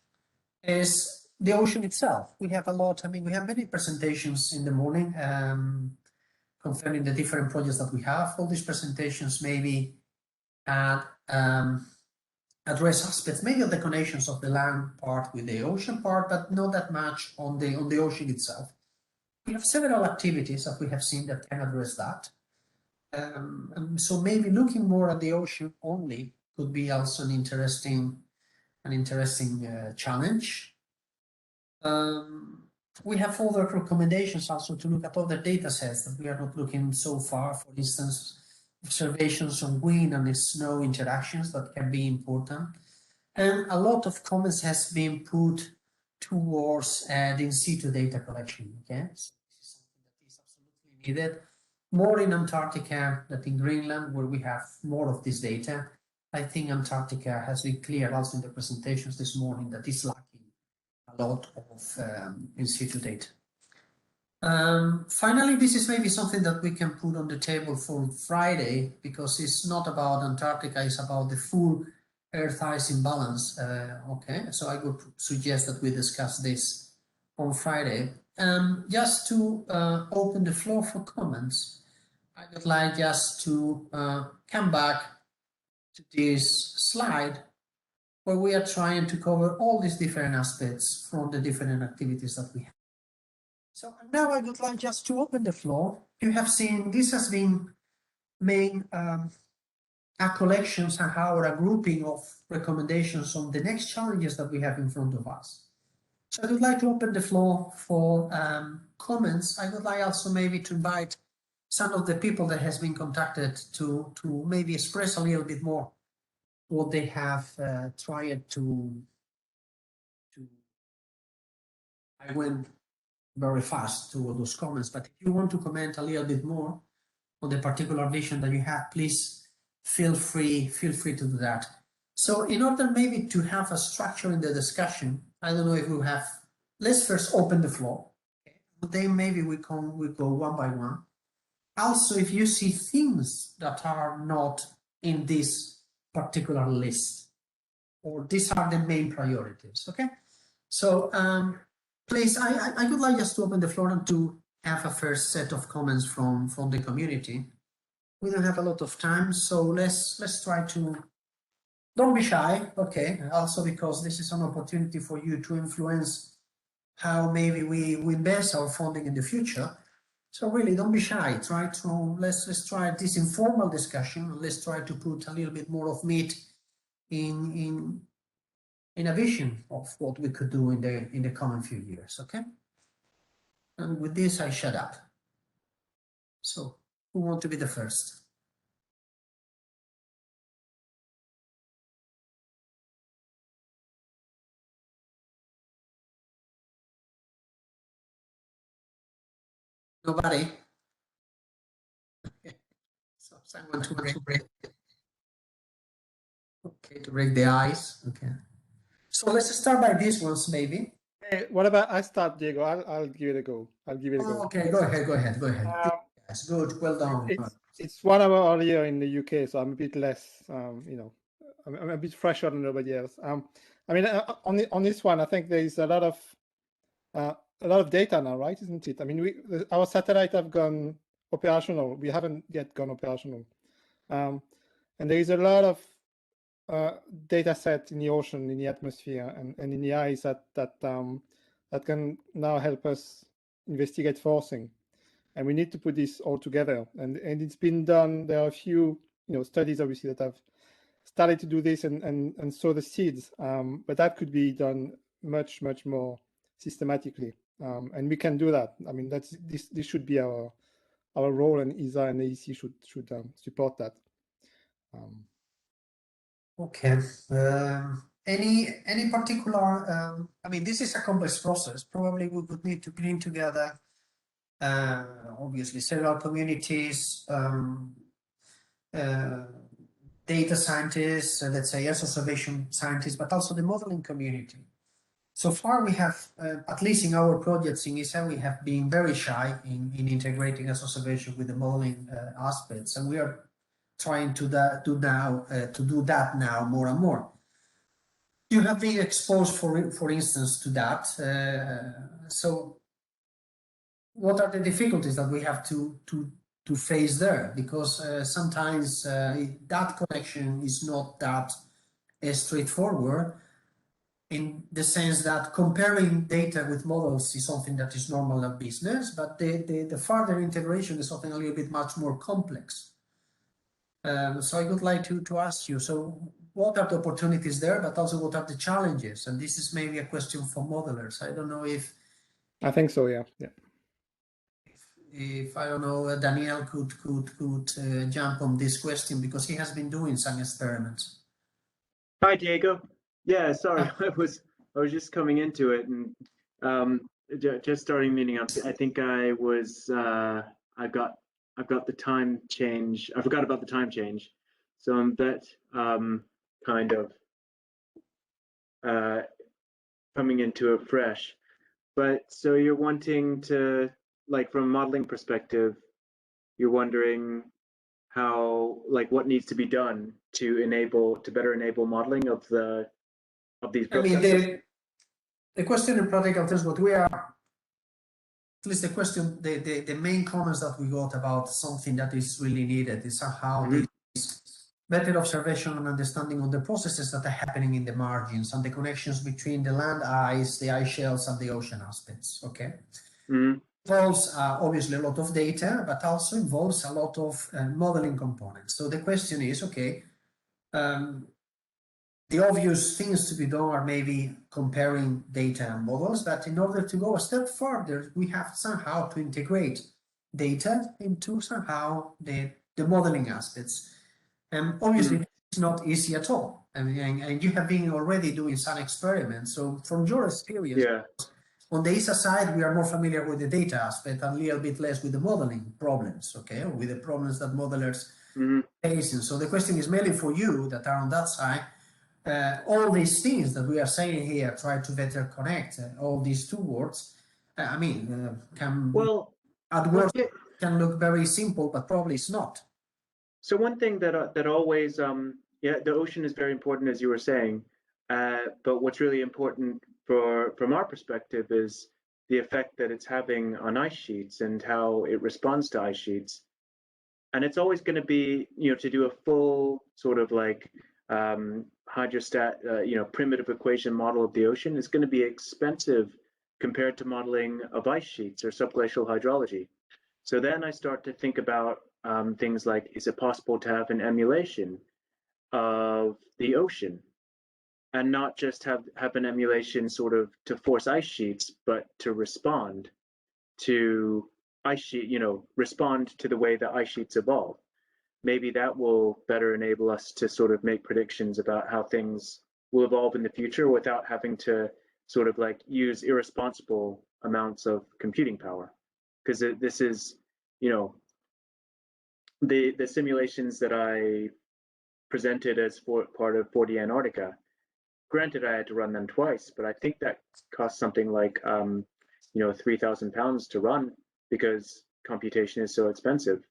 is the ocean itself. We have a lot, I mean, we have many presentations in the morning concerning the different projects that we have. All these presentations maybe address aspects, maybe of the connections of the land part with the ocean part, but not that much on the ocean itself. We have several activities that we have seen that can address that. So maybe looking more at the ocean only could be also an interesting challenge. We have other recommendations also to look at other data sets that we are not looking so far. For instance, observations on wind and snow interactions that can be important. And a lot of comments has been put towards the in situ data collection. Okay, so this is something that is absolutely needed. More in Antarctica than in Greenland, where we have more of this data. I think Antarctica has been clear also in the presentations this morning that is lacking a lot of in situ data. Finally, this is maybe something that we can put on the table for Friday, because it's not about Antarctica, it's about the full Earth ice imbalance. Okay, so I would suggest that we discuss this on Friday. Just to open the floor for comments, I would like just to come back to this slide where we are trying to cover all these different aspects from the different activities that we have. So now I would like just to open the floor. You have seen this has been made a collection somehow, or a grouping of recommendations on the next challenges that we have in front of us. So I would like to open the floor for comments. I would like also maybe to invite some of the people that has been contacted to maybe express a little bit more what they have tried to. I went very fast to all those comments, but if you want to comment a little bit more on the particular vision that you have, please feel free to do that. So in order maybe to have a structure in the discussion, I don't know if we have, let's first open the floor. Then maybe we go one by one. Also, if you see things that are not in this particular list, or these are the main priorities, okay? So please, I would like just to open the floor and to have a first set of comments from the community. We don't have a lot of time, so let's try to, don't be shy, okay? Also because this is an opportunity for you to influence how maybe we invest our funding in the future. So really, don't be shy. Let's try this informal discussion. Let's try to put a little bit more of meat in a vision of what we could do in the coming few years, okay? And with this, I shut up. So, who want to be the first? Nobody? Okay. So, someone to break. Okay, to break the ice. Okay. So let's start by these ones, maybe. Hey, what about I start, Diego? I'll give it a go. Okay, go ahead. Yes, good, well done. It's 1 hour earlier in the UK, so I'm a bit less, you know, I'm a bit fresher than everybody else. I mean, on this one, I think there is a lot of data now, right? Isn't it? I mean, our satellite have gone operational. We haven't yet gone operational, and there is a lot of data set in the ocean, in the atmosphere, and in the ice that can now help us investigate forcing. And we need to put this all together. And it's been done. There are a few, you know, studies obviously that have started to do this and sow the seeds. But that could be done much more systematically. And we can do that. I mean, this should be our role, and ESA and EEC should support that. Okay. Any particular? I mean, this is a complex process. Probably we would need to bring together, obviously, several communities, data scientists, let's say Earth observation scientists, but also the modeling community. So far, we have, at least in our projects in ESA, we have been very shy in integrating Earth observation with the modeling aspects, and we are trying to do that now more and more. You have been exposed, for instance, to that. So, what are the difficulties that we have to face there? Because sometimes that connection is not that straightforward, in the sense that comparing data with models is something that is normal in business, but the further integration is something a little bit much more complex. So I would like to ask you, so what are the opportunities there, but also what are the challenges? And this is maybe a question for modelers. I don't know if... I think so, yeah. If I don't know, Daniel could jump on this question, because he has been doing some experiments. Hi, Diego. Yeah, sorry, I was just coming into it and just starting meeting up. I think I was I've got the time change. I forgot about the time change, so I'm a bit kind of coming into it fresh. But so you're wanting to like from a modeling perspective, you're wondering how, like, what needs to be done to better enable modeling of these processes? I mean, the question in practical terms, what we are, at least the question, the main comments that we got about something that is really needed is somehow this better observation and understanding of the processes that are happening in the margins and the connections between the land ice, the ice shelves, and the ocean aspects. Okay. Involves obviously a lot of data, but also involves a lot of modeling components. So the question is, okay, the obvious things to be done are maybe comparing data and models, but in order to go a step further, we have somehow to integrate data into somehow the modeling aspects. And obviously, it's not easy at all. I mean, and you have been already doing some experiments. So from your experience, on the ESA side, we are more familiar with the data aspect and a little bit less with the modeling problems, okay, or with the problems that modelers face. And so the question is mainly for you that are on that side. All these things that we are saying here, try to better connect all these two words. I mean, can at worst can look very simple, but probably it's not. So one thing that always, the ocean is very important, as you were saying, but what's really important from our perspective is the effect that it's having on ice sheets and how it responds to ice sheets. And it's always going to be, to do a full sort of like hydrostat, primitive equation model of the ocean is going to be expensive compared to modeling of ice sheets or subglacial hydrology. So then I start to think about things like, is it possible to have an emulation of the ocean and not just have an emulation sort of to force ice sheets, but to respond to ice sheet, respond to the way that ice sheets evolve. Maybe that will better enable us to sort of make predictions about how things will evolve in the future without having to sort of like use irresponsible amounts of computing power. Because this is, the simulations that I presented as part of 4D Antarctica, granted I had to run them twice, but I think that cost something like, 3,000 pounds to run because computation is so expensive.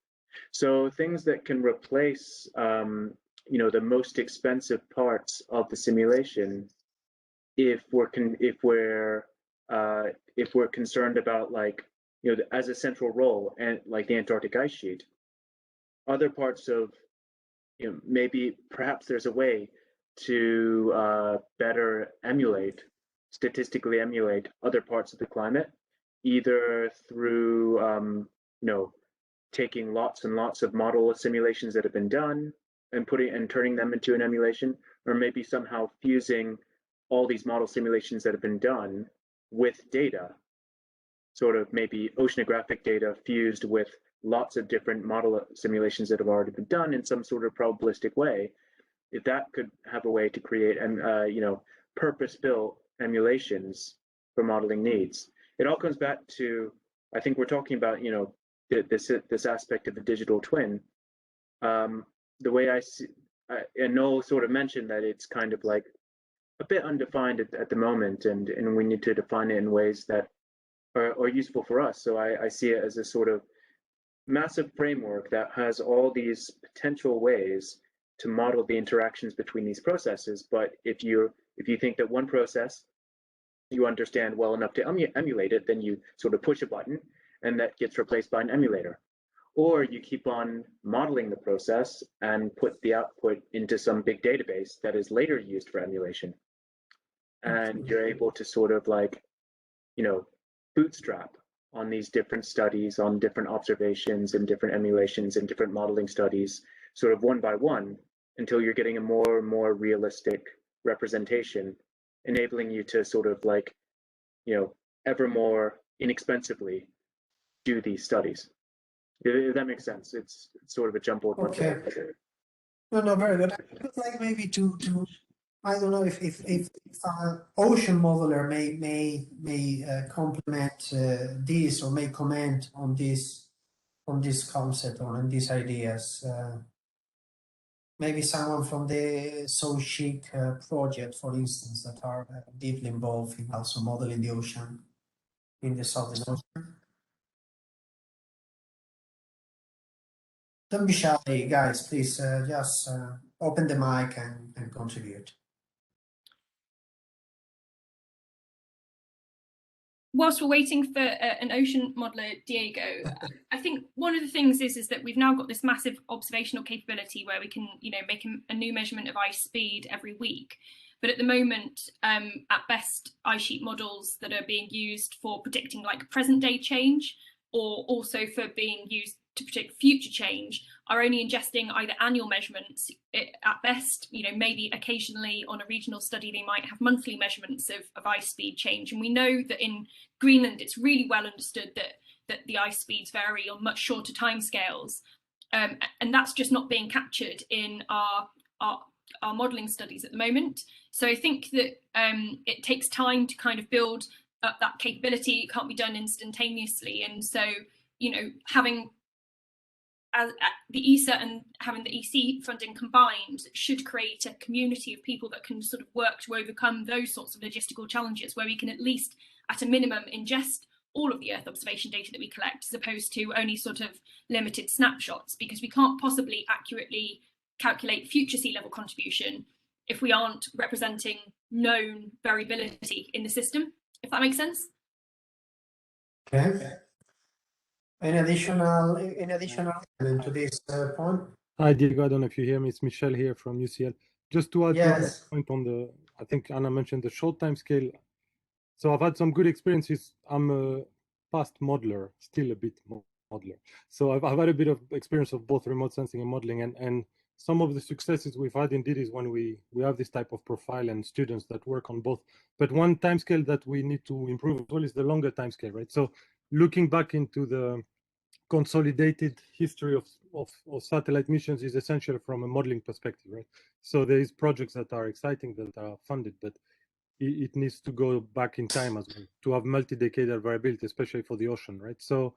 So things that can replace, the most expensive parts of the simulation, if we're concerned about like, as a central role and like the Antarctic ice sheet, other parts of, maybe perhaps there's a way to better statistically emulate other parts of the climate, either through, taking lots and lots of model simulations that have been done and turning them into an emulation, or maybe somehow fusing all these model simulations that have been done with data, sort of maybe oceanographic data fused with lots of different model simulations that have already been done in some sort of probabilistic way. If that could have a way to create, purpose-built emulations for modeling needs, it all comes back to, I think we're talking about, this aspect of the digital twin. The way I see, and Noel sort of mentioned that it's kind of like a bit undefined at the moment, and we need to define it in ways that are useful for us. So I see it as a sort of massive framework that has all these potential ways to model the interactions between these processes. But if you think that one process you understand well enough to emulate it, then you sort of push a button and that gets replaced by an emulator. Or you keep on modeling the process and put the output into some big database that is later used for emulation. And you're able to sort of like, bootstrap on these different studies, on different observations and different emulations and different modeling studies, sort of one by one, until you're getting a more and more realistic representation, enabling you to sort of like, ever more inexpensively do these studies. If that makes sense. It's sort of a jump over. Okay. No, very good. I would like maybe to I don't know if an ocean modeler may complement this or may comment on this concept or on these ideas. Maybe someone from the SoChic project, for instance, that are deeply involved in also modeling the ocean in the Southern Ocean. Don't be shy, guys. Please just open the mic and contribute. Whilst we're waiting for an ocean modeler, Diego, I think one of the things is that we've now got this massive observational capability where we can, make a new measurement of ice speed every week. But at the moment, at best, ice sheet models that are being used for predicting like present day change, or also for being used to predict future change, are only ingesting either annual measurements at best, maybe occasionally on a regional study they might have monthly measurements of ice speed change. And we know that in Greenland it's really well understood that the ice speeds vary on much shorter timescales, and that's just not being captured in our modelling studies at the moment. So I think that it takes time to kind of build up that capability. It can't be done instantaneously, and so having the ESA and having the EC funding combined should create a community of people that can sort of work to overcome those sorts of logistical challenges, where we can at least, at a minimum, ingest all of the Earth observation data that we collect, as opposed to only sort of limited snapshots, because we can't possibly accurately calculate future sea level contribution if we aren't representing known variability in the system, if that makes sense. Okay. Any additional to this point? Hi, Diego. I don't know if you hear me. It's Michel here from UCL. Just to add to that point on the, I think Anna mentioned the short time scale. So I've had some good experiences. I'm a past modeler, still a bit modeler. So I've had a bit of experience of both remote sensing and modeling, and some of the successes we've had indeed is when we have this type of profile and students that work on both. But one timescale that we need to improve as well is the longer timescale, right? So looking back into the consolidated history of satellite missions is essential from a modeling perspective, right? So there is projects that are exciting that are funded, but it needs to go back in time as well to have multi-decadal variability, especially for the ocean, right? So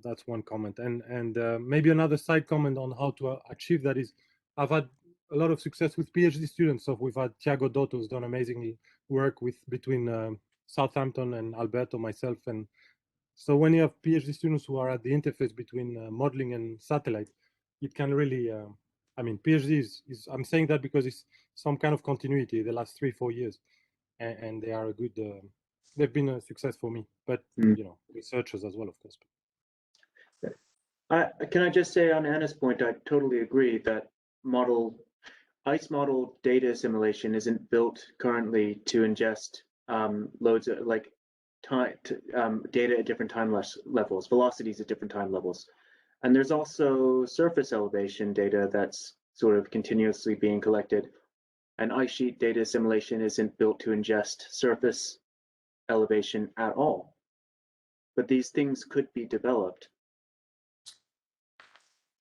that's one comment, and maybe another side comment on how to achieve that is, I've had a lot of success with PhD students. So we've had Thiago Dotto, who's done amazing work between Southampton and Alberto, myself, and so when you have PhD students who are at the interface between modeling and satellite, it can really, I mean, PhD is, I'm saying that because it's some kind of continuity the last 3-4 years, and they are a good, they've been a success for me, but researchers as well, of course. Can I just say on Anna's point, I totally agree that ice model data assimilation isn't built currently to ingest loads of data at different time levels, velocities at different time levels. And there's also surface elevation data that's sort of continuously being collected. And ice sheet data assimilation isn't built to ingest surface elevation at all. But these things could be developed.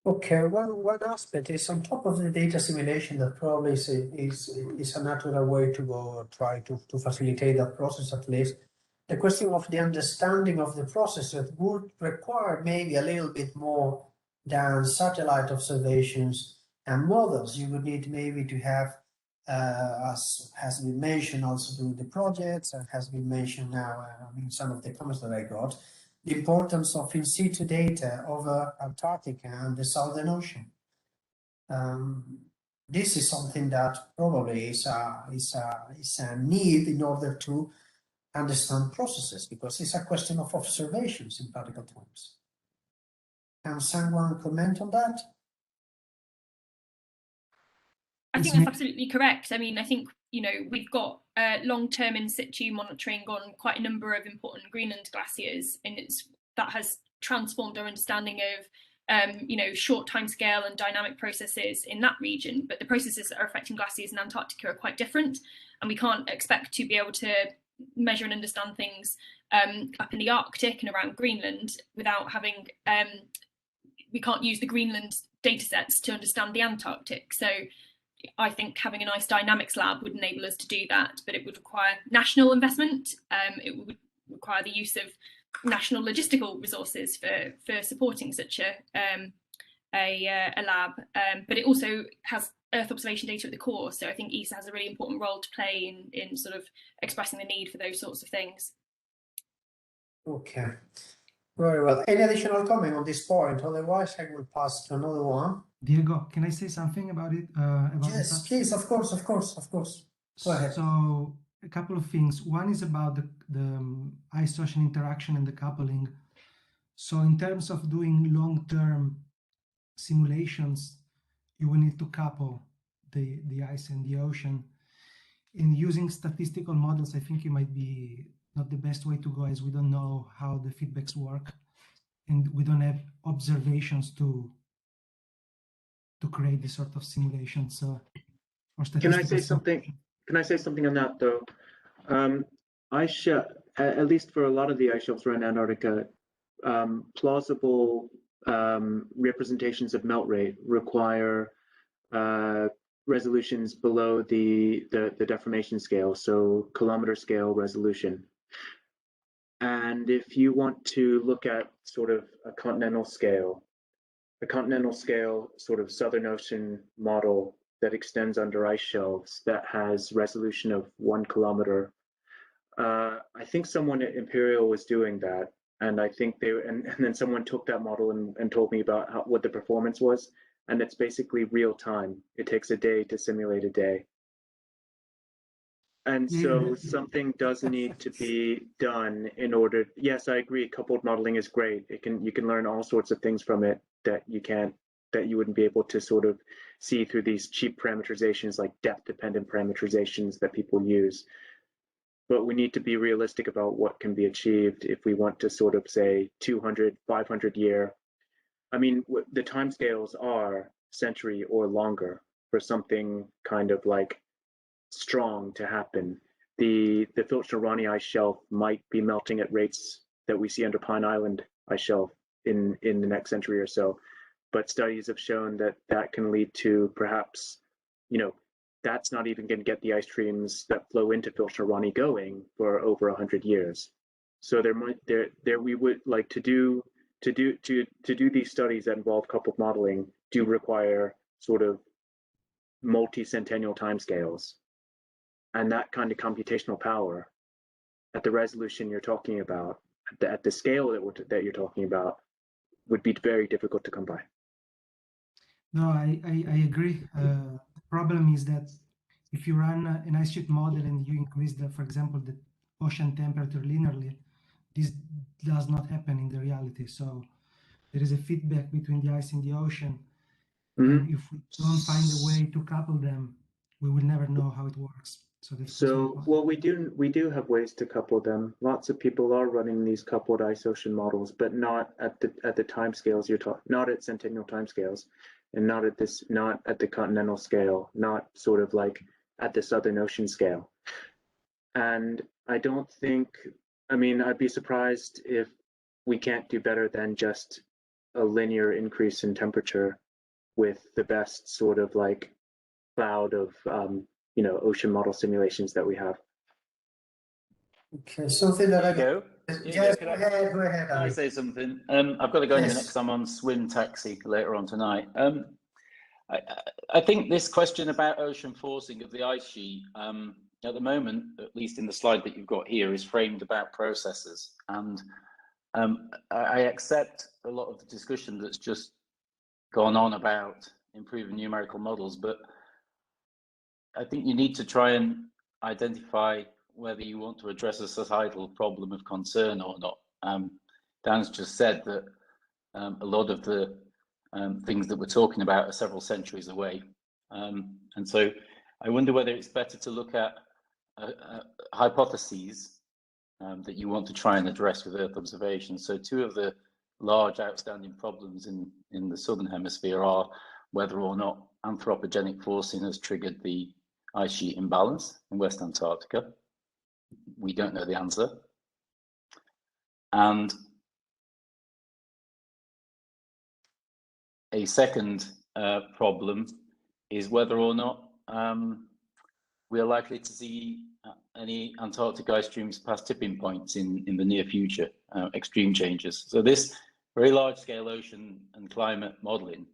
Okay, one aspect is on top of the data simulation that probably is a natural way to go, try to facilitate that process at least. The question of the understanding of the processes would require maybe a little bit more than satellite observations and models. You would need maybe to have, as has been mentioned also through the projects and has been mentioned now in some of the comments that I got, the importance of in situ data over Antarctica and the Southern Ocean. This is something that probably is a need in order to understand processes, because it's a question of observations in practical terms. Can someone comment on that? I think that's absolutely correct. I mean, I think, we've got long-term in situ monitoring on quite a number of important Greenland glaciers, and that has transformed our understanding of, short timescale and dynamic processes in that region. But the processes that are affecting glaciers in Antarctica are quite different, and we can't expect to be able to measure and understand things up in the Arctic and around Greenland without having, we can't use the Greenland data sets to understand the Antarctic. So I think having an ice dynamics lab would enable us to do that, but it would require national investment. It would require the use of national logistical resources for supporting such a lab, but it also has Earth observation data at the core. So I think ESA has a really important role to play in sort of expressing the need for those sorts of things. Okay. Very well. Any additional comment on this point? Otherwise, I will pass to another one. Diego, can I say something about it? About yes, please, of course. Go ahead. So a couple of things. One is about the ice-ocean interaction and the coupling. So in terms of doing long-term simulations, you will need to couple the ice and the ocean. In using statistical models, I think it might be not the best way to go, as we don't know how the feedbacks work, and we don't have observations to create this sort of simulations. Can I say something? Can I say something on that though? At least for a lot of the ice shelves around Antarctica, plausible representations of melt rate require resolutions below the deformation scale, so kilometer scale resolution. And if you want to look at sort of a continental scale sort of Southern Ocean model that extends under ice shelves that has resolution of 1 kilometer. I think someone at Imperial was doing that, and I think and then someone took that model and told me about what the performance was, and it's basically real time. It takes a day to simulate a day. And so something does need to be done in order. Yes, I agree. Coupled modeling is great. You can learn all sorts of things from it that you wouldn't be able to sort of see through these cheap parameterizations like depth-dependent parameterizations that people use. But we need to be realistic about what can be achieved if we want to sort of say 200, 500 year. I mean, the timescales are century or longer for something kind of like strong to happen. The Filchner-Ronne ice shelf might be melting at rates that we see under Pine Island ice shelf in the next century or so, but studies have shown that can lead to perhaps, that's not even going to get the ice streams that flow into Filchner-Ronne going for over 100 years. So we would like to do these studies that involve coupled modeling do require sort of multi-centennial timescales. And that kind of computational power at the resolution you're talking about, at the scale that you're talking about, would be very difficult to come by. No, I agree. The problem is that if you run an ice sheet model and you increase for example, the ocean temperature linearly, this does not happen in the reality. So there is a feedback between the ice and the ocean. And if we don't find a way to couple them, we will never know how it works. So well, we do have ways to couple them. Lots of people are running these coupled ice ocean models, but not at the timescales you're talking, not at centennial timescales, and not at the continental scale, not sort of like at the Southern Ocean scale. And I don't think, I mean, I'd be surprised if we can't do better than just a linear increase in temperature with the best sort of like cloud of ocean model simulations that we have. Okay, something that Diego, yes, go ahead. Can I say something? I've got to go in a minute because I'm on swim taxi later on tonight. I think this question about ocean forcing of the ice sheet, at the moment, at least in the slide that you've got here, is framed about processes. And I accept a lot of the discussion that's just gone on about improving numerical models, but I think you need to try and identify whether you want to address a societal problem of concern or not. Dan's just said that a lot of the things that we're talking about are several centuries away. And so I wonder whether it's better to look at hypotheses that you want to try and address with Earth observation. So two of the large outstanding problems in the Southern Hemisphere are whether or not anthropogenic forcing has triggered the ice sheet imbalance in West Antarctica. We don't know the answer. And a second problem is whether or not we are likely to see any Antarctic ice streams past tipping points in the near future, extreme changes. So this very large scale ocean and climate modeling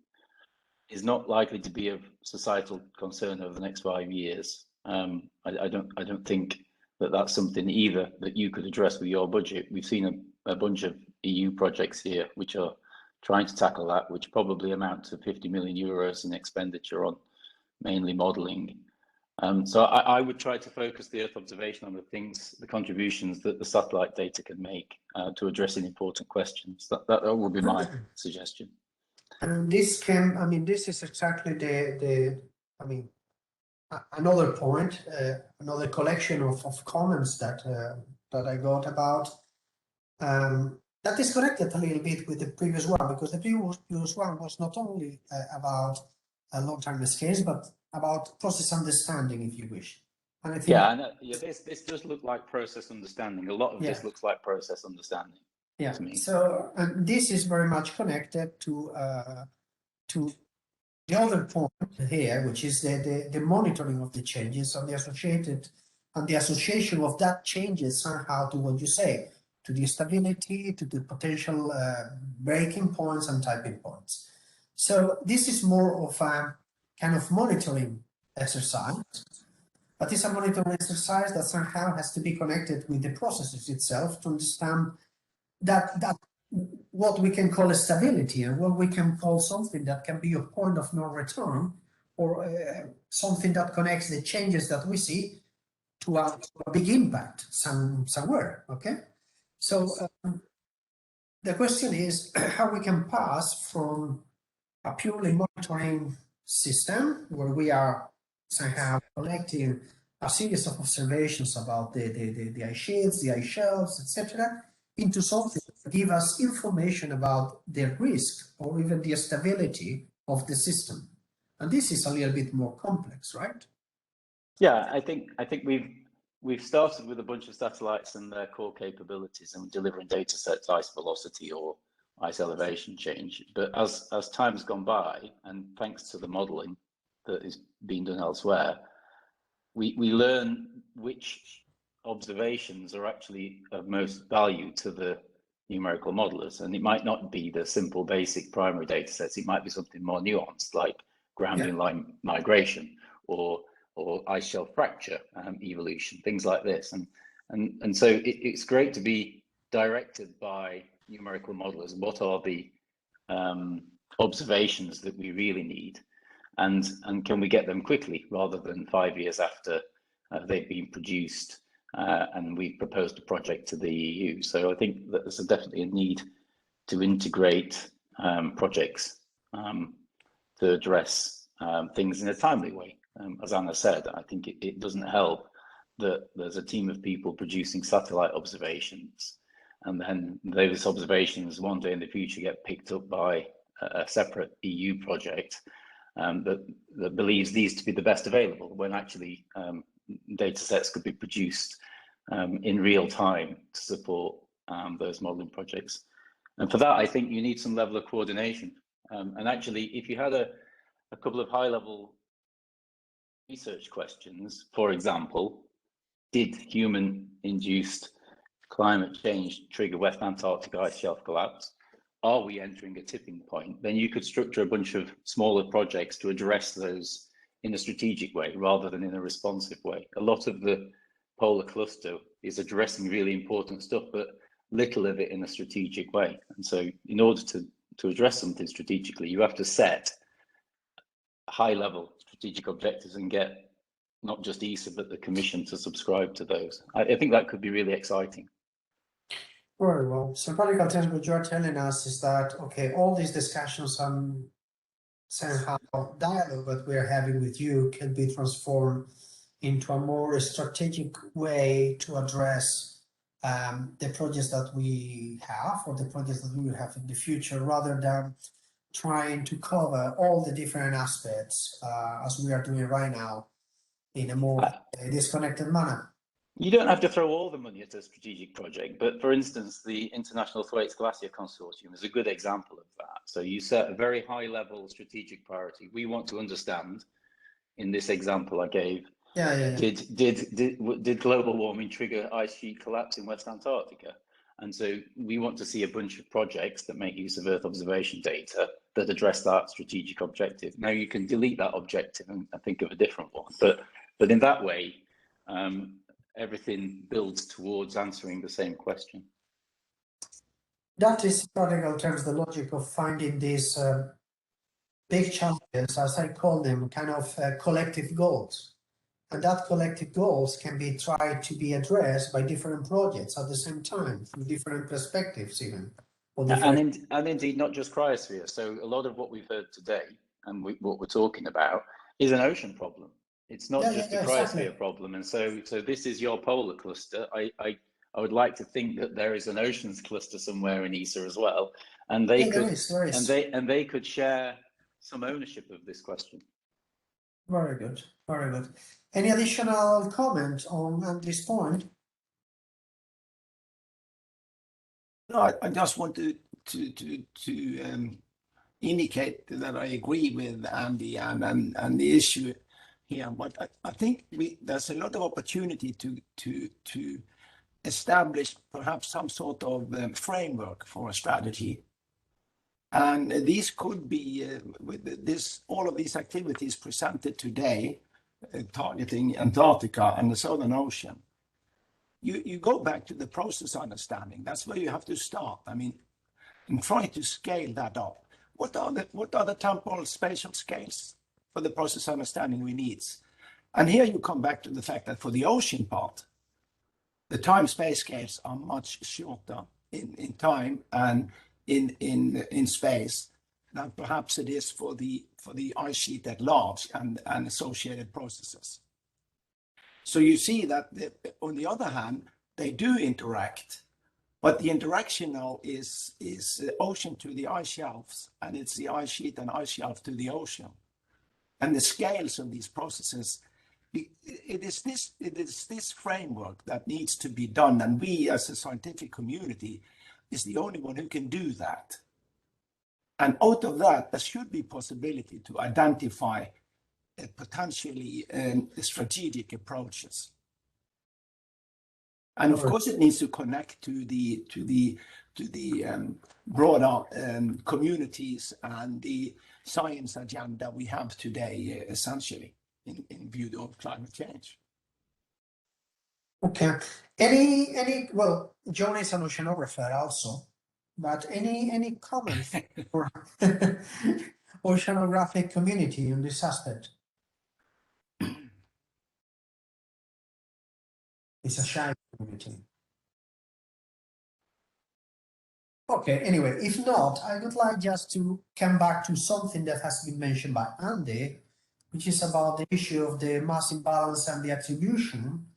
is not likely to be of societal concern over the next 5 years. I don't think that that's something either that you could address with your budget. We've seen a bunch of EU projects here which are trying to tackle that, which probably amount to 50 million euros in expenditure on mainly modeling. So I would try to focus the Earth observation on the things, the contributions that the satellite data can make to addressing important questions. That would be my suggestion. And this can, I mean, this is exactly another point, another collection of comments that I got about. That is connected a little bit with the previous one, because the previous one was not only about long-term scales, but about process understanding, if you wish. And I think this does look like process understanding. A lot of this looks like process understanding. Yeah. To me. So this is very much connected to the other point here, which is the monitoring of the changes and the association of that changes somehow to what you say, to the stability, to the potential breaking points and typing points. So this is more of a kind of monitoring exercise, but it's a monitoring exercise that somehow has to be connected with the processes itself to understand that what we can call a stability and what we can call something that can be a point of no return, or something that connects the changes that we see to a big impact somewhere. Okay, so the question is how we can pass from a purely monitoring system where we are somehow collecting a series of observations about the ice sheets, the ice shelves, etc., into something that give us information about the risk or even the stability of the system. And this is a little bit more complex, right? Yeah, I think we've started with a bunch of satellites and their core capabilities and delivering data sets, ice velocity or ice elevation change. But as time's gone by, and thanks to the modeling that is being done elsewhere, we learn which observations are actually of most value to the numerical modelers. And it might not be the simple basic primary data sets. It might be something more nuanced, like grounding line migration or ice shelf fracture evolution, things like this. And so it's great to be directed by numerical modelers. What are the observations that we really need? And can we get them quickly rather than 5 years after they've been produced and we've proposed a project to the EU? So I think that there's definitely a need to integrate projects to address things in a timely way. As Anna said, I think it doesn't help that there's a team of people producing satellite observations, and then those observations one day in the future get picked up by a separate EU project that believes these to be the best available, when actually data sets could be produced in real time to support those modeling projects. And for that, I think you need some level of coordination. And actually, if you had a couple of high-level research questions, for example, did human-induced climate change trigger West Antarctica ice shelf collapse? Are we entering a tipping point? Then you could structure a bunch of smaller projects to address those in a strategic way rather than in a responsive way. A lot of the polar cluster is addressing really important stuff, but little of it in a strategic way. And so in order to address something strategically, you have to set high-level strategic objectives and get not just ESA, but the Commission to subscribe to those. I think that could be really exciting. Very well. So practical terms, what you're telling us is that, okay, all these discussions and somehow dialogue that we're having with you can be transformed into a more strategic way to address the projects that we have or the projects that we will have in the future, rather than trying to cover all the different aspects as we are doing right now in a more disconnected manner. You don't have to throw all the money at a strategic project, but for instance, the International Thwaites Glacier Consortium is a good example of that. So you set a very high level strategic priority. We want to understand, in this example I gave, did global warming trigger ice sheet collapse in West Antarctica? And so we want to see a bunch of projects that make use of Earth observation data that address that strategic objective. Now you can delete that objective and think of a different one, but in that way, everything builds towards answering the same question. That is, in practical terms, the logic of finding these big challenges, as I call them, kind of collective goals. And that collective goals can be tried to be addressed by different projects at the same time, from different perspectives even. Or different... And indeed, not just cryosphere. So a lot of what we've heard today and what we're talking about is an ocean problem. It's not just a cryosphere exactly. problem. And so this is your polar cluster. I would like to think that there is an oceans cluster somewhere in ESA as well, and they they could share some ownership of this question. Very good, very good. Any additional comment on this point? No, I just want to indicate that I agree with Andy and the issue here, but I think there's a lot of opportunity to establish perhaps some sort of framework for a strategy. And these could be, with all of these activities presented today, targeting Antarctica and the Southern Ocean, you go back to the process understanding. That's where you have to start. I mean, and try to scale that up. What are the temporal spatial scales for the process understanding we need? And here you come back to the fact that for the ocean part, the time-space scales are much shorter in time and in space than perhaps it is for the ice sheet at large and associated processes. So you see that on the other hand, they do interact, but the interaction now is ocean to the ice shelves, and it's the ice sheet and ice shelf to the ocean. And the scales of these processes, it is this framework that needs to be done, and we as a scientific community is the only one who can do that. And out of that, there should be possibility to identify potentially strategic approaches. And of course, it needs to connect to the broader communities and the science agenda we have today, essentially, in view of climate change. Okay. Well, John is an oceanographer also, but any comments for oceanographic community on this aspect? It's a shy community. Okay, anyway, if not, I would like just to come back to something that has been mentioned by Andy, which is about the issue of the mass imbalance and the attribution,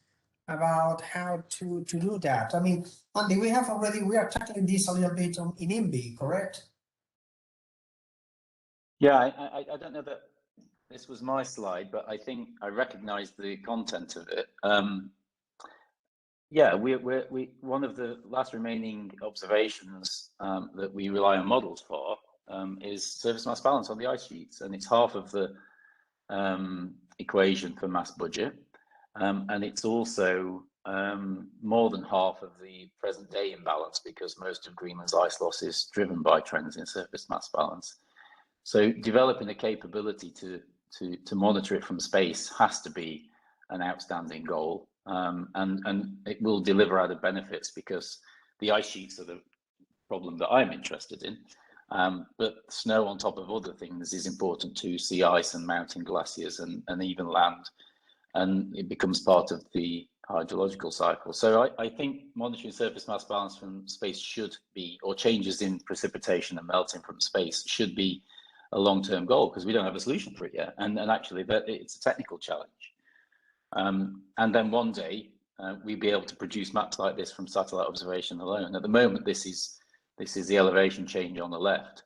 about how to do that. I mean, Andy, we are tackling this a little bit in INVI, correct? Yeah, I don't know that this was my slide, but I think I recognize the content of it. Yeah, we one of the last remaining observations that we rely on models for is surface mass balance on the ice sheets, and it's half of the equation for mass budget, and it's also more than half of the present day imbalance, because most of Greenland's ice loss is driven by trends in surface mass balance. So developing a capability to monitor it from space has to be an outstanding goal. And it will deliver added benefits, because the ice sheets are the problem that I'm interested in. But snow on top of other things is important to sea ice and mountain glaciers and even land. And it becomes part of the hydrological cycle. So I think monitoring surface mass balance from space should be, or changes in precipitation and melting from space should be a long-term goal, because we don't have a solution for it yet. And actually it's a technical challenge. And then one day we'll be able to produce maps like this from satellite observation alone. At the moment, this is the elevation change on the left,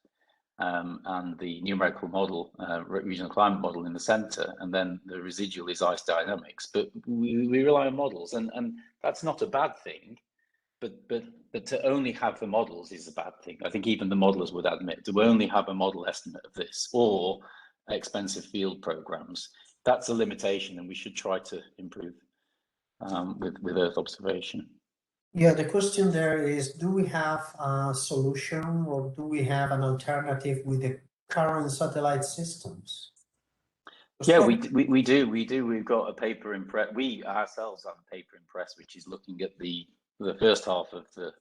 and the numerical model, regional climate model in the center, and then the residual is ice dynamics. But we rely on models, and that's not a bad thing. But to only have the models is a bad thing. I think even the modelers would admit, to only have a model estimate of this or expensive field programs, that's a limitation, and we should try to improve with Earth observation. Yeah, the question there is, do we have a solution, or do we have an alternative with the current satellite systems? Yeah, we do. We've got a paper in press. We ourselves have a paper in press which is looking at the first half of the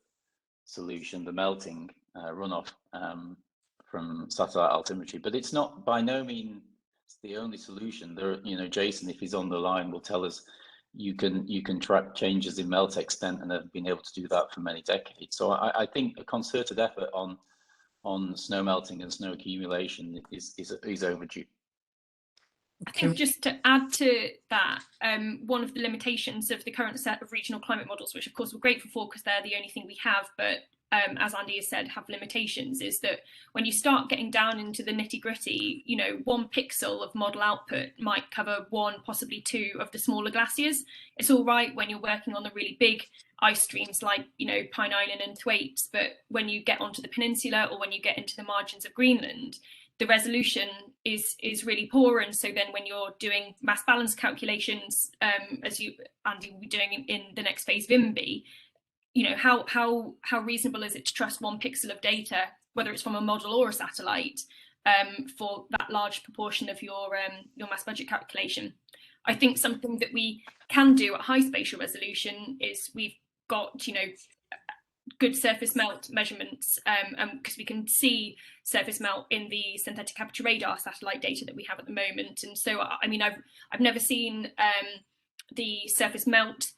solution, the melting runoff from satellite altimetry. But it's not by no means the only solution. There, Jason, if he's on the line, will tell us you can track changes in melt extent, and have been able to do that for many decades. So I think a concerted effort on snow melting and snow accumulation is overdue. I think just to add to that, one of the limitations of the current set of regional climate models, which of course we're grateful for because they're the only thing we have, but as Andy has said, have limitations, is that when you start getting down into the nitty gritty, 1 pixel of model output might cover 1, possibly 2 of the smaller glaciers. It's all right when you're working on the really big ice streams like, Pine Island and Thwaites, but when you get onto the peninsula or when you get into the margins of Greenland, the resolution is really poor. And so then when you're doing mass balance calculations, as Andy will be doing in the next phase VIMBY, how reasonable is it to trust 1 pixel of data, whether it's from a model or a satellite, for that large proportion of your mass budget calculation? I think something that we can do at high spatial resolution is we've got, good surface melt measurements, because we can see surface melt in the synthetic aperture radar satellite data that we have at the moment. And so, I mean, I've never seen the surface melt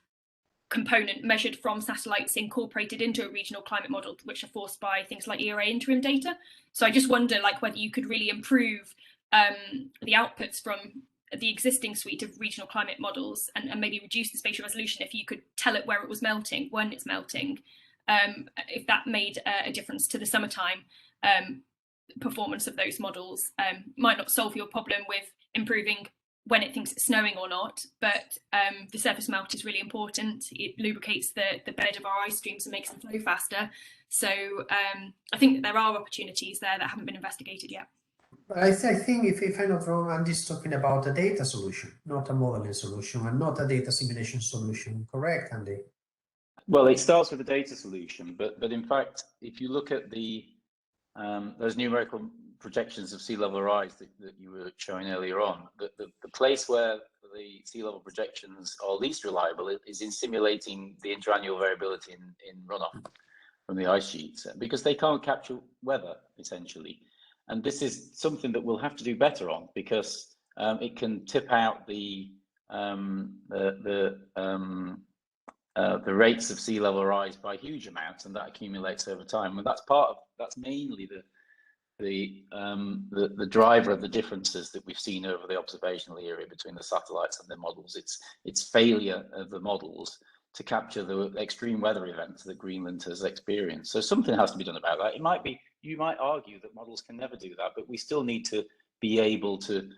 component measured from satellites incorporated into a regional climate model, which are forced by things like ERA interim data. So I just wonder, whether you could really improve the outputs from the existing suite of regional climate models, and maybe reduce the spatial resolution if you could tell it where it was melting, when it's melting. If that made a difference to the summertime performance of those models. Might not solve your problem with improving when it thinks it's snowing or not, but the surface melt is really important. It lubricates the bed of our ice streams and makes them flow faster. So I think that there are opportunities there that haven't been investigated yet. I think if I'm not wrong, Andy's talking about a data solution, not a modeling solution, and not a data simulation solution. Correct, Andy? Well, it starts with a data solution, but in fact, if you look at the those numerical projections of sea level rise that you were showing earlier on, the place where the sea level projections are least reliable is in simulating the interannual variability in runoff from the ice sheets, because they can't capture weather essentially. And this is something that we'll have to do better on, because it can tip out the rates of sea level rise by huge amounts, and that accumulates over time. And that's mainly the driver of the differences that we've seen over the observational area between the satellites and the models. It's failure of the models to capture the extreme weather events that Greenland has experienced. So something has to be done about that. You might argue that models can never do that, but we still need to be able to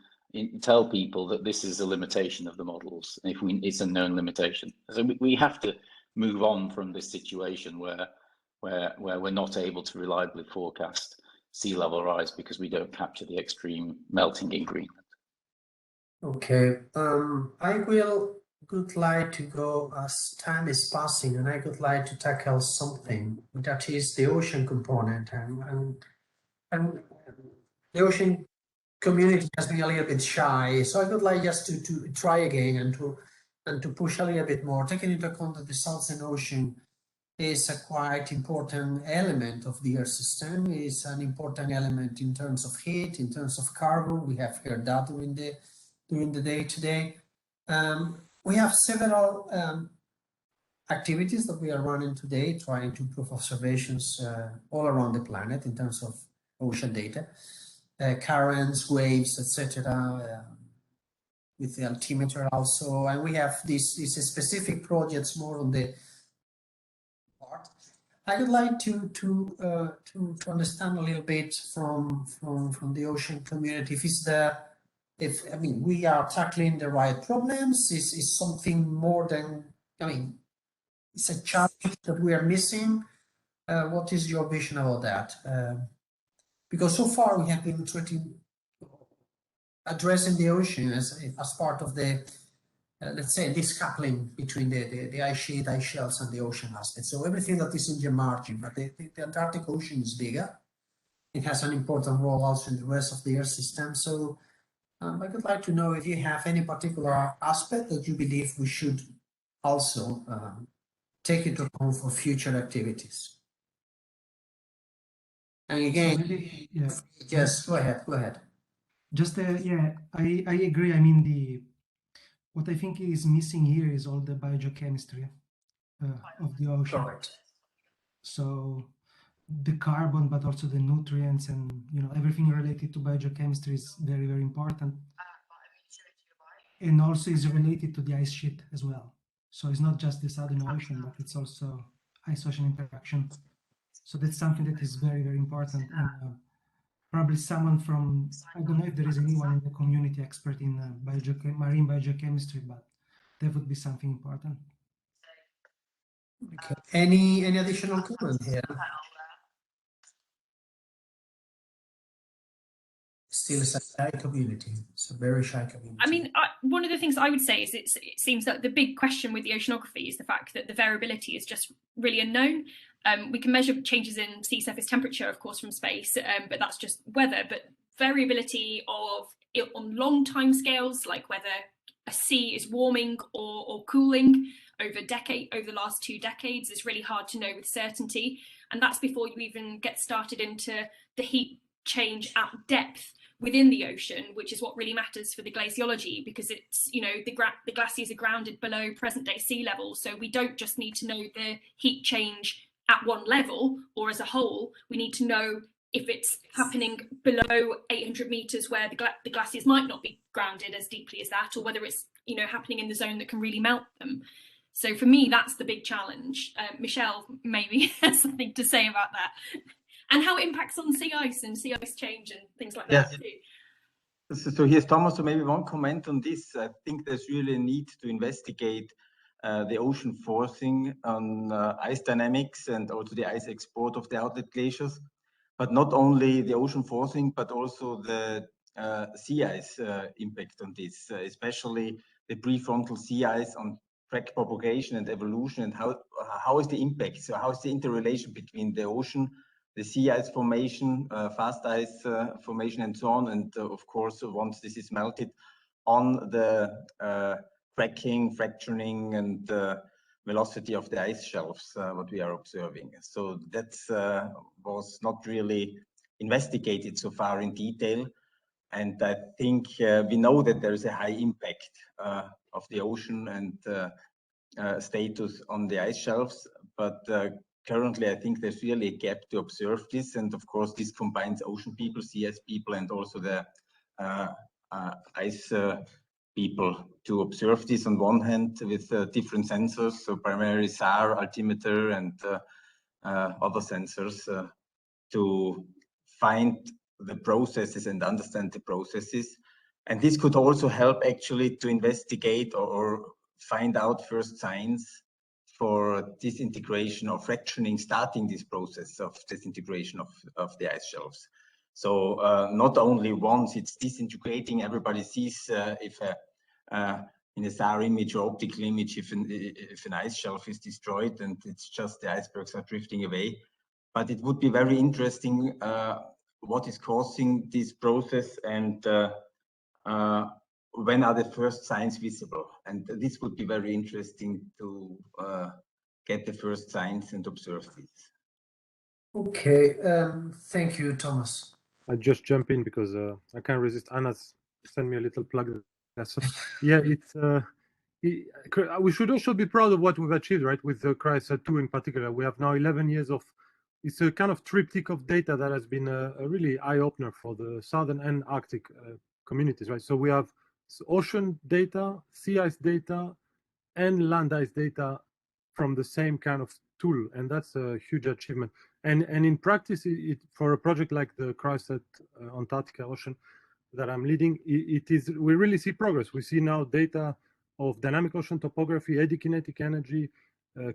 tell people that this is a limitation of the models. It's a known limitation. So we have to move on from this situation where we're not able to reliably forecast sea level rise because we don't capture the extreme melting in Greenland. Okay, I would like to go as time is passing, and I would like to tackle something that is the ocean component, and the ocean community has been a little bit shy, so I would like just to try again and to push a little bit more, taking into account that the Southern Ocean is a quite important element of the Earth system, is an important element in terms of heat, in terms of carbon. We have heard that during the day today. We have several activities that we are running today, trying to improve observations all around the planet in terms of ocean data, currents, waves, etc. With the altimeter also, and we have these specific projects more on the part. I would like to understand a little bit from the ocean community. I mean, we are tackling the right problems. Is something more than, I mean, it's a challenge that we are missing. What is your vision about that? Because so far we have been addressing the ocean as part of the, let's say, this coupling between the ice sheet, ice shelves, and the ocean aspect. So everything that is in the margin, but the Antarctic Ocean is bigger. It has an important role also in the rest of the Earth system. So I would like to know if you have any particular aspect that you believe we should also take into account for future activities. And again, so maybe, yeah. Yes, go ahead. Go ahead. Just yeah, I agree. I mean, what I think is missing here is all the biogeochemistry of the ocean. Correct. So the carbon, but also the nutrients and everything related to biogeochemistry is very, very important. And also is related to the ice sheet as well. So it's not just the Southern Ocean, but it's also ice-ocean interaction. So that's something that is very, very important. And probably someone from, I don't know if there is anyone in the community expert in marine biogeochemistry, but that would be something important. Okay. Any additional comment here? Still, it's a shy community. It's a very shy community. I mean, one of the things I would say is it seems that the big question with the oceanography is the fact that the variability is just really unknown. We can measure changes in sea surface temperature, of course, from space, but that's just weather. But variability on long time scales, like whether a sea is warming or cooling over the last 2 decades, is really hard to know with certainty. And that's before you even get started into the heat change at depth within the ocean, which is what really matters for the glaciology, because it's, the glaciers are grounded below present day sea level. So we don't just need to know the heat change at one level or as a whole. We need to know if it's happening below 800 meters where the glaciers might not be grounded as deeply as that, or whether it's, happening in the zone that can really melt them. So for me, that's the big challenge. Michelle maybe has something to say about that. And how it impacts on sea ice and sea ice change and things like that too. So here's Thomas. So maybe one comment on this. I think there's really a need to investigate the ocean forcing on ice dynamics and also the ice export of the outlet glaciers, but not only the ocean forcing, but also the sea ice impact on this, especially the prefrontal sea ice on track propagation and evolution, and how is the impact? So how is the interrelation between the ocean, the sea ice formation, fast ice formation, and so on, and of course, once this is melted, on the cracking, fracturing, and velocity of the ice shelves, what we are observing. So that was not really investigated so far in detail, and I think we know that there is a high impact of the ocean and status on the ice shelves, but currently, I think there's really a gap to observe this, and of course, this combines ocean people, sea ice people, and also the ice people to observe this on one hand with different sensors, so primarily SAR, altimeter, and other sensors to find the processes and understand the processes. And this could also help actually to investigate or find out first signs for disintegration or fracturing, starting this process of disintegration of the ice shelves. So not only once it's disintegrating, everybody sees if in a SAR image or optical image, if an ice shelf is destroyed and it's just the icebergs are drifting away. But it would be very interesting what is causing this process and when are the first signs visible? And this would be very interesting to get the first signs and observe this. Okay, thank you, Thomas. I just jump in because I can't resist. Anna's sent me a little plug. So, yeah, we should also be proud of what we've achieved, right? With the CRISAT-2 in particular, we have now 11 years of. It's a kind of triptych of data that has been a really eye-opener for the southern and Arctic communities, right? So we have ocean data, sea ice data, and land ice data from the same kind of tool, and that's a huge achievement. And in practice, for a project like the CRISAT Antarctica Ocean that I'm leading, we really see progress. We see now data of dynamic ocean topography, eddy kinetic energy,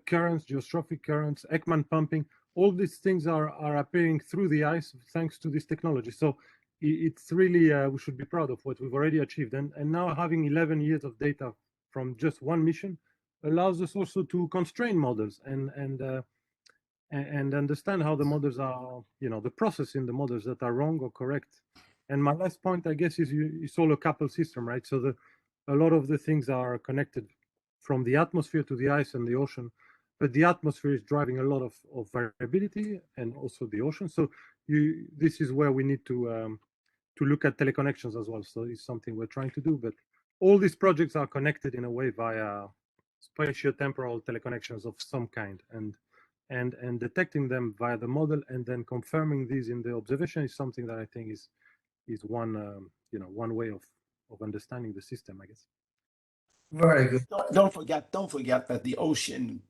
currents, geostrophic currents, Ekman pumping. All these things are appearing through the ice thanks to this technology. So it's really, we should be proud of what we've already achieved. And now having 11 years of data from just one mission allows us also to constrain models and understand how the models are, the process in the models that are wrong or correct. And my last point, I guess, is it's all a coupled system, right? So a lot of the things are connected from the atmosphere to the ice and the ocean, but the atmosphere is driving a lot of variability and also the ocean. So this is where we need to look at teleconnections as well. So it's something we're trying to do. But all these projects are connected in a way via spatio-temporal teleconnections of some kind, and detecting them via the model and then confirming these in the observation is something that I think is one one way of understanding the system, I guess. Very good. Don't forget that the ocean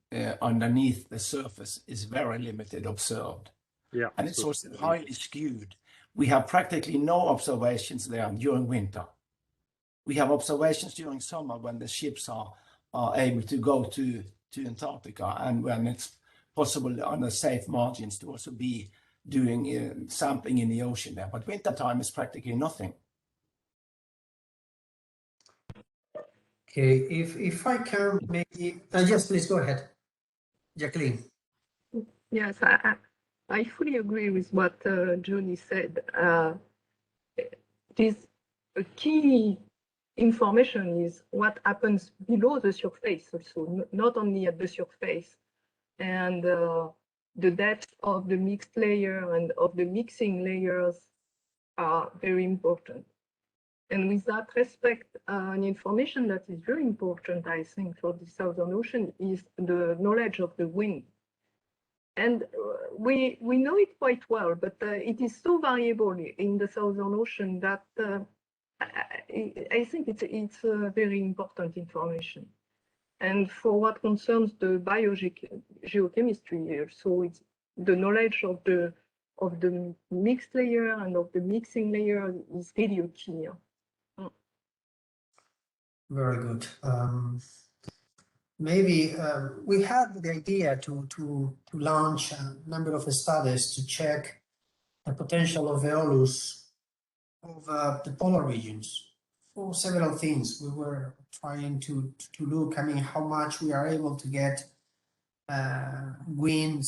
underneath the surface is very limited observed. Yeah, and it's also highly skewed. We have practically no observations there during winter. We have observations during summer when the ships are able to go to Antarctica, and when it's possible on the safe margins to also be doing sampling in the ocean there. But wintertime is practically nothing. Okay, if I can maybe, yes, please go ahead, Jacqueline. Yes, I fully agree with what Johnny said. This key information is what happens below the surface also, not only at the surface. And the depth of the mixed layer and of the mixing layers are very important. And with that respect, an information that is very important, I think, for the Southern Ocean is the knowledge of the wind. And we know it quite well, but it is so variable in the Southern Ocean that I think it's a very important information. And for what concerns the biogeochemistry, so it's the knowledge of the mixed layer and of the mixing layer is really key. Very good. Maybe we had the idea to launch a number of studies to check the potential of Aeolus over the polar regions for several things. We were trying to look, I mean, how much we are able to get wind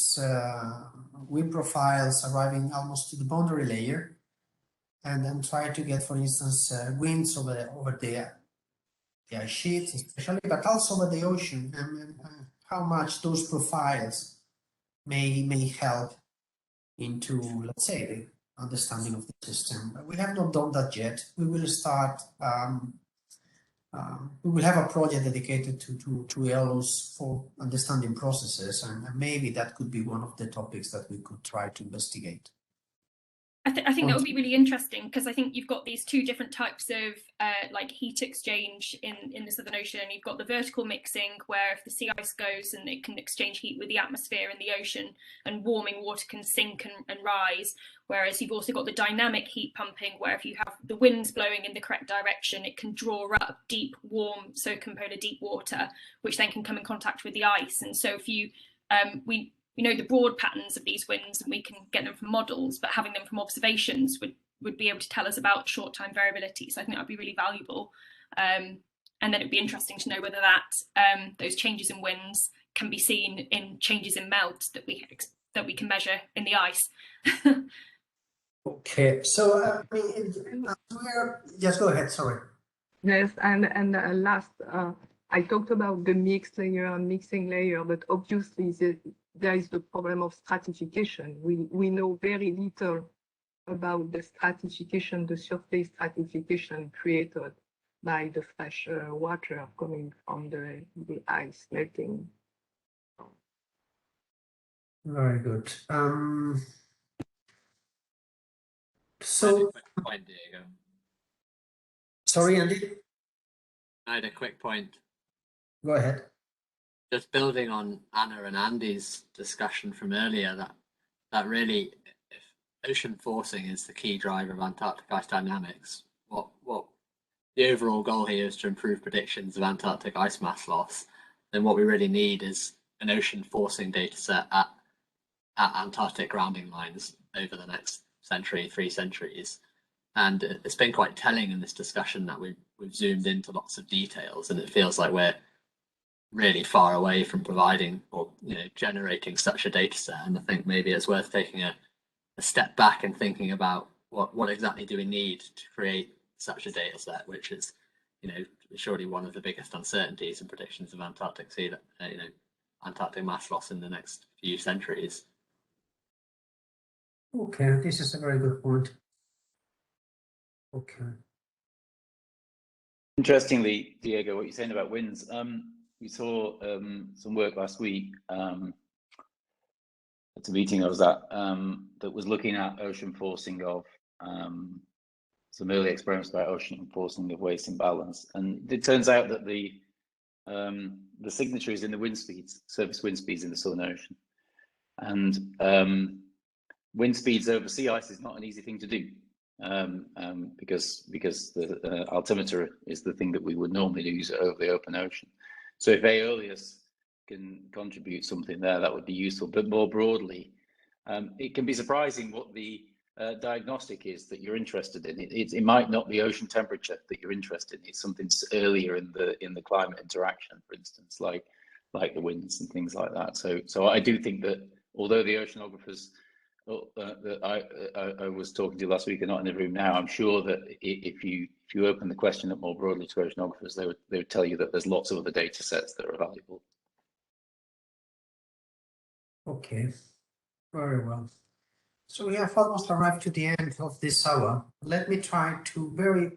profiles arriving almost to the boundary layer, and then try to get, for instance, winds over the ice sheets, especially, but also over the ocean, and how much those profiles may help into, let's say, the understanding of the system. But we have not done that yet. We will start. We will have a project dedicated to Aeolus for understanding processes, and maybe that could be one of the topics that we could try to investigate. I think that would be really interesting, because I think you've got these two different types of like heat exchange in the Southern Ocean. You've got the vertical mixing, where if the sea ice goes and it can exchange heat with the atmosphere in the ocean, and warming water can sink and rise. Whereas you've also got the dynamic heat pumping, where if you have the winds blowing in the correct direction, it can draw up deep, warm, soak-compolar deep water, which then can come in contact with the ice. And so if you, we know the broad patterns of these winds, and we can get them from models, but having them from observations would be able to tell us about short-time variability. So I think that would be really valuable. And then it'd be interesting to know whether that those changes in winds can be seen in changes in melt that we can measure in the ice. Okay, so just go ahead. Sorry. Yes, and last, I talked about the mixed layer and mixing layer, but obviously there is the problem of stratification. We know very little about the stratification, the surface stratification created by the fresh water coming from the ice melting. Very good. So, I had a quick point, Diego. Sorry, Andy? I had a quick point. Go ahead. Just building on Anna and Andy's discussion from earlier, that really, if ocean forcing is the key driver of Antarctic ice dynamics, what the overall goal here is to improve predictions of Antarctic ice mass loss, then what we really need is an ocean forcing data set at Antarctic grounding lines over the next century, 3 centuries. And it's been quite telling in this discussion that we've zoomed into lots of details, and it feels like we're really far away from providing or generating such a data set. And I think maybe it's worth taking a step back and thinking about what exactly do we need to create such a data set, which is surely one of the biggest uncertainties and predictions of Antarctic sea, Antarctic mass loss in the next few centuries. Okay, this is a very good point. Okay. Interestingly, Diego, what you're saying about winds, we saw some work last week at a meeting I was at that was looking at ocean forcing of some early experiments about ocean forcing of waste imbalance, and it turns out that the signature is in the wind speeds, surface wind speeds in the Southern Ocean, and wind speeds over sea ice is not an easy thing to do. Because the altimeter is the thing that we would normally use over the open ocean. So if Aeolus can contribute something there, that would be useful. But more broadly, it can be surprising what the diagnostic is that you're interested in. It might not be ocean temperature that you're interested in. It's something earlier in the climate interaction, for instance, like the winds and things like that. So I do think that although the oceanographers that I was talking to last week are not in the room now, I'm sure that if you open the question up more broadly to oceanographers, they would tell you that there's lots of other data sets that are valuable. Okay, very well. So we have almost arrived to the end of this hour. Let me try to very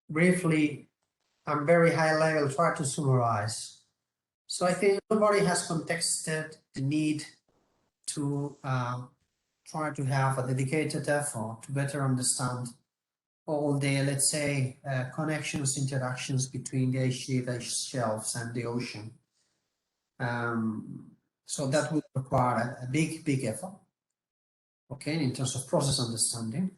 briefly and very high level try to summarize. So I think nobody has contested the need to try to have a dedicated effort to better understand all the, let's say, connections, interactions between the ice sheet, ice shelves, and the ocean. So that will require a big effort, okay, in terms of process understanding.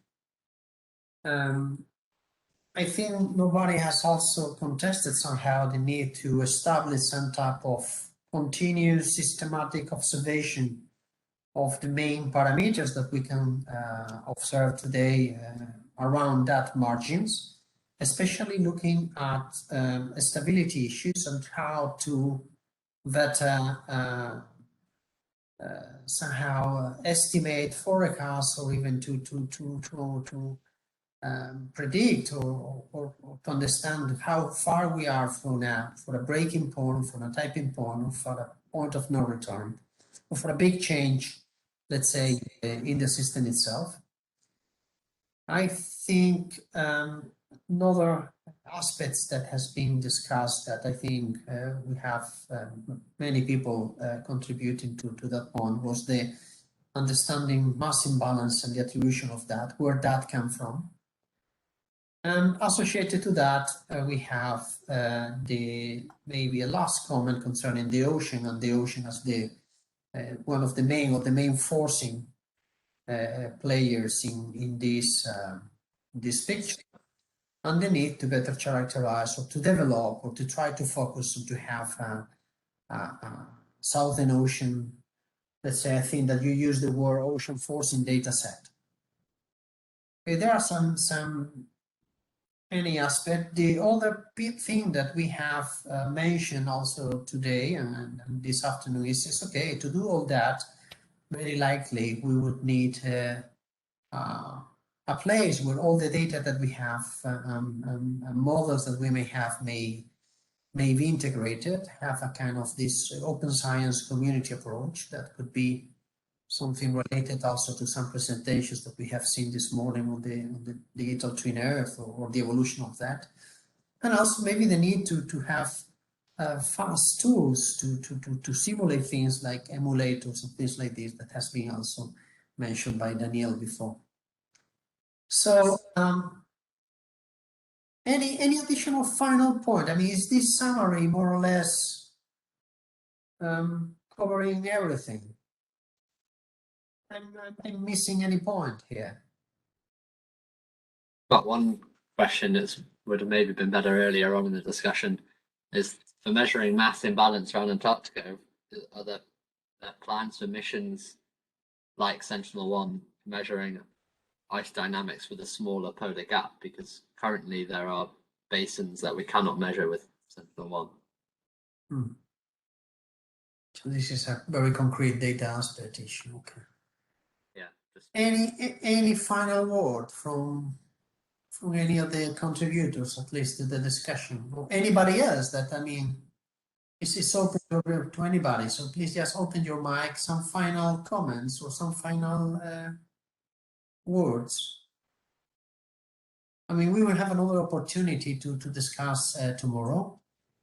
I think nobody has also contested somehow the need to establish some type of continuous systematic observation of the main parameters that we can observe today around that margins, especially looking at stability issues and how to better somehow estimate, forecast, or even to predict or to understand how far we are from now for a breaking point, for a tipping point, or for a point of no return, or for a big change, let's say, in the system itself. I think another aspects that has been discussed that I think we have many people contributing to that point was the understanding mass imbalance and the attribution of that, where that came from. And associated to that, we have maybe a last comment concerning the ocean, and the ocean as the one of the main forcing players in this picture, and the need to better characterize or to develop or to try to focus and to have a Southern Ocean, let's say, I think that you use the word ocean forcing data set. Okay, there are any aspect. The other thing that we have mentioned also today and this afternoon is okay, to do all that, very likely we would need a place where all the data that we have and models that we may have may be integrated, have a kind of this open science community approach that could be something related also to some presentations that we have seen this morning on the digital twin Earth or the evolution of that. And also maybe the need to have fast tools to simulate things like emulators and things like this that has been also mentioned by Daniel before. So any additional final point? I mean, is this summary more or less covering everything? I'm missing any point here. But one question that would have maybe been better earlier on in the discussion is for measuring mass imbalance around Antarctica, are there plans for missions like Sentinel-1 measuring ice dynamics with a smaller polar gap? Because currently there are basins that we cannot measure with Sentinel-1. So this is a very concrete data aspect issue. Okay. Yeah. Any final word from any of the contributors, at least to the discussion, or anybody else that, I mean, this is open to anybody, so please just open your mic, some final comments or some final words, I mean, we will have another opportunity to discuss tomorrow,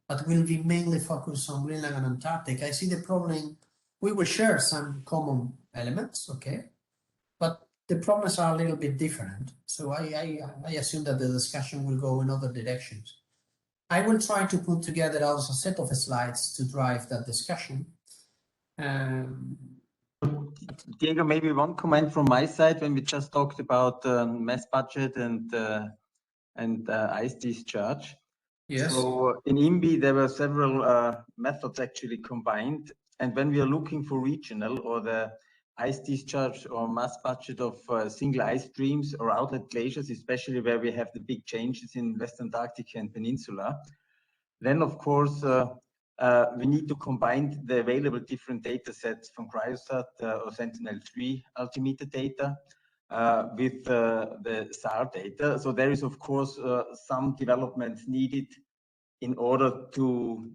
but we'll be mainly focused on Greenland and Antarctica. I see the problem. We will share some common elements, okay, but the problems are a little bit different. So I assume that the discussion will go in other directions. I will try to put together also a set of slides to drive that discussion. Diego, maybe one comment from my side when we just talked about mass budget and ice discharge. Yes. So in IMBY, there were several methods actually combined. And when we are looking for regional or the ice discharge or mass budget of single ice streams or outlet glaciers, especially where we have the big changes in West Antarctica and Peninsula, then of course we need to combine the available different data sets from Cryosat or Sentinel-3 altimeter data with the SAR data. So there is of course some developments needed in order to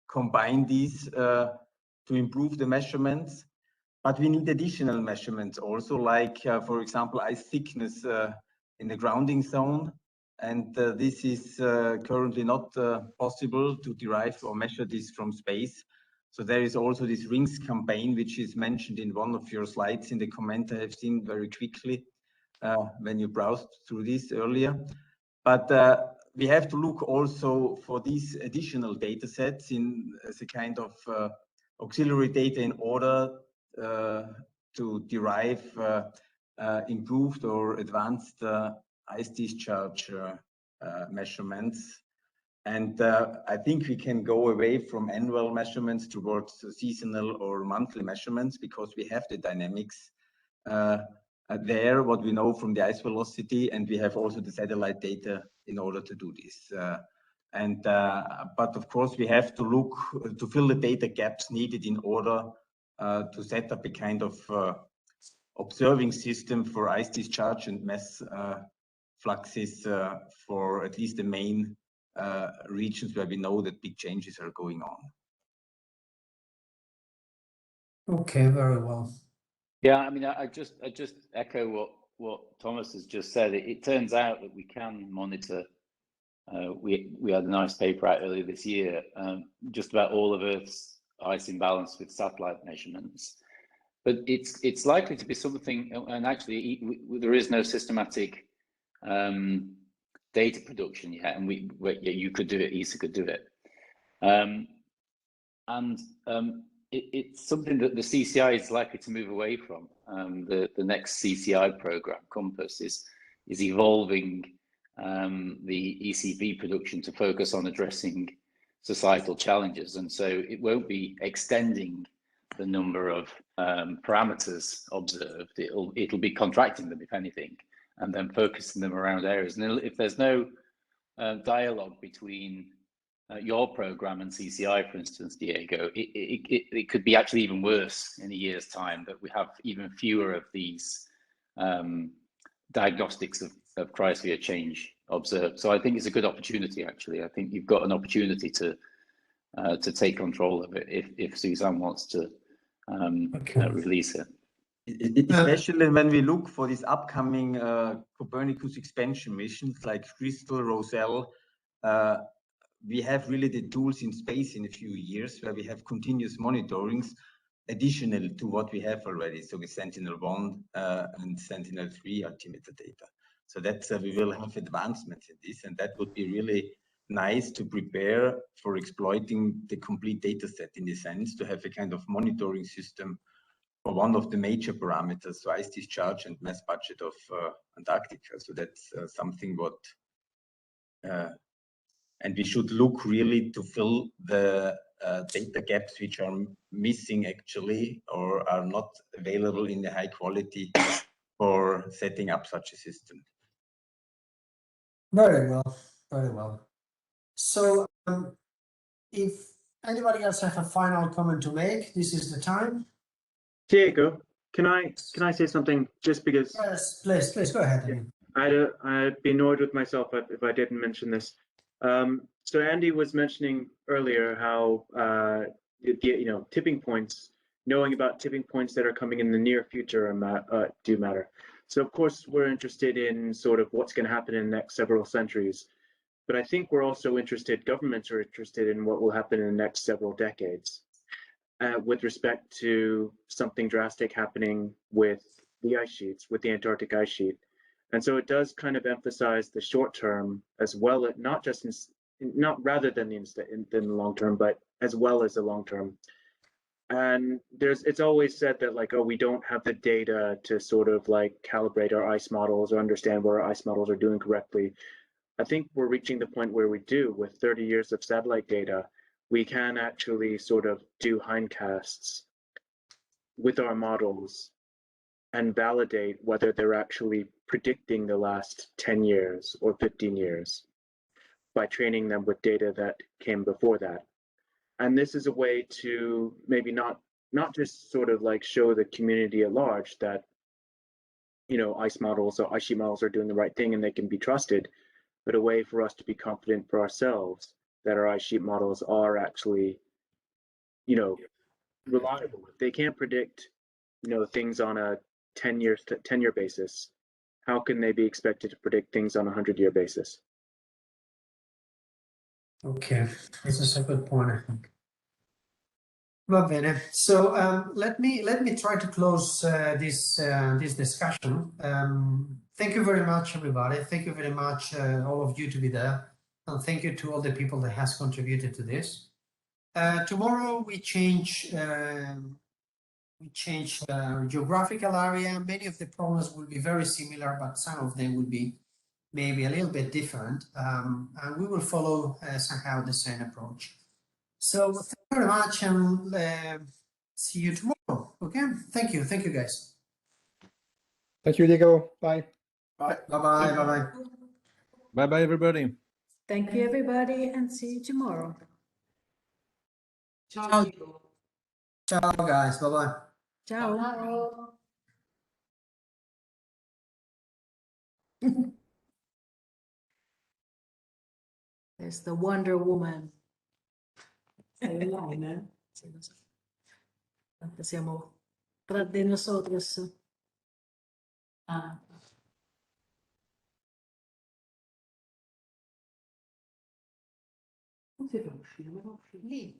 combine these to improve the measurements. But we need additional measurements also, like for example, ice thickness in the grounding zone. And this is currently not possible to derive or measure this from space. So there is also this RINGS campaign, which is mentioned in one of your slides in the comment I have seen very quickly when you browsed through this earlier. But we have to look also for these additional data sets as a kind of auxiliary data in order to derive improved or advanced ice discharge measurements. And I think we can go away from annual measurements towards seasonal or monthly measurements, because we have the dynamics there, what we know from the ice velocity, and we have also the satellite data in order to do this. But of course, we have to look to fill the data gaps needed in order to set up a kind of observing system for ice discharge and mass fluxes for at least the main regions where we know that big changes are going on. Okay, very well. Yeah, I mean, I just echo what Thomas has just said. It turns out that we can monitor. We had a nice paper out earlier this year, just about all of Earth's ice imbalance with satellite measurements. But it's likely to be something, and actually there is no systematic data production yet, and you could do it, ESA could do it, it's something that the CCI is likely to move away from. The next CCI program, Compass, is evolving the ECV production to focus on addressing societal challenges, and so it won't be extending the number of parameters observed. It'll be contracting them, if anything, and then focusing them around areas. And if there's no dialogue between your program and CCI, for instance, Diego, it could be actually even worse in a year's time, that we have even fewer of these diagnostics of cryosphere change observed. So I think it's a good opportunity, actually. I think you've got an opportunity to take control of it if Suzanne wants to release it. Especially when we look for these upcoming Copernicus expansion missions like Crystal, Roselle, we have really the tools in space in a few years where we have continuous monitorings additional to what we have already. So with Sentinel-1 and Sentinel-3 altimeter data. So that's we will have advancements in this, and that would be really nice to prepare for exploiting the complete data set, in the sense to have a kind of monitoring system for one of the major parameters, so ice discharge and mass budget of Antarctica. So that's something what, and we should look really to fill the data gaps which are missing actually, or are not available in the high quality for setting up such a system. Very well, very well. So if anybody else have a final comment to make, this is the time. Diego, can I say something, just because? Yes, please go ahead. Yeah. I'd be annoyed with myself if I didn't mention this. So Andy was mentioning earlier how tipping points, knowing about tipping points that are coming in the near future do matter. So of course we're interested in sort of what's going to happen in the next several centuries, but I think we're also interested, governments are interested in what will happen in the next several decades with respect to something drastic happening with the ice sheets, with the Antarctic ice sheet. And so it does kind of emphasize the short term as well, not just not rather than the long term, but as well as the long term. And it's always said that like, oh, we don't have the data to sort of like calibrate our ice models or understand what our ice models are doing correctly. I think we're reaching the point where we do. With 30 years of satellite data, we can actually sort of do hindcasts with our models and validate whether they're actually predicting the last 10 years or 15 years by training them with data that came before that. And this is a way to maybe not just sort of like show the community at large that, you know, ice models or ice sheet models are doing the right thing and they can be trusted, but a way for us to be confident for ourselves that our ice sheet models are actually, you know, reliable. If they can't predict, you know, things on a 10-year basis, how can they be expected to predict things on a 100-year basis? Okay, this is a good point, I think. Va bene. So let me try to close this discussion. Thank you very much, everybody. Thank you very much, all of you, to be there, and thank you to all the people that has contributed to this. Tomorrow we change geographical area. Many of the problems will be very similar, but some of them will be maybe a little bit different, and we will follow somehow the same approach. So thank you very much, and see you tomorrow. Okay, thank you guys. Thank you, Diego. Bye. Bye bye. Bye bye, everybody. Thank you, everybody, and see you tomorrow. Ciao. Ciao, guys. Bye bye. Ciao. There's the Wonder Woman. Sei online, eh? Sì, lo so. Siamo tra de nosotros. Ah. Come si fa a uscire? Lì.